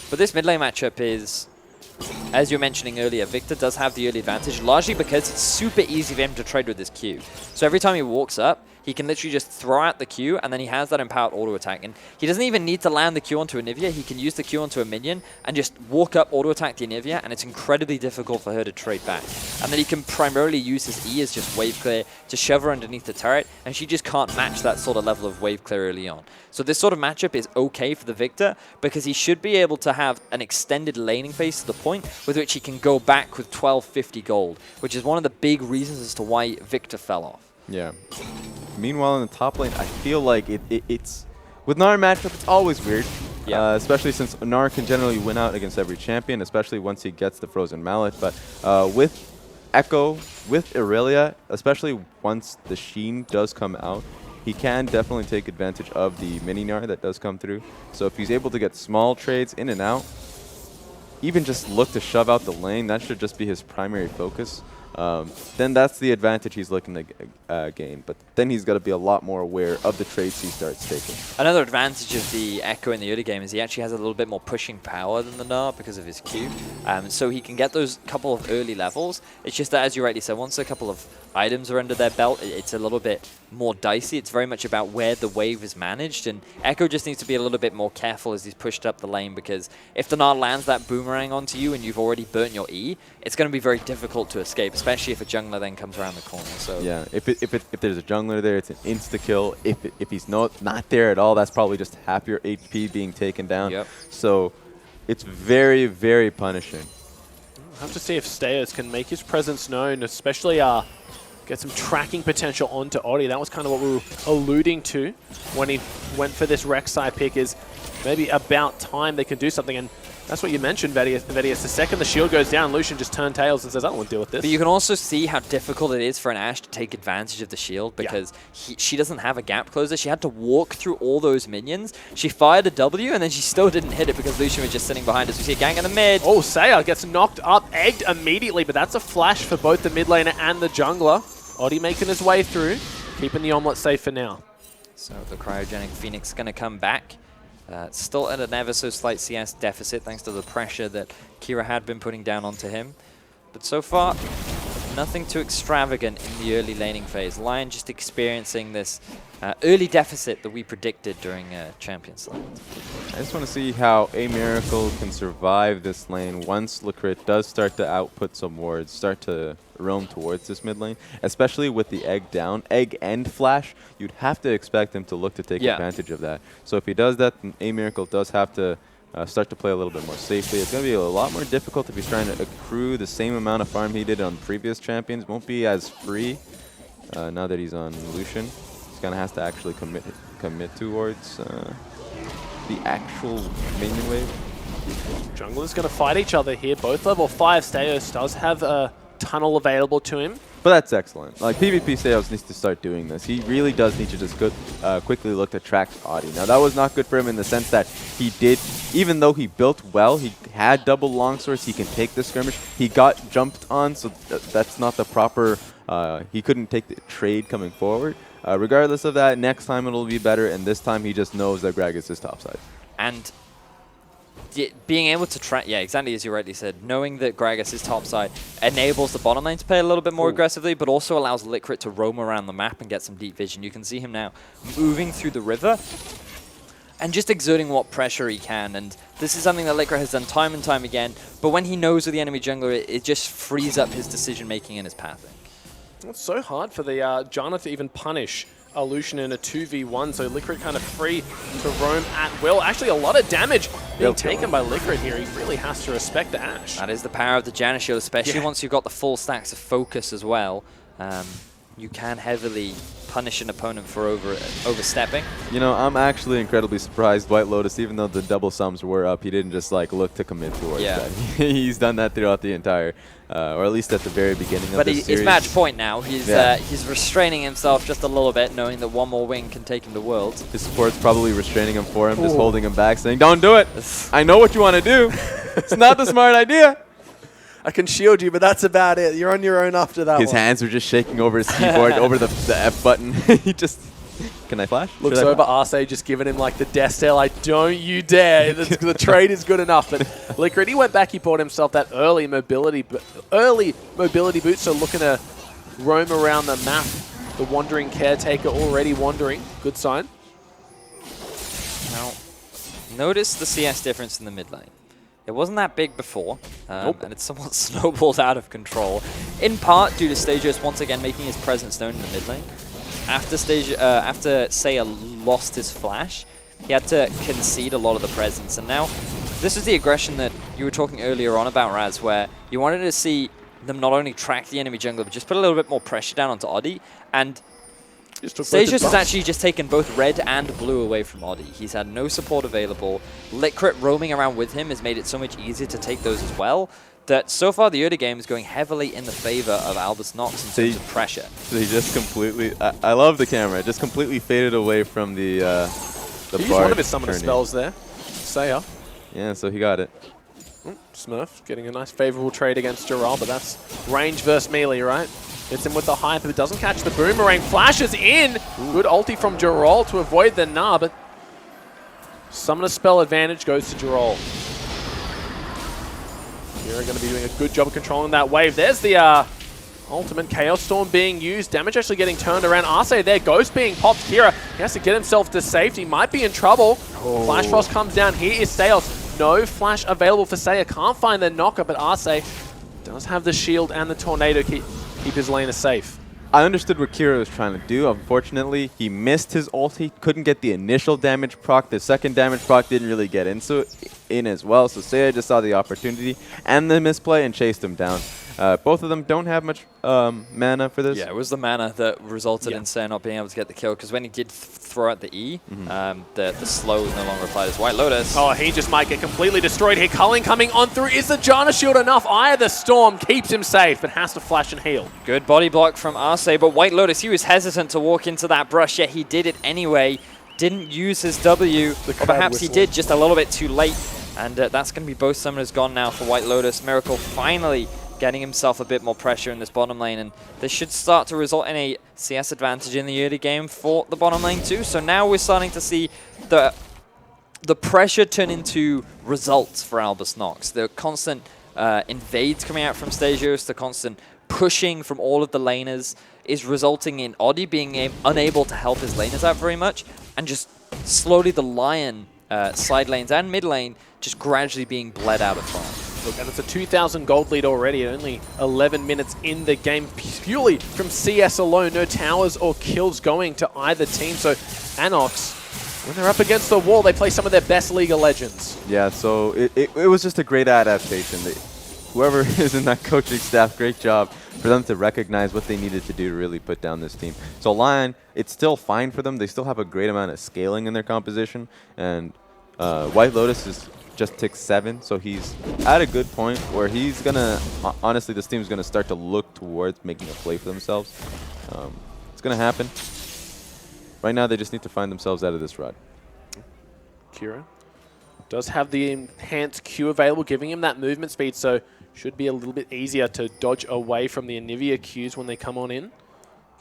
Speaker 2: But this mid lane matchup is, as you were mentioning earlier, Victor does have the early advantage, largely because it's super easy for him to trade with his Q. So every time he walks up, he can literally just throw out the Q, and then he has that empowered auto attack. And he doesn't even need to land the Q onto Anivia. He can use the Q onto a minion and just walk up, auto attack the Anivia, and it's incredibly difficult for her to trade back. And then he can primarily use his E as just wave clear to shove her underneath the turret, and she just can't match that sort of level of wave clear early on. So this sort of matchup is okay for the Victor, because he should be able to have an extended laning phase to the point with which he can go back with 1250 gold, which is one of the big reasons as to why Victor fell off.
Speaker 3: Yeah. Meanwhile, in the top lane, I feel like it's with Gnar matchup, it's always weird. Yeah. Especially since Gnar can generally win out against every champion, especially once he gets the Frozen Mallet. But with Echo, with Irelia, especially once the Sheen does come out, he can definitely take advantage of the mini Gnar that does come through. So if he's able to get small trades in and out, even just look to shove out the lane, that should just be his primary focus. Then that's the advantage he's looking to gain. But then he's got to be a lot more aware of the trades he starts taking.
Speaker 2: Another advantage of the Echo in the early game is he actually has a little bit more pushing power than the Gnar because of his Q. So he can get those couple of early levels. It's just that, as you rightly said, once a couple of items are under their belt, it's a little bit more dicey. It's very much about where the wave is managed, and Echo just needs to be a little bit more careful as he's pushed up the lane, because if the Gnar lands that boomerang onto you and you've already burnt your E, it's going to be very difficult to escape, especially if a jungler then comes around the corner. So
Speaker 3: yeah, if there's a jungler there, it's an insta-kill. If he's not there at all, that's probably just half your HP being taken down.
Speaker 2: Yep.
Speaker 3: So it's very, very punishing.
Speaker 1: have to see if Stayos can make his presence known, especially get some tracking potential onto Oddie. That was kind of what we were alluding to when he went for this Rek'Sai pick, is maybe about time they can do something. And that's what you mentioned, Vedius. The second the shield goes down, Lucian just turns tails and says, I don't want to deal with this.
Speaker 2: But you can also see how difficult it is for an Ashe to take advantage of the shield, because she doesn't have a gap closer. She had to walk through all those minions. She fired a W, and then she still didn't hit it because Lucian was just sitting behind us. We see a gang in the mid.
Speaker 1: Oh, Saya gets knocked up, egged immediately, but that's a flash for both the mid laner and the jungler. Oddie making his way through, keeping the omelet safe for now.
Speaker 2: So the cryogenic Phoenix is going to come back. Still at an ever so slight CS deficit thanks to the pressure that Kira had been putting down onto him. But so far, nothing too extravagant in the early laning phase. Lyon just experiencing this early deficit that we predicted during Champions League.
Speaker 3: I just want to see how A Miracle can survive this lane once Licrit does start to output some wards, start to roam towards this mid lane, especially with the egg down, egg and flash. You'd have to expect him to look to take advantage of that. So if he does that, then A Miracle does have to start to play a little bit more safely. It's going to be a lot more difficult if he's trying to accrue the same amount of farm he did on previous champions. Won't be as free now that he's on Lucian. He's going to have to actually commit towards the actual minion wave.
Speaker 1: Junglers going to fight each other here. Both level 5. Stayos does have a tunnel available to him.
Speaker 3: But that's excellent. Like, PvP Stayos needs to start doing this. He really does need to just quickly look to track Oddie. Now, that was not good for him in the sense that he did, even though he built well, he had double longswords, he can take the skirmish. He got jumped on, so that's not the proper, he couldn't take the trade coming forward. Regardless of that, next time it'll be better, and this time he just knows that Gragas is topside.
Speaker 2: And being able to track, exactly as you rightly said, knowing that Gragas is topside enables the bottom lane to play a little bit more aggressively, but also allows Licrit to roam around the map and get some deep vision. You can see him now moving through the river and just exerting what pressure he can. And this is something that Licrit has done time and time again, but when he knows of the enemy jungler, it just frees up his decision-making and his pathing.
Speaker 1: It's so hard for the Janna to even punish a Lucian in a 2v1, so Licrit kind of free to roam at will. Actually, a lot of damage being taken by Licrit here. He really has to respect the Ashe.
Speaker 2: That is the power of the Janna shield, especially once you've got the full stacks of focus as well. You can heavily punish an opponent for overstepping.
Speaker 3: You know, I'm actually incredibly surprised White Lotus, even though the double sums were up, he didn't just like look to commit towards that. He's done that throughout the entire, or at least at the very beginning of the series.
Speaker 2: But he's match point now. He's restraining himself just a little bit, knowing that one more wing can take him to Worlds.
Speaker 3: His support's probably restraining him for him, just holding him back, saying, "Don't do it. I know what you want to do. It's not the smart idea.
Speaker 6: I can shield you, but that's about it. You're on your own after that
Speaker 3: His hands were just shaking over his keyboard, over the F button. He just... Can I flash?
Speaker 1: Looks over Arce, just giving him like the death stare, like, don't you dare. The trade is good enough. But Licrit, he went back, he bought himself that early mobility boot, so looking to roam around the map. The wandering caretaker already wandering. Good sign.
Speaker 2: Now, notice the CS difference in the mid lane. It wasn't that big before, and it's somewhat snowballed out of control, in part due to Stagers once again making his presence known in the mid lane. After Saya lost his flash, he had to concede a lot of the presence, and now this is the aggression that you were talking earlier on about, Raz, where you wanted to see them not only track the enemy jungler, but just put a little bit more pressure down onto Oddie, and Stagers has actually just taken both red and blue away from Oddie. He's had no support available. Licrit roaming around with him has made it so much easier to take those as well, that so far the early game is going heavily in the favor of Albus Nox in terms of pressure.
Speaker 3: So he just completely... I love the camera. Just completely faded away from the
Speaker 1: He used one of his summoner spells there. Saya.
Speaker 3: Yeah, so he got it.
Speaker 1: Smurf getting a nice favorable trade against Jarrell, but that's range versus melee, right? Hits him with the hyper, but doesn't catch the boomerang. Flashes in! Good ulti from Jarrell to avoid the Gnar, but summoner spell advantage goes to Jarrell. Kira going to be doing a good job of controlling that wave. There's the ultimate Chaos Storm being used. Damage actually getting turned around. Arce there, Ghost being popped. Kira, he has to get himself to safety. Might be in trouble. Flash Frost comes down. Here is Stayos. No flash available for Saya. Can't find the knocker, but Arce does have the shield and the tornado keep his laner safe.
Speaker 3: I understood what Kira was trying to do. Unfortunately, he missed his ult. He couldn't get the initial damage proc. The second damage proc didn't really get in as well. So Seiya just saw the opportunity and the misplay and chased him down. Both of them don't have much mana for this.
Speaker 2: Yeah, it was the mana that resulted in Seiya not being able to get the kill, because when he did throw out the E, the slow was no longer applied as White Lotus.
Speaker 1: Oh, he just might get completely destroyed here. Culling coming on through. Is the Janna shield enough? Eye of the Storm keeps him safe, but has to flash and heal.
Speaker 2: Good body block from Arce, but White Lotus, he was hesitant to walk into that brush, yet he did it anyway. Didn't use his W, or perhaps he did just a little bit too late. And that's going to be both summoners gone now for White Lotus. Miracle finally getting himself a bit more pressure in this bottom lane, and this should start to result in a CS advantage in the early game for the bottom lane too. So now we're starting to see the pressure turn into results for Albus Nox. The constant invades coming out from Stagios, the constant pushing from all of the laners is resulting in Oddie being unable to help his laners out very much, and just slowly the Lyon side lanes and mid lane just gradually being bled out of farm.
Speaker 1: Look, and it's a 2,000 gold lead already, only 11 minutes in the game, purely from CS alone. No towers or kills going to either team. So ANX, when they're up against the wall, they play some of their best League of Legends.
Speaker 3: Yeah, so it was just a great adaptation. Whoever is in that coaching staff, great job for them to recognize what they needed to do to really put down this team. So Lyon, it's still fine for them. They still have a great amount of scaling in their composition, and White Lotus is just tick 7, so he's at a good point where he's gonna, honestly, this team's gonna start to look towards making a play for themselves. It's gonna happen. Right now, they just need to find themselves out of this rut.
Speaker 1: Kira does have the enhanced Q available, giving him that movement speed, so should be a little bit easier to dodge away from the Anivia Qs when they come on in.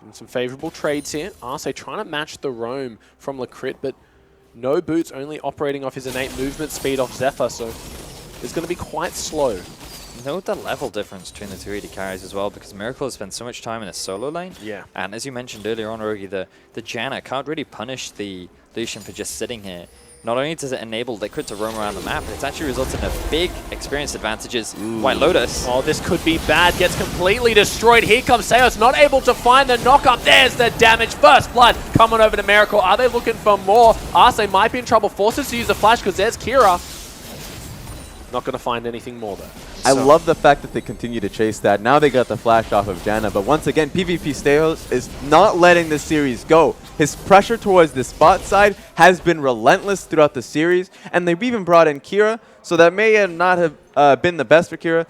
Speaker 1: Giving some favorable trades here. Arce trying to match the roam from Lacrit, but no boots, only operating off his innate movement speed off Zephyr, so it's going to be quite slow.
Speaker 2: Note the level difference between the two AD carries as well, because Miracle has spent so much time in a solo lane.
Speaker 1: Yeah.
Speaker 2: And as you mentioned earlier on, Rogi, the Janna can't really punish the Lucian for just sitting here. Not only does it enable Liquid to roam around the map, but it's actually resulted in a big experience advantages. White Lotus.
Speaker 1: Oh, this could be bad. Gets completely destroyed. Here comes Seos, not able to find the knock-up. There's the damage. First blood coming over to Miracle. Are they looking for more? Arce might be in trouble. Forces to use the flash because there's Kira. Not going to find anything more, though.
Speaker 3: I love the fact that they continue to chase that. Now they got the flash off of Janna, but once again, PvP Steos is not letting the series go. His pressure towards the spot side has been relentless throughout the series, and they've even brought in Kira, so that may not have been the best for Kira,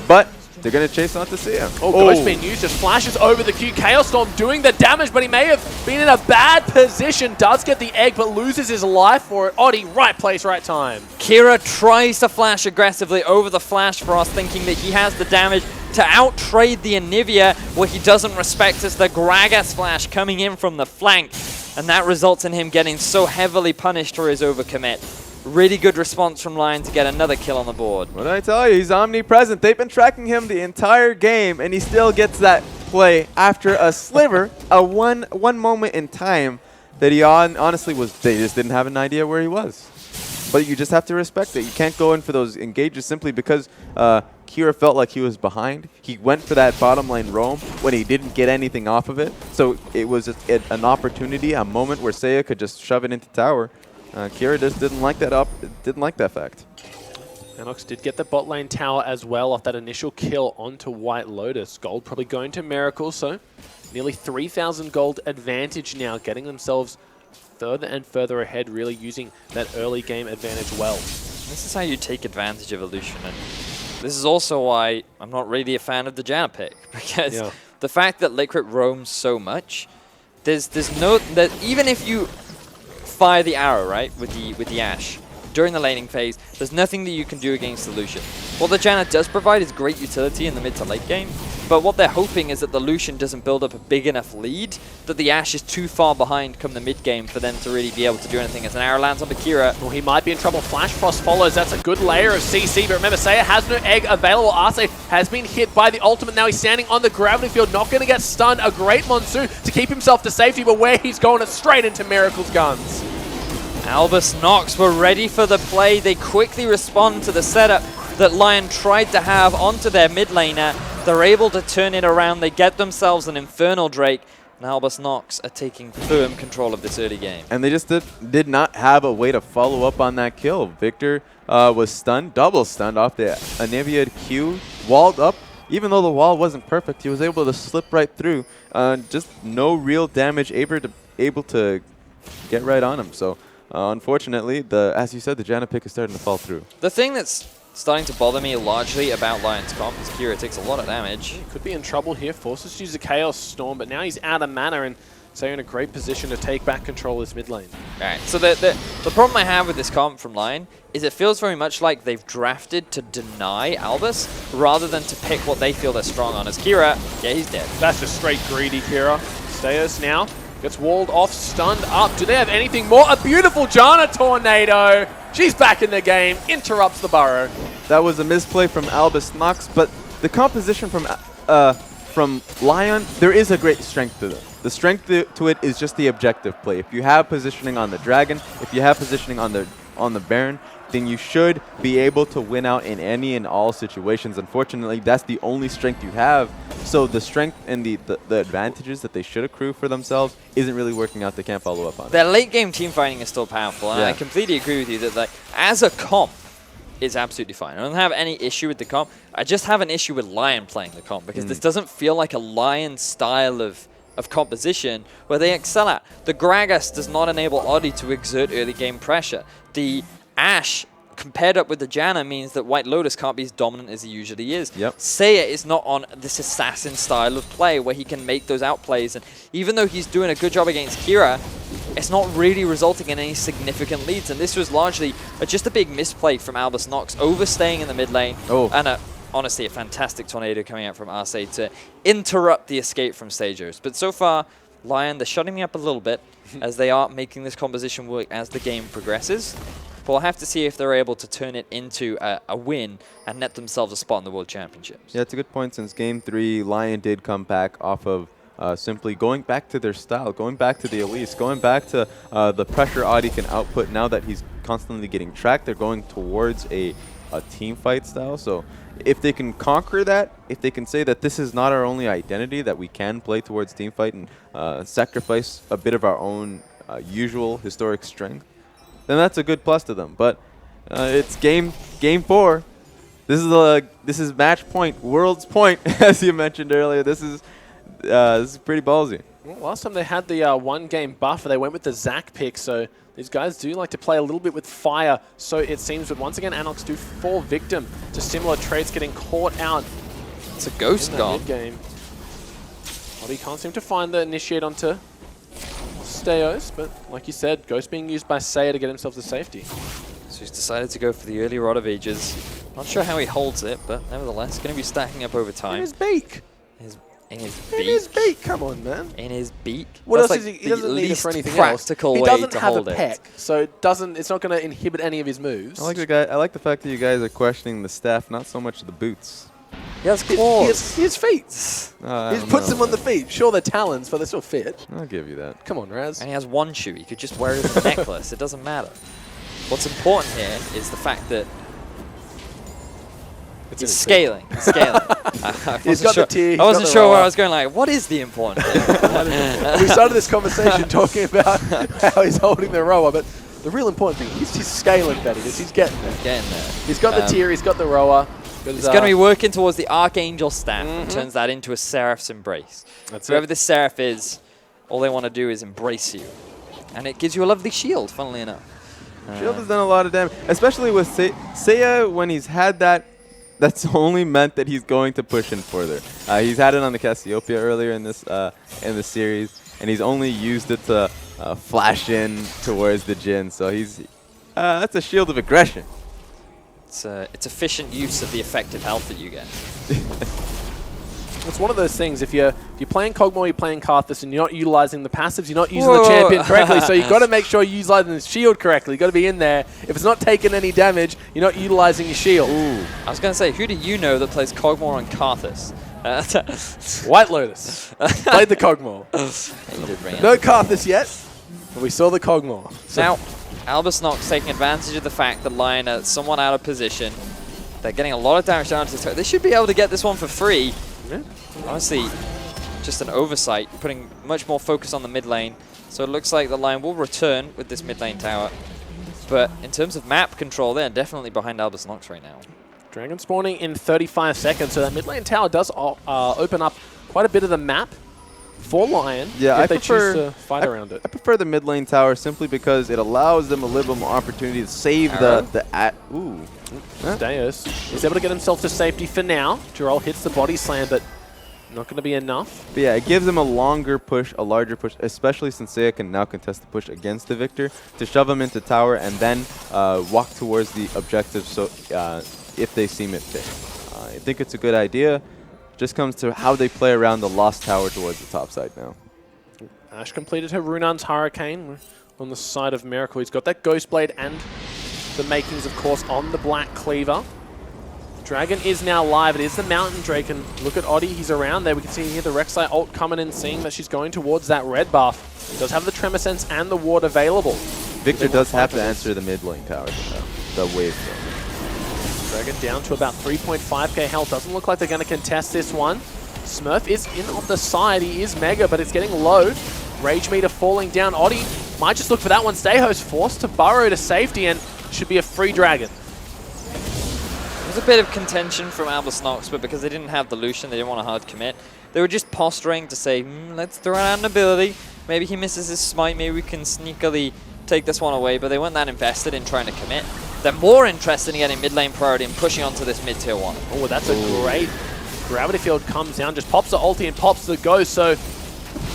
Speaker 3: but they're going to chase on to Seiya.
Speaker 1: Oh, Ghost being used, just flashes over the Q. Chaos Storm doing the damage, but he may have been in a bad position. Does get the egg, but loses his life for it. Oddie, right place, right time.
Speaker 2: Kira tries to flash aggressively over the Flash Frost, thinking that he has the damage to out-trade the Anivia. What he doesn't respect is the Gragas Flash coming in from the flank, and that results in him getting so heavily punished for his overcommit. Really good response from Lyon to get another kill on the board.
Speaker 3: What did I tell you? He's omnipresent. They've been tracking him the entire game, and he still gets that play after a sliver, a one moment in time that he honestly was. They just didn't have an idea where he was. But you just have to respect it. You can't go in for those engages simply because Kira felt like he was behind. He went for that bottom lane roam when he didn't get anything off of it. So it was an opportunity, a moment where Seiya could just shove it into tower. Kira just didn't like that fact.
Speaker 1: ANX did get the bot lane tower as well off that initial kill onto White Lotus. Gold probably going to Miracle, so nearly 3,000 gold advantage now, getting themselves further and further ahead, really using that early game advantage well.
Speaker 2: This is how you take advantage of Illusion, and this is also why I'm not really a fan of the Janna pick, because the fact that Liquid roams so much, there's no, that even if you fire the arrow, right, with the Ashe during the laning phase, there's nothing that you can do against the Lucian. What the Janna does provide is great utility in the mid to late game, but what they're hoping is that the Lucian doesn't build up a big enough lead, that the Ashe is too far behind come the mid game for them to really be able to do anything. As an arrow lands on Kira.
Speaker 1: Well, he might be in trouble. Flash Frost follows. That's a good layer of CC, but remember, Seiya has no egg available. Arce has been hit by the ultimate. Now he's standing on the gravity field, not going to get stunned. A great Monsoon to keep himself to safety, but where he's going, it's straight into Miracle's guns.
Speaker 2: Albus Nox were ready for the play. They quickly respond to the setup that Lyon tried to have onto their mid laner. They're able to turn it around. They get themselves an Infernal Drake. And Albus Nox are taking firm control of this early game.
Speaker 3: And they just did not have a way to follow up on that kill. Victor was stunned, double stunned off the Anivia Q, walled up. Even though the wall wasn't perfect, he was able to slip right through. Just no real damage able to get right on him. So unfortunately, as you said, the Janna pick is starting to fall through.
Speaker 2: The thing that's starting to bother me largely about Lyon's comp is Kira takes a lot of damage.
Speaker 1: He could be in trouble here. Forces to use a Chaos Storm, but now he's out of mana and so you're in a great position to take back control of this mid lane.
Speaker 2: Alright, so the problem I have with this comp from Lyon is it feels very much like they've drafted to deny Albus rather than to pick what they feel they're strong on. As Kira, yeah, he's dead.
Speaker 1: That's just straight greedy, Kira. Steos now gets walled off, stunned up. Do they have anything more? A beautiful Janna Tornado. She's back in the game, interrupts the burrow.
Speaker 3: That was a misplay from Albus Nox, but the composition from Lyon, there is a great strength to them. The strength to it is just the objective play. If you have positioning on the Dragon, if you have positioning on the Baron, then you should be able to win out in any and all situations. Unfortunately, that's the only strength you have. So the strength and the advantages that they should accrue for themselves isn't really working out. They can't follow up on it.
Speaker 2: Their late game team fighting is still powerful, and I completely agree with you that like as a comp, it's absolutely fine. I don't have any issue with the comp. I just have an issue with Lyon playing the comp because this doesn't feel like a Lyon style of composition where they excel at. The Gragas does not enable Oddie to exert early game pressure. The Ashe compared up with the Janna means that White Lotus can't be as dominant as he usually is.
Speaker 3: Yep.
Speaker 2: Seiya is not on this assassin style of play where he can make those outplays, and even though he's doing a good job against Kira, it's not really resulting in any significant leads, and this was largely just a big misplay from Albus Nox, overstaying in the mid lane, and honestly a fantastic tornado coming out from Arce to interrupt the escape from Stagers. But so far, Lyon, they're shutting me up a little bit as they are making this composition work as the game progresses. But we'll have to see if they're able to turn it into a win and net themselves a spot in the World Championships.
Speaker 3: Yeah, it's a good point. Since Game 3, Lyon did come back off of simply going back to their style, going back to the Elise, going back to the pressure Audi can output now that he's constantly getting tracked. They're going towards a team fight style. So if they can conquer that, if they can say that this is not our only identity, that we can play towards team fight and sacrifice a bit of our own usual historic strength, then that's a good plus to them. But it's game 4. This is match point, world's point, as you mentioned earlier. This is pretty ballsy.
Speaker 1: Well, last time they had the one-game buffer, they went with the Zac pick, so these guys do like to play a little bit with fire. So it seems that once again, ANX do fall victim to similar traits, getting caught out.
Speaker 2: It's a Ghost gone.
Speaker 1: Game. Well, he can't seem to find the initiate onto Steos, but like you said, Ghost being used by Seiya to get himself to safety.
Speaker 2: So he's decided to go for the early Rod of Ages. Not sure how he holds it, but nevertheless, going to be stacking up over time.
Speaker 1: In his beak.
Speaker 2: In his beak.
Speaker 1: In his beak, come on, man.
Speaker 2: In his beak.
Speaker 1: What
Speaker 2: That's
Speaker 1: else
Speaker 2: like
Speaker 1: is he doesn't need it for anything else. He
Speaker 2: way
Speaker 1: doesn't
Speaker 2: to
Speaker 1: have a
Speaker 2: hold
Speaker 1: peck, so it's not going to inhibit any of his moves.
Speaker 3: I like the fact that you guys are questioning the staff, not so much the boots.
Speaker 2: He has claws.
Speaker 1: His feet. He puts them on the feet. Sure, they're talons, but they still fit.
Speaker 3: I'll give you that.
Speaker 1: Come on, Raz.
Speaker 2: And he has one shoe. He could just wear it as a necklace. It doesn't matter. What's important here is the fact that he's scaling. He's scaling.
Speaker 1: He's got the tier.
Speaker 2: I wasn't sure where I was going. Like, what is the important thing?
Speaker 1: We started this conversation talking about how he's holding the rower, but the real important thing is he's scaling better. He's getting there.
Speaker 2: Getting there.
Speaker 1: He's got the tier. He's got the rower.
Speaker 2: He's going to be working towards the Archangel staff and turns that into a Seraph's embrace. Whoever this Seraph is, all they want to do is embrace you. And it gives you a lovely shield, funnily enough.
Speaker 3: Shield has done a lot of damage, especially with Seiya when he's had that. That's only meant that he's going to push in further. He's had it on the Cassiopeia earlier in this series, and he's only used it to flash in towards the Jhin. So that's a shield of aggression.
Speaker 2: It's efficient use of the effective health that you get.
Speaker 1: It's one of those things. If you're playing Kog'Maw, you're playing Karthus, and you're not utilizing the passives, you're not using the champion correctly. So you've got to make sure you're utilizing the shield correctly. You've got to be in there. If it's not taking any damage, you're not utilizing your shield.
Speaker 2: Ooh. I was going to say, who do you know that plays Kog'Maw on Karthus?
Speaker 1: White Lotus. Played the Kog'Maw. No Karthus yet, but we saw the Kog'Maw. So
Speaker 2: now, Albus Nox taking advantage of the fact that Lyon are somewhat out of position. They're getting a lot of damage down to this turret. They should be able to get this one for free.
Speaker 1: Yeah.
Speaker 2: Honestly, just an oversight, putting much more focus on the mid lane. So it looks like the Lion will return with this mid lane tower. But in terms of map control, they're definitely behind Albus Nox right now.
Speaker 1: Dragon spawning in 35 seconds, so that mid lane tower does open up quite a bit of the map for Lyon if they choose to fight around it.
Speaker 3: I prefer the mid lane tower simply because it allows them a little bit more opportunity to save ooh.
Speaker 1: Steos is able to get himself to safety for now. Jirol hits the body slam, but not going to be enough.
Speaker 3: But yeah, it gives them a longer push, a larger push, especially since Seiya can now contest the push against the Victor to shove him into tower and then walk towards the objective so if they seem it fit. I think it's a good idea. Just comes to how they play around the lost tower towards the top side now.
Speaker 1: Ash completed her Runan's Hurricane on the side of Miracle. He's got that Ghost Blade and the makings, of course, on the Black Cleaver. Dragon is now live. It is the Mountain Drake, and look at Oddie. He's around there. We can see here the Rek'Sai ult coming in, seeing that she's going towards that red buff. Does have the Tremor Sense and the ward available.
Speaker 3: Victor does have to answer the mid lane tower, the wave.
Speaker 1: Dragon down to about 3.5k health. Doesn't look like they're going to contest this one. Smurf is in on the side. He is mega, but it's getting low. Rage meter falling down. Oddie might just look for that one. Stayho's forced to burrow to safety, and should be a free Dragon.
Speaker 2: There's a bit of contention from Albus Nox, but because they didn't have the Lucian, they didn't want to hard commit. They were just posturing to say, let's throw out an ability. Maybe he misses his smite. Maybe we can sneakily take this one away, but they weren't that invested in trying to commit. They're more interested in getting mid lane priority and pushing onto this mid tier 1.
Speaker 1: Oh, that's a great gravity field comes down, just pops the ulti and pops the ghost. So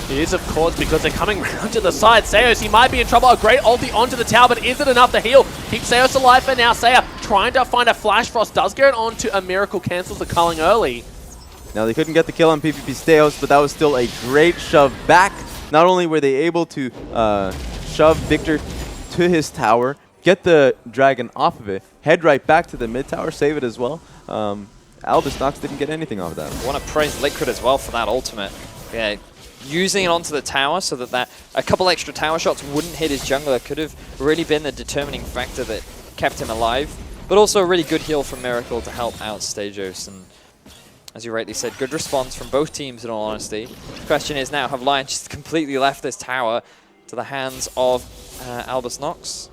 Speaker 1: it is, of course, because they're coming round to the side. Seos, he might be in trouble. A great ulti onto the tower, but is it enough to heal? Keep Seos alive for now. Seiya trying to find a Flash Frost. Does get it onto a Miracle, cancels the culling early.
Speaker 3: Now, they couldn't get the kill on PvP Steos, but that was still a great shove back. Not only were they able to shove Victor to his tower, get the Dragon off of it, head right back to the mid tower, save it as well. Albus Nox didn't get anything off of that.
Speaker 2: I want to praise Liquid as well for that ultimate. Yeah, using it onto the tower so that a couple extra tower shots wouldn't hit his jungler could have really been the determining factor that kept him alive. But also a really good heal from Miracle to help out Stagos. And as you rightly said, good response from both teams in all honesty. The question is now, have Lyon just completely left this tower to the hands of Albus Nox?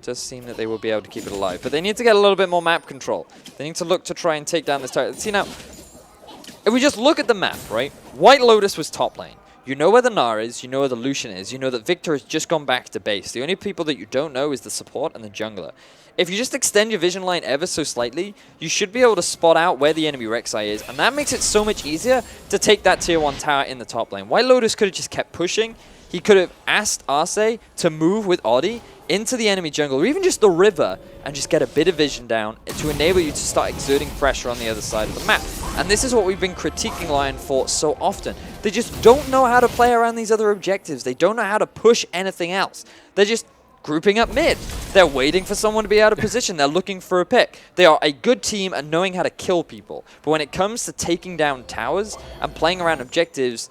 Speaker 2: Does seem that they will be able to keep it alive. But they need to get a little bit more map control. They need to look to try and take down this tower. See now, if we just look at the map, right? White Lotus was top lane. You know where the Gnar is, you know where the Lucian is, you know that Victor has just gone back to base. The only people that you don't know is the support and the jungler. If you just extend your vision line ever so slightly, you should be able to spot out where the enemy Rek'Sai is, and that makes it so much easier to take that tier 1 tower in the top lane. White Lotus could have just kept pushing. He could have asked Arce to move with Oddie into the enemy jungle, or even just the river, and just get a bit of vision down to enable you to start exerting pressure on the other side of the map. And this is what we've been critiquing Lyon for so often. They just don't know how to play around these other objectives. They don't know how to push anything else. They're just grouping up mid. They're waiting for someone to be out of position. They're looking for a pick. They are a good team at knowing how to kill people. But when it comes to taking down towers and playing around objectives,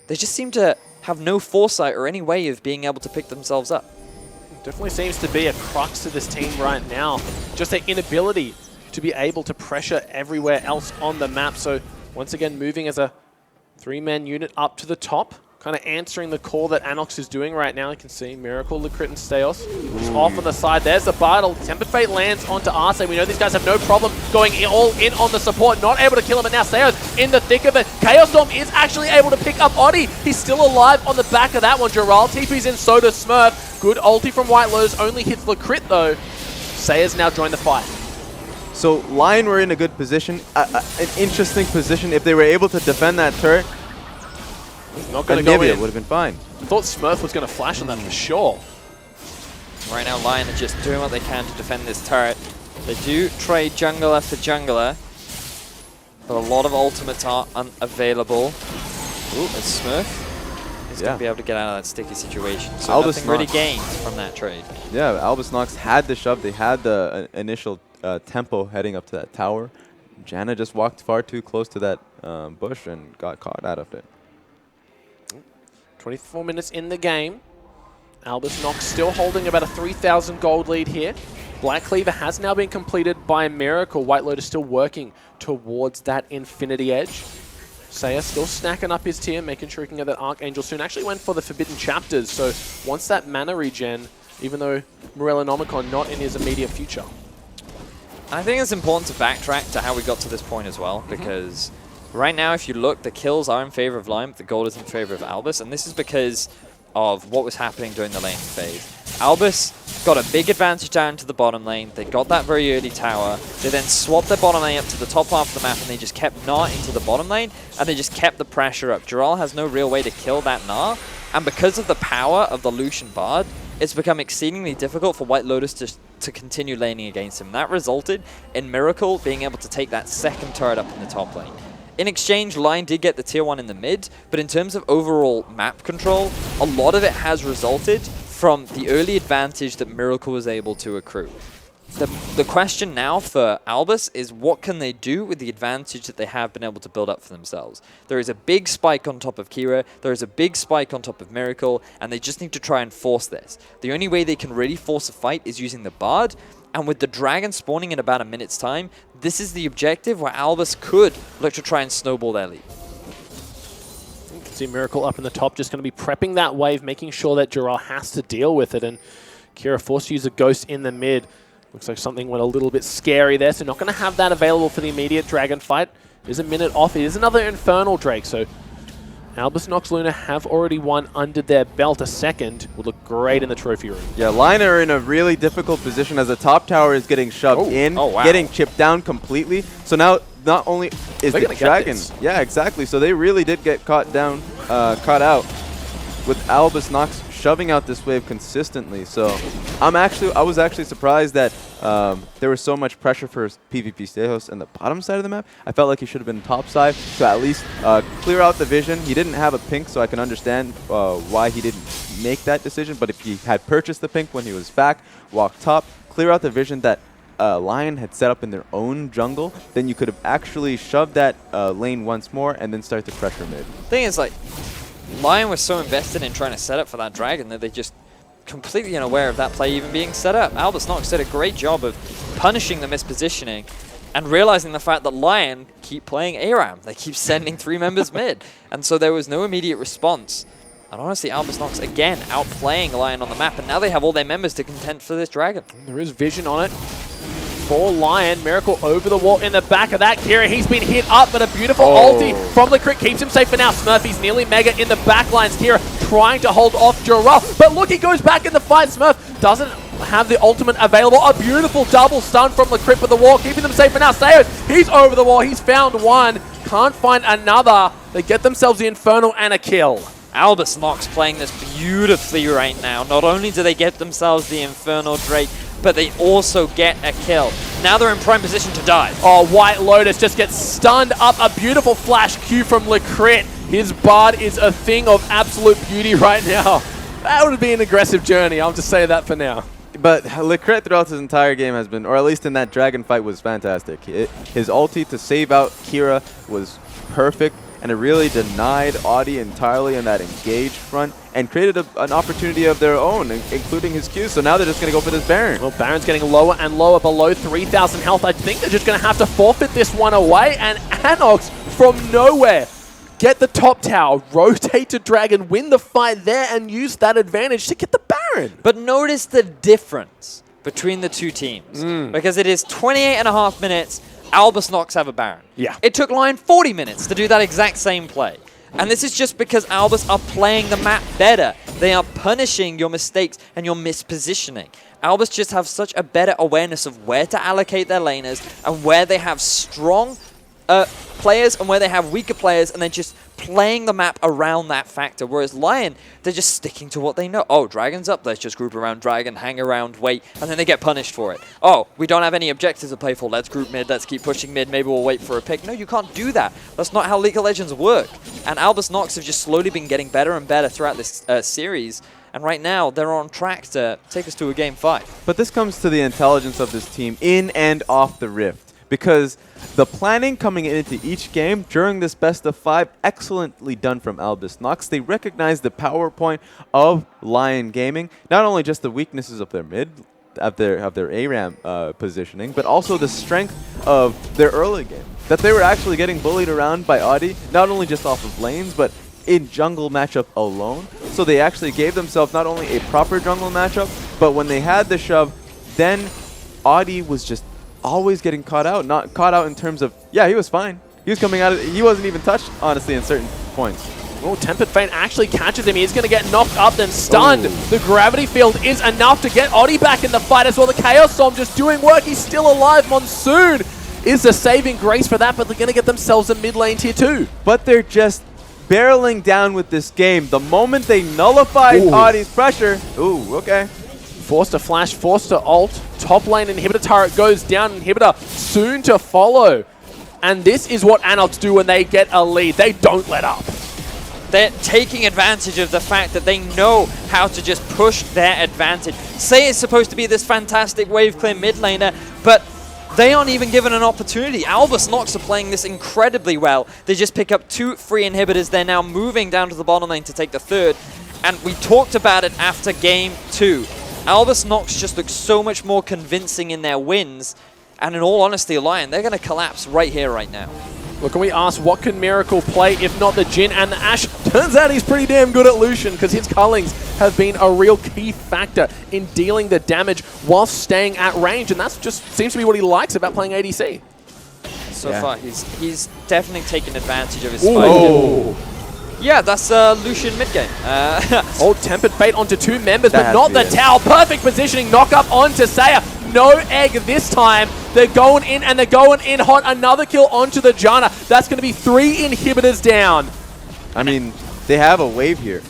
Speaker 2: they just seem to have no foresight or any way of being able to pick themselves up.
Speaker 1: Definitely seems to be a crux to this team right now. Just their inability to be able to pressure everywhere else on the map. So once again, moving as a 3-man unit up to the top. Kind of answering the call that ANX is doing right now. You can see Miracle, Licrit, and Steos just off on the side. There's the battle. Tempered Fate lands onto Arce. We know these guys have no problem going all in on the support. Not able to kill him, but now Steos in the thick of it. Chaos Storm is actually able to pick up Oddie. He's still alive on the back of that one. Jirol TP's in, so does Smurf. Good ulti from White Lotus. Only hits Licrit though. Seiya's now joined the fight.
Speaker 3: So Lyon were in a good position, an interesting position. If they were able to defend that turret,
Speaker 1: not going to go in.
Speaker 3: It would have been fine.
Speaker 1: I thought Smurf was going to flash on that for sure.
Speaker 2: Right now, Lyon are just doing what they can to defend this turret. They do trade jungler for jungler, but a lot of ultimates are unavailable. Ooh, it's Smurf. He's going to be able to get out of that sticky situation. So
Speaker 3: Albus
Speaker 2: nothing really gained from that trade.
Speaker 3: Yeah, Albus Nox had the shove. They had the initial tempo heading up to that tower. Janna just walked far too close to that bush and got caught out of it.
Speaker 1: 24 minutes in the game. Albus Nox still holding about a 3,000 gold lead here. Black Cleaver has now been completed by Miracle. White Lotus still working towards that Infinity Edge. Saya still snacking up his tier, making sure he can get that Archangel soon. Actually went for the Forbidden Chapters, so once that mana regen, even though Morellonomicon not in his immediate future.
Speaker 2: I think it's important to backtrack to how we got to this point as well, because right now, if you look, the kills are in favor of Lyon, but the gold is in favor of Albus, and this is because of what was happening during the laning phase. Albus got a big advantage down to the bottom lane. They got that very early tower. They then swapped their bottom lane up to the top half of the map, and they just kept Gnar into the bottom lane, and they just kept the pressure up. Dural has no real way to kill that Gnar, and because of the power of the Lucian Bard, it's become exceedingly difficult for White Lotus to continue laning against him. That resulted in Miracle being able to take that second turret up in the top lane. In exchange, Lyon did get the tier 1 in the mid, but in terms of overall map control, a lot of it has resulted from the early advantage that Miracle was able to accrue. The question now for Albus is what can they do with the advantage that they have been able to build up for themselves? There is a big spike on top of Kira, there is a big spike on top of Miracle, and they just need to try and force this. The only way they can really force a fight is using the Bard, and with the dragon spawning in about a minute's time, this is the objective where Albus could look to try and snowball their lead.
Speaker 1: You can see Miracle up in the top, just going to be prepping that wave, making sure that Dural has to deal with it, and Kira forced to use a Ghost in the mid. Looks like something went a little bit scary there, so not going to have that available for the immediate dragon fight. There's a minute off. It is another Infernal Drake, so Albus Nox Luna have already won under their belt. A second would look great in the trophy room.
Speaker 3: Yeah, Lyon are in a really difficult position as the top tower is getting shoved in, getting chipped down completely. So now not only is the dragon, yeah, exactly. So they really did get caught out with Albus Nox shoving out this wave consistently. So I was actually surprised that there was so much pressure for PvP Stejos on the bottom side of the map. I felt like he should have been top side to at least clear out the vision. He didn't have a pink, so I can understand why he didn't make that decision. But if he had purchased the pink when he was back, walked top, clear out the vision that Lyon had set up in their own jungle, then you could have actually shoved that lane once more and then start to pressure mid.
Speaker 2: Thing is, like, Lyon was so invested in trying to set up for that dragon that they just completely unaware of that play even being set up. Albus Nox did a great job of punishing the mispositioning and realizing the fact that Lyon keep playing ARAM. They keep sending 3 members mid. And so there was no immediate response. And honestly, Albus Nox again outplaying Lyon on the map, and now they have all their members to contend for this dragon.
Speaker 1: There is vision on it for Lyon. Miracle over the wall in the back of that. Kira, he's been hit up, but a beautiful ulti from the crit keeps him safe for now. Smurfy's nearly mega in the backlines. Kira trying to hold off Dural, but look, he goes back in the fight. Smurf doesn't have the ultimate available. A beautiful double stun from the crit with the wall, keeping them safe for now. Sayo, he's over the wall. He's found one. Can't find another. They get themselves the Infernal and a kill.
Speaker 2: Albus Nox playing this beautifully right now. Not only do they get themselves the Infernal Drake, but they also get a kill. Now they're in prime position to die.
Speaker 1: Oh, White Lotus just gets stunned up. A beautiful flash Q from Lecrit. His Bard is a thing of absolute beauty right now. That would be an aggressive journey. I'll just say that for now.
Speaker 3: But Lecrit throughout his entire game has been, or at least in that dragon fight, was fantastic. His ulti to save out Kira was perfect, and it really denied Audi entirely in that engage front and created an opportunity of their own, including his Q. So now they're just going to go for this Baron.
Speaker 1: Well, Baron's getting lower and lower, below 3,000 health. I think they're just going to have to forfeit this one away, and ANX from nowhere get the top tower, rotate to Dragon, win the fight there, and use that advantage to get the Baron.
Speaker 2: But notice the difference between the two teams, because it is 28.5 minutes, Albus Nox have a Baron.
Speaker 1: Yeah.
Speaker 2: It took Lyon 40 minutes to do that exact same play. And this is just because Albus are playing the map better. They are punishing your mistakes and your mispositioning. Albus just have such a better awareness of where to allocate their laners and where they have strong players and where they have weaker players, and then just playing the map around that factor. Whereas Lyon, they're just sticking to what they know. Oh, Dragon's up, let's just group around Dragon, hang around, wait, and then they get punished for it. Oh, we don't have any objectives to play for, let's group mid, let's keep pushing mid, maybe we'll wait for a pick. No, you can't do that. That's not how League of Legends work. And Albus Nox have just slowly been getting better and better throughout this series. And right now, they're on track to take us to a Game 5.
Speaker 3: But this comes to the intelligence of this team in and off the Rift. Because the planning coming into each game during this best of 5, excellently done from Albus Nox. They recognize the power point of Lyon Gaming, not only just the weaknesses of their mid, of their ARAM positioning, but also the strength of their early game. that they were actually getting bullied around by Audi, not only just off of lanes, but in jungle matchup alone. So they actually gave themselves not only a proper jungle matchup, but when they had the shove, then Audi was just always getting caught out. Not caught out in terms of, yeah, he was fine. He was coming out, he wasn't even touched, honestly, in certain points.
Speaker 1: Oh, Tempered Fate actually catches him. He's going to get knocked up, then stunned. Ooh. The gravity field is enough to get Audi back in the fight as well. The Chaos Storm just doing work. He's still alive. Monsoon is the saving grace for that, but they're going to get themselves a mid lane tier 2.
Speaker 3: But they're just barreling down with this game. The moment they nullified Audi's pressure, okay.
Speaker 1: Forced to flash, forced to ult. Top lane inhibitor turret goes down. Inhibitor soon to follow. And this is what ANX do when they get a lead. They don't let up.
Speaker 2: They're taking advantage of the fact that they know how to just push their advantage. Say it's supposed to be this fantastic wave clear mid laner, but they aren't even given an opportunity. Albus Nox are playing this incredibly well. They just pick up 2 free inhibitors. They're now moving down to the bottom lane to take the 3rd. And we talked about it after game 2. Albus Nox just looks so much more convincing in their wins. And in all honesty, Lyon, they're going to collapse right here, right now.
Speaker 1: Well, can we ask, what can Miracle play if not the Jhin and the Ashe? Turns out he's pretty damn good at Lucian because his cullings have been a real key factor in dealing the damage while staying at range. And that's just seems to be what he likes about playing ADC.
Speaker 2: So far, he's definitely taken advantage of his fight. Yeah, that's Lucian mid-game.
Speaker 1: Tempered Fate onto 2 members, but not the tower. Perfect positioning, knock up onto Saya. No egg this time. They're going in, and they're going in hot. Another kill onto the Janna. That's going to be 3 inhibitors down.
Speaker 3: I mean, they have a wave here.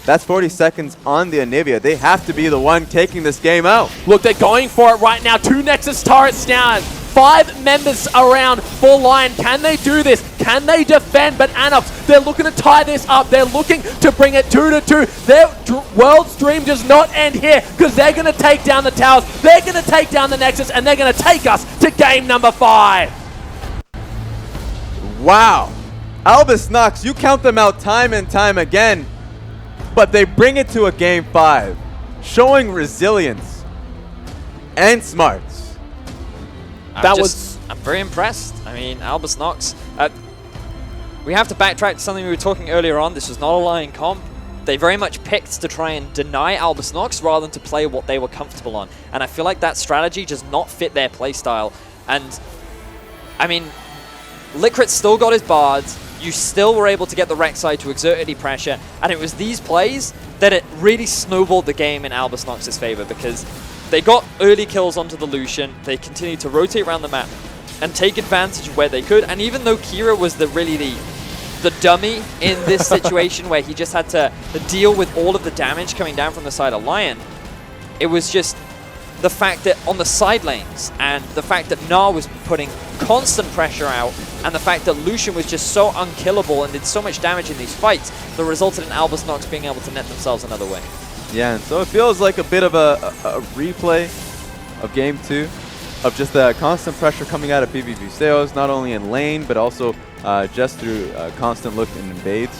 Speaker 3: That's 40 seconds on the Anivia. They have to be the one taking this game out.
Speaker 1: Look, they're going for it right now. 2 Nexus turrets down. 5 members around for Lyon. Can they do this? Can they defend? But ANX, they're looking to tie this up. They're looking to bring it 2-2. Their world's dream does not end here because they're going to take down the towers. They're going to take down the Nexus, and they're going to take us to game number 5.
Speaker 3: Wow. Albus Nox, you count them out time and time again, but they bring it to a game 5, showing resilience and smarts.
Speaker 2: I'm very impressed. I mean, Albus Nox. We have to backtrack to something we were talking earlier on. This was not a Lyon comp. They very much picked to try and deny Albus Nox rather than to play what they were comfortable on. And I feel like that strategy does not fit their playstyle. And, I mean, FLICKR still got his bards. You still were able to get the Rek'Sai to exert any pressure. And it was these plays that it really snowballed the game in Albus Nox's favor because they got early kills onto the Lucian. They continued to rotate around the map and take advantage of where they could. And even though Kira was the dummy in this situation where he just had to deal with all of the damage coming down from the side of Lyon, it was just the fact that on the side lanes and the fact that Na was putting constant pressure out and the fact that Lucian was just so unkillable and did so much damage in these fights that resulted in Albus Nox being able to net themselves another win.
Speaker 3: Yeah, and so it feels like a bit of a replay of game 2 of just the constant pressure coming out of PvP Seos, not only in lane, but also just through constant look and invades.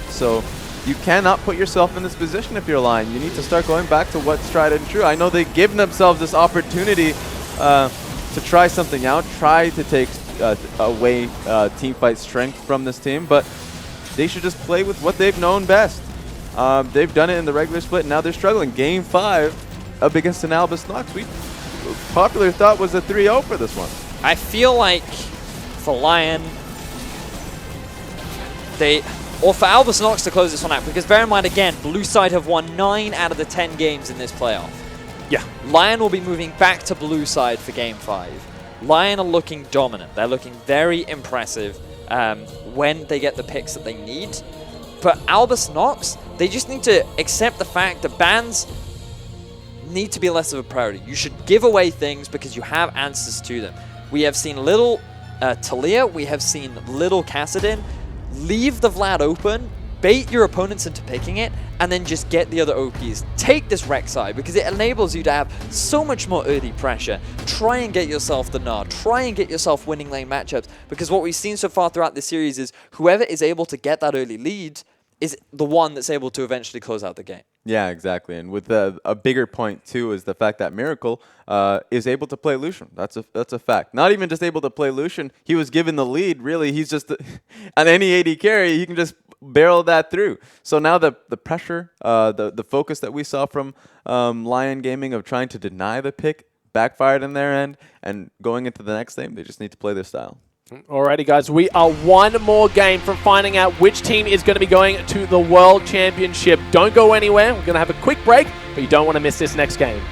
Speaker 3: So you cannot put yourself in this position if you're Lyon. You need to start going back to what's tried and true. I know they've given themselves this opportunity to try something out, try to take away teamfight strength from this team, but they should just play with what they've known best. They've done it in the regular split, and now they're struggling. Game 5 up against an Albus Nox. We popular thought was a 3-0 for this one.
Speaker 2: I feel like for Lyon, or for Albus Nox to close this one out, because bear in mind again, blue side have won 9 out of the 10 games in this playoff.
Speaker 1: Yeah.
Speaker 2: Lyon will be moving back to blue side for game 5. Lyon are looking dominant. They're looking very impressive when they get the picks that they need. But Albus Nox, they just need to accept the fact that bans need to be less of a priority. You should give away things because you have answers to them. We have seen little Talia, we have seen little Kassadin. Leave the Vlad open, bait your opponents into picking it, and then just get the other OPs. Take this Rek'Sai because it enables you to have so much more early pressure. Try and get yourself the Gnar. Try and get yourself winning lane matchups, because what we've seen so far throughout this series is whoever is able to get that early lead is the one that's able to eventually close out the game.
Speaker 3: Yeah, exactly. And with a bigger point too is the fact that Miracle is able to play Lucian. That's a fact. Not even just able to play Lucian. He was given the lead. Really, he's just on any AD carry. He can just barrel that through. So now the pressure, the focus that we saw from Lyon Gaming of trying to deny the pick backfired in their end, and going into the next game, they just need to play their style.
Speaker 1: Alrighty, guys, we are one more game from finding out which team is going to be going to the World Championship. Don't go anywhere. We're going to have a quick break, but you don't want to miss this next game.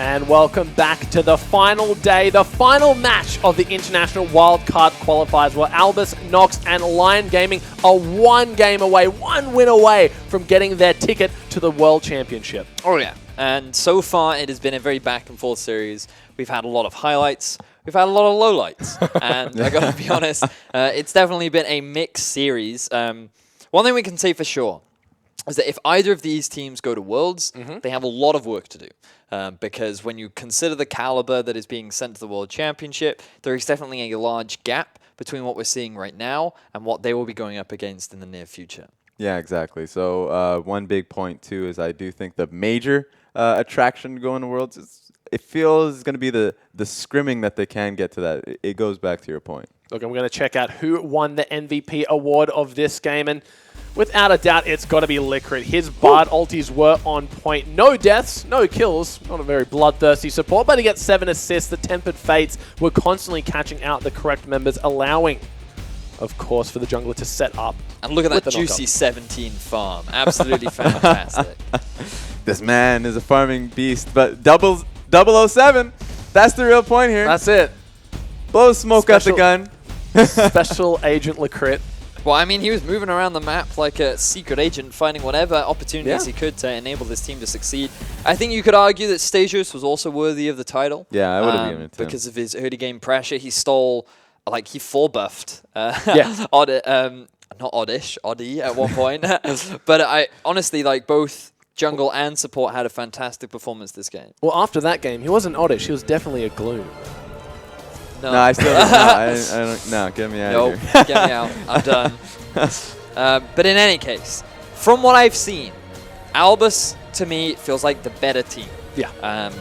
Speaker 1: And welcome back to the final day, the final match of the International WIldcard Qualifiers, where Albus, Nox, and Lyon Gaming are one game away, one win away from getting their ticket to the World Championship.
Speaker 2: Oh yeah, and so far it has been a very back and forth series. We've had a lot of highlights, we've had a lot of lowlights, and I gotta be honest, it's definitely been a mixed series. One thing we can say for sure, is that if either of these teams go to Worlds, they have a lot of work to do. Because when you consider the caliber that is being sent to the World Championship, there is definitely a large gap between what we're seeing right now and what they will be going up against in the near future.
Speaker 3: Yeah, exactly. So one big point, too, is I do think the major attraction going to Worlds, it feels going to be the scrimming that they can get to that. It goes back to your point.
Speaker 1: Look, I'm going to check out who won the MVP award of this game, and without a doubt, it's got to be FLICKR. His Bard ultis were on point. No deaths, no kills. Not a very bloodthirsty support, but he gets 7 assists. The Tempered Fates were constantly catching out the correct members, allowing, of course, for the jungler to set up.
Speaker 2: And look at that juicy 17 farm. Absolutely fantastic.
Speaker 3: This man is a farming beast, but 007, that's the real point here.
Speaker 1: That's it.
Speaker 3: Blow smoke out the gun.
Speaker 1: Special Agent LaCrit.
Speaker 2: Well, I mean, he was moving around the map like a secret agent, finding whatever opportunities he could to enable this team to succeed. I think you could argue that Stasios was also worthy of the title.
Speaker 3: Yeah, I would have given it to him.
Speaker 2: Because of his early game pressure. He stole, like, he full buffed.
Speaker 1: Yeah.
Speaker 2: Not Oddie at one point. But I honestly, like, both jungle and support had a fantastic performance this game.
Speaker 1: Well, after that game, he wasn't Oddish. He was definitely a Gloom.
Speaker 2: No,
Speaker 3: No, I still I don't. No, get me out of here.
Speaker 2: Nope, get me out. I'm done. But in any case, from what I've seen, Albus, to me, feels like the better team.
Speaker 1: Yeah.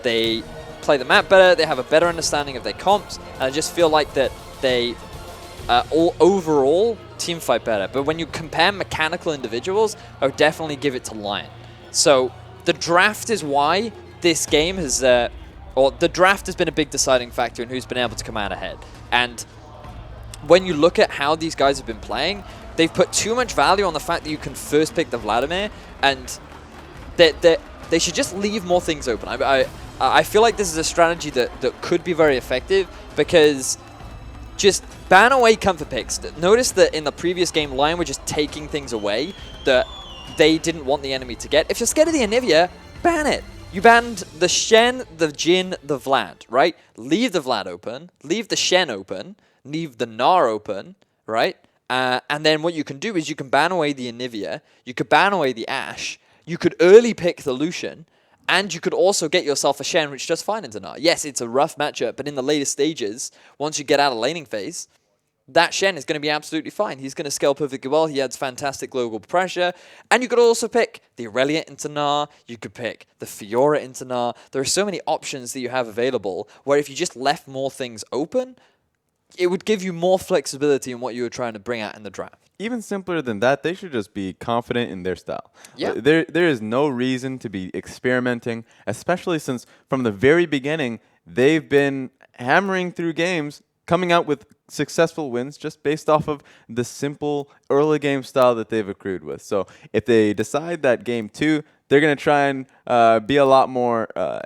Speaker 2: They play the map better, they have a better understanding of their comps, and I just feel like that they all overall team fight better. But when you compare mechanical individuals, I would definitely give it to Lyon. So the draft is why this game has... or the draft has been a big deciding factor in who's been able to come out ahead. And when you look at how these guys have been playing, they've put too much value on the fact that you can first pick the Vladimir, and they should just leave more things open. I feel like this is a strategy that could be very effective, because just ban away comfort picks. Notice that in the previous game, Lyon were just taking things away that they didn't want the enemy to get. If you're scared of the Anivia, ban it. You banned the Shen, the Jhin, the Vlad, right? Leave the Vlad open, leave the Shen open, leave the Gnar open, right? And then what you can do is you can ban away the Anivia, you could ban away the Ashe, you could early pick the Lucian, and you could also get yourself a Shen, which does fine into Gnar. Yes, it's a rough matchup, but in the later stages, once you get out of laning phase, that Shen is going to be absolutely fine. He's going to scale perfectly well. He adds fantastic global pressure. And you could also pick the Aurelia into Gnar. You could pick the Fiora into Gnar. There are so many options that you have available where if you just left more things open, it would give you more flexibility in what you were trying to bring out in the draft.
Speaker 3: Even simpler than that, they should just be confident in their style.
Speaker 2: Yeah.
Speaker 3: There is no reason to be experimenting, especially since from the very beginning, they've been hammering through games, coming out with successful wins just based off of the simple early game style that they've accrued with. So if they decide that game 2, they're going to try and be a lot more, a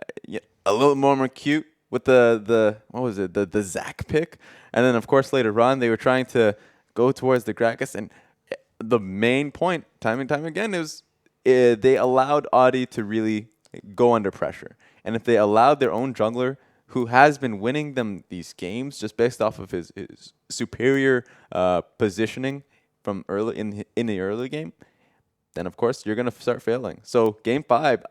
Speaker 3: little more cute with the what was it, the Zac pick. And then, of course, later on, they were trying to go towards the Gragas. And the main point, time and time again, is they allowed Audi to really go under pressure. And if they allowed their own jungler, who has been winning them these games just based off of his superior positioning from early in the early game, then of course you're gonna start failing. So game 5,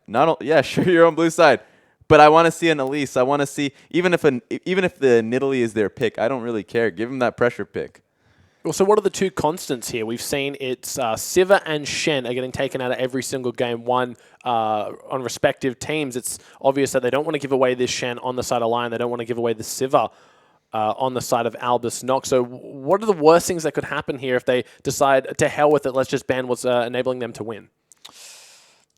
Speaker 3: sure you're on blue side, but I want to see an Elise. I want to see even if the Nidalee is their pick, I don't really care. Give him that pressure pick.
Speaker 1: Well, so what are the two constants here? We've seen it's Sivir and Shen are getting taken out of every single game, one on respective teams. It's obvious that they don't want to give away this Shen on the side of Lyon. They don't want to give away the Sivir on the side of Albus Nox. So what are the worst things that could happen here if they decide, to hell with it, let's just ban what's enabling them to win?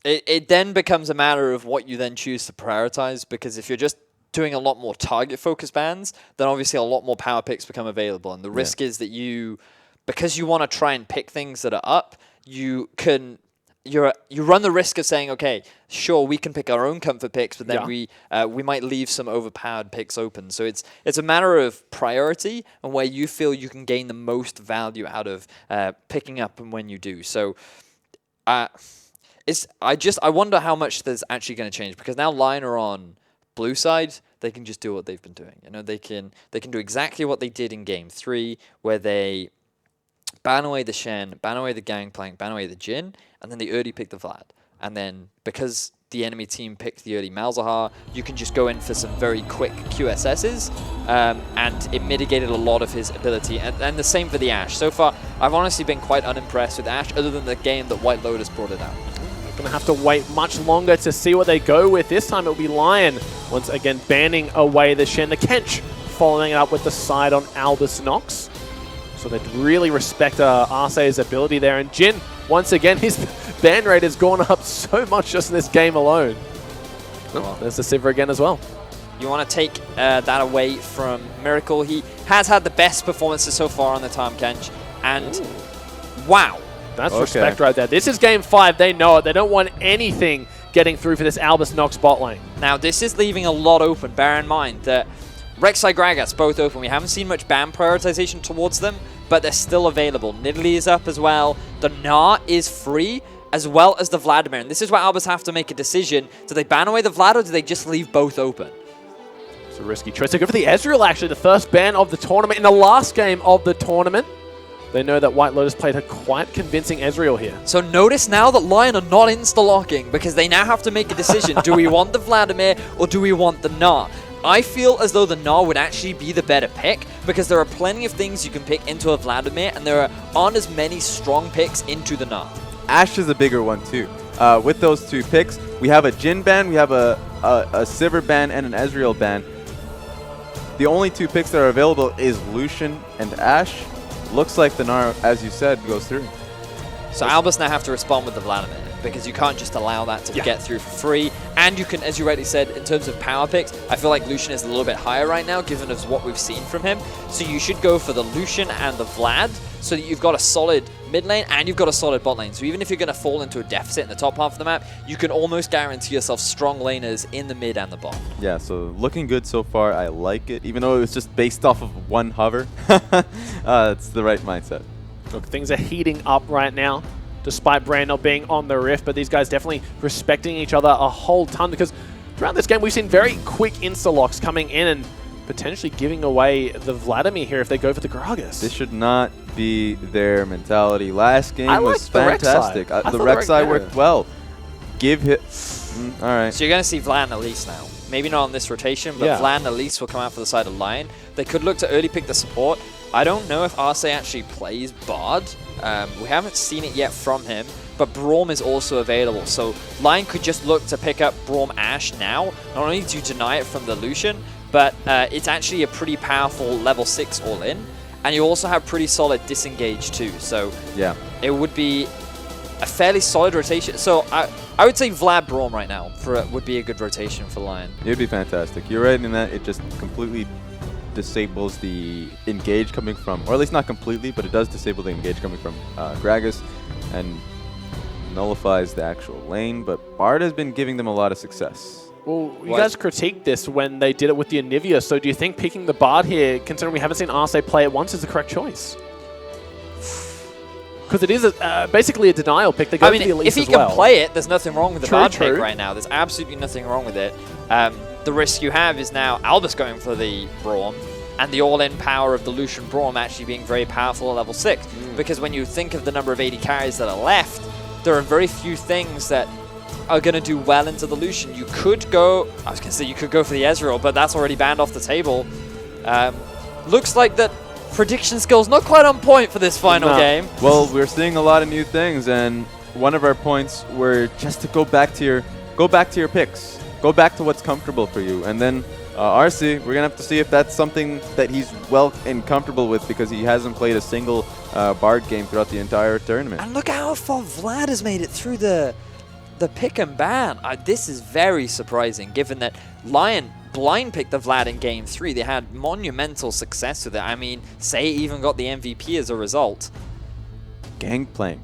Speaker 2: It then becomes a matter of what you then choose to prioritize, because if you're just doing a lot more target-focused bans, then obviously a lot more power picks become available. And the risk is that because you want to try and pick things that are up, you run the risk of saying, okay, sure, we can pick our own comfort picks, but then we might leave some overpowered picks open. So it's a matter of priority and where you feel you can gain the most value out of picking up and when you do. So I wonder how much there's actually going to change, because now Lyon are on blue side, they can just do what they've been doing. You know, they can do exactly what they did in game 3, where they ban away the Shen, ban away the Gangplank, ban away the Jin, and then the early pick the Vlad. And then because the enemy team picked the early Malzahar, you can just go in for some very quick QSSs, and it mitigated a lot of his ability. And the same for the Ashe. So far, I've honestly been quite unimpressed with Ashe, other than the game that White Lotus brought it out.
Speaker 1: Going to have to wait much longer to see what they go with. This time it will be Lyon, once again banning away the Shen. The Kench following it up with the side on Albus Nox. So they really respect Arce's ability there. And Jin, once again, his ban rate has gone up so much just in this game alone. Oh, there's the Sivir again as well.
Speaker 2: You want to take that away from Miracle. He has had the best performances so far on the Tahm Kench. And wow.
Speaker 1: That's respect right there. This is game 5. They know it. They don't want anything getting through for this Albus Nox bot lane.
Speaker 2: Now, this is leaving a lot open. Bear in mind that Rek'Sai, Gragas both open. We haven't seen much ban prioritization towards them, but they're still available. Nidalee is up as well. The Gnar is free, as well as the Vladimir. And this is where Albus have to make a decision. Do they ban away the Vlad, or do they just leave both open?
Speaker 1: It's a risky choice. They go for the Ezreal, actually, the first ban of the tournament in the last game of the tournament. They know that White Lotus played a quite convincing Ezreal here.
Speaker 2: So notice now that Lyon are not insta-locking, because they now have to make a decision. Do we want the Vladimir, or do we want the Gnar? I feel as though the Gnar would actually be the better pick, because there are plenty of things you can pick into a Vladimir, and there aren't as many strong picks into the Gnar.
Speaker 3: Ashe is a bigger one too. With those 2 picks, we have a Jin ban, we have a Sivir ban, and an Ezreal ban. The only 2 picks that are available is Lucian and Ashe. Looks like the Gnar, as you said, goes through.
Speaker 2: So Albus now have to respond with the Vladimir, because you can't just allow that to get through for free. And you can, as you rightly said, in terms of power picks, I feel like Lucian is a little bit higher right now, given as what we've seen from him. So you should go for the Lucian and the Vlad, so that you've got a solid mid lane and you've got a solid bot lane. So even if you're going to fall into a deficit in the top half of the map, you can almost guarantee yourself strong laners in the mid and the bot.
Speaker 3: Yeah, so looking good so far. I like it, even though it was just based off of 1 hover. It's the right mindset.
Speaker 1: Look, things are heating up right now, despite Brand not being on the Rift, but these guys definitely respecting each other a whole ton, because throughout this game we've seen very quick insta-locks coming in and potentially giving away the Vladimir here if they go for the Gragas.
Speaker 3: This should not be their mentality. Last game was fantastic. The Rek'Sai worked well. Give hit. All right.
Speaker 2: So you're going to see Vlad and Elise now. Maybe not on this rotation, but Vlad and Elise will come out for the side of Lyon. They could look to early pick the support. I don't know if Arce actually plays Bard. We haven't seen it yet from him, but Braum is also available. So Lyon could just look to pick up Braum Ashe now. Not only do you deny it from the Lucian, but it's actually a pretty powerful level 6 all-in. And you also have pretty solid disengage too. So
Speaker 3: yeah,
Speaker 2: it would be a fairly solid rotation. So I would say Vlad Braum right now would be a good rotation for Lyon.
Speaker 3: It would be fantastic. You're right in that it just completely disables the engage coming from, or at least not completely, but it does disable the engage coming from Gragas and nullifies the actual lane. But Bard has been giving them a lot of success.
Speaker 1: Well, you guys critiqued this when they did it with the Anivia, so do you think picking the Bard here, considering we haven't seen Arce play it once, is the correct choice? Because it is basically a denial pick. They go for the Elise
Speaker 2: if he
Speaker 1: as well.
Speaker 2: can play it, there's nothing wrong with the Bard
Speaker 1: true.
Speaker 2: pick right now. There's absolutely nothing wrong with it. The risk you have is now Albus going for the Braum, and the all-in power of the Lucian Braum actually being very powerful at level 6. Because when you think of the number of AD carries that are left, there are very few things that are going to do well into the Lucian. You could go, I was going to say you could go for the Ezreal, but that's already banned off the table. Looks like that prediction skill's not quite on point for this final game.
Speaker 3: Well, we're seeing a lot of new things, and one of our points were just to go back to your picks. Go back to what's comfortable for you. And then RC, we're going to have to see if that's something that he's well and comfortable with, because he hasn't played a single Bard game throughout the entire tournament.
Speaker 2: And look how far Vlad has made it through the pick and ban. This is very surprising, given that Lyon blind picked the Vlad in game 3. They had monumental success with it. I mean, Say even got the MVP as a result.
Speaker 3: Gangplank.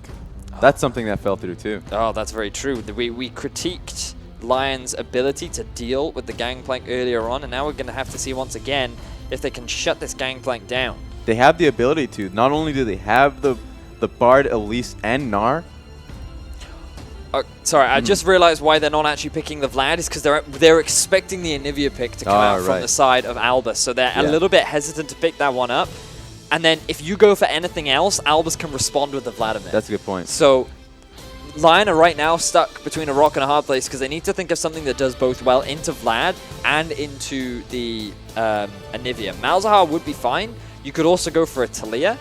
Speaker 3: That's something that fell through too.
Speaker 2: Oh, that's very true. We critiqued Lyon's ability to deal with the Gangplank earlier on, and now we're going to have to see once again if they can shut this Gangplank down.
Speaker 3: They have the ability to. Not only do they have the Bard, Elise, and Gnar.
Speaker 2: Sorry, I just realized why they're not actually picking the Vlad is because they're expecting the Anivia pick to come out from the side of Albus, so they're a little bit hesitant to pick that one up. And then if you go for anything else, Albus can respond with the Vladimir.
Speaker 3: That's a good point.
Speaker 2: So Lyon are right now stuck between a rock and a hard place because they need to think of something that does both well into Vlad and into the Anivia. Malzahar would be fine. You could also go for a Talia,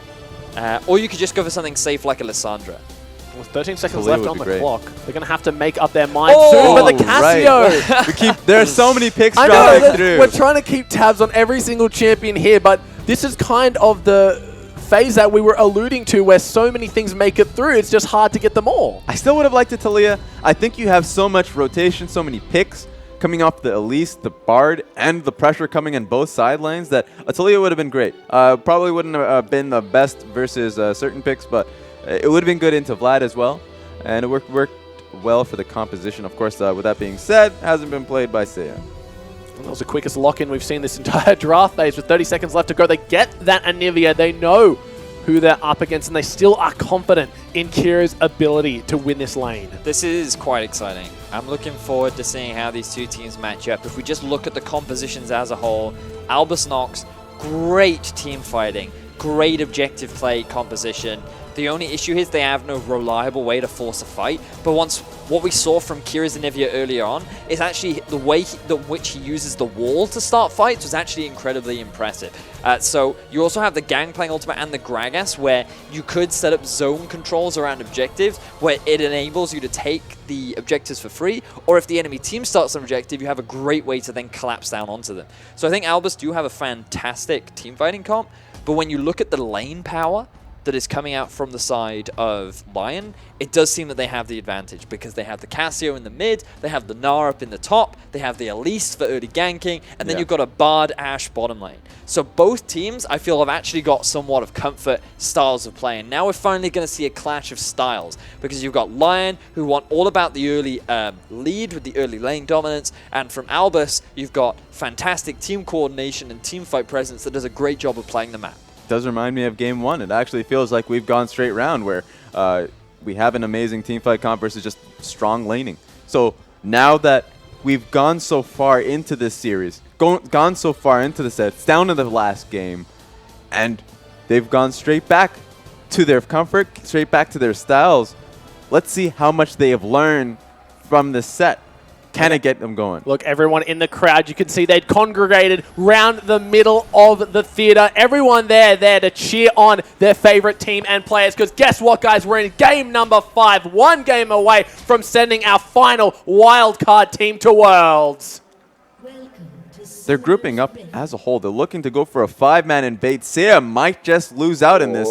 Speaker 2: or you could just go for something safe like a Lissandra.
Speaker 1: With 13 seconds
Speaker 3: Talia
Speaker 1: left
Speaker 3: would
Speaker 1: on
Speaker 3: be
Speaker 1: the
Speaker 3: great.
Speaker 1: clock, they're going to have to make up their mind
Speaker 6: Oh,
Speaker 1: soon. But the
Speaker 3: right.
Speaker 1: Casio!
Speaker 3: There are so many picks
Speaker 6: I know
Speaker 3: dropping
Speaker 6: that
Speaker 3: through.
Speaker 6: we're trying to keep tabs on every single champion here, but this is kind of the phase that we were alluding to where so many things make it through. It's just hard to get them all.
Speaker 3: I still would have liked a Talia. I think you have so much rotation, so many picks coming off the Elise, the Bard, and the pressure coming in both side lanes that a Talia would have been great. Probably wouldn't have been the best versus certain picks, but it would have been good into Vlad as well. And it worked well for the composition. Of course, with that being said, hasn't been played by Seiya.
Speaker 1: That was the quickest lock-in we've seen this entire draft phase with 30 seconds left to go. They get that Anivia. They know who they're up against, and they still are confident in Kira's ability to win this lane.
Speaker 2: This is quite exciting. I'm looking forward to seeing how these two teams match up. If we just look at the compositions as a whole, Albus Nox, great team fighting, great objective play composition. The only issue is they have no reliable way to force a fight. But what we saw from Kira's Anivia earlier on is actually the way which he uses the wall to start fights was actually incredibly impressive. So you also have the Gangplank ultimate and the Gragas where you could set up zone controls around objectives where it enables you to take the objectives for free, or if the enemy team starts an objective, you have a great way to then collapse down onto them. So I think Albus do have a fantastic team fighting comp, but when you look at the lane power that is coming out from the side of Lyon, it does seem that they have the advantage because they have the Casio in the mid, they have the Gnar up in the top, they have the Elise for early ganking, and then you've got a Bard Ashe bottom lane. So both teams, I feel, have actually got somewhat of comfort styles of play, and now we're finally going to see a clash of styles because you've got Lyon, who want all about the early lead with the early lane dominance, and from Albus, you've got fantastic team coordination and team fight presence that does a great job of playing the map.
Speaker 3: Does remind me of game one. It actually feels like we've gone straight round where we have an amazing teamfight comp versus just strong laning. So now that we've gone so far into this series, gone so far into the set, it's down to the last game, and they've gone straight back to their comfort, straight back to their styles. Let's see how much they have learned from this set. Can it get them going?
Speaker 1: Look, everyone in the crowd, you can see they'd congregated round the middle of the theater. Everyone there to cheer on their favorite team and players. Because guess what, guys? We're in game number 5, one game away from sending our final wildcard team to Worlds.
Speaker 3: They're grouping up as a whole. They're looking to go for a 5-man invade. Seiya might just lose out in this.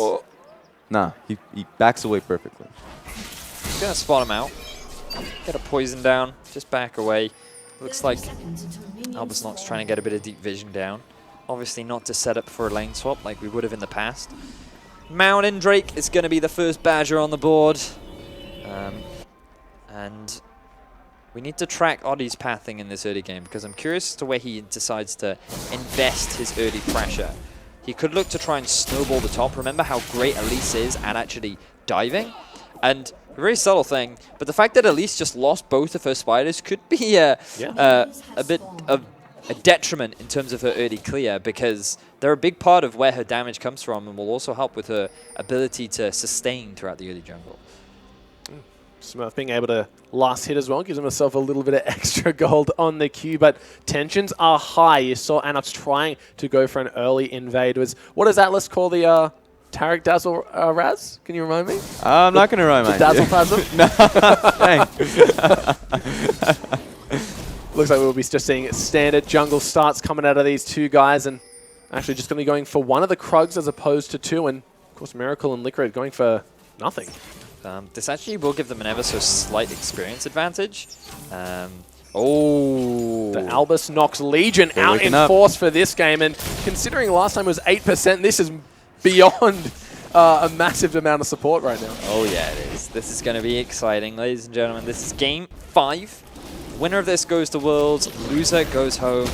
Speaker 3: Nah, he backs away perfectly.
Speaker 2: He's going to spot him out. Get a poison down. Just back away. Looks like Albus Nox trying to get a bit of deep vision down. Obviously not to set up for a lane swap like we would have in the past. Mountain Drake is going to be the first Badger on the board. And we need to track Oddie's pathing in this early game because I'm curious as to where he decides to invest his early pressure. He could look to try and snowball the top. Remember how great Elise is at actually diving? And a very subtle thing, but the fact that Elise just lost both of her spiders could be a bit of a detriment in terms of her early clear because they're a big part of where her damage comes from and will also help with her ability to sustain throughout the early jungle.
Speaker 1: Smurf being able to last hit as well gives himself a little bit of extra gold on the queue, but tensions are high. You saw Anox trying to go for an early invade. What does Atlas call the Tarek Dazzle Raz? Can you remind me?
Speaker 3: I'm not going to remind you.
Speaker 1: Dazzle Plasm?
Speaker 3: No, thanks.
Speaker 1: Looks like we'll be just seeing standard jungle starts coming out of these two guys, and actually just going to be going for one of the Krugs as opposed to two, and of course Miracle and LYCR going for nothing.
Speaker 2: This actually will give them an ever so slight experience advantage. Oh.
Speaker 1: The Albus Nox Legion
Speaker 3: They're
Speaker 1: out in force for this game, and considering last time it was 8%, this is beyond a massive amount of support right now.
Speaker 2: Oh yeah, it is. This is going to be exciting, ladies and gentlemen. This is game 5. Winner of this goes to Worlds. Loser goes home.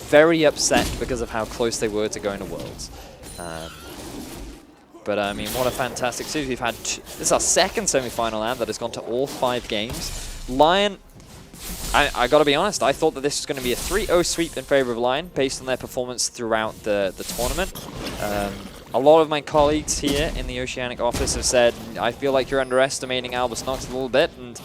Speaker 2: Very upset because of how close they were to going to Worlds. But I mean, what a fantastic series. We've had this is our second semi-final ad that has gone to all 5 games. Lyon, I got to be honest, I thought that this was going to be a 3-0 sweep in favor of Lyon based on their performance throughout the tournament. A lot of my colleagues here in the Oceanic office have said, I feel like you're underestimating Albus Nox a little bit, and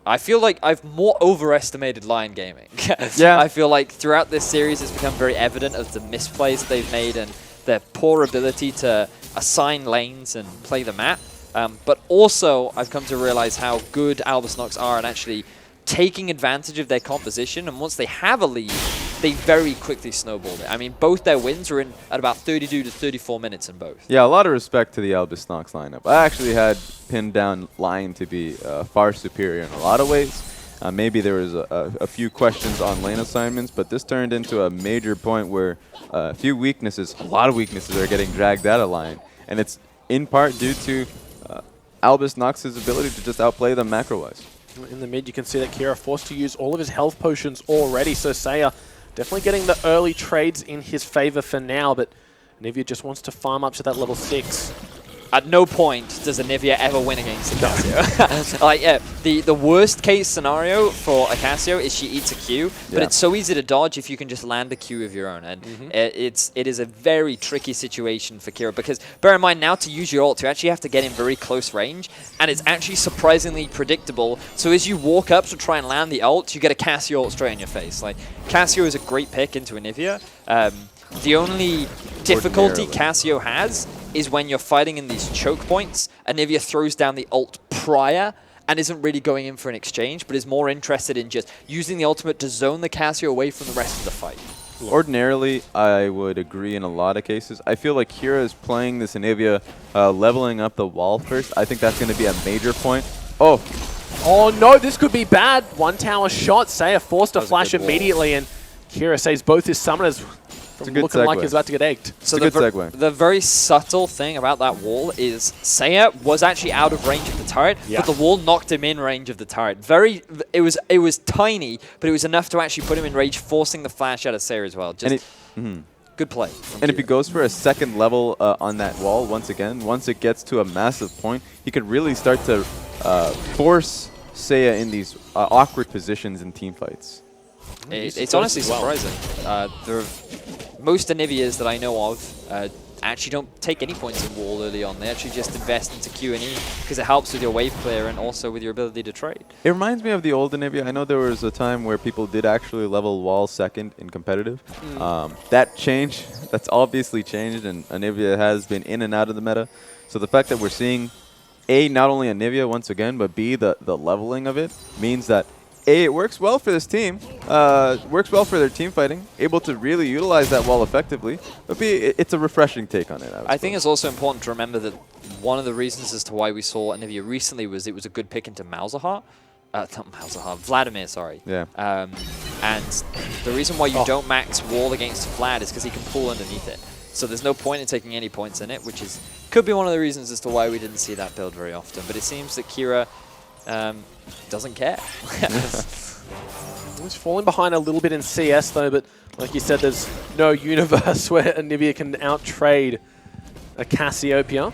Speaker 2: I feel like I've more overestimated Lyon Gaming.
Speaker 3: Yeah.
Speaker 2: I feel like throughout this series it's become very evident of the misplays that they've made and their poor ability to assign lanes and play the map. But also, I've come to realize how good Albus Nox are at actually taking advantage of their composition, and once they have a lead, they very quickly snowballed it. I mean, both their wins were in at about 32 to 34 minutes in both.
Speaker 3: Yeah, a lot of respect to the Albus Nox lineup. I actually had pinned down Lyon to be far superior in a lot of ways. Maybe there was a few questions on lane assignments, but this turned into a major point where a lot of weaknesses are getting dragged out of Lyon. And it's in part due to Albus Nox's ability to just outplay them macro-wise.
Speaker 6: In the mid, you can see that Kira forced to use all of his health potions already, so Saya definitely getting the early trades in his favor for now, but Nivea just wants to farm up to that level 6.
Speaker 2: At no point does Anivia ever win against Acasio. Like, yeah, the worst case scenario for Acasio is she eats a Q, but it's so easy to dodge if you can just land a Q of your own. And it is a very tricky situation for Kira, because bear in mind, now to use your ult, you actually have to get in very close range, and it's actually surprisingly predictable. So as you walk up to try and land the ult, you get a Casio ult straight in your face. Like, Casio is a great pick into Anivia. The only difficulty Casio has is when you're fighting in these choke points, Anivia throws down the ult prior and isn't really going in for an exchange, but is more interested in just using the ultimate to zone the Casio away from the rest of the fight.
Speaker 3: Ordinarily, I would agree in a lot of cases. I feel like Kira is playing this Anivia leveling up the wall first. I think that's going to be a major point.
Speaker 6: Oh no, this could be bad. One tower shot. Saya forced to flash immediately, and Kira saves both his summoners from looking like he's about to get egged.
Speaker 2: So
Speaker 3: it's a good segue.
Speaker 2: The very subtle thing about that wall is Saya was actually out of range of the turret, but the wall knocked him in range of the turret. It was tiny, but it was enough to actually put him in range, forcing the flash out of Saya as well. Just good play.
Speaker 3: And if he goes for a second level on that wall, once it gets to a massive point, he could really start to force Saya in these awkward positions in team fights.
Speaker 2: It's honestly surprising. Most Anivias that I know of actually don't take any points in wall early on. They actually just invest into Q and E because it helps with your wave clear and also with your ability to trade.
Speaker 3: It reminds me of the old Anivia. I know there was a time where people did actually level wall second in competitive. That changed. That's obviously changed, and Anivia has been in and out of the meta. So the fact that we're seeing A, not only Anivia once again, but B, the leveling of it means that A, it works well for this team, works well for their team fighting, able to really utilize that wall effectively, but B, it's a refreshing take on it.
Speaker 2: I think it's also important to remember that one of the reasons as to why we saw Anivia recently was it was a good pick into Vladimir, sorry.
Speaker 3: Yeah.
Speaker 2: And the reason why you don't max wall against Vlad is because he can pull underneath it. So there's no point in taking any points in it, which could be one of the reasons as to why we didn't see that build very often. But it seems that Kira doesn't care.
Speaker 6: He's falling behind a little bit in CS though, but like you said, there's no universe where Anivia can out-trade a Cassiopeia.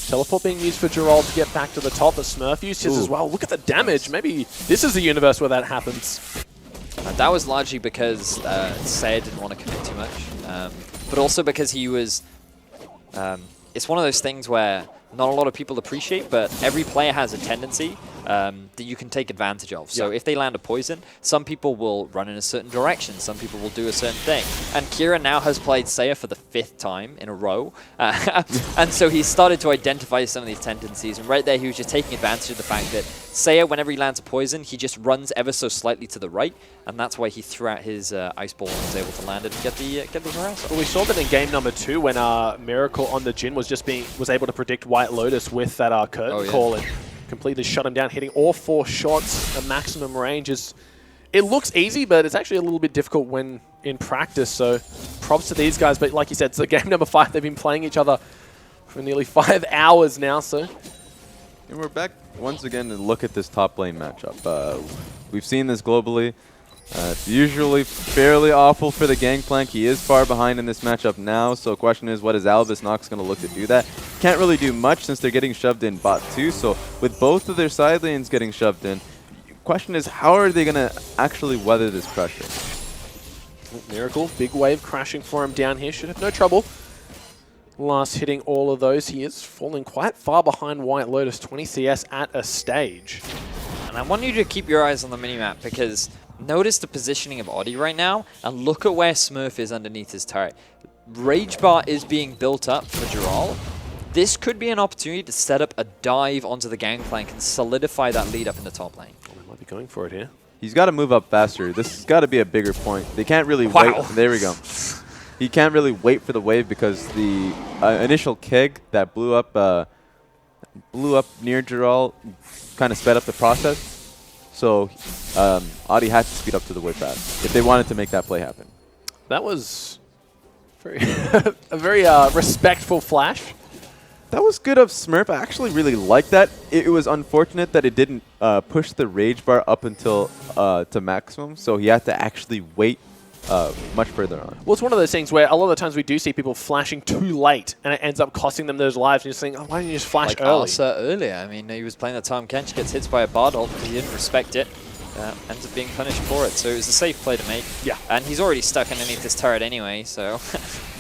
Speaker 6: Teleport being used for Gerald to get back to the top. The Smurf uses as well. Look at the damage. Maybe this is a universe where that happens.
Speaker 2: That was largely because Saya didn't want to commit too much, but also because he was... it's one of those things where not a lot of people appreciate, but every player has a tendency that you can take advantage of. So if they land a poison, some people will run in a certain direction, some people will do a certain thing. And Kira now has played Saya for the 5th time in a row, and so he started to identify some of these tendencies, and right there he was just taking advantage of the fact that Saya, whenever he lands a poison, he just runs ever so slightly to the right, and that's why he threw out his Ice Ball and was able to land it and get the harass.
Speaker 6: Well, we saw that in game number 2 when Miracle on the Jhin was able to predict White Lotus with that curtain call and completely shut him down, hitting all 4 shots at maximum range. It looks easy, but it's actually a little bit difficult when in practice, so props to these guys. But like you said, it's game number 5. They've been playing each other for nearly 5 hours now, so...
Speaker 3: And we're back once again to look at this top lane matchup. We've seen this globally. It's usually fairly awful for the Gangplank. He is far behind in this matchup now, so the question is, what is Albus Nox going to look to do that? Can't really do much since they're getting shoved in bot 2, so with both of their side lanes getting shoved in, question is, how are they going to actually weather this pressure?
Speaker 6: Miracle, big wave crashing for him down here. Should have no trouble last hitting all of those. He is falling quite far behind White Lotus, 20 CS at a stage.
Speaker 2: And I want you to keep your eyes on the minimap because notice the positioning of Oddie right now and look at where Smurf is underneath his turret. Rage Bar is being built up for Dural. This could be an opportunity to set up a dive onto the gangplank and solidify that lead up in the top lane.
Speaker 6: Well, they might be going for it here.
Speaker 3: He's got to move up faster. This has got to be a bigger point. They can't really wait. There we go. He can't really wait for the wave because the initial keg that blew up near Dural kind of sped up the process. So Audi had to speed up to the wave fast if they wanted to make that play happen.
Speaker 6: That was a very respectful flash.
Speaker 3: That was good of Smurf. I actually really liked that. It was unfortunate that it didn't push the rage bar up until to maximum, so he had to actually wait much further on.
Speaker 6: Well, it's one of those things where a lot of the times we do see people flashing too late, and it ends up costing them those lives. And you're saying, oh, why didn't you just flash
Speaker 2: like
Speaker 6: early?
Speaker 2: Arsa earlier. I mean, he was playing the Tom Kench, gets hit by a Bard ult because he didn't respect it. Ends up being punished for it, so it was a safe play to make.
Speaker 6: Yeah.
Speaker 2: And he's already stuck underneath this turret anyway, so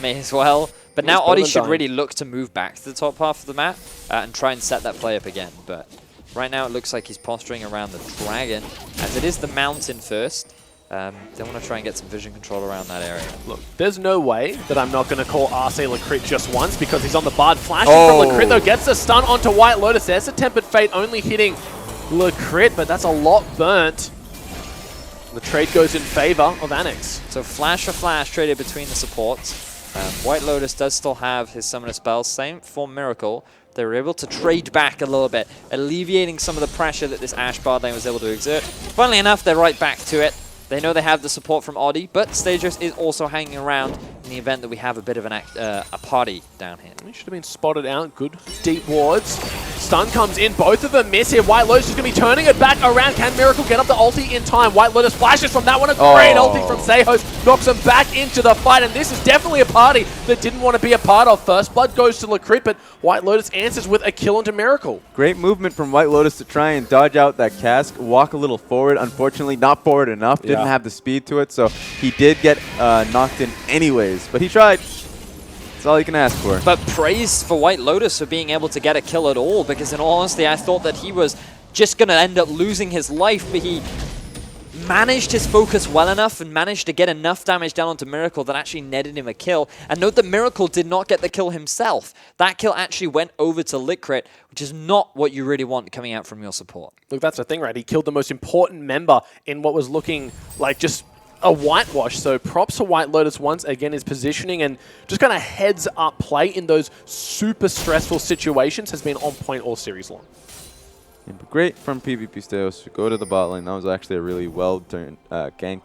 Speaker 2: may as well. But now Oddie should really look to move back to the top half of the map and try and set that play up again. But right now it looks like he's posturing around the dragon, as it is the mountain first. They want to try and get some vision control around that area.
Speaker 6: Look, there's no way that I'm not going to call Arce LaCrit just once because he's on the Bard. Flashing from LaCrit, though, gets the stun onto White Lotus. There's a Tempered Fate only hitting LaCrit, but that's a lot burnt. The trade goes in favor of ANX.
Speaker 2: So flash for flash traded between the supports. White Lotus does still have his summoner spells, same for Miracle. They were able to trade back a little bit, alleviating some of the pressure that this Ashe Bard lane was able to exert. Funnily enough, they're right back to it. They know they have the support from Oddie, but Stagers is also hanging around in the event that we have a bit of a party down here.
Speaker 6: He should have been spotted out. Good deep wards. Stun comes in. Both of them miss here. White Lotus is going to be turning it back around. Can Miracle get up the ulti in time? White Lotus flashes from that one. A great ulti from Sejos. Knocks him back into the fight. And this is definitely a party that didn't want to be a part of. First blood goes to LaCrit, but White Lotus answers with a kill into Miracle.
Speaker 3: Great movement from White Lotus to try and dodge out that cask, walk a little forward. Unfortunately, not forward enough. Didn't have the speed to it, so he did get knocked in anyways. But he tried. That's all you can ask for.
Speaker 2: But praise for White Lotus for being able to get a kill at all, because in all honesty, I thought that he was just going to end up losing his life, but he managed his focus well enough and managed to get enough damage down onto Miracle that actually netted him a kill. And note that Miracle did not get the kill himself. That kill actually went over to LYNCRIT, which is not what you really want coming out from your support.
Speaker 6: Look, that's the thing, right? He killed the most important member in what was looking like just a whitewash. So props to White Lotus once again, his positioning and just kind of heads up play in those super stressful situations has been on point all series long.
Speaker 3: Yeah, great from PvP Steos. Go to the bot lane. That was actually a really well done gank.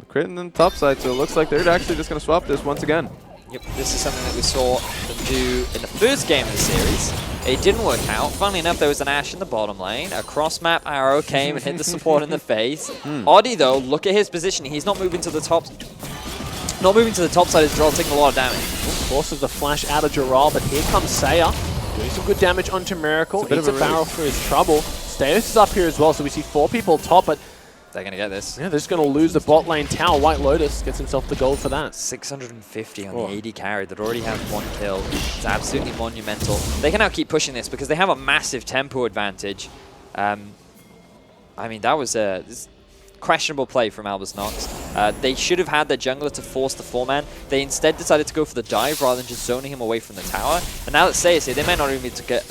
Speaker 3: Crit in the top side, so it looks like they're actually just going to swap this once again.
Speaker 2: Yep, this is something that we saw them do in the first game of the series. It didn't work out. Funnily enough, there was an Ashe in the bottom lane. A cross-map arrow came and hit the support in the face. Oddie, though, look at his positioning. He's not moving to the top. Not moving to the top side is Dural taking a lot of damage. Forces the flash out of Dural, but here comes Saya. Doing some good damage onto Miracle. It's a barrel for his trouble. Steos is up here as well, so we see 4 people top, but they're going to get this. Yeah, they're just going to lose the bot lane tower. White Lotus gets himself the gold for that. 650 on the AD carry that already have 1 kill. It's absolutely monumental. They can now keep pushing this because they have a massive tempo advantage. I mean, that was a questionable play from Albus Nox. They should have had their jungler to force the 4-man. They instead decided to go for the dive rather than just zoning him away from the tower. And now that Say is here, they might not even be to get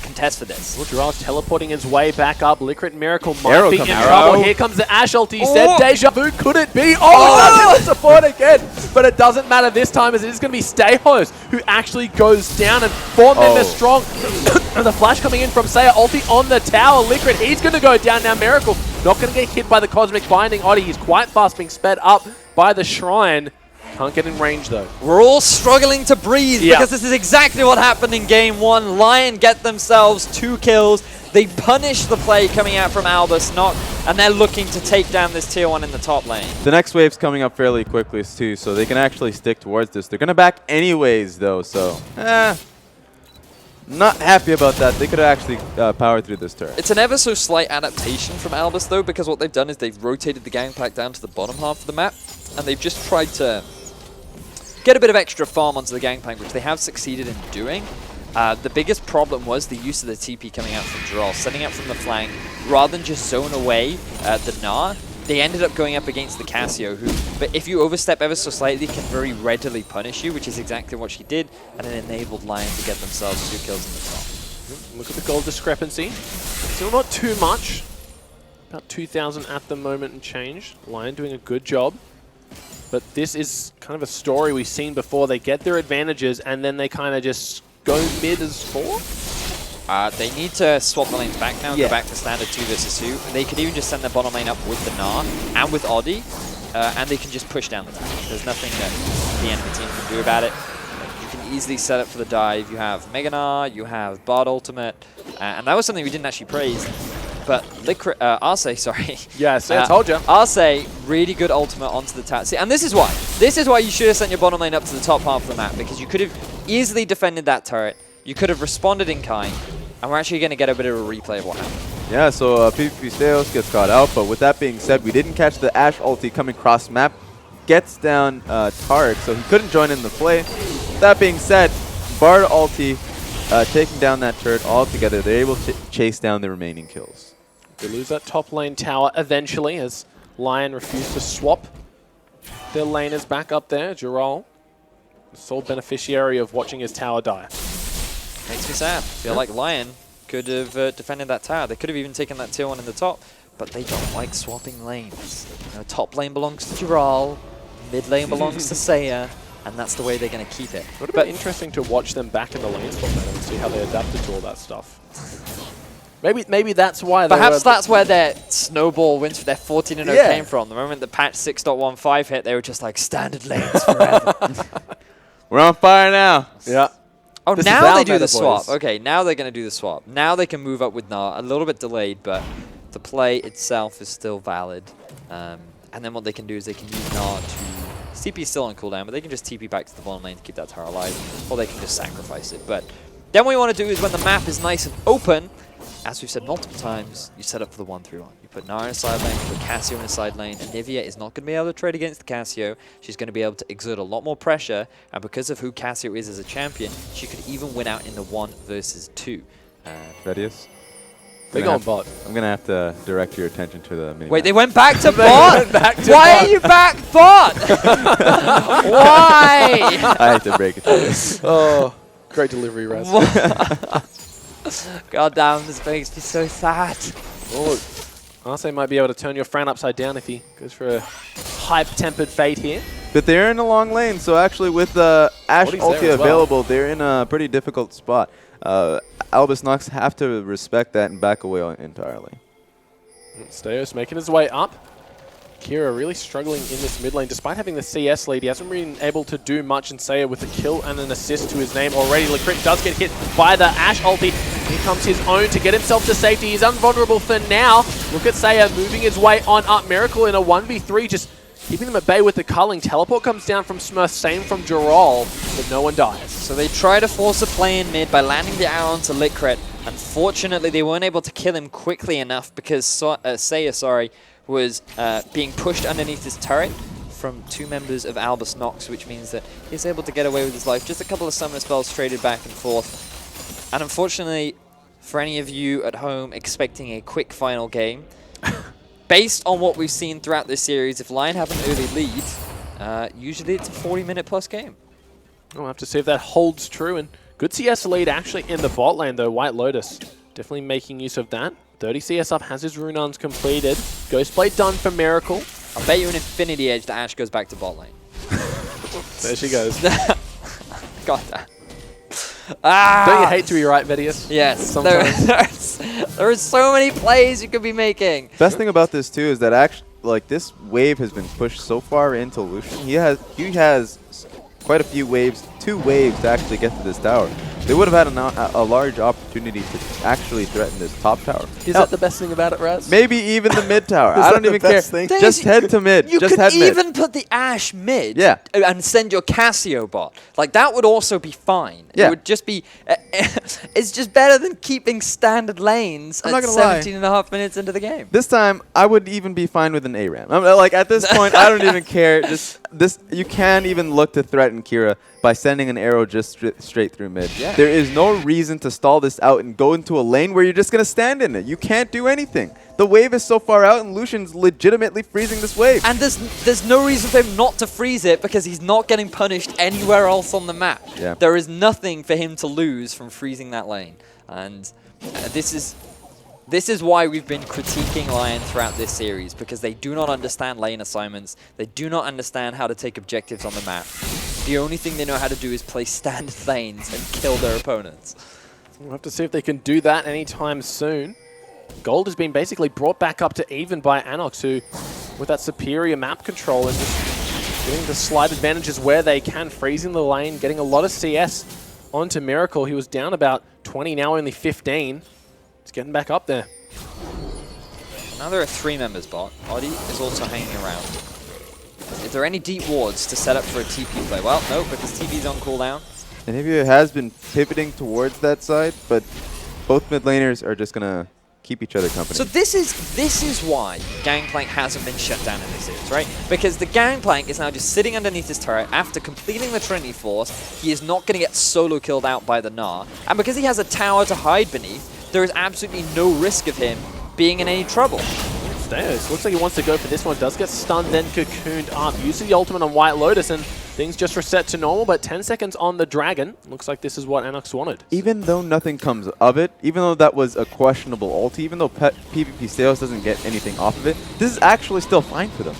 Speaker 2: contest for this. Dural's teleporting his way back up. LYNCRIT Miracle might be in trouble. Here comes the Ashe ulti. He said deja vu. Could it be? Oh, that's support again. But it doesn't matter this time, as it is going to be Stejos who actually goes down, and 4 members strong. The flash coming in from Saya. Ulti on the tower. LYNCRIT, he's going to go down now. Miracle not going to get hit by the Cosmic Binding. Oddie, he's quite fast, being sped up by the Shrine. Can't get in range, though. We're all struggling to breathe because this is exactly what happened in Game 1. Lyon get themselves 2 kills. They punish the play coming out from Albus, and they're looking to take down this tier 1 in the top lane.
Speaker 3: The next wave's coming up fairly quickly, too, so they can actually stick towards this. They're going to back anyways, though, so not happy about that. They could have actually powered through this turret. It's an ever so slight adaptation from Albus, though, because what they've done is they've rotated the gangplank down to the bottom half of the map, and they've just tried to
Speaker 2: get a bit of extra farm onto the Gangplank, which they have succeeded in doing. The biggest problem was the use of the TP coming out from Droll, setting up from the flank, rather than just zone away the Gnar. They ended up going up against the Cassio, who, but if you overstep ever so slightly, can very readily punish you, which is exactly what she did, and it enabled Lyon to get themselves 2 kills in the top.
Speaker 6: Look at the gold discrepancy. Still not too much. About 2,000 at the moment and change. Lyon doing a good job. But this is kind of a story we've seen before. They get their advantages, and then they kind of just go mid as 4.
Speaker 2: They need to swap the lanes back now and go back to standard 2 versus 2. They could even just send their bottom lane up with the Gnar and with Oddie, and they can just push down the tower. There's nothing that the enemy team can do about it. You can easily set up for the dive. You have Mega Gnar, you have Bard Ultimate, and that was something we didn't actually praise. But Arce, sorry.
Speaker 6: Yes, I told you.
Speaker 2: Arce, really good ultimate onto the tower. See, and this is why. This is why you should have sent your bottom lane up to the top half of the map, because you could have easily defended that turret. You could have responded in kind, and we're actually going to get a bit of a replay of what happened.
Speaker 3: Yeah, so PvP Steos gets caught out, but with that being said, we didn't catch the Ashe ulti coming cross map. Gets down Tarek, so he couldn't join in the play. That being said, Bard ulti taking down that turret altogether. They're able to chase down the remaining kills.
Speaker 6: They lose that top lane tower eventually as Lyon refused to swap. Their laners back up there. Jirol, the sole beneficiary of watching his tower die.
Speaker 2: Makes me sad. I feel like Lyon could have defended that tower. They could have even taken that tier 1 in the top, but they don't like swapping lanes. You know, top lane belongs to Jirol, mid lane belongs to Seiya, and that's the way they're going to keep it.
Speaker 6: It would have been interesting to watch them back in the lane swap and see how they adapted to all that stuff. Maybe that's why.
Speaker 2: Perhaps that's where their snowball wins for their 14-0 came from. The moment the patch 6.15 hit, they were just like, standard lanes forever.
Speaker 3: We're on fire now.
Speaker 6: Yeah.
Speaker 2: Oh,
Speaker 6: This
Speaker 2: now they do the
Speaker 6: boys.
Speaker 2: swap. Okay, now they're going to do the swap. Now they can move up with Gnar. A little bit delayed, but the play itself is still valid. And then what they can do is they can use Gnar to... TP is still on cooldown, but they can just TP back to the bottom lane to keep that tower alive, or they can just sacrifice it. But then what you want to do is when the map is nice and open, as we've said multiple times, you set up for the 1-3-1. You put Gnar in a side lane, you put Cassio in a side lane, and Nivea is not going to be able to trade against the Cassio. She's going to be able to exert a lot more pressure, and because of who Cassio is as a champion, she could even win out in the 1 versus 2.
Speaker 3: Redius?
Speaker 6: They go on bot.
Speaker 3: I'm going to have to direct your attention to the mini.
Speaker 2: Wait, they went back to bot? Why are you back bot? Why?
Speaker 3: I hate to break it to you.
Speaker 6: Oh, great delivery, Raz.
Speaker 2: God damn, this makes me so sad.
Speaker 6: Oh, look. Arce might be able to turn your Fran upside down if he goes for a hype-tempered fate here.
Speaker 3: But they're in a long lane, so actually with the Ashe ulti available, they're in a pretty difficult spot. Albus Nox have to respect that and back away entirely.
Speaker 6: Steos making his way up. Kira really struggling in this mid lane. Despite having the CS lead, he hasn't been able to do much in Seiya with a kill and an assist to his name already. LYN does get hit by the Ashe ulti. Here comes his own to get himself to safety. He's unvulnerable for now. Look at Seiya moving his way on up. Miracle in a 1v3, just keeping them at bay with the culling. Teleport comes down from Smurf, same from Jirol, but no one dies.
Speaker 2: So they try to force a play in mid by landing the arrow onto LYN. Unfortunately, they weren't able to kill him quickly enough because Seiya, was being pushed underneath his turret from 2 members of Albus Nox, which means that he's able to get away with his life. Just a couple of summoner spells traded back and forth. And unfortunately, for any of you at home expecting a quick final game, based on what we've seen throughout this series, if Lyon have an early lead, usually it's a 40-minute plus game.
Speaker 6: We'll have to see if that holds true. And good CS lead actually in the bot lane, though. White Lotus definitely making use of that. 30 CS up, has his runes completed. Ghostblade done for Miracle.
Speaker 2: I'll bet you an Infinity Edge that Ashe goes back to bot lane.
Speaker 6: There she goes.
Speaker 2: God damn.
Speaker 6: Don't you hate to be right, Vedius?
Speaker 2: Yes.
Speaker 6: Sometimes.
Speaker 2: There are so many plays you could be making.
Speaker 3: Best thing about this too is that actually, like, this wave has been pushed so far into Lucian. He has quite a few waves, 2 waves to actually get to this tower. They would have had a large opportunity to actually threaten this top tower.
Speaker 6: Is that the best thing about it, Raz?
Speaker 3: Maybe even the mid tower. I don't even care. Just head to mid.
Speaker 2: You
Speaker 3: Just
Speaker 2: could
Speaker 3: head
Speaker 2: even
Speaker 3: mid.
Speaker 2: put the Ashe mid
Speaker 3: Yeah.
Speaker 2: and send your Casio bot. Like, that would also be fine.
Speaker 3: Yeah.
Speaker 2: It would just be... it's just better than keeping standard lanes
Speaker 3: I'm not
Speaker 2: at
Speaker 3: gonna lie.
Speaker 2: 17.5 minutes into the game.
Speaker 3: This time, I would even be fine with an ARAM. Like, at this point, I don't even care. You can't even look to threaten Kira by sending an arrow just straight through mid.
Speaker 2: Yeah.
Speaker 3: There is no reason to stall this out and go into a lane where you're just going to stand in it. You can't do anything. The wave is so far out, and Lucian's legitimately freezing this wave.
Speaker 2: And there's no reason for him not to freeze it because he's not getting punished anywhere else on the map.
Speaker 3: Yeah.
Speaker 2: There is nothing for him to lose from freezing that lane. And this is why we've been critiquing Lyon throughout this series, because they do not understand lane assignments. They do not understand how to take objectives on the map. The only thing they know how to do is play standard lanes and kill their opponents.
Speaker 6: We'll have to see if they can do that anytime soon. Gold has been basically brought back up to even by ANX, who, with that superior map control and just getting the slight advantages where they can, freezing the lane, getting a lot of CS onto Miracle. He was down about 20, now only 15. He's getting back up there.
Speaker 2: Now there are 3 members bot. Oddie is also hanging around. Is there any deep wards to set up for a TP play? Well, no, because TP's on cooldown.
Speaker 3: And Nivea has been pivoting towards that side, but both mid laners are just going to keep each other company.
Speaker 2: So this is why Gangplank hasn't been shut down in this series, right? Because the Gangplank is now just sitting underneath his turret. After completing the Trinity Force, he is not going to get solo killed out by the Gnar. And because he has a tower to hide beneath, there is absolutely no risk of him being in any trouble.
Speaker 6: Stays. Looks like he wants to go for this one. Does get stunned, then cocooned up. Using the ultimate on White Lotus, and things just reset to normal, but 10 seconds on the Dragon. Looks like this is what ANX wanted.
Speaker 3: Even though nothing comes of it, even though that was a questionable ulti, even though PvP Sales doesn't get anything off of it, this is actually still fine for them.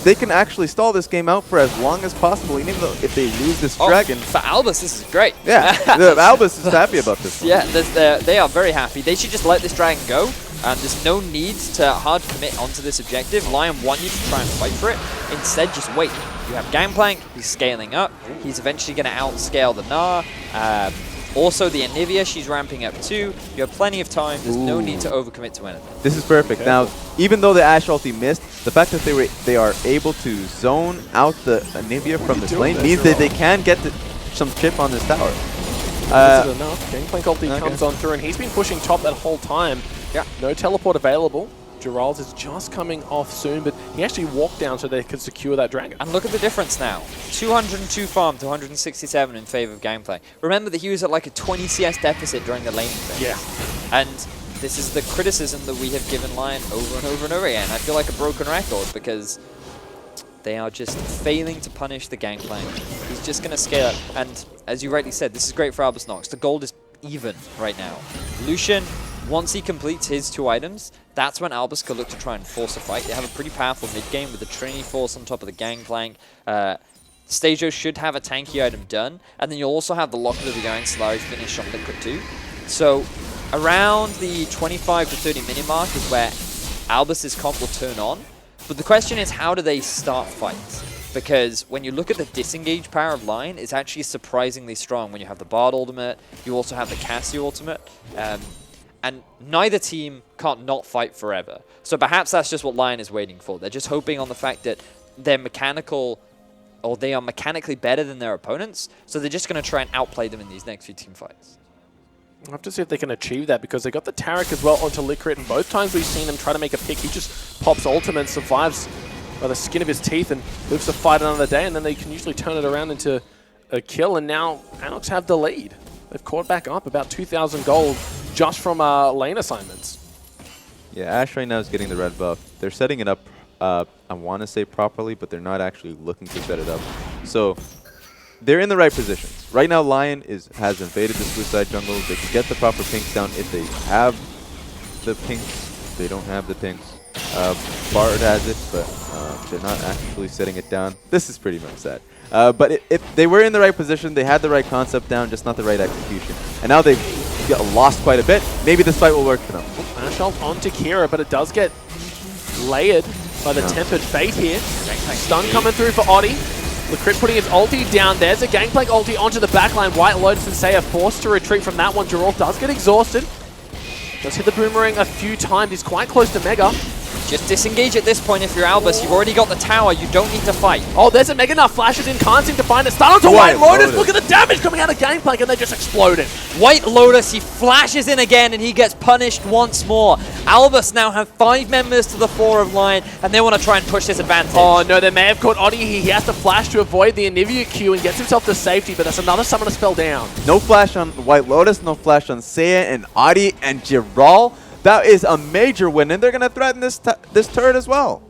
Speaker 3: They can actually stall this game out for as long as possible, even though if they lose this Dragon.
Speaker 2: For Albus, this is great.
Speaker 3: Yeah, Albus is happy about this one.
Speaker 2: Yeah, they are very happy. They should just let this Dragon go. There's no need to hard commit onto this objective. Lyon want you to try and fight for it. Instead, just wait. You have Gangplank, he's scaling up. He's eventually going to outscale the Gnar. Also, the Anivia, she's ramping up too. You have plenty of time. There's no need to overcommit to anything.
Speaker 3: This is perfect. Now, even though the Ashe ulti missed, the fact that they are able to zone out the Anivia from this lane means that they can get some chip on this tower.
Speaker 6: Is it enough? Gangplank ulti comes on through, and he's been pushing top that whole time. Yeah, no teleport available. Gerald is just coming off soon, but he actually walked down so they could secure that Dragon.
Speaker 2: And look at the difference now. 202 farm to 167 in favor of Gangplank. Remember that he was at like a 20 CS deficit during the laning phase.
Speaker 6: Yeah.
Speaker 2: And this is the criticism that we have given Lyon over and over and over again. I feel like a broken record because they are just failing to punish the Gangplank. He's just going to scale up. And as you rightly said, this is great for Albus Nox. The gold is even right now. Lucian, once he completes his 2 items, that's when Albus could look to try and force a fight. They have a pretty powerful mid-game with the Trinity Force on top of the Gangplank. Stagio should have a tanky item done, and then you'll also have the Locket of the Iron Solari finish on FLICKR too. So around the 25 to 30 minute mark is where Albus's comp will turn on. But the question is, how do they start fights? Because when you look at the disengage power of Lyon, it's actually surprisingly strong when you have the Bard ultimate, you also have the Cassie ultimate. And neither team can't not fight forever. So perhaps that's just what Lyon is waiting for. They're just hoping on the fact that they're they are mechanically better than their opponents. So they're just going to try and outplay them in these next few team fights.
Speaker 6: We'll have to see if they can achieve that, because they got the Taric as well onto Liquid, and both times we've seen him try to make a pick, he just pops ultimate, survives by the skin of his teeth, and lives to fight another day, and then they can usually turn it around into a kill, and now ANX have the lead. They've caught back up about 2,000 gold just from lane assignments.
Speaker 3: Yeah, Ashe right now is getting the red buff. They're setting it up, I want to say properly, but they're not actually looking to set it up. So they're in the right positions. Right now, Lyon has invaded this blue side jungle. They can get the proper pinks down if they have the pinks. They don't have the pinks. Bard has it, but they're not actually setting it down. This is pretty much sad. But if they were in the right position, they had the right concept down, just not the right execution. And now they've lost quite a bit. Maybe this fight will work for them.
Speaker 6: Ashe ult onto Kira, but it does get layered by the Tempered Fate here. Stun coming through for Oddie. The crit putting his ulti down. There's a Gangplank ulti onto the backline. White Lotus and Seiya forced to retreat from that one. Jirol does get exhausted. Does hit the boomerang a few times. He's quite close to Mega.
Speaker 2: Just disengage at this point if you're Albus. You've already got the tower. You don't need to fight.
Speaker 6: Oh, there's a Mega Knight flashes in. Can't seem to find it. Stun onto White Lotus. Look at the damage coming out of Gangplank, and they just exploded.
Speaker 2: White Lotus, he flashes in again, and he gets punished once more. Albus now have 5 members to the 4 of Lyon, and they want to try and push this advantage.
Speaker 6: Oh, no, they may have caught Oddie. He has to flash to avoid the IWCQ and gets himself to safety, but that's another Summoner spell down.
Speaker 3: No flash on White Lotus, no flash on Seiya and Adi and Jirol. That is a major win, and they're going to threaten this turret as well.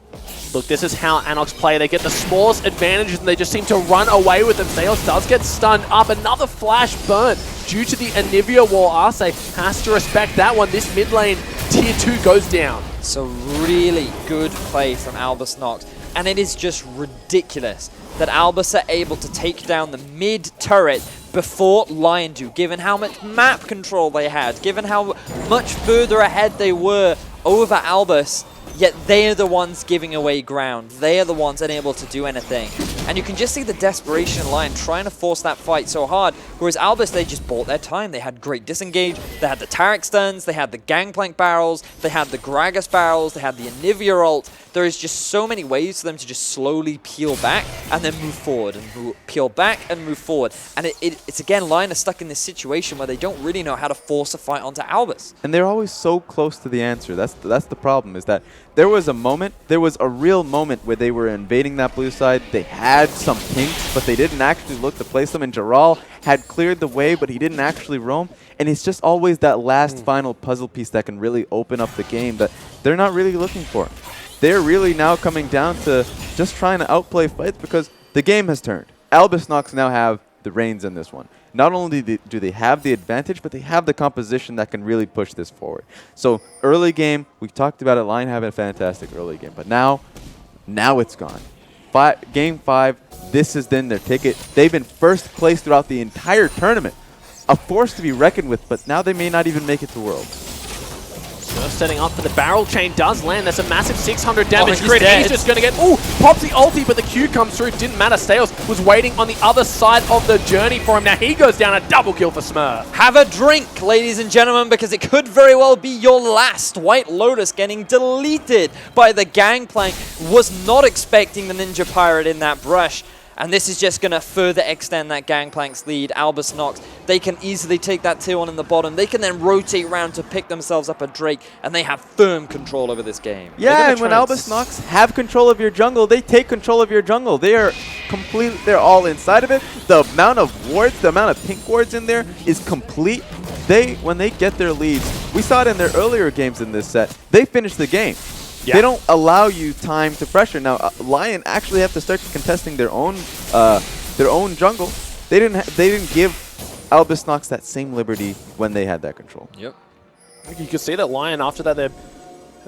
Speaker 6: Look, this is how ANX play. They get the smallest advantages, and they just seem to run away with them. Seos does get stunned up. Another flash burnt due to the Anivia wall. Arce has to respect that one. This mid lane, tier 2 goes down.
Speaker 2: So really good play from Albus Nox. And it is just ridiculous that Albus are able to take down the mid turret before Lyon do, given how much map control they had, given how much further ahead they were over Albus, yet they are the ones giving away ground. They are the ones unable to do anything. And you can just see the desperation in Lyon trying to force that fight so hard, whereas Albus, they just bought their time. They had great disengage, they had the Tarek stuns, they had the Gangplank barrels, they had the Gragas barrels, they had the Anivia ult. There is just so many ways for them to just slowly peel back and then move forward, and peel back and move forward. And it's again, Lyon are stuck in this situation where they don't really know how to force a fight onto Albus.
Speaker 3: And they're always so close to the answer. That's the problem, is that there was a real moment where they were invading that blue side. They had some pinks, but they didn't actually look to place them. And Jirol had cleared the way, but he didn't actually roam. And it's just always that last final puzzle piece that can really open up the game that they're not really looking for. They're really now coming down to just trying to outplay fights because the game has turned. Albus Nox now have the reins in this one. Not only do they have the advantage, but they have the composition that can really push this forward. So early game, we talked about it, Lyon having a fantastic early game, but now it's gone. Game 5, this has been their ticket. They've been first place throughout the entire tournament. A force to be reckoned with, but now they may not even make it to Worlds.
Speaker 6: Smurf setting up for the barrel chain does land. That's a massive 600 damage
Speaker 2: he's
Speaker 6: crit.
Speaker 2: dead.
Speaker 6: He's just going to get, ooh, pops the ulti, but the Q comes through. Didn't matter. Steos was waiting on the other side of the journey for him. Now he goes down, a double kill for Smurf.
Speaker 2: Have a drink, ladies and gentlemen, because it could very well be your last. White Lotus getting deleted by the Gangplank. Was not expecting the Ninja Pirate in that brush. And this is just going to further extend that Gangplank's lead. Albus Nox, they can easily take that tier 1 in the bottom. They can then rotate around to pick themselves up a Drake, and they have firm control over this game.
Speaker 3: Yeah, and when Albus Nox have control of your jungle, they take control of your jungle. They are they're all inside of it. The amount of wards, the amount of pink wards in there is complete. When they get their leads, we saw it in their earlier games in this set, they finish the game. Yeah. They don't allow you time to pressure. Now, Lyon actually have to start contesting their own jungle. They didn't give Albus Nox that same liberty when they had that control.
Speaker 2: Yep.
Speaker 6: You can see that Lyon, after that, they have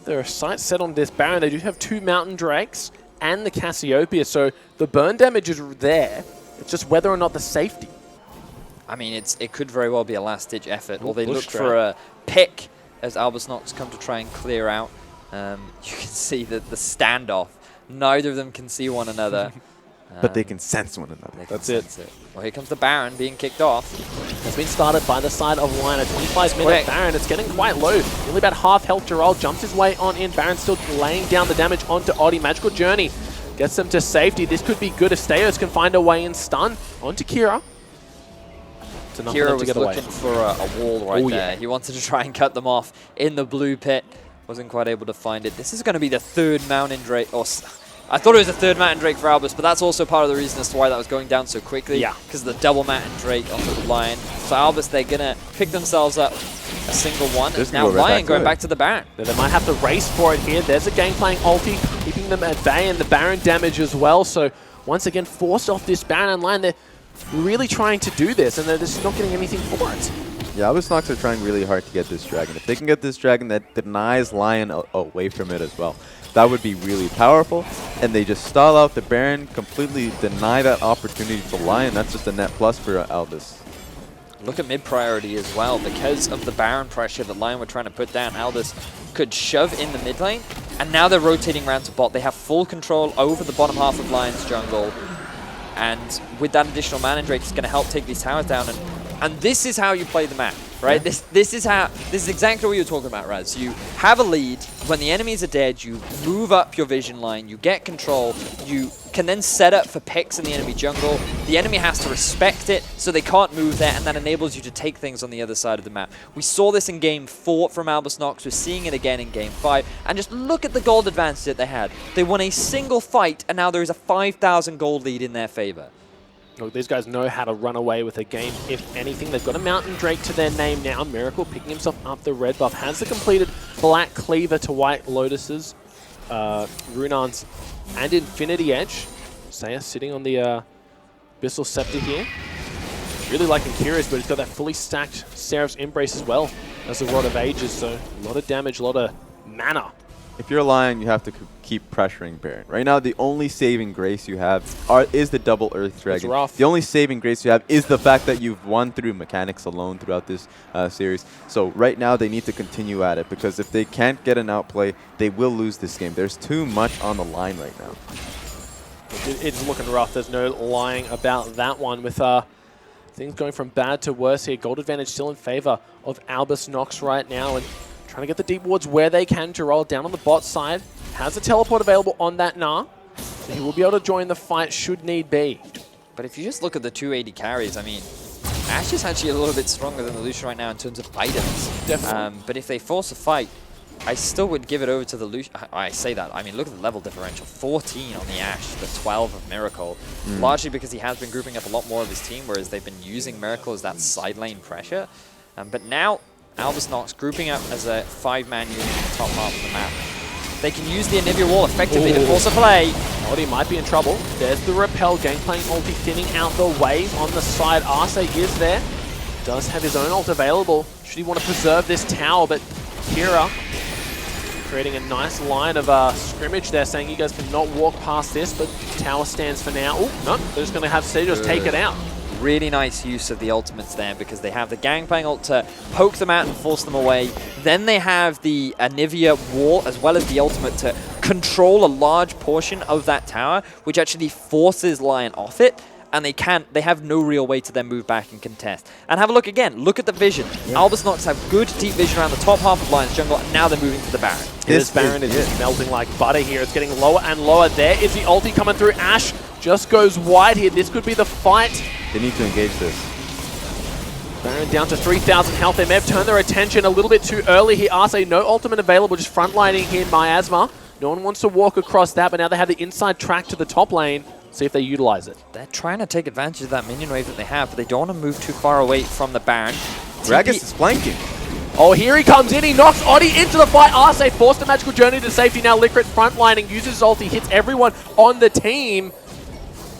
Speaker 6: their sights set on this Baron. They do have 2 Mountain Drakes and the Cassiopeia, so the burn damage is there. It's just whether or not the safety.
Speaker 2: I mean, it could very well be a last-ditch effort, or they look for a pick as Albus Nox come to try and clear out. You can see the standoff. Neither of them can see one another.
Speaker 3: But they can sense one another.
Speaker 6: That's it.
Speaker 2: Well, here comes the Baron being kicked off.
Speaker 6: It's been started by the side of Lyon. A 25-minute Baron. It's getting quite low. Only about half health. Jirol jumps his way on in. Baron still laying down the damage onto Oddie. Magical Journey gets them to safety. This could be good if Steos can find a way and stun onto Kira.
Speaker 2: Kira was looking for a wall right there. He wanted to try and cut them off in the blue pit. Wasn't quite able to find it. This is going to be the 3rd Mountain Drake. I thought it was the 3rd Mountain Drake for Albus, but that's also part of the reason as to why that was going down so quickly. Yeah. Because of the double Mountain Drake on the Lyon. So Albus, they're going to pick themselves up a single one. And now Lyon going back to the Baron.
Speaker 6: They might have to race for it here. There's a Gangplank ulti, keeping them at bay, and the Baron damage as well. So once again, forced off this Baron and Lyon. They're really trying to do this, and they're just not getting anything for it.
Speaker 3: Yeah, Albus Nox are trying really hard to get this dragon. If they can get this dragon that denies Lyon away from it as well, that would be really powerful. And they just stall out the Baron, completely deny that opportunity for Lyon. That's just a net plus for Albus.
Speaker 2: Look at mid priority as well. Because of the Baron pressure that Lyon were trying to put down, Albus could shove in the mid lane. And now they're rotating around to bot. They have full control over the bottom half of Lyon's jungle. And with that additional mana drake, it's going to help take these towers down. And this is how you play the map, right? Yeah. This is exactly what you're talking about, Raz. You have a lead. When the enemies are dead, you move up your vision line. You get control. You can then set up for picks in the enemy jungle. The enemy has to respect it, so they can't move there, and that enables you to take things on the other side of the map. We saw this in Game 4 from Albus Nox. We're seeing it again in Game 5. And just look at the gold advantage that they had. They won a single fight, and now there is a 5,000 gold lead in their favor.
Speaker 6: Look, these guys know how to run away with a game. If anything, they've got a Mountain Drake to their name now. Miracle picking himself up the red buff. Has the completed Black Cleaver to White Lotus's, Runar's, and Infinity Edge. Saya sitting on the Abyssal Scepter here. Really liking Curious, but he's got that fully stacked Seraph's Embrace as well as the Rod of Ages. So a lot of damage, a lot of mana.
Speaker 3: If you're Lyon, you have to keep pressuring Baron. Right now, the only saving grace you have is the double Earth Dragon. The only saving grace you have is the fact that you've won through mechanics alone throughout this series. So right now, they need to continue at it, because if they can't get an outplay, they will lose this game. There's too much on the line right now.
Speaker 6: It's looking rough. There's no lying about that one. With things going from bad to worse here. Gold advantage still in favor of Albus Nox right now, and trying to get the deep wards where they can to roll down on the bot side. Has a teleport available on that Gnar, so he will be able to join the fight should need be.
Speaker 2: But if you just look at the 280 carries, I mean, Ashe is actually a little bit stronger than the Lucian right now in terms of items.
Speaker 6: Definitely.
Speaker 2: But if they force a fight, I still would give it over to the Lucian. I say that. I mean, look at the level differential. 14 on the Ashe, the 12 of Miracle. Largely because he has been grouping up a lot more of his team, whereas they've been using Miracle as that side lane pressure. But now, Albus Nox grouping up as a 5-man unit in the top half of the map. They can use the Anivia Wall effectively to force a play.
Speaker 6: Oddie might be in trouble. There's the Repel, Gangplank multi thinning out the wave on the side. Arce is there. Does have his own ult available. Should he want to preserve this tower, but Kira creating a nice line of scrimmage there, saying you guys cannot walk past this, but tower stands for now. Oh, no, they're just going to have Sejos take it out.
Speaker 2: Really nice use of the ultimates there, because they have the Gangplank ult to poke them out and force them away. Then they have the Anivia Wall as well as the ultimate to control a large portion of that tower, which actually forces Lyon off it. And they have no real way to then move back and contest. And have a look again. Look at the vision. Yeah. Albus Nox have good deep vision around the top half of Lyon's jungle, and now they're moving to the Baron.
Speaker 6: This Baron is just melting like butter here. It's getting lower and lower. There is the ulti coming through. Ashe just goes wide here. This could be the fight.
Speaker 3: They need to engage this.
Speaker 6: Baron down to 3,000 health. They may have turned their attention a little bit too early here. Arce, no ultimate available, just frontlining here Miasma. No one wants to walk across that, but now they have the inside track to the top lane. See if they utilize it.
Speaker 2: They're trying to take advantage of that minion wave that they have, but they don't want to move too far away from the Baron.
Speaker 3: Gragas is flanking.
Speaker 6: Oh, here he comes in. He knocks Oddie into the fight. Arce forced a magical journey to safety. Now LYCR frontlining, uses his ulti, hits everyone on the team.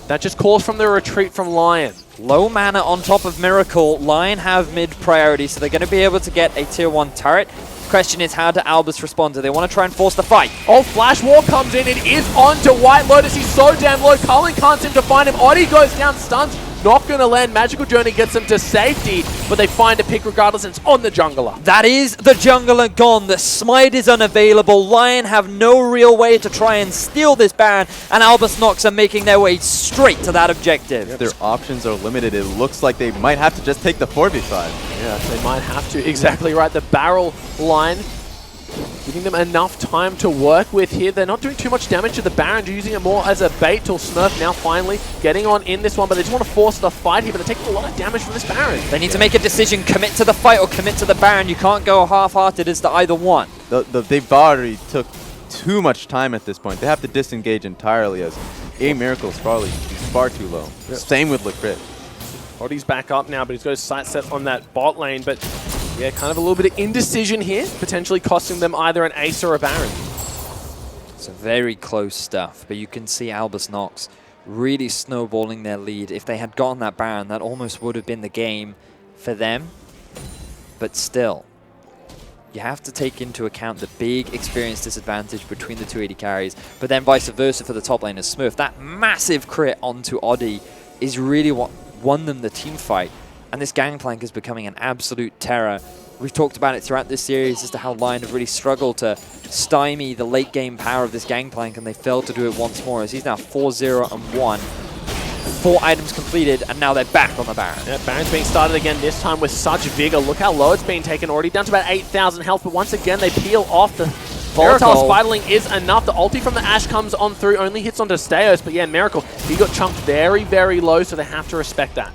Speaker 6: That just calls from the retreat from Lyon.
Speaker 2: Low mana on top of Miracle. Lyon have mid priority, so they're going to be able to get a tier 1 turret. Question is, how do Albus respond? Do they want to try and force the fight?
Speaker 6: Oh, Flash War comes in. It is on to White Lotus. He's so damn low. Cullen can't seem to find him. Oddie goes down, stuns. Not going to land. Magical Journey gets them to safety, but they find a pick regardless, and it's on the jungler.
Speaker 2: That is the jungler gone. The smite is unavailable. Lyon have no real way to try and steal this Baron, and Albus Nox are making their way straight to that objective.
Speaker 3: Yep. Their options are limited. It looks like they might have to just take the 4v5.
Speaker 6: Yeah, they might have to. Exactly right. The barrel line giving them enough time to work with here. They're not doing too much damage to the Baron, using it more as a bait till Smurf now finally getting on in this one, but they just want to force the fight here, but they're taking a lot of damage from this Baron.
Speaker 2: They need to make a decision, commit to the fight or commit to the Baron. You can't go half-hearted as to either one.
Speaker 3: They've already took too much time at this point. They have to disengage entirely, as A Miracle is probably far too low. Yep. Same with LYCR.
Speaker 6: Oddie's back up now, but he's got his sight set on that bot lane, but yeah, kind of a little bit of indecision here, potentially costing them either an ace or a Baron.
Speaker 2: It's very close stuff, but you can see Albus Nox really snowballing their lead. If they had gotten that Baron, that almost would have been the game for them. But still, you have to take into account the big experience disadvantage between the 280 carries, but then vice versa for the top lane as Smurf. That massive crit onto Oddie is really what won them the team fight. And this Gangplank is becoming an absolute terror. We've talked about it throughout this series as to how Lyon have really struggled to stymie the late game power of this Gangplank, and they failed to do it once more, as he's now 4-0-1. 4 items completed, and now they're back on the Baron.
Speaker 6: Yeah, Baron's being started again, this time with such vigor. Look how low it's been taken already, down to about 8,000 health, but once again they peel off. The volatile Spiderling is enough. The ulti from the Ashe comes on through, only hits onto Steos, but yeah, Miracle, he got chunked very, very low, so they have to respect that.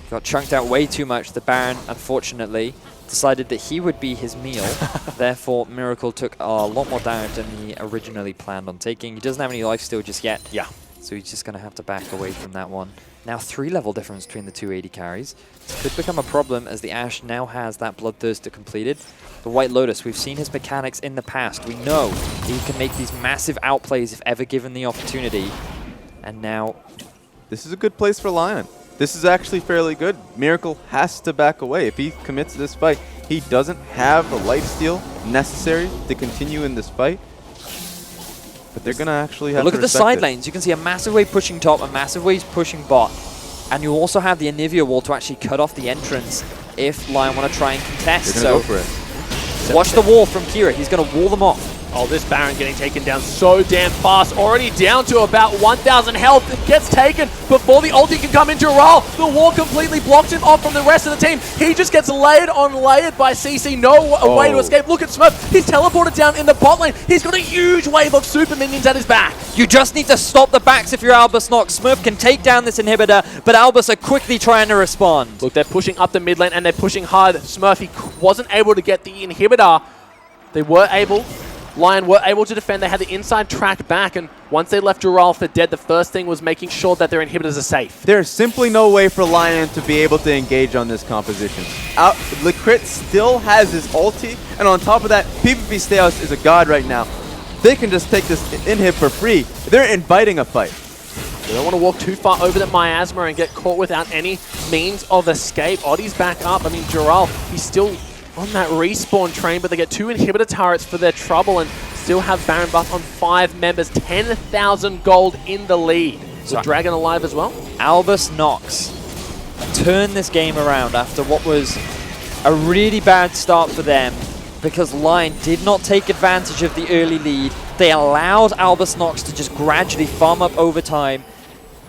Speaker 2: Got chunked out way too much. The Baron, unfortunately, decided that he would be his meal. Therefore, Miracle took a lot more damage than he originally planned on taking. He doesn't have any lifesteal just yet.
Speaker 6: Yeah.
Speaker 2: So he's just going to have to back away from that one. Now 3 level difference between the two AD carries. This could become a problem as the Ashe now has that Bloodthirster completed. The White Lotus, we've seen his mechanics in the past. We know he can make these massive outplays if ever given the opportunity. And now...
Speaker 3: This is a good place for Lyon. This is actually fairly good. Miracle has to back away. If he commits to this fight, he doesn't have the lifesteal necessary to continue in this fight. But they're going to actually have to
Speaker 2: look at the
Speaker 3: respect
Speaker 2: side
Speaker 3: it.
Speaker 2: lanes. You can see a massive wave pushing top, a massive wave pushing bot. And you also have the Anivia wall to actually cut off the entrance if Lyon want to try and contest.
Speaker 3: They're going to go for it.
Speaker 2: Watch the wall from Kira. He's going to wall them off.
Speaker 6: Oh, this Baron getting taken down so damn fast. Already down to about 1,000 health. It gets taken before the ulti can come in. Dural, the wall completely blocks him off from the rest of the team. He just gets layered on layered by CC. No way to escape. Look at Smurf. He's teleported down in the bot lane. He's got a huge wave of super minions at his back.
Speaker 2: You just need to stop the backs if you're Albus Nox. Smurf can take down this inhibitor, but Albus are quickly trying to respond.
Speaker 6: Look, they're pushing up the mid lane and they're pushing hard. Smurf, he wasn't able to get the inhibitor. They were able... Lyon were able to defend. They had the inside track back, and once they left Dural for dead, the first thing was making sure that their inhibitors are safe.
Speaker 3: There's simply no way for Lyon to be able to engage on this composition. LYN still has his ulti, and on top of that, PvP Steos is a god right now. They can just take this inhib for free. They're inviting a fight.
Speaker 6: They don't want to walk too far over that miasma and get caught without any means of escape. Oddie's back up. I mean, Dural, he's still on that respawn train, but they get 2 inhibitor turrets for their trouble and still have Baron buff on 5 members. 10,000 gold in the lead. So Dragon alive as well.
Speaker 2: Albus Nox turned this game around after what was a really bad start for them because Lyon did not take advantage of the early lead. They allowed Albus Nox to just gradually farm up over time.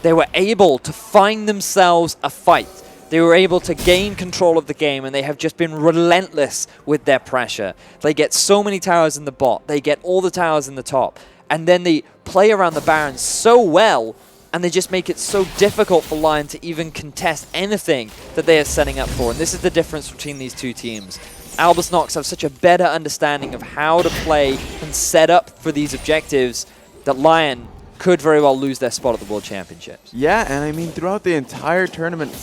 Speaker 2: They were able to find themselves a fight. They were able to gain control of the game, and they have just been relentless with their pressure. They get so many towers in the bot. They get all the towers in the top. And then they play around the Baron so well, and they just make it so difficult for Lyon to even contest anything that they are setting up for. And this is the difference between these two teams. Albus Nox have such a better understanding of how to play and set up for these objectives that Lyon could very well lose their spot at the World Championships.
Speaker 3: Yeah, and I mean, throughout the entire tournament,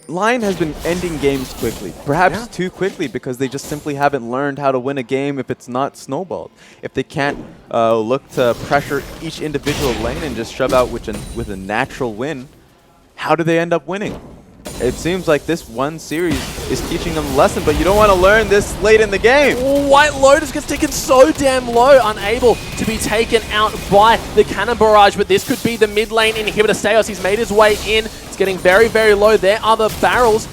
Speaker 3: Lyon has been ending games quickly, perhaps too quickly, because they just simply haven't learned how to win a game if it's not snowballed. If they can't look to pressure each individual lane and just shove out with a natural win, how do they end up winning? It seems like this one series is teaching them a lesson, but you don't want to learn this late in the game.
Speaker 6: White Lotus gets taken so damn low, unable to be taken out by the cannon barrage, but this could be the mid lane inhibitor. Steos, he's made his way in. It's getting very, very low. There are the barrels.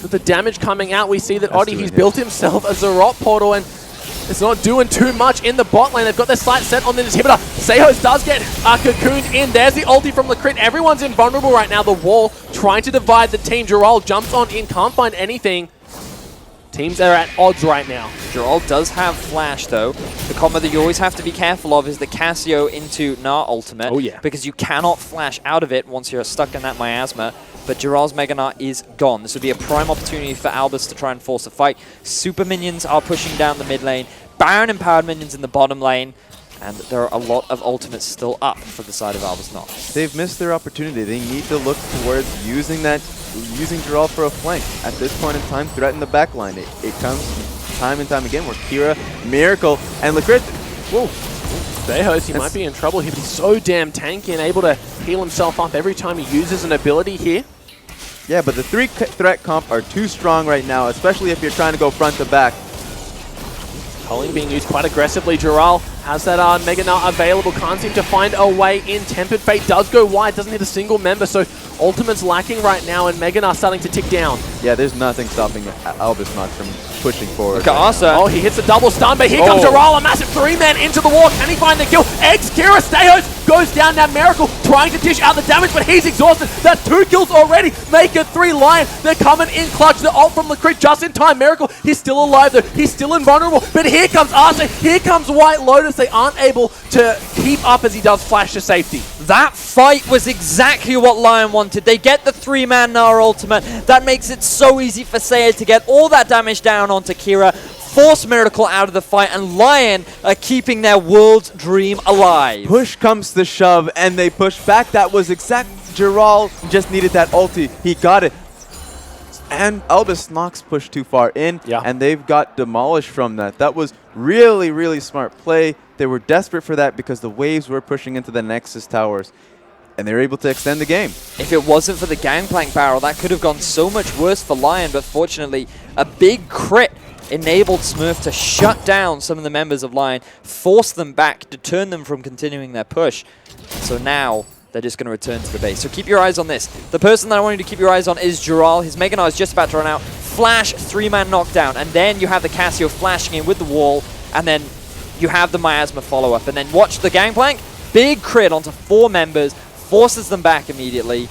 Speaker 6: With the damage coming out, we see that Oddie, he's built himself a Zarot portal, and it's not doing too much in the bot lane. They've got their sights set on the inhibitor. Seihos does get cocooned in. There's the ulti from LYN. Everyone's invulnerable right now. The wall trying to divide the team. Dural jumps on in, can't find anything. Teams are at odds right now.
Speaker 2: Dural does have flash though. The combo that you always have to be careful of is the Cassio into Gnar ultimate.
Speaker 6: Oh yeah.
Speaker 2: Because you cannot flash out of it once you're stuck in that miasma. But Dural's Mega Gnar is gone. This would be a prime opportunity for Albus to try and force a fight. Super minions are pushing down the mid lane. Baron empowered minions in the bottom lane. And there are a lot of ultimates still up for the side of Albus Nox.
Speaker 3: They've missed their opportunity. They need to look towards using Dural for a flank. At this point in time, threaten the backline. It comes time and time again where Kira, Miracle, and LYN. Whoa.
Speaker 6: Seihos, he might be in trouble here, but he's so damn tanky and able to heal himself up every time he uses an ability here.
Speaker 3: Yeah, but the 3 threat comp are too strong right now, especially if you're trying to go front to back.
Speaker 6: Culling being used quite aggressively. Dural has that Mega Gnar available, can't seem to find a way in. Tempered Fate does go wide, doesn't hit a single member, so Ultimate's lacking right now, and Meganar starting to tick down.
Speaker 3: Yeah, there's nothing stopping Albus Nox from pushing forward.
Speaker 2: Look at Arsa.
Speaker 6: Oh, he hits a double stun, but here comes Doral, a massive 3-man into the wall. Can he find the kill? Eggs, Kira, Stayos goes down now. Miracle trying to dish out the damage, but he's exhausted. That's 2 kills already. Make it 3. Lyon, they're coming in clutch. The ult from LYN just in time. Miracle, he's still alive though. He's still invulnerable. But here comes Arsa. Here comes White Lotus. They aren't able to keep up as he does flash to safety.
Speaker 2: That fight was exactly what Lyon wanted. They get the 3-man Nara ultimate. That makes it so easy for Seiya to get all that damage down onto Kira, force Miracle out of the fight, and Lyon are keeping their world's dream alive.
Speaker 3: Push comes to shove, and they push back. That was exact. Giral just needed that ulti. He got it. And Albus Nox pushed too far in, and they've got demolished from that. That was really, really smart play. They were desperate for that because the waves were pushing into the Nexus towers, and they were able to extend the game.
Speaker 2: If it wasn't for the Gangplank barrel, that could have gone so much worse for Lyon, but fortunately, a big crit enabled Smurf to shut down some of the members of Lyon, force them back, deter them from continuing their push. So now, they're just going to return to the base. So keep your eyes on this. The person that I want you to keep your eyes on is Giral. His Meganar is just about to run out. Flash, 3-man knockdown, and then you have the Cassio flashing in with the wall, and then you have the Miasma follow-up, and then watch the Gangplank. Big crit onto 4 members, forces them back immediately.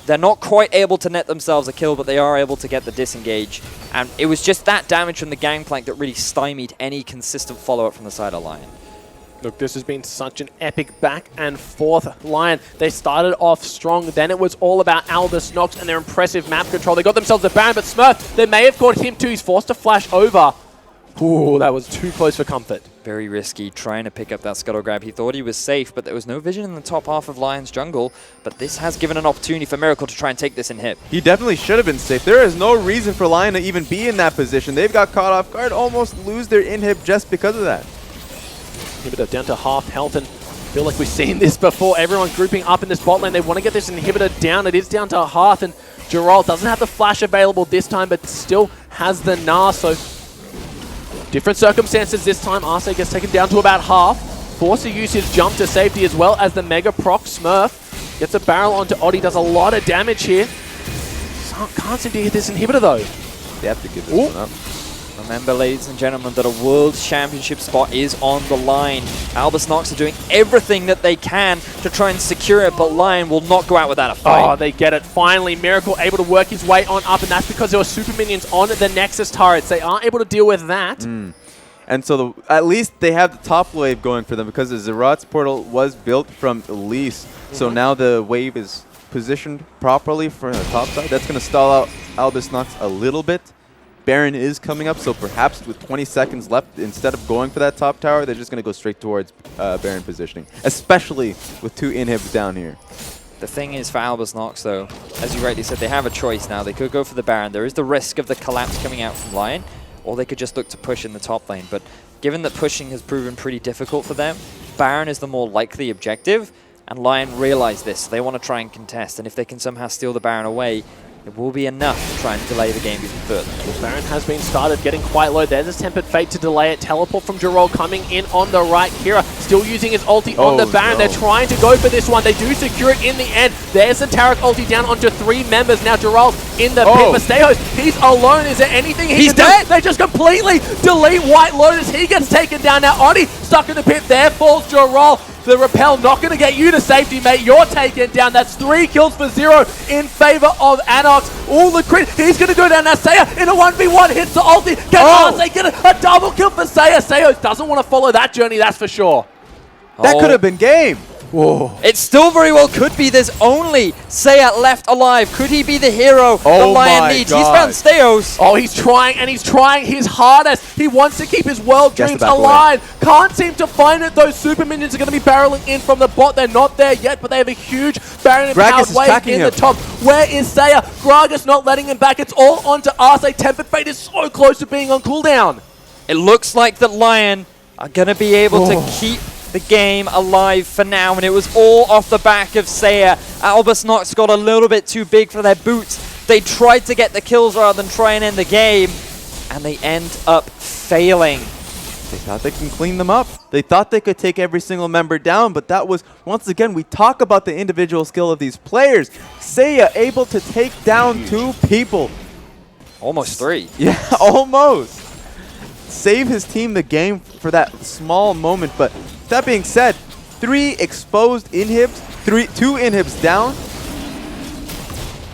Speaker 2: They're not quite able to net themselves a kill, but they are able to get the disengage. And it was just that damage from the Gangplank that really stymied any consistent follow-up from the side of Lyon.
Speaker 6: Look, this has been such an epic back and forth Lyon. They started off strong, then it was all about Albus Nox and their impressive map control. They got themselves a Baron, but Smurf, they may have caught him too. He's forced to flash over. Ooh, that was too close for comfort.
Speaker 2: Very risky, trying to pick up that scuttle grab. He thought he was safe, but there was no vision in the top half of Lyon's jungle. But this has given an opportunity for Miracle to try and take this inhib.
Speaker 3: He definitely should have been safe. There is no reason for Lyon to even be in that position. They've got caught off guard, almost lose their inhib just because of that.
Speaker 6: Inhibitor down to half health, and I feel like we've seen this before. Everyone grouping up in this bot lane. They want to get this inhibitor down. It is down to half, and Giral doesn't have the flash available this time, but still has the Gnar, so different circumstances this time. Arce gets taken down to about half. Forced to use his jump to safety as well as the Mega Proc. Smurf gets a barrel onto Oddie, does a lot of damage here. Can't seem to hit this inhibitor though.
Speaker 3: They have to give this one up.
Speaker 2: Remember, ladies and gentlemen, that a World Championship spot is on the line. Albus Nox are doing everything that they can to try and secure it, but Lyon will not go out without a fight.
Speaker 6: Oh, they get it. Finally, Miracle able to work his way on up, and that's because there were super minions on the Nexus turrets. They aren't able to deal with that.
Speaker 3: And so at least they have the top wave going for them because the Zerat's portal was built from Elise. So now the wave is positioned properly for the top side. That's going to stall out Albus Nox a little bit. Baron is coming up, so perhaps with 20 seconds left, instead of going for that top tower, they're just going to go straight towards Baron positioning, especially with 2 inhibs down here.
Speaker 2: The thing is for Albus Nox, though, as you rightly said, they have a choice now. They could go for the Baron. There is the risk of the collapse coming out from Lyon, or they could just look to push in the top lane. But given that pushing has proven pretty difficult for them, Baron is the more likely objective, and Lyon realize this. They want to try and contest, and if they can somehow steal the Baron away, it will be enough to try and delay the game even further.
Speaker 6: The Baron has been started, getting quite low. There's a Tempered Fate to delay it. Teleport from Giral coming in on the right. Kira still using his ulti on the Baron. They're trying to go for this one. They do secure it in the end. There's the Tarek ulti down onto 3 members. Now Giral's in the pit for Stayos. He's alone. Is there anything he's dead? They just completely delete White Lotus. He gets taken down. Now Oddie stuck in the pit. There falls Giral. The repel not going to get you to safety, mate. You're taken down. That's 3 kills for 0 in favor of ANX. All the crit. He's going to go down. Now Seiya in a 1v1 hits the ulti. Can Arce get a double kill for Seiya? Seiya doesn't want to follow that journey, that's for sure.
Speaker 3: That could have been game.
Speaker 6: Whoa.
Speaker 2: It still very well could be. There's only Seiya left alive. Could he be the hero that Lyon needs? He's found Stayos.
Speaker 6: Oh, he's trying, and he's trying his hardest. He wants to keep his world dreams alive. Can't seem to find it. Those super minions are going to be barreling in from the bot. They're not there yet, but they have a huge Baron-empowered wave in the top. Where is Seiya? Gragas not letting him back. It's all onto Arce. Tempered Fate is so close to being on cooldown.
Speaker 2: It looks like that Lyon are going to be able to keep the game alive for now, and it was all off the back of Seiya. Albus Nox got a little bit too big for their boots. They tried to get the kills rather than try and end the game, and they end up failing.
Speaker 3: They thought they can clean them up. They thought they could take every single member down, but that was, once again, we talk about the individual skill of these players. Seiya able to take down 2 people.
Speaker 2: Almost 3.
Speaker 3: Yeah, almost. Save his team the game for that small moment, but that being said, 3 exposed inhibs, 2 inhibs down.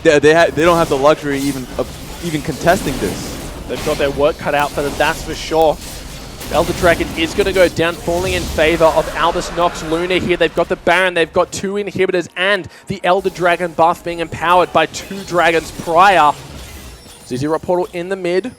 Speaker 3: They don't have the luxury of even contesting this.
Speaker 6: They've got their work cut out for them, that's for sure. Elder Dragon is going to go down, falling in favor of Albus Nox Luna here. They've got the Baron, they've got 2 inhibitors, and the Elder Dragon buff being empowered by 2 dragons prior. Zero Portal in the mid.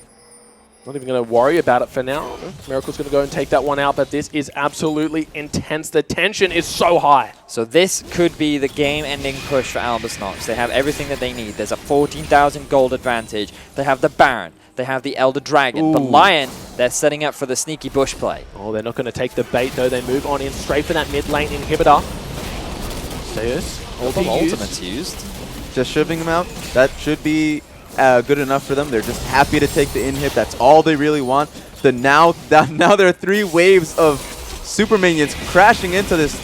Speaker 6: Not even going to worry about it for now. Miracle's going to go and take that one out, but this is absolutely intense. The tension is so high.
Speaker 2: So this could be the game-ending push for Albus Nox. They have everything that they need. There's a 14,000 gold advantage. They have the Baron. They have the Elder Dragon.
Speaker 6: Ooh.
Speaker 2: But Lyon, they're setting up for the sneaky bush play.
Speaker 6: Oh, they're not going to take the bait, though. They move on in straight for that mid lane inhibitor. CIS,
Speaker 2: Ultimate's used.
Speaker 3: Just shoving them out. That should be good enough for them. They're just happy to take the inhib. That's all they really want. Now there are 3 waves of super minions crashing into this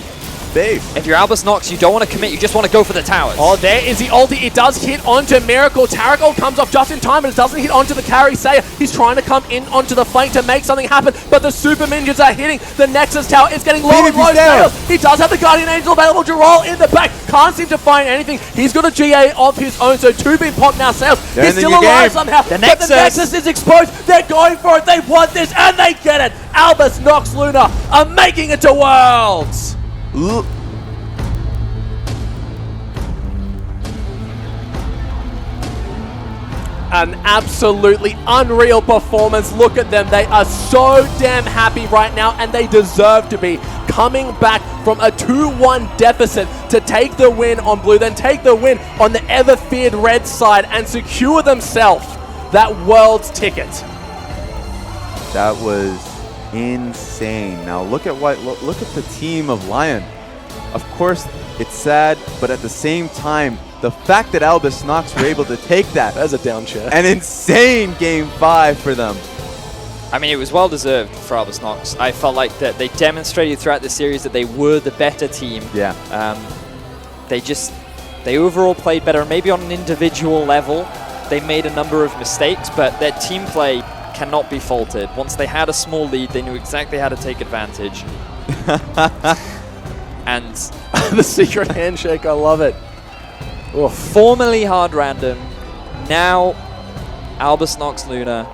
Speaker 3: base.
Speaker 2: If you're Albus Nox, you don't want to commit. You just want to go for the towers.
Speaker 6: Oh, there is the ulti. It does hit onto Miracle. Taragon comes off just in time, but it doesn't hit onto the carry Seiya. He's trying to come in onto the flank to make something happen, but the super minions are hitting. The Nexus tower is getting low and low. Sales. He does have the Guardian Angel available. Jarrell in the back. Can't seem to find anything. He's got a GA of his own, so 2 being popped now. Sales. He's still alive somehow.
Speaker 2: The
Speaker 6: Nexus is exposed. They're going for it. They want this, and they get it. Albus Nox Luna are making it to Worlds. An absolutely unreal performance. Look at them. They are so damn happy right now, and they deserve to be. Coming back from a 2-1 deficit to take the win on blue, then take the win on the ever-feared red side and secure themselves that Worlds ticket.
Speaker 3: That was insane. Now look at the team of Lyon. Of course, it's sad, but at the same time, the fact that Albus Nox were able to take that.
Speaker 6: That's a down chair.
Speaker 3: An insane game 5 for them.
Speaker 2: I mean, it was well-deserved for Albus Nox. I felt like that they demonstrated throughout the series that they were the better team.
Speaker 3: Yeah.
Speaker 2: They overall played better. Maybe on an individual level, they made a number of mistakes, but their team play cannot be faulted. Once they had a small lead, they knew exactly how to take advantage. And
Speaker 6: the secret handshake, I love it.
Speaker 2: Oh, formerly Hard Random, now Albus Nox Luna.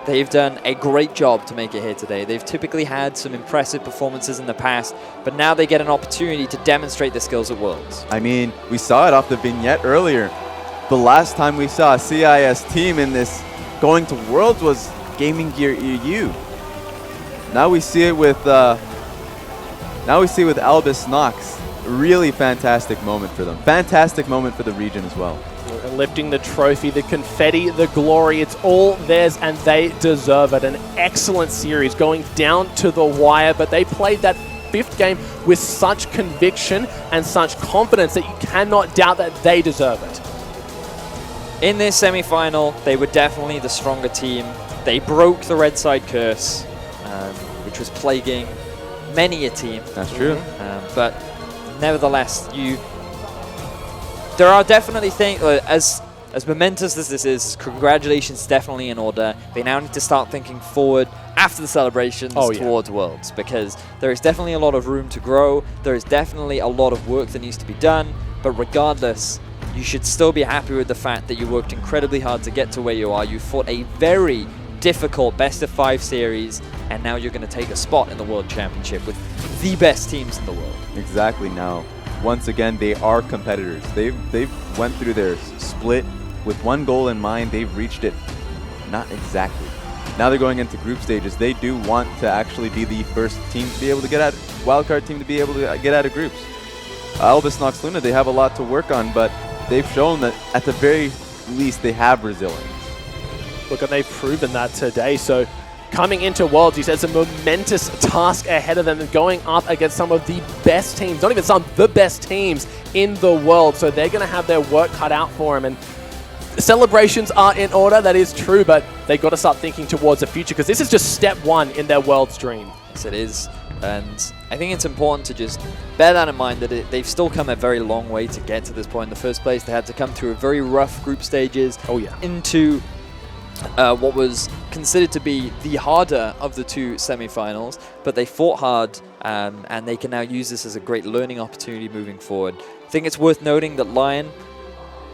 Speaker 2: They've done a great job to make it here today. They've typically had some impressive performances in the past, but now they get an opportunity to demonstrate their skills at Worlds.
Speaker 3: I mean, we saw it off the vignette earlier. The last time we saw a CIS team in this going to Worlds was Gaming Gear EU. Now we see it with Albus Nox. Really fantastic moment for them. Fantastic moment for the region as well.
Speaker 6: Lifting the trophy, the confetti, the glory, it's all theirs and they deserve it. An excellent series going down to the wire, but they played that 5th game with such conviction and such confidence that you cannot doubt that they deserve it.
Speaker 2: In this semi-final, they were definitely the stronger team. They broke the red side curse, which was plaguing many a team.
Speaker 3: That's true.
Speaker 2: But nevertheless, there are definitely things, as momentous as this is, congratulations definitely in order. They now need to start thinking forward after the celebrations towards Worlds, because there is definitely a lot of room to grow. There is definitely a lot of work that needs to be done, but regardless, you should still be happy with the fact that you worked incredibly hard to get to where you are. You fought a very difficult best-of-5 series, and now you're going to take a spot in the World Championship with the best teams in the world.
Speaker 3: Exactly. Now, once again, they are competitors. They've went through their split with one goal in mind. They've reached it. Not exactly. Now they're going into group stages. They do want to actually be the first team to be able to get out, wildcard team to be able to get out of groups. Albus Nox Luna, they have a lot to work on, but they've shown that at the very least they have resilience.
Speaker 6: Look, and they've proven that today. So coming into Worlds, he says a momentous task ahead of them, going up against some of the best teams, not even some, the best teams in the world. So they're going to have their work cut out for them. And celebrations are in order, that is true, but they've got to start thinking towards the future, because this is just step 1 in their Worlds dream.
Speaker 2: Yes, it is. And I think it's important to just bear that in mind, that they've still come a very long way to get to this point in the first place. They had to come through a very rough group stages into what was considered to be the harder of the two semifinals, but they fought hard, and they can now use this as a great learning opportunity moving forward. I think it's worth noting that Lyon,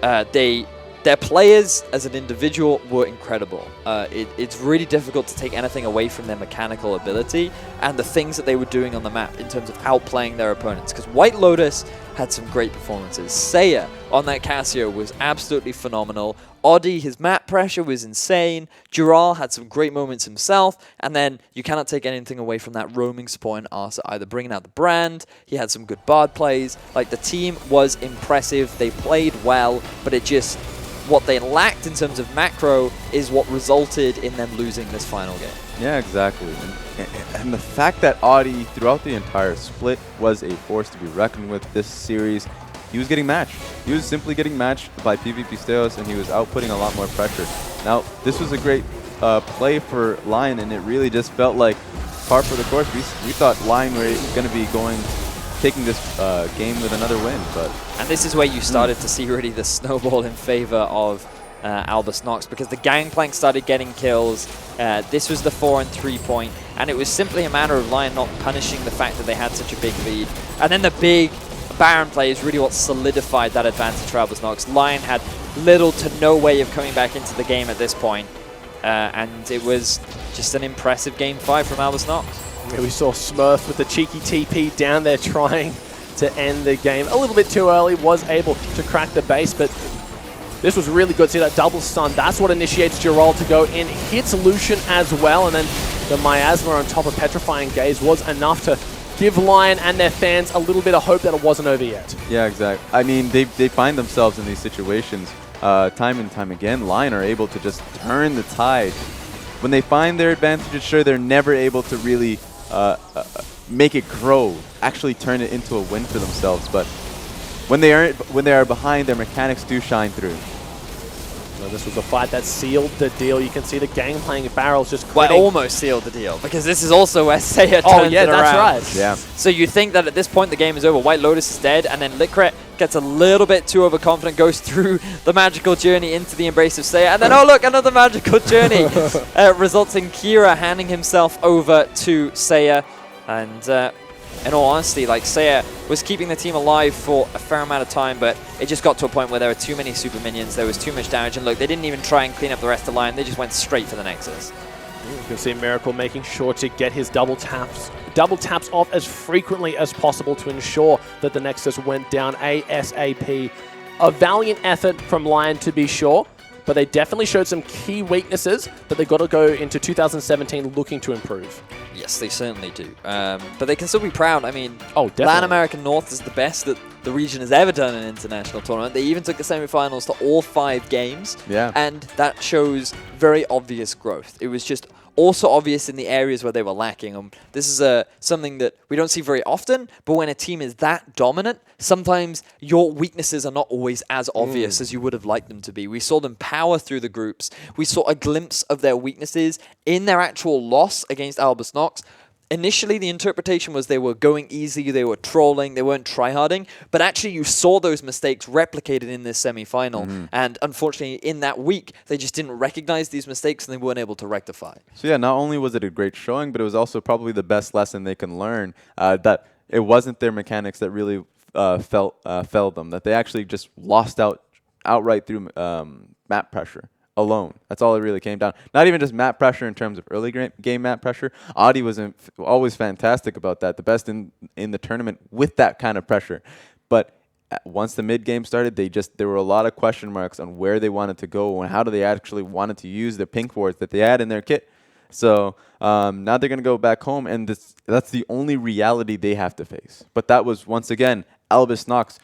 Speaker 2: their players as an individual were incredible. It's really difficult to take anything away from their mechanical ability and the things that they were doing on the map in terms of outplaying their opponents, because White Lotus had some great performances. Seiya on that Casio was absolutely phenomenal. Oddie, his map pressure was insane. Dural had some great moments himself, and then you cannot take anything away from that roaming support in Arsa either, bringing out the brand. He had some good bard plays. Like, the team was impressive. They played well, but it just, what they lacked in terms of macro is what resulted in them losing this final game.
Speaker 3: Yeah, exactly. And the fact that Audi, throughout the entire split, was a force to be reckoned with this series, he was getting matched. He was simply getting matched by PvP Steos, and he was outputting a lot more pressure. Now, this was a great play for Lyon, and it really just felt like par for the course. We thought Lyon were going to be taking this game with another win,
Speaker 2: and this is where you started to see really the snowball in favor of Albus Nox, because the gangplank started getting kills. This was the 4 and 3 point, and it was simply a matter of Lyon not punishing the fact that they had such a big lead. And then the big Baron play is really what solidified that advantage for Albus Nox. Lyon had little to no way of coming back into the game at this point, and it was just an impressive game 5 from Albus Nox.
Speaker 6: Yeah, we saw Smurf with the cheeky TP down there trying to end the game. A little bit too early, was able to crack the base, but this was really good. See that double stun, that's what initiates Dural to go in. Hits Lucian as well, and then the Miasma on top of Petrifying Gaze was enough to give Lyon and their fans a little bit of hope that it wasn't over yet.
Speaker 3: Yeah, exactly. I mean, they find themselves in these situations time and time again. Lyon are able to just turn the tide. When they find their advantages, sure, they're never able to really make it grow, actually turn it into a win for themselves. But when they are behind, their mechanics do shine through.
Speaker 6: So this was a fight that sealed the deal. You can see the Gangplank barrels just
Speaker 2: Well,
Speaker 6: quitting.
Speaker 2: almost sealed the deal, because this is also where Seiya turns
Speaker 6: yeah,
Speaker 2: it around.
Speaker 6: that's right.
Speaker 3: Yeah.
Speaker 2: So you think that at this point the game is over, White Lotus is dead, and then FLICKR gets a little bit too overconfident, goes through the magical journey into the embrace of Seiya, and then, oh look, another magical journey! Results in Kira handing himself over to Seiya, and in all honesty, like, Seiya was keeping the team alive for a fair amount of time, but it just got to a point where there were too many super minions, there was too much damage, and look, they didn't even try and clean up the rest of the line, they just went straight for the Nexus.
Speaker 6: You can see Miracle making sure to get his double taps off as frequently as possible to ensure that the Nexus went down ASAP. A valiant effort from Lyon, to be sure, but they definitely showed some key weaknesses that they've got to go into 2017 looking to improve.
Speaker 2: Yes, they certainly do. But they can still be proud. I mean,
Speaker 6: definitely.
Speaker 2: Latin American North is the best that the region has ever done in an international tournament. They even took the semifinals to all 5 games.
Speaker 3: Yeah.
Speaker 2: And that shows very obvious growth. It was just also obvious in the areas where they were lacking. This is something that we don't see very often, but when a team is that dominant, sometimes your weaknesses are not always as obvious as you would have liked them to be. We saw them power through the groups. We saw a glimpse of their weaknesses in their actual loss against Albus Nox. Initially, the interpretation was they were going easy, they were trolling, they weren't tryharding, but actually you saw those mistakes replicated in this semi-final, and unfortunately in that week, they just didn't recognize these mistakes and they weren't able to rectify.
Speaker 3: So yeah, not only was it a great showing, but it was also probably the best lesson they can learn, that it wasn't their mechanics that really failed them, that they actually just lost outright through map pressure alone. That's all it really came down. Not even just map pressure in terms of early game map pressure. Audi was always fantastic about that, the best in the tournament with that kind of pressure. But once the mid game started, there were a lot of question marks on where they wanted to go and how do they actually wanted to use the pink wards that they had in their kit. So now they're going to go back home, and that's the only reality they have to face. But that was, once again, Albus Nox.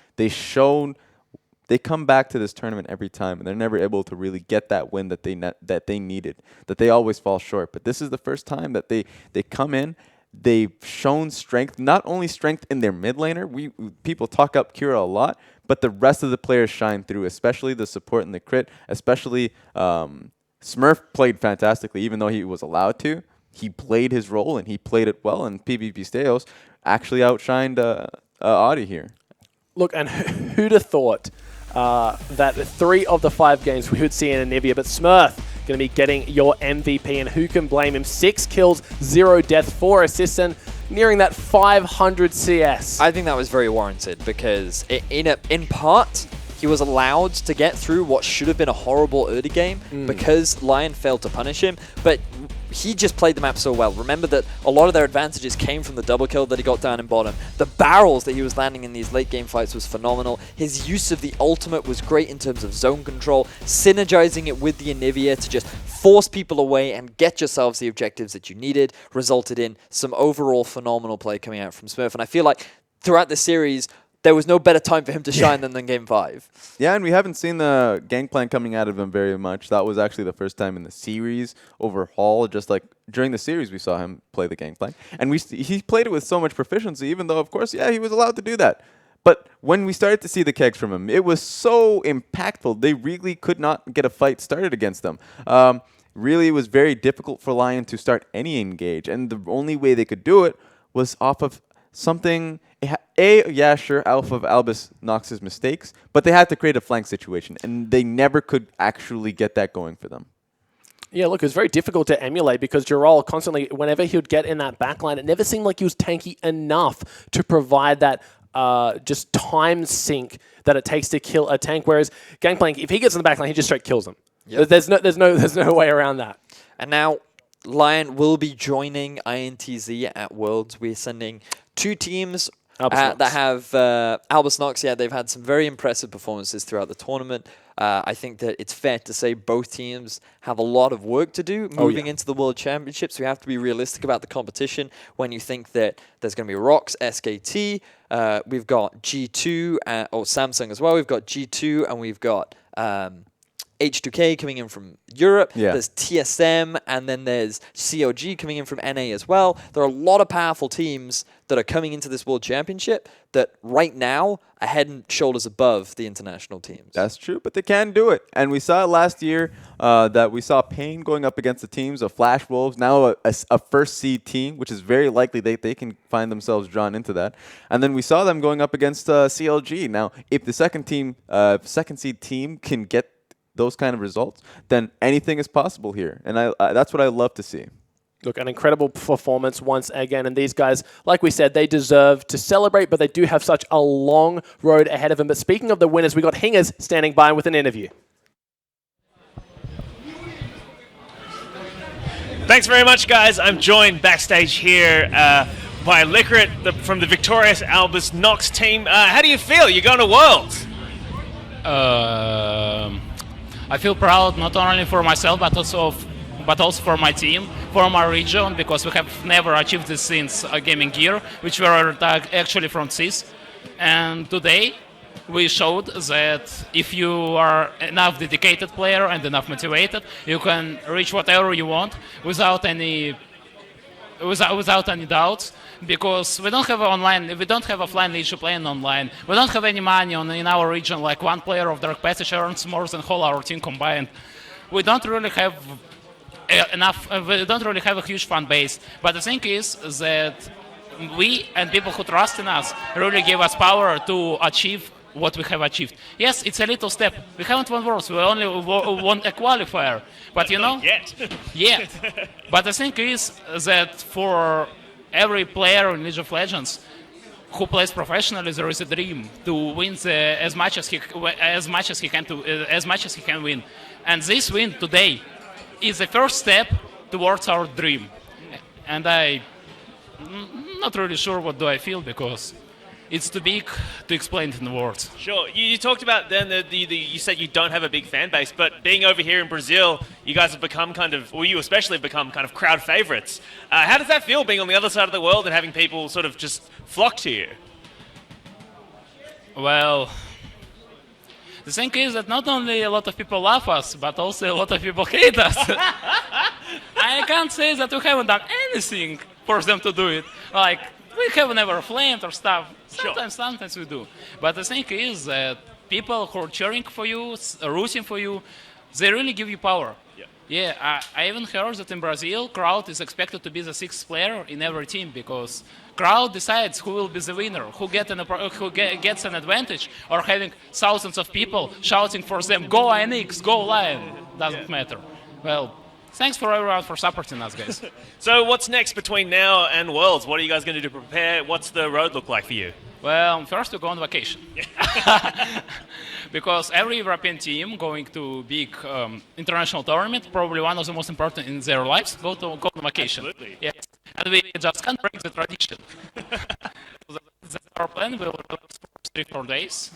Speaker 3: They come back to this tournament every time, and they're never able to really get that win that they needed, that they always fall short. But this is the first time that they come in. They've shown strength, not only strength in their mid laner. People talk up Kira a lot, but the rest of the players shine through, especially the support and the crit, especially Smurf played fantastically, even though he was allowed to. he played his role and he played it well, and PvP Steos actually outshined Audi here.
Speaker 6: Look, and who'd have thought that 3 of the 5 games we would see in Anivia, but Smurf going to be getting your MVP, and who can blame him? 6 kills, 0 deaths, 4 assists, and nearing that 500 CS.
Speaker 2: I think that was very warranted because in part, he was allowed to get through what should have been a horrible early game because Lyon failed to punish him, but he just played the map so well. Remember that a lot of their advantages came from the double kill that he got down in bottom. The barrels that he was landing in these late game fights was phenomenal. His use of the ultimate was great in terms of zone control, synergizing it with the Anivia to just force people away and get yourselves the objectives that you needed, resulted in some overall phenomenal play coming out from Smurf. And I feel like throughout the series, there was no better time for him to shine than Game 5.
Speaker 3: Yeah, and we haven't seen the gangplank coming out of him very much. That was actually the first time in the series overhaul. Just like during the series, we saw him play the gangplank. And he played it with so much proficiency, even though, of course, yeah, he was allowed to do that. But when we started to see the kegs from him, it was so impactful. They really could not get a fight started against them. Really, it was very difficult for Lyon to start any engage. And the only way they could do it was off of something... yeah, sure, Alpha of Albus knocks his mistakes, but they had to create a flank situation, and they never could actually get that going for them.
Speaker 6: Yeah, look, it was very difficult to emulate because Jarol constantly, whenever he would get in that backline, it never seemed like he was tanky enough to provide that just time sink that it takes to kill a tank, whereas Gangplank, if he gets in the backline, he just straight kills him. Yep. There's no way around that.
Speaker 2: And now Lyon will be joining INTZ at Worlds. We're sending 2 teams that have Albus Nox. Yeah, they've had some very impressive performances throughout the tournament. I think that it's fair to say both teams have a lot of work to do moving into the World Championships. We have to be realistic about the competition when you think that there's going to be ROX, SKT, we've got G2, or Samsung as well. We've got G2 and we've got H2K coming in from Europe. Yeah. There's TSM, and then there's COG coming in from NA as well. There are a lot of powerful teams that are coming into this World Championship that right now are head and shoulders above the international teams.
Speaker 3: That's true, but they can do it. And we saw it last year that we saw Pain going up against the teams of Flash Wolves, now a first seed team, which is very likely they can find themselves drawn into that. And then we saw them going up against CLG. Now, if the second seed team can get those kind of results, then anything is possible here. And that's what I love to see.
Speaker 6: Look, an incredible performance once again. And these guys, like we said, they deserve to celebrate, but they do have such a long road ahead of them. But speaking of the winners, we got Hingers standing by with an interview.
Speaker 7: Thanks very much, guys. I'm joined backstage here by FLICKR from the victorious Albus Nox team. How do you feel? You're going to Worlds.
Speaker 8: I feel proud not only for myself but also for my team, for my region, because we have never achieved this since Gaming Gear, which were actually from CIS. And today we showed that if you are enough dedicated player and enough motivated, you can reach whatever you want without any doubts. Because we don't have offline league to play online. We don't have any money in our region, like one player of Dark Passage earns more than whole our team combined. We don't really have we don't really have a huge fan base. But the thing is that we and people who trust in us really give us power to achieve what we have achieved. Yes, it's a little step. We haven't won Worlds, we only won a qualifier. But you know? Yet. But the thing is that for every player in League of Legends who plays professionally, there is a dream to win as much as he can win. And this win today is the first step towards our dream. And I'm not really sure what do I feel, because it's too big to explain it in words.
Speaker 7: Sure. You talked about then you said you don't have a big fan base, but being over here in Brazil, you guys have become you especially have become kind of crowd favorites. How does that feel, being on the other side of the world and having people sort of just flock to you?
Speaker 8: Well, the thing is that not only a lot of people love us, but also a lot of people hate us. I can't say that we haven't done anything for them to do it. Like, we have never flamed or stuff. Sometimes we do. But the thing is that people who are cheering for you, rooting for you, they really give you power.
Speaker 7: Yeah.
Speaker 8: Yeah, I even heard that in Brazil, crowd is expected to be the 6th player in every team because crowd decides who will be the winner, who gets an advantage, or having thousands of people shouting for them, "Go ANX, go Lyon." Doesn't matter. Well, thanks for everyone for supporting us, guys.
Speaker 7: So what's next between now and Worlds? What are you guys going to do to prepare? What's the road look like for you?
Speaker 8: Well, first we go on vacation. Because every European team going to big international tournament, probably one of the most important in their lives, go on vacation.
Speaker 7: Absolutely.
Speaker 8: Yes. And we just can't break the tradition. So that's our plan. We'll relax for 3-4 days.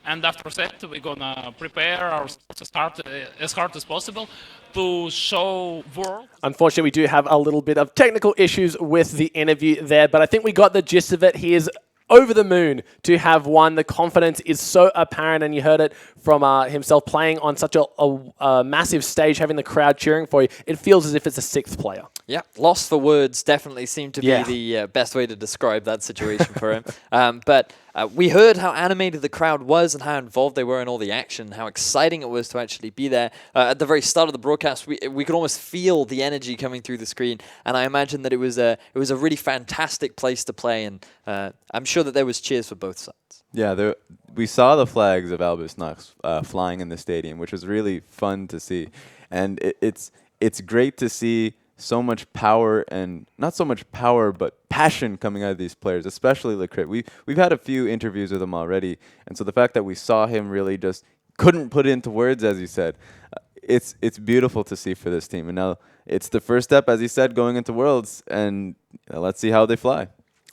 Speaker 8: And after that, we're going to prepare ourselves to start as hard as possible to show world.
Speaker 6: Unfortunately, we do have a little bit of technical issues with the interview there, but I think we got the gist of it. He is over the moon to have won. The confidence is so apparent, and you heard it from himself playing on such a massive stage, having the crowd cheering for you. It feels as if it's a 6th player.
Speaker 2: Yeah, lost for words definitely seemed to be the best way to describe that situation for him. But we heard how animated the crowd was and how involved they were in all the action, how exciting it was to actually be there. At the very start of the broadcast, we could almost feel the energy coming through the screen, and I imagine that it was a really fantastic place to play, and I'm sure that there was cheers for both sides.
Speaker 3: Yeah, we saw the flags of Albus Knox flying in the stadium, which was really fun to see, and it's great to see so much power, and not so much power, but passion coming out of these players, especially LYCR. We've had a few interviews with him already, and so the fact that we saw him really just couldn't put it into words, as you said, it's beautiful to see for this team. And now it's the first step, as he said, going into Worlds, and let's see how they fly.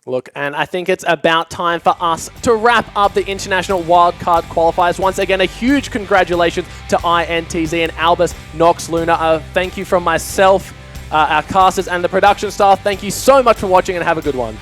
Speaker 6: Look, and I think it's about time for us to wrap up the International Wildcard Qualifiers. Once again, a huge congratulations to INTZ and Albus, Nox, Luna. Thank you from myself, our casters, and the production staff. Thank you so much for watching, and have a good one.